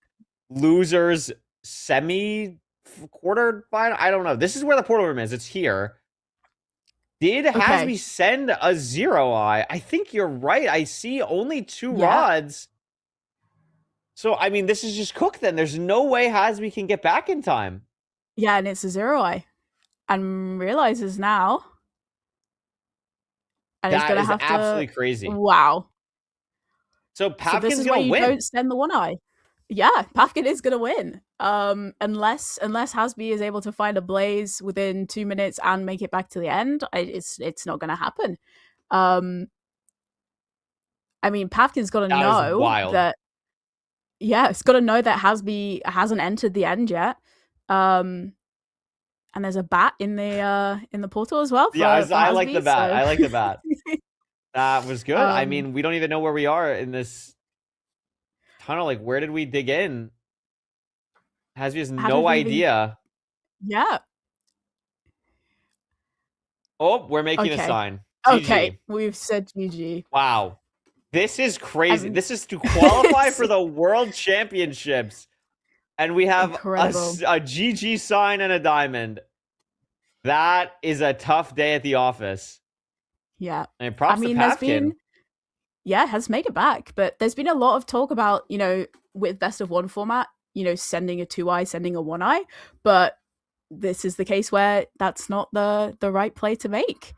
losers semi quarter final. I don't know. This is where the portal room is. It's here. Did Okay. Hasby send a 0-eye? I think you're right. I see only 2 Yeah. rods. So, I mean, this is just cooked then. There's no way Hasby can get back in time. Yeah, and it's a 0-eye. And realizes now. And he's That gonna is have absolutely to. crazy. Wow. So So this Pavkin's is why gonna you win. don't send the 1-eye. Yeah, Pavkin is gonna win. Unless Hasby is able to find a blaze within 2 minutes and make it back to the end, it's not gonna happen. I mean, Pavkin's got to That is know wild. that. Yeah, it's got to know that Hasby hasn't entered the end yet. And there's a bat in the portal as well. Yeah, I for like the Hasby, bat. so- I like the bat. That was good. I Um, mean, we don't even know where we are in this tunnel. Like, where did we dig in? Hasby has How no did we even- idea. Yeah. Oh, we're making a Okay. sign. Okay. GG. We've said GG. Wow. This is crazy. mean- This is to qualify for the World Championships. And we have Incredible. a GG sign and a diamond. That is a tough day at the office. Yeah. And props I mean, to there's Pavkin. been. Yeah, has made it back, but there's been a lot of talk about, you know, with best of 1 format, you know, sending a 2-eye, sending a 1-eye, but this is the case where that's not the right play to make.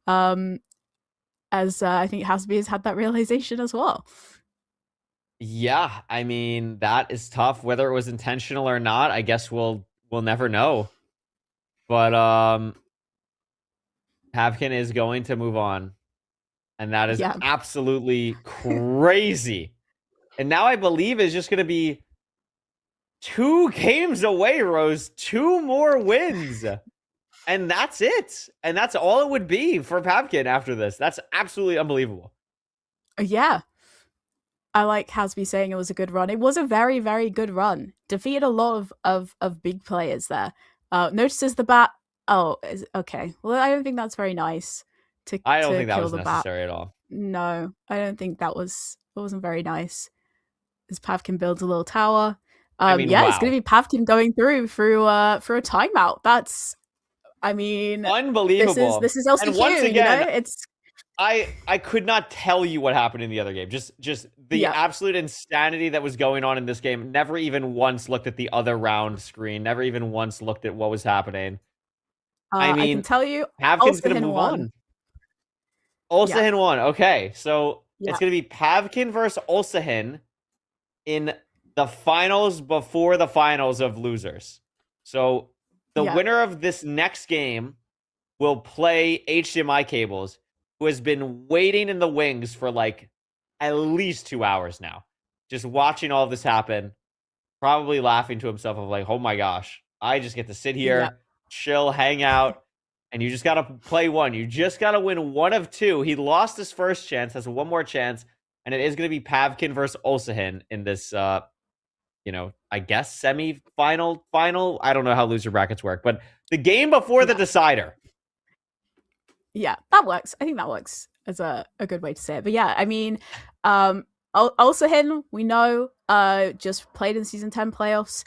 As I think Hasby has had that realization as well. Yeah, I mean, that is tough. Whether it was intentional or not, I guess we'll never know. But Pavkin is going to move on. And that is Yeah. absolutely crazy. And now I believe is just going to be 2 games away, Rose. 2 more wins. And that's it. And that's all it would be for Pavkin after this. That's absolutely unbelievable. Yeah. I like Hasby saying it was a good run. It was a very, very good run. Defeated a lot of big players there. Notices the bat. Oh, okay. Well, I don't think that's very nice. I don't to think that kill was the bat. necessary at all. No, I don't think it wasn't very nice. As Pavkin builds a little tower. I mean, yeah, it's wow. gonna be Pavkin going through for a timeout. That's, I mean, Unbelievable. This is LCQ. And once again, you know? It's I could not tell you what happened in the other game. Just the Yeah. absolute insanity that was going on in this game. Never even once looked at the other round screen. Never even once looked at what was happening. I I mean, can tell you, Pavkin's going to Ulsahin move won. on. Ulsahin won. Okay, so Yeah. it's going to be Pavkin versus Ulsahin in the finals before the finals of losers. So the Yeah. winner of this next game will play HDMI Cables, who has been waiting in the wings for like at least 2 hours now, just watching all of this happen, probably laughing to himself of like, oh my gosh, I just get to sit here, Yeah. chill, hang out, and you just got to play one. You just got to win one of 2. He lost his first chance, has one more chance, and it is going to be Pavkin versus Ulsahin in this, I guess semi-final, final. I don't know how loser brackets work, but the game before the decider. Yeah, that works. I think that works as a good way to say it. But yeah, I mean, Ulsahin, we know, just played in season 10 playoffs,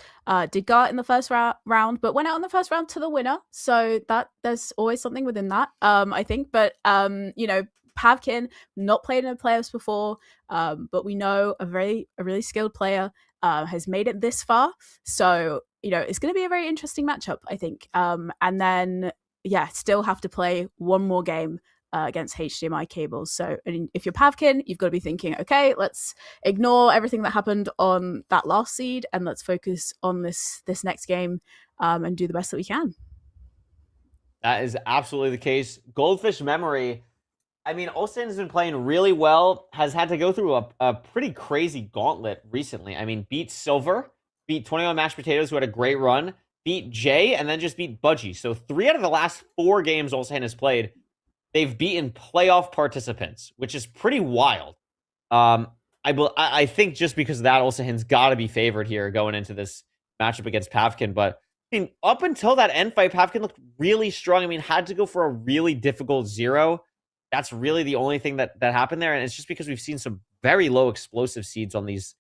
did go out in the first round, but went out in the first round to the winner. So that there's always something within that, I think. But Pavkin, not played in the playoffs before, but we know a really skilled player, has made it this far. So, it's going to be a very interesting matchup, I think. And then, yeah, still have to play one more game against HDMI Cables. So if you're Pavkin, you've got to be thinking, okay, let's ignore everything that happened on that last seed and let's focus on this next game and do the best that we can. That is absolutely the case. Goldfish Memory, I mean, Ulsahin has been playing really well, has had to go through a pretty crazy gauntlet recently. I mean, beat Silver, beat 21 Mashed Potatoes, who had a great run, beat Jay, and then just beat Budgie. So 3 out of the last 4 games Ulsahin has played, they've beaten playoff participants, which is pretty wild. I think just because of that, Ulsahin's got to be favored here going into this matchup against Pavkin. But I mean, up until that end fight, Pavkin looked really strong. I mean, had to go for a really difficult 0. That's really the only thing that happened there, and it's just because we've seen some very low explosive seeds on these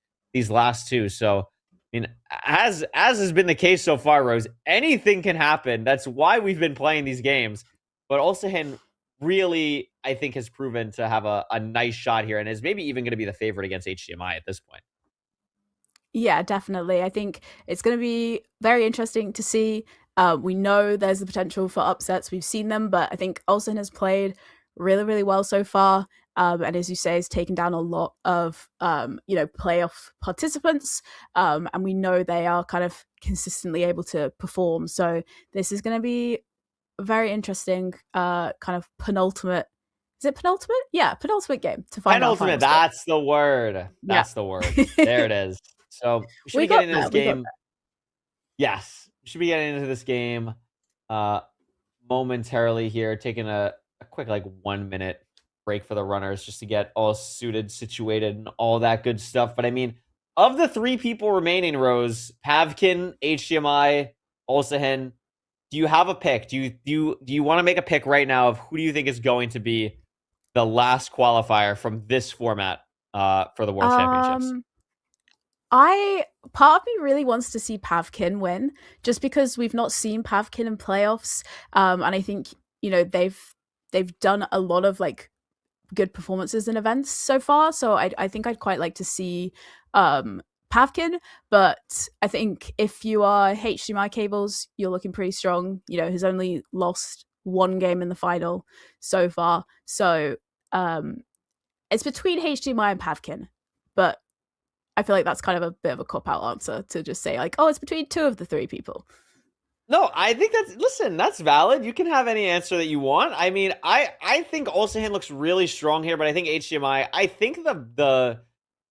last two. So, I mean, as has been the case so far, Rose, anything can happen. That's why we've been playing these games. But Ulsahin really, I think, has proven to have a nice shot here, and is maybe even going to be the favorite against HDMI at this point. Yeah, definitely. I think it's going to be very interesting to see. We know there's the potential for upsets. We've seen them, but I think Ulsahin has played really, really well so far. And as you say, has taken down a lot of, playoff participants. And we know they are kind of consistently able to perform. So this is going to be a very interesting kind of penultimate. Is it penultimate? Yeah, penultimate game to find out. Penultimate, that's the word. That's the word. There it is. So we should be getting into this game. Yes, we should be getting into this game momentarily here, taking a quick 1 minute break for the runners just to get all suited, situated, and all that good stuff. But I mean, of the 3 people remaining, Rose, Pavkin, HDMI, Ulsahin, do you have a pick? Do you want to make a pick right now of who do you think is going to be the last qualifier from this format for the World Championships? Part of me really wants to see Pavkin win, just because we've not seen Pavkin in playoffs, and I think they've done a lot of good performances in events so far. So I think I'd quite like to see Pavkin, but I think if you are HDMI cables, you're looking pretty strong. He's only lost 1 game in the final so far, so it's between HDMI and Pavkin, but I feel like that's kind of a bit of a cop-out answer to just say it's between 2 of the 3 people. No, I think that's valid. You can have any answer that you want. I mean, I think Ulsahin looks really strong here, but I think HDMI, I think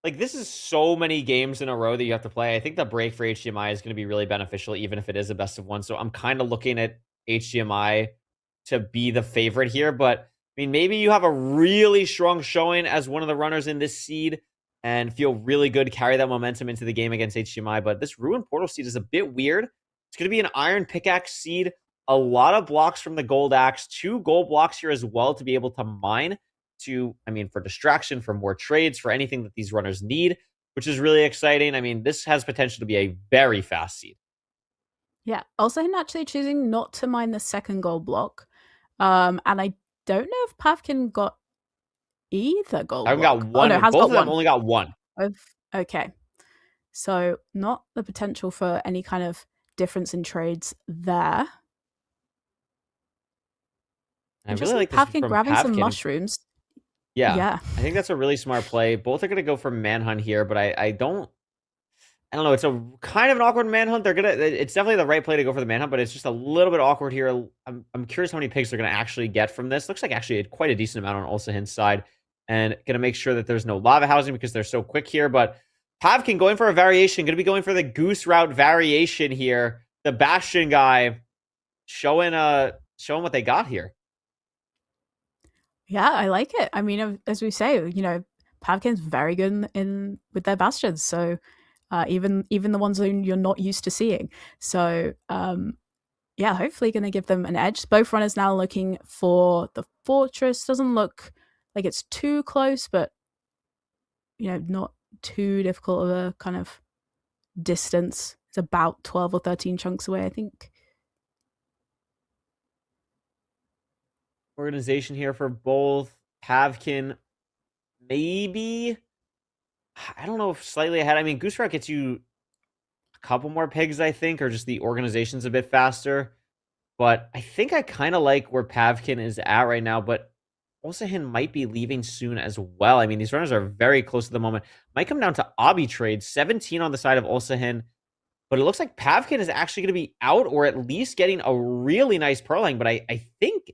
this is so many games in a row that you have to play. I think the break for HDMI is going to be really beneficial, even if it is a best of 1. So I'm kind of looking at HDMI to be the favorite here, but I mean, maybe you have a really strong showing as one of the runners in this seed and feel really good, carry that momentum into the game against HDMI. But this Ruined Portal seed is a bit weird. It's going to be an Iron Pickaxe seed, a lot of blocks from the Gold Axe, 2 gold blocks here as well to be able to mine for distraction, for more trades, for anything that these runners need, which is really exciting. I mean, this has potential to be a very fast seed. Yeah. Also, him actually choosing not to mine the 2nd gold block. And I don't know if Pavkin got either gold I've block. got 1. Oh, no, both of them only got 1. Okay. So not the potential for any kind of difference in trades there. I really like this Pavkin from grabbing Pavkin. some mushrooms. Yeah. I think that's a really smart play. Both are going to go for manhunt here, but I don't know. It's a kind of an awkward manhunt. It's definitely the right play to go for the manhunt, but it's just a little bit awkward here. I'm curious how many pigs they're going to actually get from this. Looks like actually quite a decent amount on Ulsahin's side, and going to make sure that there's no lava housing because they're so quick here. But Pavkin going for a variation, going to be going for the goose route variation here. The Bastion guy showing what they got here. Yeah, I like it. I mean, as we say, Pavkin's very good in with their bastions. So even the ones that you're not used to seeing. So hopefully going to give them an edge. Both runners now looking for the fortress. Doesn't look like it's too close, but not too difficult of a kind of distance. It's about 12 or 13 chunks away, I think. Organization here for both. Pavkin, maybe, I don't know if slightly ahead. I mean, Goose Route gets you a couple more pigs, I think, or just the organization's a bit faster. But I think I kind of like where Pavkin is at right now, but Ulsahin might be leaving soon as well. I mean, these runners are very close at the moment. Might come down to obby trades, 17 on the side of Ulsahin. But it looks like Pavkin is actually going to be out, or at least getting a really nice pearling. But I think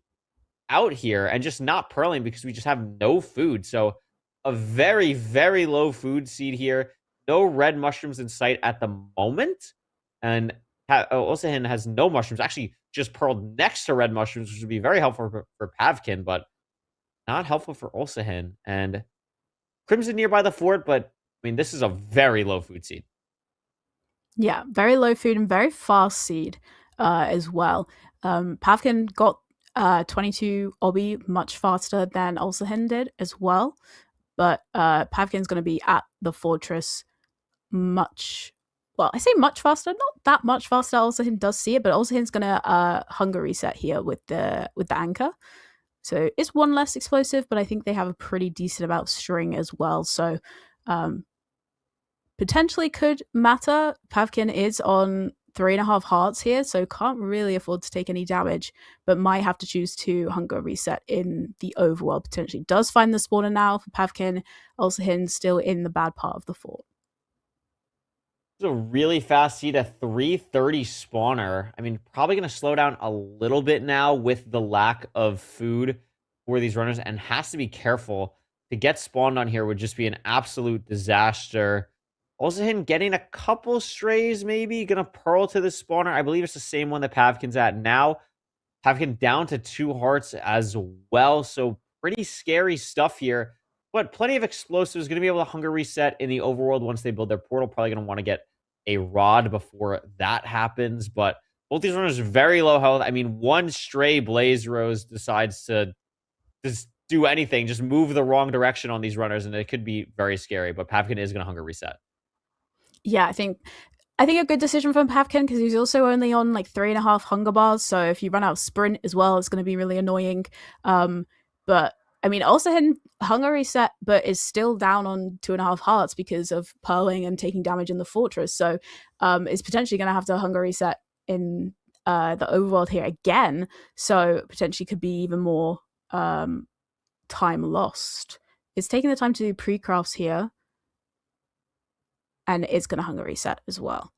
out here and just not pearling because we just have no food. So a very, very low food seed here. No red mushrooms in sight at the moment. And Ulsahin has no mushrooms. Actually, just pearled next to red mushrooms, which would be very helpful for Pavkin, but not helpful for Ulsahin. And Crimson nearby the fort, but I mean, this is a very low food seed. Yeah, very low food and very fast seed as well. Pavkin got 22 obby much faster than Ulsahin did as well, but Pavkin's going to be at the fortress much. Well, I say much faster, not that much faster. Ulsahin does see it, but Ulsahin's going to hunger reset here with the anchor. So it's one less explosive, but I think they have a pretty decent amount of string as well. So potentially could matter. Pavkin is on 3.5 hearts here, so can't really afford to take any damage, but might have to choose to hunger reset in the overworld. Potentially does find the spawner now for Pavkin. Ulsahin still in the bad part of the fort. It's a really fast seed, a 330 spawner. I mean, probably going to slow down a little bit now with the lack of food for these runners, and has to be careful. To get spawned on here would just be an absolute disaster. Ulsahin getting a couple strays, maybe. Going to pearl to the spawner. I believe it's the same one that Pavkin's at now. Pavkin down to 2 hearts as well. So pretty scary stuff here. But plenty of explosives. Going to be able to hunger reset in the overworld once they build their portal. Probably going to want to get a rod before that happens. But both these runners are very low health. I mean, one stray Blaze Rose decides to just do anything. Just move the wrong direction on these runners. And it could be very scary. But Pavkin is going to hunger reset. Yeah, I think a good decision from Pavkin, because he's also only on like 3.5 hunger bars. So if you run out of sprint as well, it's going to be really annoying. But I mean, Ulsahin hunger reset, but is still down on 2.5 hearts because of pearling and taking damage in the fortress. So is potentially going to have to hunger reset in the overworld here again. So potentially could be even more time lost. It's taking the time to do pre-crafts here. And it's going to hunger reset as well.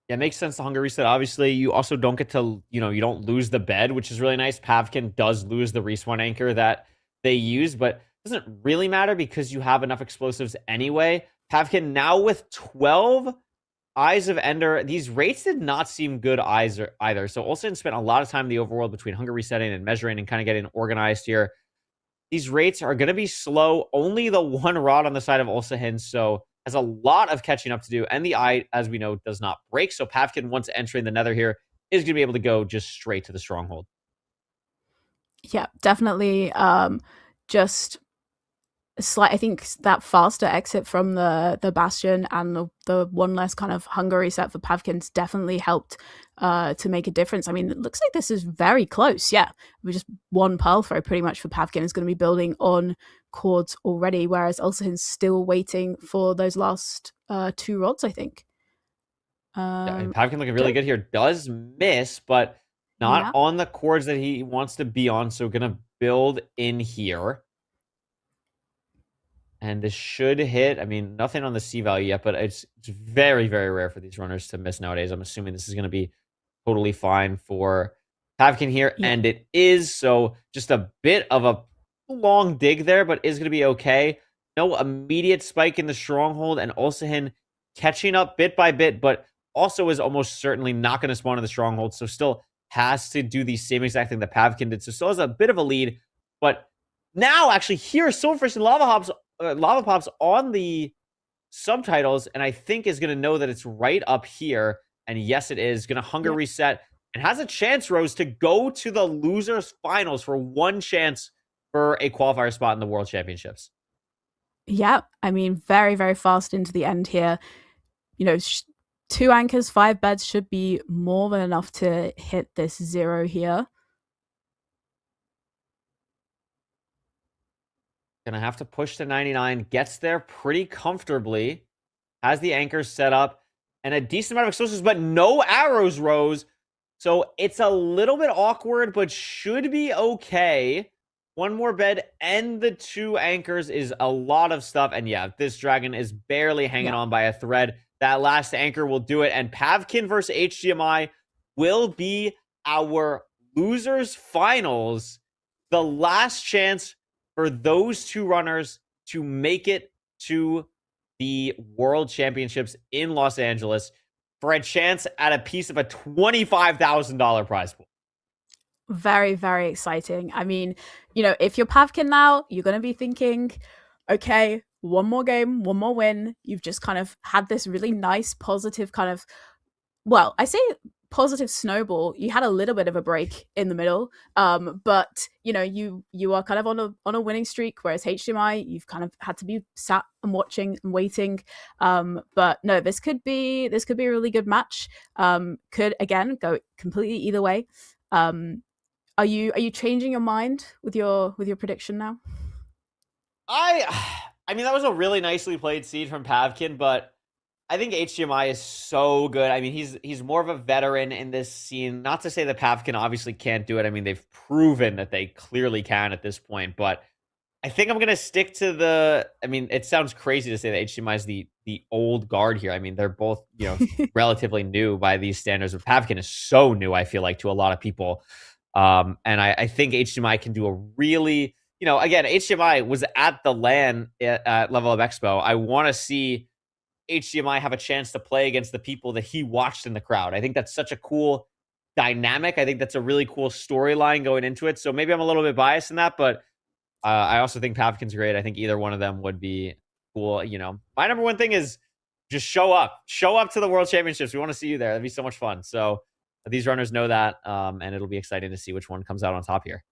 Yeah, it makes sense to hunger reset. Obviously, you also don't get to, you don't lose the bed, which is really nice. Pavkin does lose the respawn anchor that they use, but it doesn't really matter because you have enough explosives anyway. Pavkin now with 12 Eyes of Ender. These rates did not seem good either. So Ulsahin spent a lot of time in the overworld between hunger resetting and measuring and kind of getting organized here. These rates are going to be slow. Only the one rod on the side of Ulsahin, so has a lot of catching up to do, and the eye, as we know, does not break. So Pavkin, once entering the nether here, is going to be able to go just straight to the stronghold. Yeah, definitely. Just slight. I think that faster exit from the bastion and the one less kind of hunger reset for Pavkin's definitely helped to make a difference. I mean, it looks like this is very close. Yeah, we just one pearl throw pretty much for Pavkin is going to be building on chords already, whereas Ulsahin's still waiting for those last 2 rods, I think. Yeah, and Pavkin looking really good here. Does miss, but not on the chords that he wants to be on. So going to build in here. And this should hit. I mean, nothing on the C value yet, but it's very, very rare for these runners to miss nowadays. I'm assuming this is going to be totally fine for Pavkin here. Yeah. And it is. So just a bit of a long dig there, but is going to be okay. No immediate spike in the stronghold, and Ulsahin catching up bit by bit, but also is almost certainly not going to spawn in the stronghold. So still has to do the same exact thing that Pavkin did. So still has a bit of a lead, but now actually here, Silverfish and Lava Pops on the subtitles, and I think is going to know that it's right up here. And yes, it is going to hunger reset and has a chance, Rose, to go to the losers finals for one chance for a qualifier spot in the World Championships. Yeah, I mean, very, very fast into the end here. 2 anchors, 5 beds should be more than enough to hit this 0 here. Gonna have to push to 99. Gets there pretty comfortably. Has the anchors set up and a decent amount of explosives, but no arrows, Rose. So it's a little bit awkward, but should be okay. 1 more bed and the 2 anchors is a lot of stuff. And yeah, this dragon is barely hanging on by a thread. That last anchor will do it. And Pavkin versus HDMI will be our losers finals. The last chance for those 2 runners to make it to the World Championships in Los Angeles for a chance at a piece of a $25,000 prize pool. Very, very exciting. I mean, if you're Pavkin now, you're going to be thinking, okay, one more game, one more win. You've just kind of had this really nice, positive kind of, well, I say positive snowball. You had a little bit of a break in the middle, but you are kind of on a winning streak, whereas HDMI, you've kind of had to be sat and watching and waiting. But no, this could be a really good match. Could again go completely either way. Are you changing your mind with your prediction now? I mean, that was a really nicely played seed from Pavkin, but I think HDMI is so good. I mean, he's more of a veteran in this scene. Not to say that Pavkin obviously can't do it. I mean, they've proven that they clearly can at this point, but I think I'm going to stick to I mean, it sounds crazy to say that HDMI is the old guard here. I mean, they're both, relatively new by these standards, but Pavkin is so new, I feel like, to a lot of people. And I think HDMI can do a really, again, HDMI was at the LAN at Level Up Expo. I want to see HDMI have a chance to play against the people that he watched in the crowd. I think that's such a cool dynamic. I think that's a really cool storyline going into it. So maybe I'm a little bit biased in that, but I also think Pavkin's great. I think either one of them would be cool. My number one thing is just show up to the World Championships. We want to see you there. That'd be so much fun. So these runners know that, and it'll be exciting to see which one comes out on top here.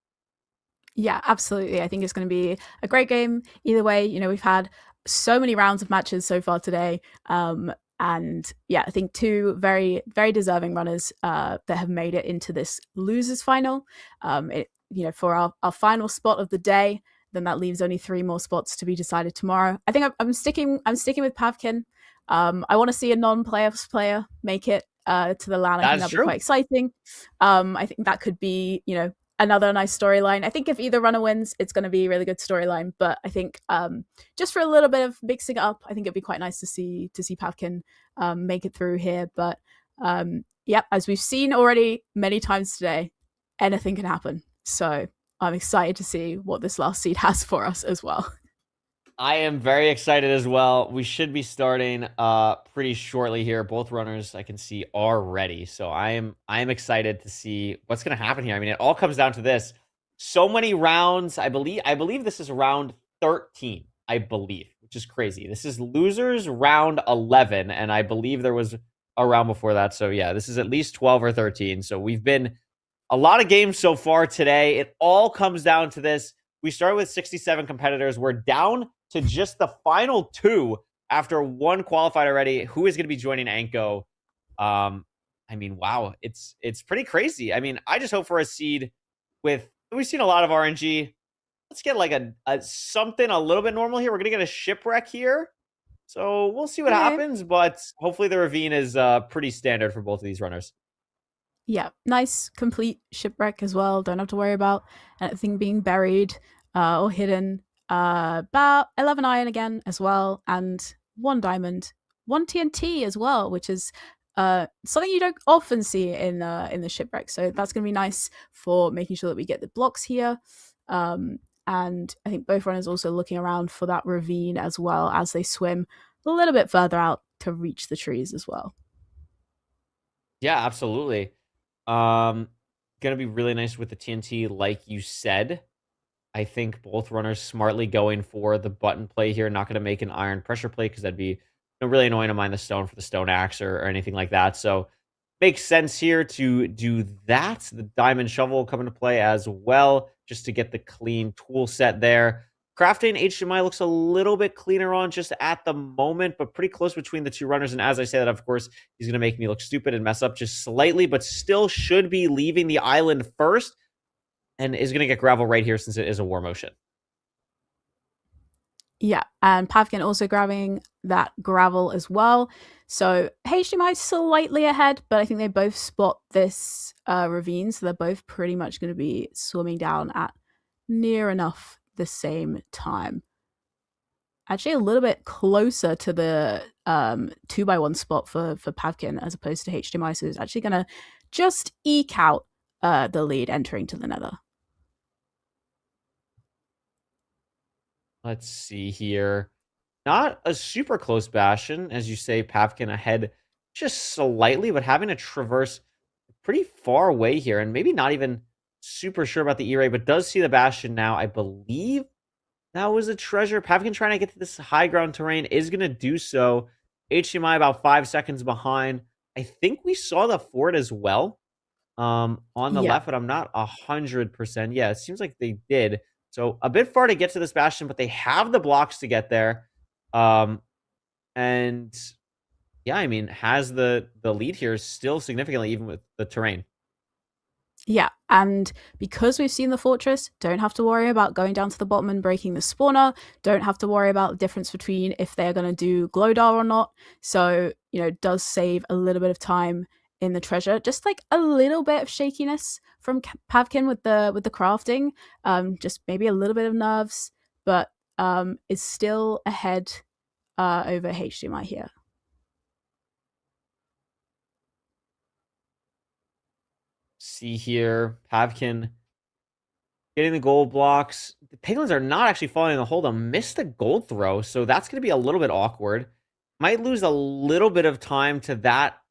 Yeah, absolutely. I think it's going to be a great game either way. We've had so many rounds of matches so far today. And yeah, I think two very, very deserving runners that have made it into this losers final. For our final spot of the day, then that leaves only 3 more spots to be decided tomorrow. I think I'm sticking with Pavkin. I want to see a non-playoffs player make it to the LAN. I think that'd be quite exciting. I think that could be, another nice storyline. I think if either runner wins, it's going to be a really good storyline. But I think just for a little bit of mixing it up, I think it'd be quite nice to see Pavkin make it through here. But as we've seen already many times today, anything can happen. So I'm excited to see what this last seed has for us as well. I am very excited as well. We should be starting pretty shortly here. Both runners I can see are ready. So I am excited to see what's going to happen here. I mean, it all comes down to this. So many rounds. I believe this is round 13, which is crazy. This is losers round 11, and I believe there was a round before that. So yeah, this is at least 12 or 13. So we've been a lot of games so far today. It all comes down to this. We started with 67 competitors. We're down to just the final 2 after 1 qualified already. Who is going to be joining Anko? I mean, wow, it's pretty crazy. I mean, I just hope for a seed with, we've seen a lot of RNG. Let's get like a something a little bit normal here. We're going to get a shipwreck here. So we'll see what happens, but hopefully the ravine is pretty standard for both of these runners. Yeah, nice, complete shipwreck as well. Don't have to worry about anything being buried or hidden. About 11 iron again as well, and 1 diamond, 1 TNT as well, which is something you don't often see in the shipwreck. So that's going to be nice for making sure that we get the blocks here. And I think both runners also looking around for that ravine as well as they swim a little bit further out to reach the trees as well. Yeah, absolutely. Gonna be really nice with the TNT, like you said. I think both runners smartly going for the button play here, not going to make an iron pressure play because that'd be really annoying to mine the stone for the stone axe or anything like that. So makes sense here to do that. The diamond shovel will come into play as well, just to get the clean tool set there. Crafting HDMI looks a little bit cleaner on just at the moment, but pretty close between the 2 runners. And as I say that, of course, he's going to make me look stupid and mess up just slightly, but still should be leaving the island first. And is going to get gravel right here since it is a war motion. Yeah, and Pavkin also grabbing that gravel as well. So HDMI is slightly ahead, but I think they both spot this ravine. So they're both pretty much going to be swimming down at near enough the same time. Actually, a little bit closer to the 2x1 spot for Pavkin as opposed to HDMI. So it's actually going to just eke out the lead entering to the nether. Let's see here. Not a super close bastion. As you say, Pavkin ahead just slightly, but having to traverse pretty far away here and maybe not even super sure about the E-ray, but does see the bastion now. I believe That was a treasure. Pavkin trying to get to this high ground terrain is going to do so. HDMI about 5 seconds behind. I think we saw the fort as well on the Yeah. left, but I'm not 100%. Yeah, it seems like they did. So a bit far to get to this bastion, but they have the blocks to get there. And yeah, I mean, has the lead here still significantly, even with the terrain. Yeah, and because we've seen the fortress, don't have to worry about going down to the bottom and breaking the spawner. Don't have to worry about the difference between if they're going to do Glowdar or not. So, you know, does save a little bit of time in the treasure. Just like a little bit of shakiness from Pavkin with the crafting. Just maybe a little bit of nerves, but is still ahead over HDMI here. See here, Pavkin getting the gold blocks. The piglins are not actually falling in the hole. Missed the gold throw, so that's going to be a little bit awkward. Might lose a little bit of time to that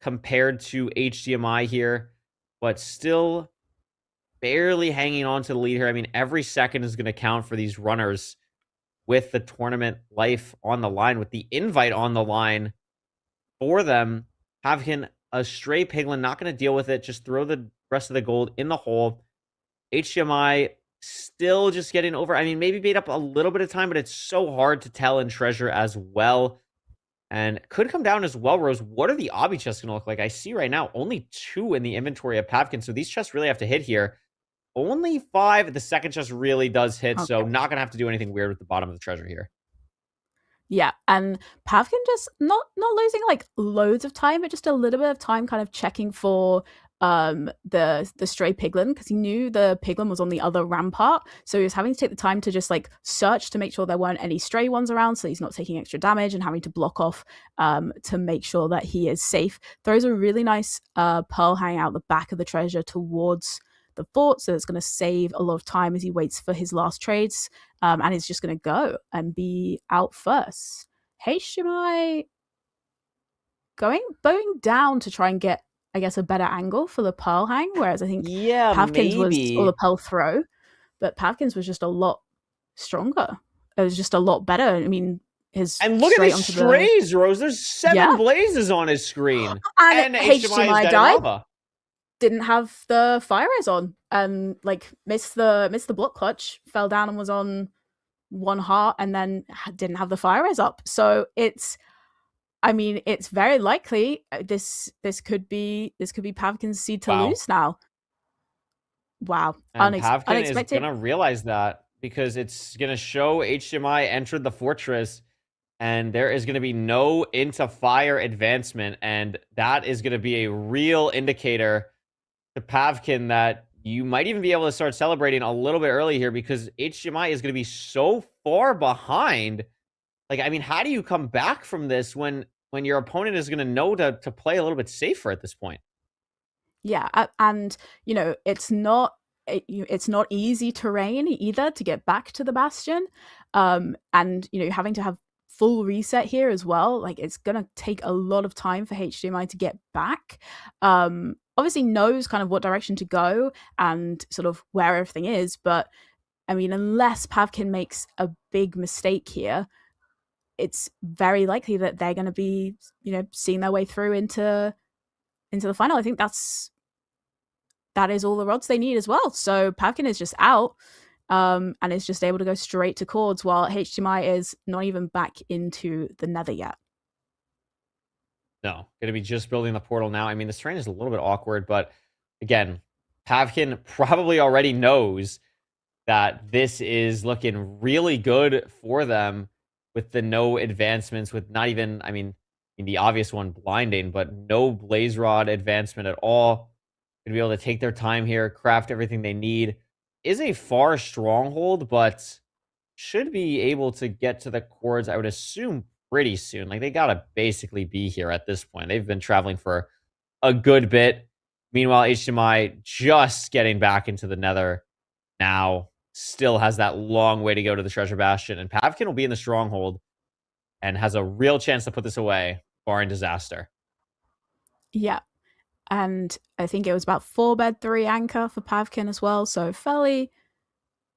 compared to HDMI here, but still barely hanging on to the lead here. I mean, every second is going to count for these runners with the tournament life on the line, with the invite on the line for them. Pavkin, a stray piglin, not going to deal with it. Just throw the rest of the gold in the hole. HDMI still just getting over. I mean, maybe made up a little bit of time, but it's so hard to tell in treasure as well. And could come down as well, Rose. What are the obby chests going to look like? I see right now only 2 in the inventory of Pavkin, so these chests really have to hit here. Only 5. The second chest really does hit, Okay. so not going to have to do anything weird with the bottom of the treasure here. Yeah, and Pavkin just not losing like loads of time, but just a little bit of time kind of checking for the stray piglin, because he knew the piglin was on the other rampart, so he was having to take the time to just like search to make sure there weren't any stray ones around, so he's not taking extra damage, and having to block off to make sure that he is safe. Throws a really nice pearl hang out the back of the treasure towards the fort, so it's going to save a lot of time as he waits for his last trades, and is just going to go and be out first. HDMI bowing down to try and get, I guess, a better angle for the pearl hang, whereas I think Pavkin's was, or the pearl throw, but Pavkin's was just a lot stronger. It was just a lot better. I mean, and look at his strays, Rose. There's 7 blazes on his screen, and HDMI died. Lava. Didn't have the fire res on, and like missed the block clutch, fell down and was on 1 heart, and then didn't have the fire res up. So it's, I mean, it's very likely this could be Pavkin's seed to lose now. Wow, and Pavkin unexpected. is gonna realize that, because it's gonna show HDMI entered the fortress, and there is gonna be no into fire advancement, and that is gonna be a real indicator to Pavkin that you might even be able to start celebrating a little bit early here, because HDMI is going to be so far behind. Like, I mean, how do you come back from this when your opponent is going to know to play a little bit safer at this point? Yeah, and you know, it's not easy terrain either to get back to the bastion, and you know, having to have full reset here as well. Like, it's gonna take a lot of time for HDMI to get back. Obviously knows kind of what direction to go and sort of where everything is, but I mean, unless Pavkin makes a big mistake here, it's very likely that they're going to be, you know, seeing their way through into the final. I think that is all the rods they need as well. So Pavkin is just out, and is just able to go straight to chords, while HDMI is not even back into the nether yet. No, going to be just building the portal now. I mean, this terrain is a little bit awkward, but again, Pavkin probably already knows that this is looking really good for them with the no advancements, with not even, I mean, the obvious one, blinding, but no blaze rod advancement at all. Going to be able to take their time here, craft everything they need. Is a far stronghold, but should be able to get to the chords, I would assume, pretty soon. Like, they gotta basically be here at this point. They've been traveling for a good bit. Meanwhile, HDMI just getting back into the nether now, still has that long way to go to the treasure bastion, and Pavkin will be in the stronghold and has a real chance to put this away, barring disaster. Yeah, and I think it was about 4 bed 3 anchor for Pavkin as well, so fairly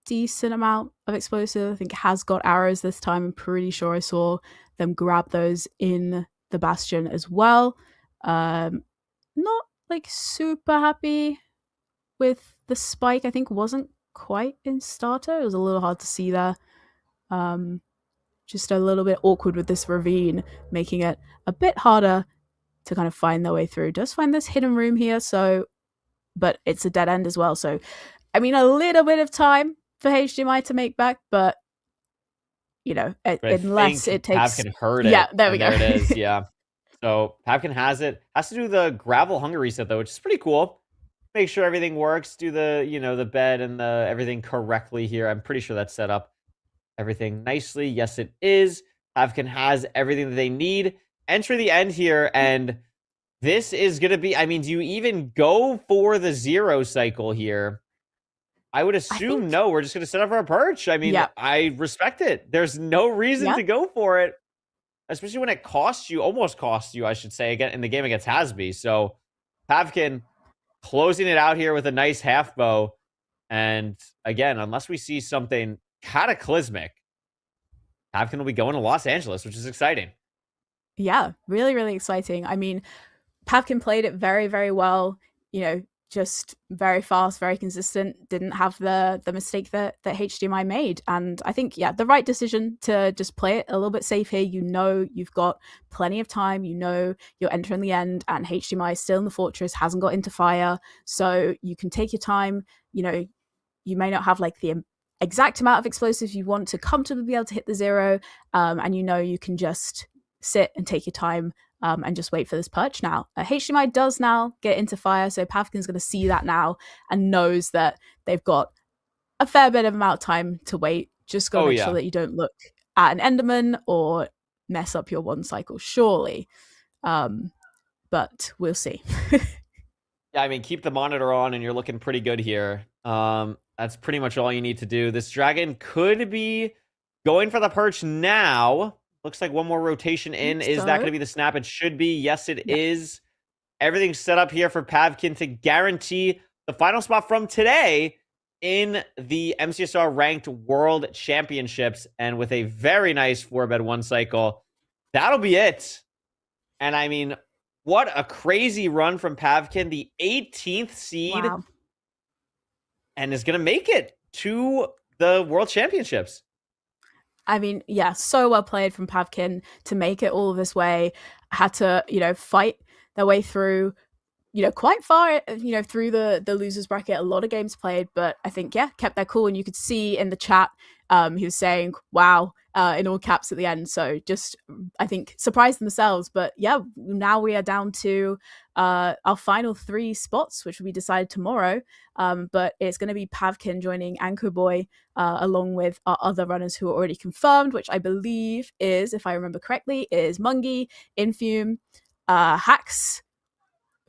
decent amount of explosive. I think it has got arrows this time. I'm pretty sure I saw them grab those in the Bastion as well. Not like super happy with the spike. I think wasn't quite in starter. It was a little hard to see there. Just a little bit awkward with this ravine, making it a bit harder to kind of find their way through. Does find this hidden room here, so, but it's a dead end as well. So, I mean, a little bit of time for HDMI to make back, but you know, unless it takes. Pavkin heard it. Yeah, there we go. There it is. Yeah. So Pavkin has it. Has to do the gravel hunger reset though, which is pretty cool. Make sure everything works. Do the the bed and the everything correctly here. I'm pretty sure that's set up everything nicely. Yes, it is. Pavkin has everything that they need. Enter the end here, and this is gonna be. I mean, do you even go for the 0 cycle here? I would assume no. We're just gonna set up our perch. I mean, I respect it. There's no reason to go for it, especially when it costs you, almost costs you, I should say, again in the game against Hasby. So Pavkin closing it out here with a nice half bow, and again, unless we see something cataclysmic, Pavkin will be going to Los Angeles, which is exciting. Yeah, really, really exciting. I mean, Pavkin played it very, very well. You know, just very fast, very consistent. Didn't have the mistake that HDMI made, and I think the right decision to just play it a little bit safe here. You know, you've got plenty of time. You know, you're entering the end, and HDMI is still in the fortress, hasn't got into fire, so you can take your time. You know, you may not have like the exact amount of explosives you want to comfortably be able to hit the 0, and you know you can just sit and take your time and just wait for this perch now. HDMI does now get into fire, so Pavkin's going to see that now and knows that they've got a fair bit of amount of time to wait. Just got to make sure that you don't look at an Enderman or mess up your 1 cycle, surely. But we'll see. Yeah, I mean, keep the monitor on and you're looking pretty good here. That's pretty much all you need to do. This dragon could be going for the perch now. Looks like one more rotation in. Is that going to be the snap? It should be. Yes, it is. Everything's set up here for Pavkin to guarantee the final spot from today in the MCSR Ranked World Championships. And with a very nice 4-bed 1 cycle, that'll be it. And I mean, what a crazy run from Pavkin. The 18th seed. Wow. And is going to make it to the World Championships. I mean, yeah, so well played from Pavkin to make it all this way. Had to, fight their way through, quite far, through the losers bracket. A lot of games played, but I think, kept their cool. And you could see in the chat, he was saying, wow, in all caps at the end. So just, I think, surprised themselves. But now we are down to our final 3 spots, which will be decided tomorrow. But it's going to be Pavkin joining Anko Boy, along with our other runners who are already confirmed, which I believe is, if I remember correctly, is Mungie, Infume, Hax,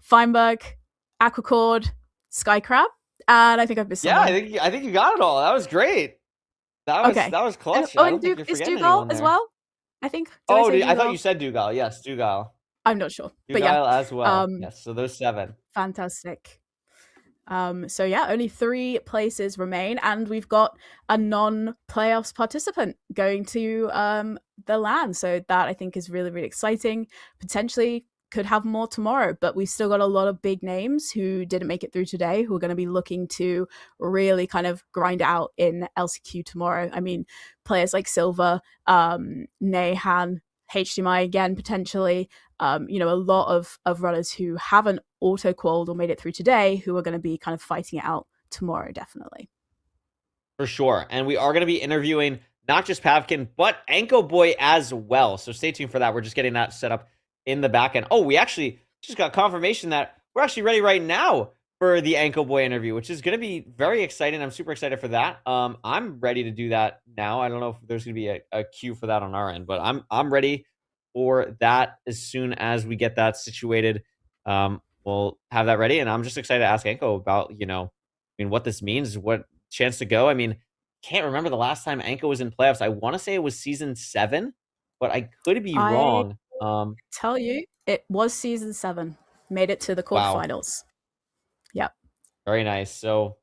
Feinberg, Aquacord, Skycrab, and I think I've missed someone. I think you got it all. That was great. That was clutch. And is Dugal as well? I think. I thought you said Dugal. Yes, Dugal. I'm not sure, Dugal but as well. Yes, so those 7. Fantastic. So only 3 places remain, and we've got a non-playoffs participant going to the LAN. So that I think is really, really exciting. Potentially could have more tomorrow, but we've still got a lot of big names who didn't make it through today who are going to be looking to really kind of grind out in LCQ tomorrow. I mean, players like Silver, Nahan, HDMI again, potentially, a lot of runners who haven't auto-qualled or made it through today who are going to be kind of fighting it out tomorrow, definitely. For sure. And we are going to be interviewing not just Pavkin, but Anko Boy as well. So stay tuned for that. We're just getting that set up in the back end. Oh, we actually just got confirmation that we're actually ready right now for the Anko Boy interview, which is going to be very exciting. I'm super excited for that. I'm ready to do that now. I don't know if there's going to be a queue for that on our end, but I'm ready for that as soon as we get that situated. We'll have that ready, and I'm just excited to ask Anko about, what this means, what chance to go. I mean, can't remember the last time Anko was in playoffs. I want to say it was season 7, but I could be wrong. Tell you, it was season 7. Made it to the quarterfinals. Wow. Yep. Very nice. So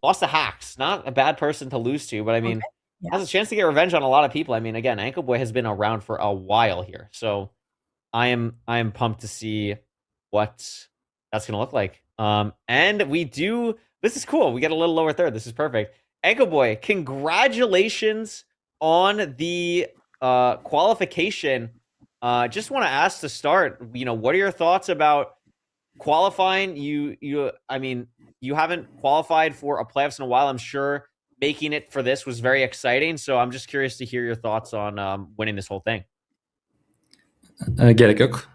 lost to Hacks. Not a bad person to lose to, but I mean, Okay. Yeah. has a chance to get revenge on a lot of people. I mean, again, Anko Boy has been around for a while here, so I am pumped to see what that's gonna look like. And we do. This is cool. We get a little lower third. This is perfect. Anko Boy, congratulations on the qualification. Just want to ask to start. What are your thoughts about qualifying? I mean, you haven't qualified for a playoffs in a while. I'm sure making it for this was very exciting. So I'm just curious to hear your thoughts on winning this whole thing. Gerek yok.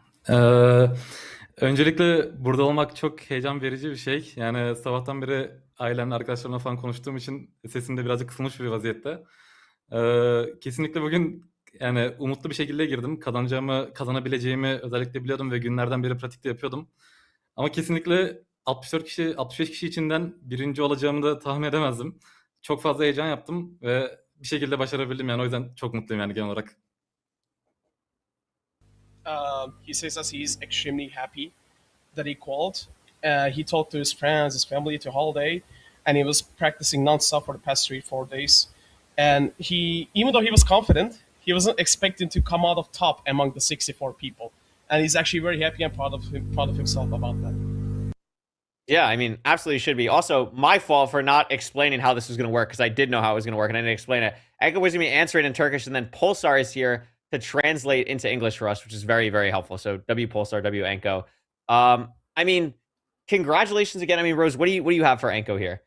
Öncelikle burada olmak çok heyecan verici bir şey. Yani sabahtan beri ailemle, arkadaşlarımla falan konuştuğum için sesim de birazcık kısılmış bir vaziyette. Kesinlikle bugün yani umutlu bir şekilde girdim. Kazanabileceğimi özellikle biliyordum ve günlerden beri pratikte yapıyordum. Ama kesinlikle 65 kişi içinden birinci olacağımı da tahmin edemezdim. Çok fazla heyecan yaptım ve bir şekilde başarabildim, yani o yüzden çok mutluyum yani genel olarak. He says that he's extremely happy that he qualified. He talked to his friends, his family, to holiday, and he was practicing nonstop for the past 3-4 days. And even though he was confident, he wasn't expecting to come out of top among the 64 people. And he's actually very happy and proud of himself about that. Yeah, I mean, absolutely should be. Also, my fault for not explaining how this was going to work, because I did know how it was going to work and I didn't explain it. Anko was going to be answering in Turkish, and then Pulsar is here to translate into English for us, which is very, very helpful. So W Pulsar, W Anko. I mean, congratulations again. I mean, Rose, what do you have for Anko here?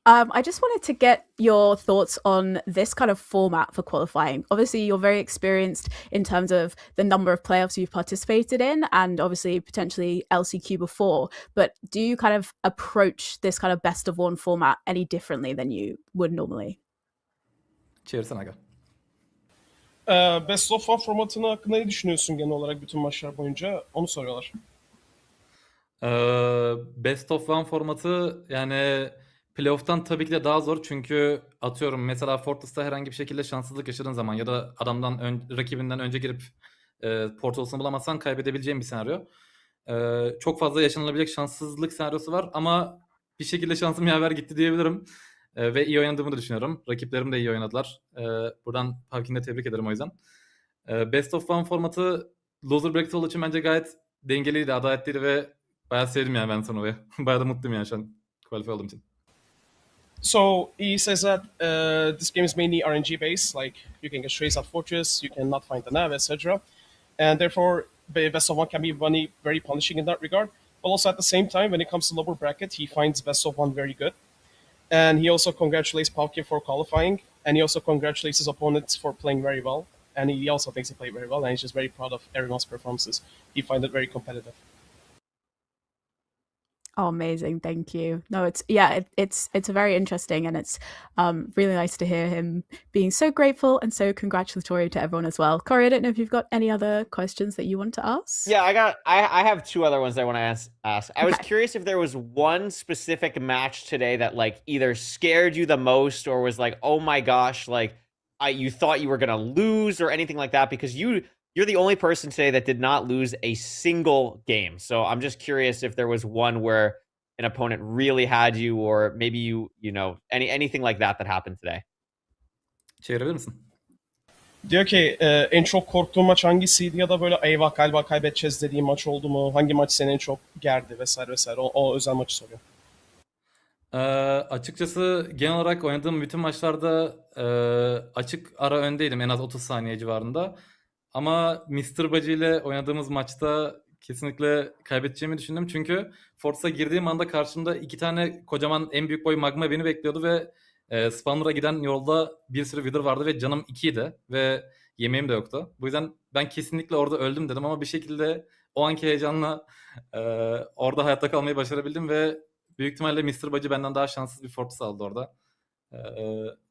I just wanted to get your thoughts on this kind of format for qualifying. Obviously, you're very experienced in terms of the number of playoffs you've participated in, and obviously potentially LCQ before. But do you kind of approach this kind of best of one format any differently than you would normally? Çevirsen aga. Best of One formatını hakkında ne düşünüyorsun genel olarak bütün maçlar boyunca? Onu soruyorlar. Best of One formatı yani playoff'tan tabii ki de daha zor, çünkü atıyorum mesela Fortress'ta herhangi bir şekilde şanssızlık yaşadığın zaman ya da rakibinden önce girip portalsını bulamazsan kaybedebileceğin bir senaryo. Çok fazla yaşanılabilecek şanssızlık senaryosu var ama bir şekilde şansım yaver gitti diyebilirim. Ve iyi oynadığımı da düşünüyorum. Rakiplerim de iyi oynadılar. Buradan Pavkin'i de tebrik ederim o yüzden. Best of One formatı loser bracket olduğu için bence gayet dengeliydi, adaletliydi ve bayağı sevdim yani ben turnuvayı. Bayağı da mutluyum yani şu an qualify olduğum için. So he says that this game is mainly RNG based, like you can get strays at Fortress, you cannot find the nav, etc. And therefore, Best of One can be very punishing in that regard. But also at the same time, when it comes to lower bracket, he finds Best of One very good. And he also congratulates Pavkin for qualifying, and he also congratulates his opponents for playing very well. And he also thinks he played very well, and he's just very proud of everyone's performances. He finds it very competitive. Oh, amazing! Thank you. No, it's very interesting, and it's really nice to hear him being so grateful and so congratulatory to everyone as well. Corey, I don't know if you've got any other questions that you want to ask. Yeah, I have two other ones I want to ask. I was curious if there was one specific match today that like either scared you the most or was like, oh my gosh, like you thought you were gonna lose or anything like that, because you're the only person today that did not lose a single game. So I'm just curious if there was one where an opponent really had you, or maybe you know anything like that happened today. Çevirebilir misin? Diyor ki en çok korktuğun maç hangisiydi, ya da böyle eyvah galiba kaybedeceğiz dediğin maç oldu mu? Hangi maç seni en çok gerdi vesaire vesaire. O özel maçı soruyor. Açıkçası genel olarak oynadığım bütün maçlarda açık ara öndeydim, en az 30 saniye civarında. Ama Mr. Budgie ile oynadığımız maçta kesinlikle kaybedeceğimi düşündüm. Çünkü Force'a girdiğim anda karşımda 2 tane kocaman en büyük boy magma beni bekliyordu ve Spawner'a giden yolda bir sürü Wither vardı ve canım 2'ydi ve yemeğim de yoktu. Bu yüzden ben kesinlikle orada öldüm dedim ama bir şekilde o anki heyecanla orada hayatta kalmayı başarabildim ve büyük ihtimalle Mr. Budgie benden daha şanssız bir Fortress aldı orada.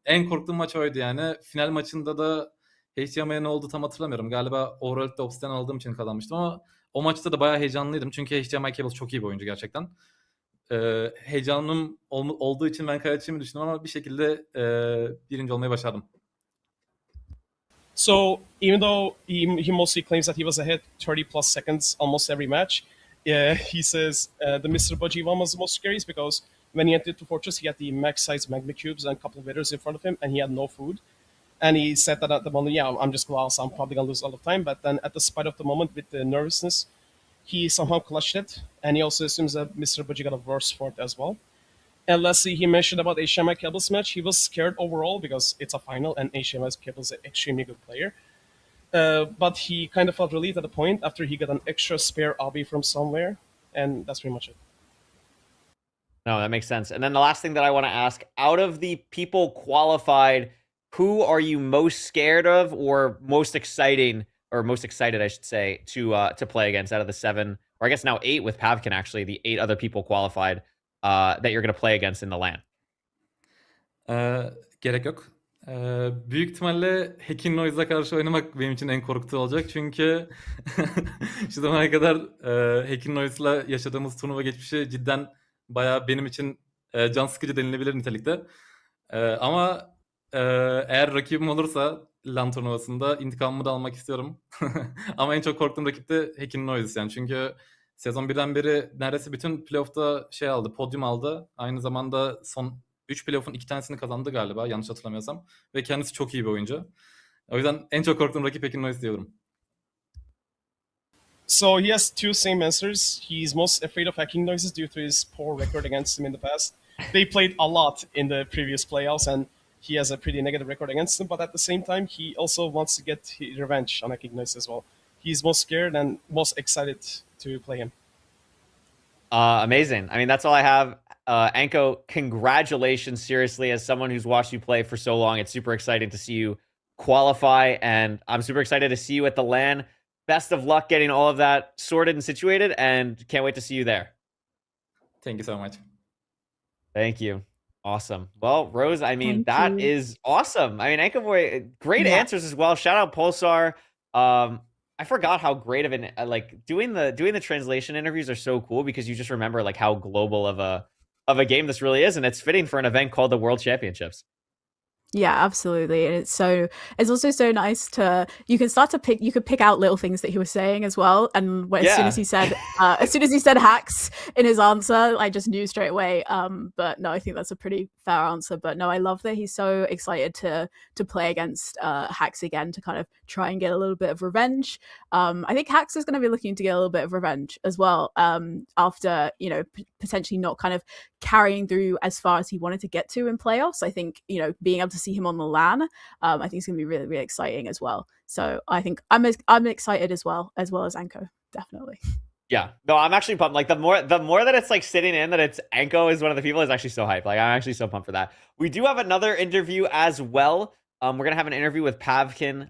En korktuğum maç oydu yani. Final maçında da HDMI'ye ne oldu tam hatırlamıyorum. Galiba Overworld'de Obsidian aldığım için kazanmıştım ama o maçta da bayağı heyecanlıydım. Çünkü HDMI Cable çok iyi bir oyuncu gerçekten. Heyecanım olduğu için ben kaybedeceğimi düşündüm ama bir şekilde birinci olmayı başardım. So even though he mostly claims that he was ahead 30 plus seconds almost every match, he says the Mr. Budgie one was the most scariest because when he entered the fortress, he had the max-sized magma cubes and a couple of waiters in front of him, and he had no food. And he said that at the moment, yeah, I'm just lost. I'm probably going to lose all the time. But then at the spite of the moment, with the nervousness, he somehow clutched it. And he also assumes that Mr. Budgie got a verse for it as well. And lastly, he mentioned about HDMI Cables match. He was scared overall because it's a final, and HDMI Cables is an extremely good player. But he kind of felt relieved at the point after he got an extra spare obby from somewhere. And that's pretty much it. No, that makes sense. And then the last thing that I want to ask, out of the people qualified, who are you most scared of or most excited, I should say, to play against out of the 7, or I guess now 8 with Pavkin, actually, the 8 other people qualified that you're going to play against in the LAN? Gerek yok. Büyük ihtimalle Hacking Noise'a karşı oynamak benim için en korktuğu olacak. Çünkü şu zamana kadar Hacking Noise'la yaşadığımız turnuva geçmişi cidden bayağı benim için can sıkıcı denilebilir nitelikte. Ama eğer rakibim olursa LAN turnuvasında intikamımı da almak istiyorum. Ama en çok korktuğum rakip de Hacking Noise yani. Çünkü sezon 1'den beri neredeyse bütün playoff'ta aldı, podyum aldı. Aynı zamanda son 3 playoff'un 2 tanesini kazandı galiba, yanlış hatırlamıyorsam. Ve kendisi çok iyi bir oyuncu. O yüzden en çok korktuğum rakip Hacking Noise diyorum. So he has 2 same answers. He's most afraid of Hacking Noises due to his poor record against him in the past. They played a lot in the previous playoffs, and he has a pretty negative record against them. But at the same time, he also wants to get revenge on Hacking Noises as well. He's most scared and most excited to play him. Amazing. I mean, that's all I have. Anko, congratulations, seriously, as someone who's watched you play for so long. It's super exciting to see you qualify, and I'm super excited to see you at the LAN. Best of luck getting all of that sorted and situated, and can't wait to see you there. Thank you so much. Thank you. Awesome. Well, Rose, I mean, Thank you. is awesome. I mean, Anko Boy, great Yeah. answers as well. Shout out Pulsar. I forgot how great of an like doing the translation interviews are so cool because you just remember like how global of a game this really is, and it's fitting for an event called the World Championships. Yeah, absolutely. And it's also so nice you could pick out little things that he was saying as well. And as soon as he said hacks in his answer, I just knew straight away. But no, I think that's a pretty fair answer. But no, I love that he's so excited to play against hacks again to kind of try and get a little bit of revenge. I think hacks is going to be looking to get a little bit of revenge as well. After, potentially not kind of carrying through as far as he wanted to get to in playoffs. I think, being able to see him on the LAN, I think it's going to be really, really exciting as well. So I think I'm excited as well as Anko, definitely. Yeah, no, I'm actually pumped. Like the more that it's like sitting in that it's Anko is one of the people is actually so hyped. Like I'm actually so pumped for that. We do have another interview as well. We're gonna have an interview with Pavkin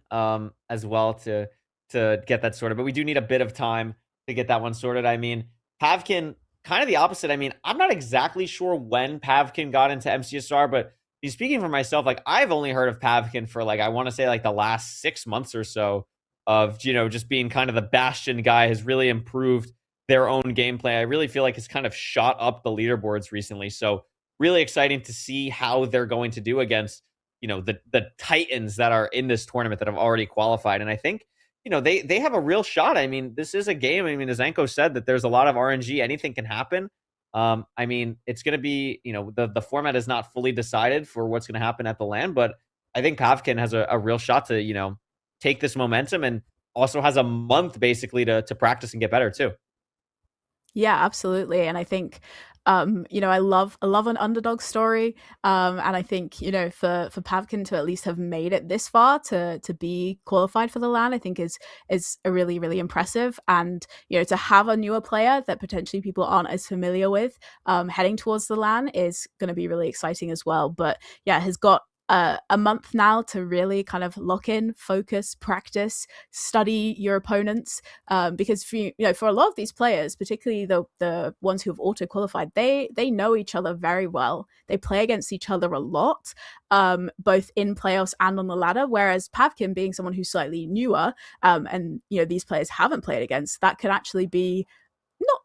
as well to get that sorted, but we do need a bit of time to get that one sorted. I mean, Pavkin, kind of the opposite. I mean, I'm not exactly sure when Pavkin got into MCSR, but speaking for myself, like I've only heard of Pavkin for like I want to say like the last 6 months or so of just being kind of the bastion guy, has really improved their own gameplay. I really feel like it's kind of shot up the leaderboards recently. So really exciting to see how they're going to do against the titans that are in this tournament that have already qualified. And I think they have a real shot. I mean, this is a game. I mean, as Anko said, that there's a lot of RNG. Anything can happen. I mean, it's going to be, the format is not fully decided for what's going to happen at the LAN, but I think Pavkin has a real shot to, take this momentum, and also has a month basically to practice and get better too. Yeah, absolutely. And I think, I love an underdog story. And I think, for Pavkin to at least have made it this far to be qualified for the LAN, I think is a really, really impressive. And, to have a newer player that potentially people aren't as familiar with heading towards the LAN is going to be really exciting as well. But yeah, has got a month now to really kind of lock in, focus, practice, study your opponents, because for a lot of these players, particularly the ones who have auto qualified, they know each other very well. They play against each other a lot, both in playoffs and on the ladder. Whereas Pavkin, being someone who's slightly newer, and these players haven't played against, that can actually be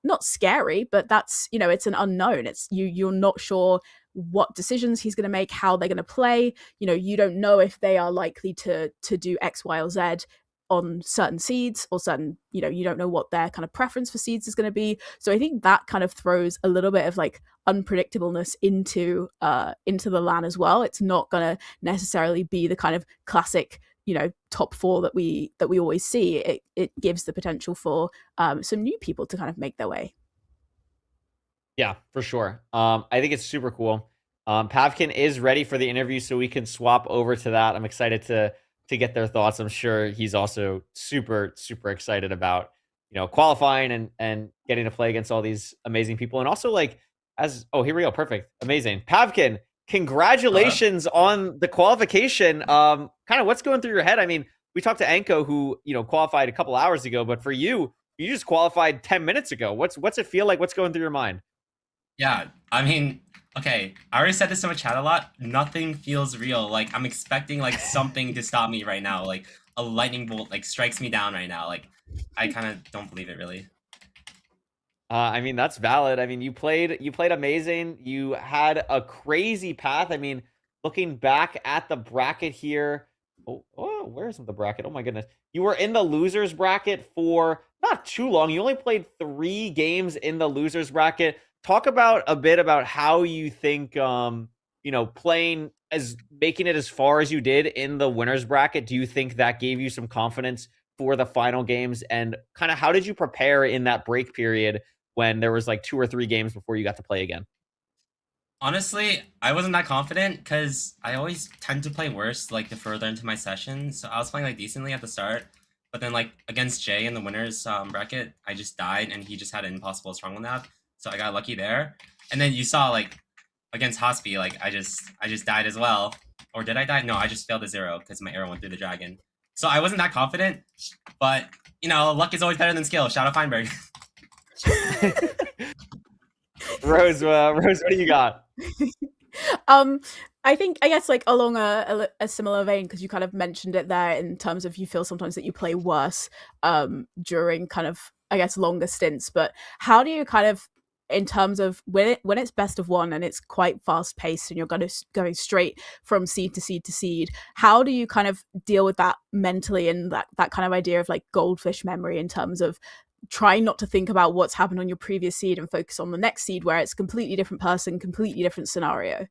not scary, but that's it's an unknown. It's you're not sure what decisions he's going to make, how they're going to play. You don't know if they are likely to do X, Y, or Z on certain seeds or certain, you know, you don't know what their kind of preference for seeds is going to be. So I think that kind of throws a little bit of like unpredictableness into the LAN as well. It's not going to necessarily be the kind of classic, you know, top 4 that we always see. It gives the potential for some new people to kind of make their way. Yeah, for sure. I think it's super cool. Pavkin is ready for the interview, so we can swap over to that. I'm excited to get their thoughts. I'm sure he's also super, super excited about, you know, qualifying and getting to play against all these amazing people. And also like here we go. Perfect. Amazing. Pavkin, congratulations on the qualification. Kind of what's going through your head? I mean, we talked to Anko, who, you know, qualified a couple hours ago, but for you just qualified 10 minutes ago. What's it feel like? What's going through your mind? Yeah, I mean, okay, I already said this in my chat a lot. Nothing feels real. Like, I'm expecting, like, something to stop me right now. Like, a lightning bolt, like, strikes me down right now. Like, I kind of don't believe it, really. I mean, that's valid. I mean, you played amazing. You had a crazy path. I mean, looking back at the bracket here. Oh, where's the bracket? Oh, my goodness. You were in the losers bracket for not too long. You only played 3 games in the losers bracket. Talk a bit about how you think, you know, making it as far as you did in the winners bracket. Do you think that gave you some confidence for the final games? And kind of how did you prepare in that break period when there was like 2 or 3 games before you got to play again? Honestly, I wasn't that confident because I always tend to play worse like the further into my session. So I was playing like decently at the start, but then like against Jay in the winners bracket, I just died and he just had an impossible stronghold nap. So I got lucky there. And then you saw like against Hasby, like I just died as well. Or did I die? No, I just failed a 0 because my arrow went through the dragon. So I wasn't that confident, but you know, luck is always better than skill. Shout out Feinberg. Rose, what do you got? I guess like along a similar vein, because you kind of mentioned it there in terms of you feel sometimes that you play worse during kind of, I guess, longer stints. But how do you kind of, in terms of when it's best of 1 and it's quite fast paced and you're going straight from seed to seed to seed, how do you kind of deal with that mentally and that kind of idea of like goldfish memory in terms of trying not to think about what's happened on your previous seed and focus on the next seed where it's a completely different person, completely different scenario?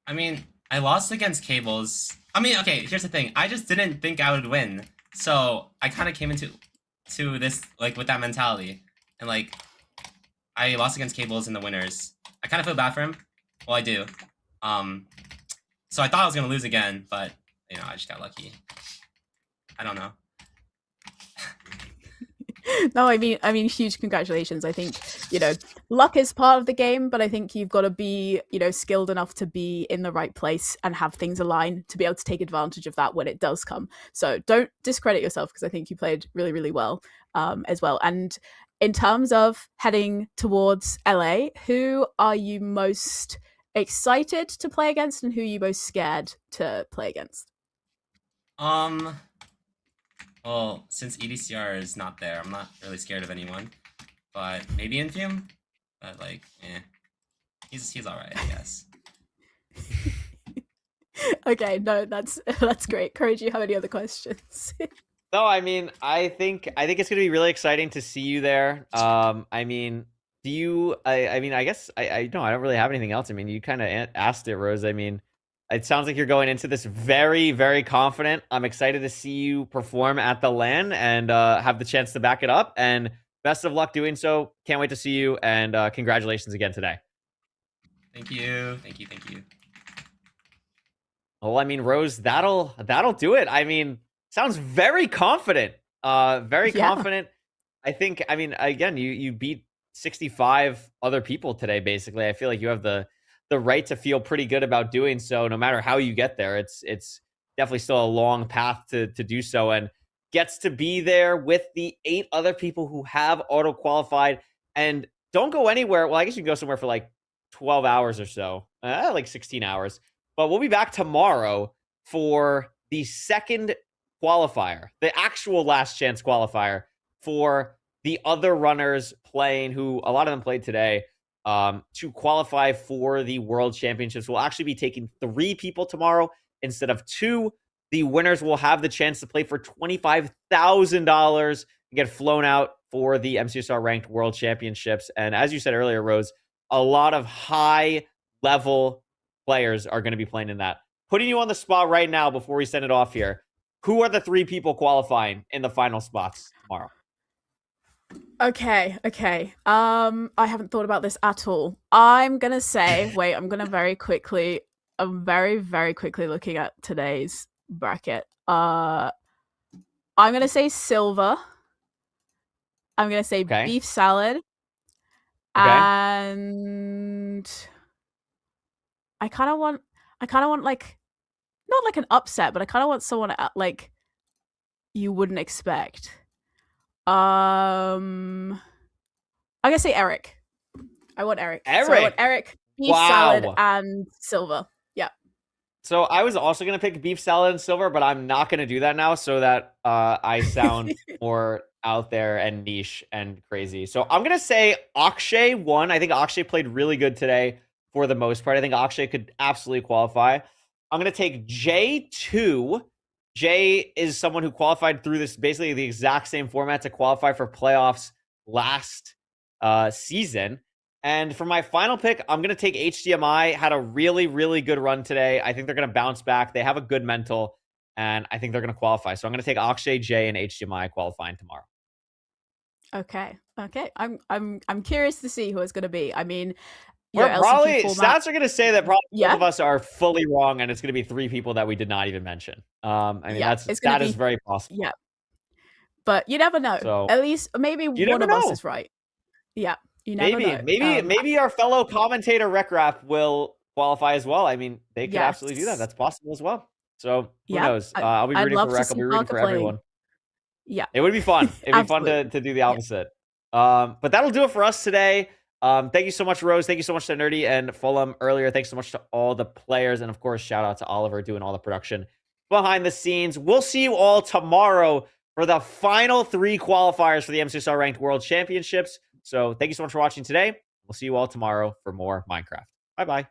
I mean, I lost against Cables. I mean, okay, here's the thing. I just didn't think I would win. So I kind of came into this like with that mentality. And like I lost against Cables in the winners. I kind of feel bad for him. Well, I do. So I thought I was gonna lose again, but you know, I just got lucky. I don't know. No, I mean, huge congratulations. I think, you know, luck is part of the game, but I think you've got to be, you know, skilled enough to be in the right place and have things align to be able to take advantage of that when it does come. So don't discredit yourself, because I think you played really, really well as well. And in terms of heading towards LA, who are you most excited to play against and who are you most scared to play against? Well, since EDCR is not there, I'm not really scared of anyone. But maybe Infume? But like, he's alright, I guess. Okay, no, that's great. Courage, you have any other questions? No, I mean, I think it's gonna be really exciting to see you there. I mean, do you? I mean, I guess I don't really have anything else. I mean, you kind of asked it, Rose. I mean, it sounds like you're going into this very, very confident. I'm excited to see you perform at the LAN and have the chance to back it up. And best of luck doing so. Can't wait to see you. And congratulations again today. Thank you. Well, I mean, Rose, that'll do it. I mean, sounds very confident. Very confident. I think. I mean, again, you beat 65 other people today. Basically, I feel like you have the right to feel pretty good about doing so, no matter how you get there. It's definitely still a long path to do so, and gets to be there with the 8 other people who have auto qualified. And don't go anywhere. Well, I guess you can go somewhere for like 12 hours or so, like 16 hours. But we'll be back tomorrow for the second qualifier, the actual last chance qualifier for the other runners playing, who a lot of them played today, to qualify for the World Championships. We'll actually be taking 3 people tomorrow instead of 2. the winners will have the chance to play for $25,000 and get flown out for the MCSR Ranked World Championships. And as you said earlier, Rose, a lot of high-level players are going to be playing in that. Putting you on the spot right now before we send it off here, who are the 3 people qualifying in the final spots tomorrow? Okay. I haven't thought about this at all. I'm gonna say, wait, I'm very, very quickly looking at today's bracket. I'm gonna say Silver. I'm gonna say Beef Salad. And I kind of want like, not like an upset, but I kind of want someone like you wouldn't expect. I'm gonna say Eric. I want Eric. So I want Eric, Beef Salad, and Silver. Yeah. So I was also gonna pick Beef Salad and Silver, but I'm not gonna do that now so that I sound more out there and niche and crazy. So I'm gonna say Akshay won. I think Akshay played really good today for the most part. I think Akshay could absolutely qualify. I'm gonna take Jay 2. Jay is someone who qualified through this basically the exact same format to qualify for playoffs last season. And for my final pick, I'm going to take HDMI. Had a really, really good run today. I think they're going to bounce back. They have a good mental, and I think they're going to qualify. So I'm going to take Akshay, Jay, and HDMI qualifying tomorrow. Okay. I'm curious to see who it's going to be. I mean, we're probably stats are going to say that probably both of us are fully wrong, and it's going to be 3 people that we did not even mention. I mean, that is very possible. Yeah, but you never know. So, at least maybe one of us is right. Yeah, you never know. Maybe our fellow commentator Rekrap will qualify as well. I mean, they could absolutely do that. That's possible as well. So who knows? I'll be rooting for Rek. I'll be rooting for everyone. Yeah, it would be fun. It'd be fun to do the opposite. But that'll do it for us today. Thank you so much, Rose. Thank you so much to Nerdy and Fulham earlier. Thanks so much to all the players. And of course, shout out to Oliver doing all the production behind the scenes. We'll see you all tomorrow for the final 3 qualifiers for the MCSR Ranked World Championships. So thank you so much for watching today. We'll see you all tomorrow for more Minecraft. Bye-bye.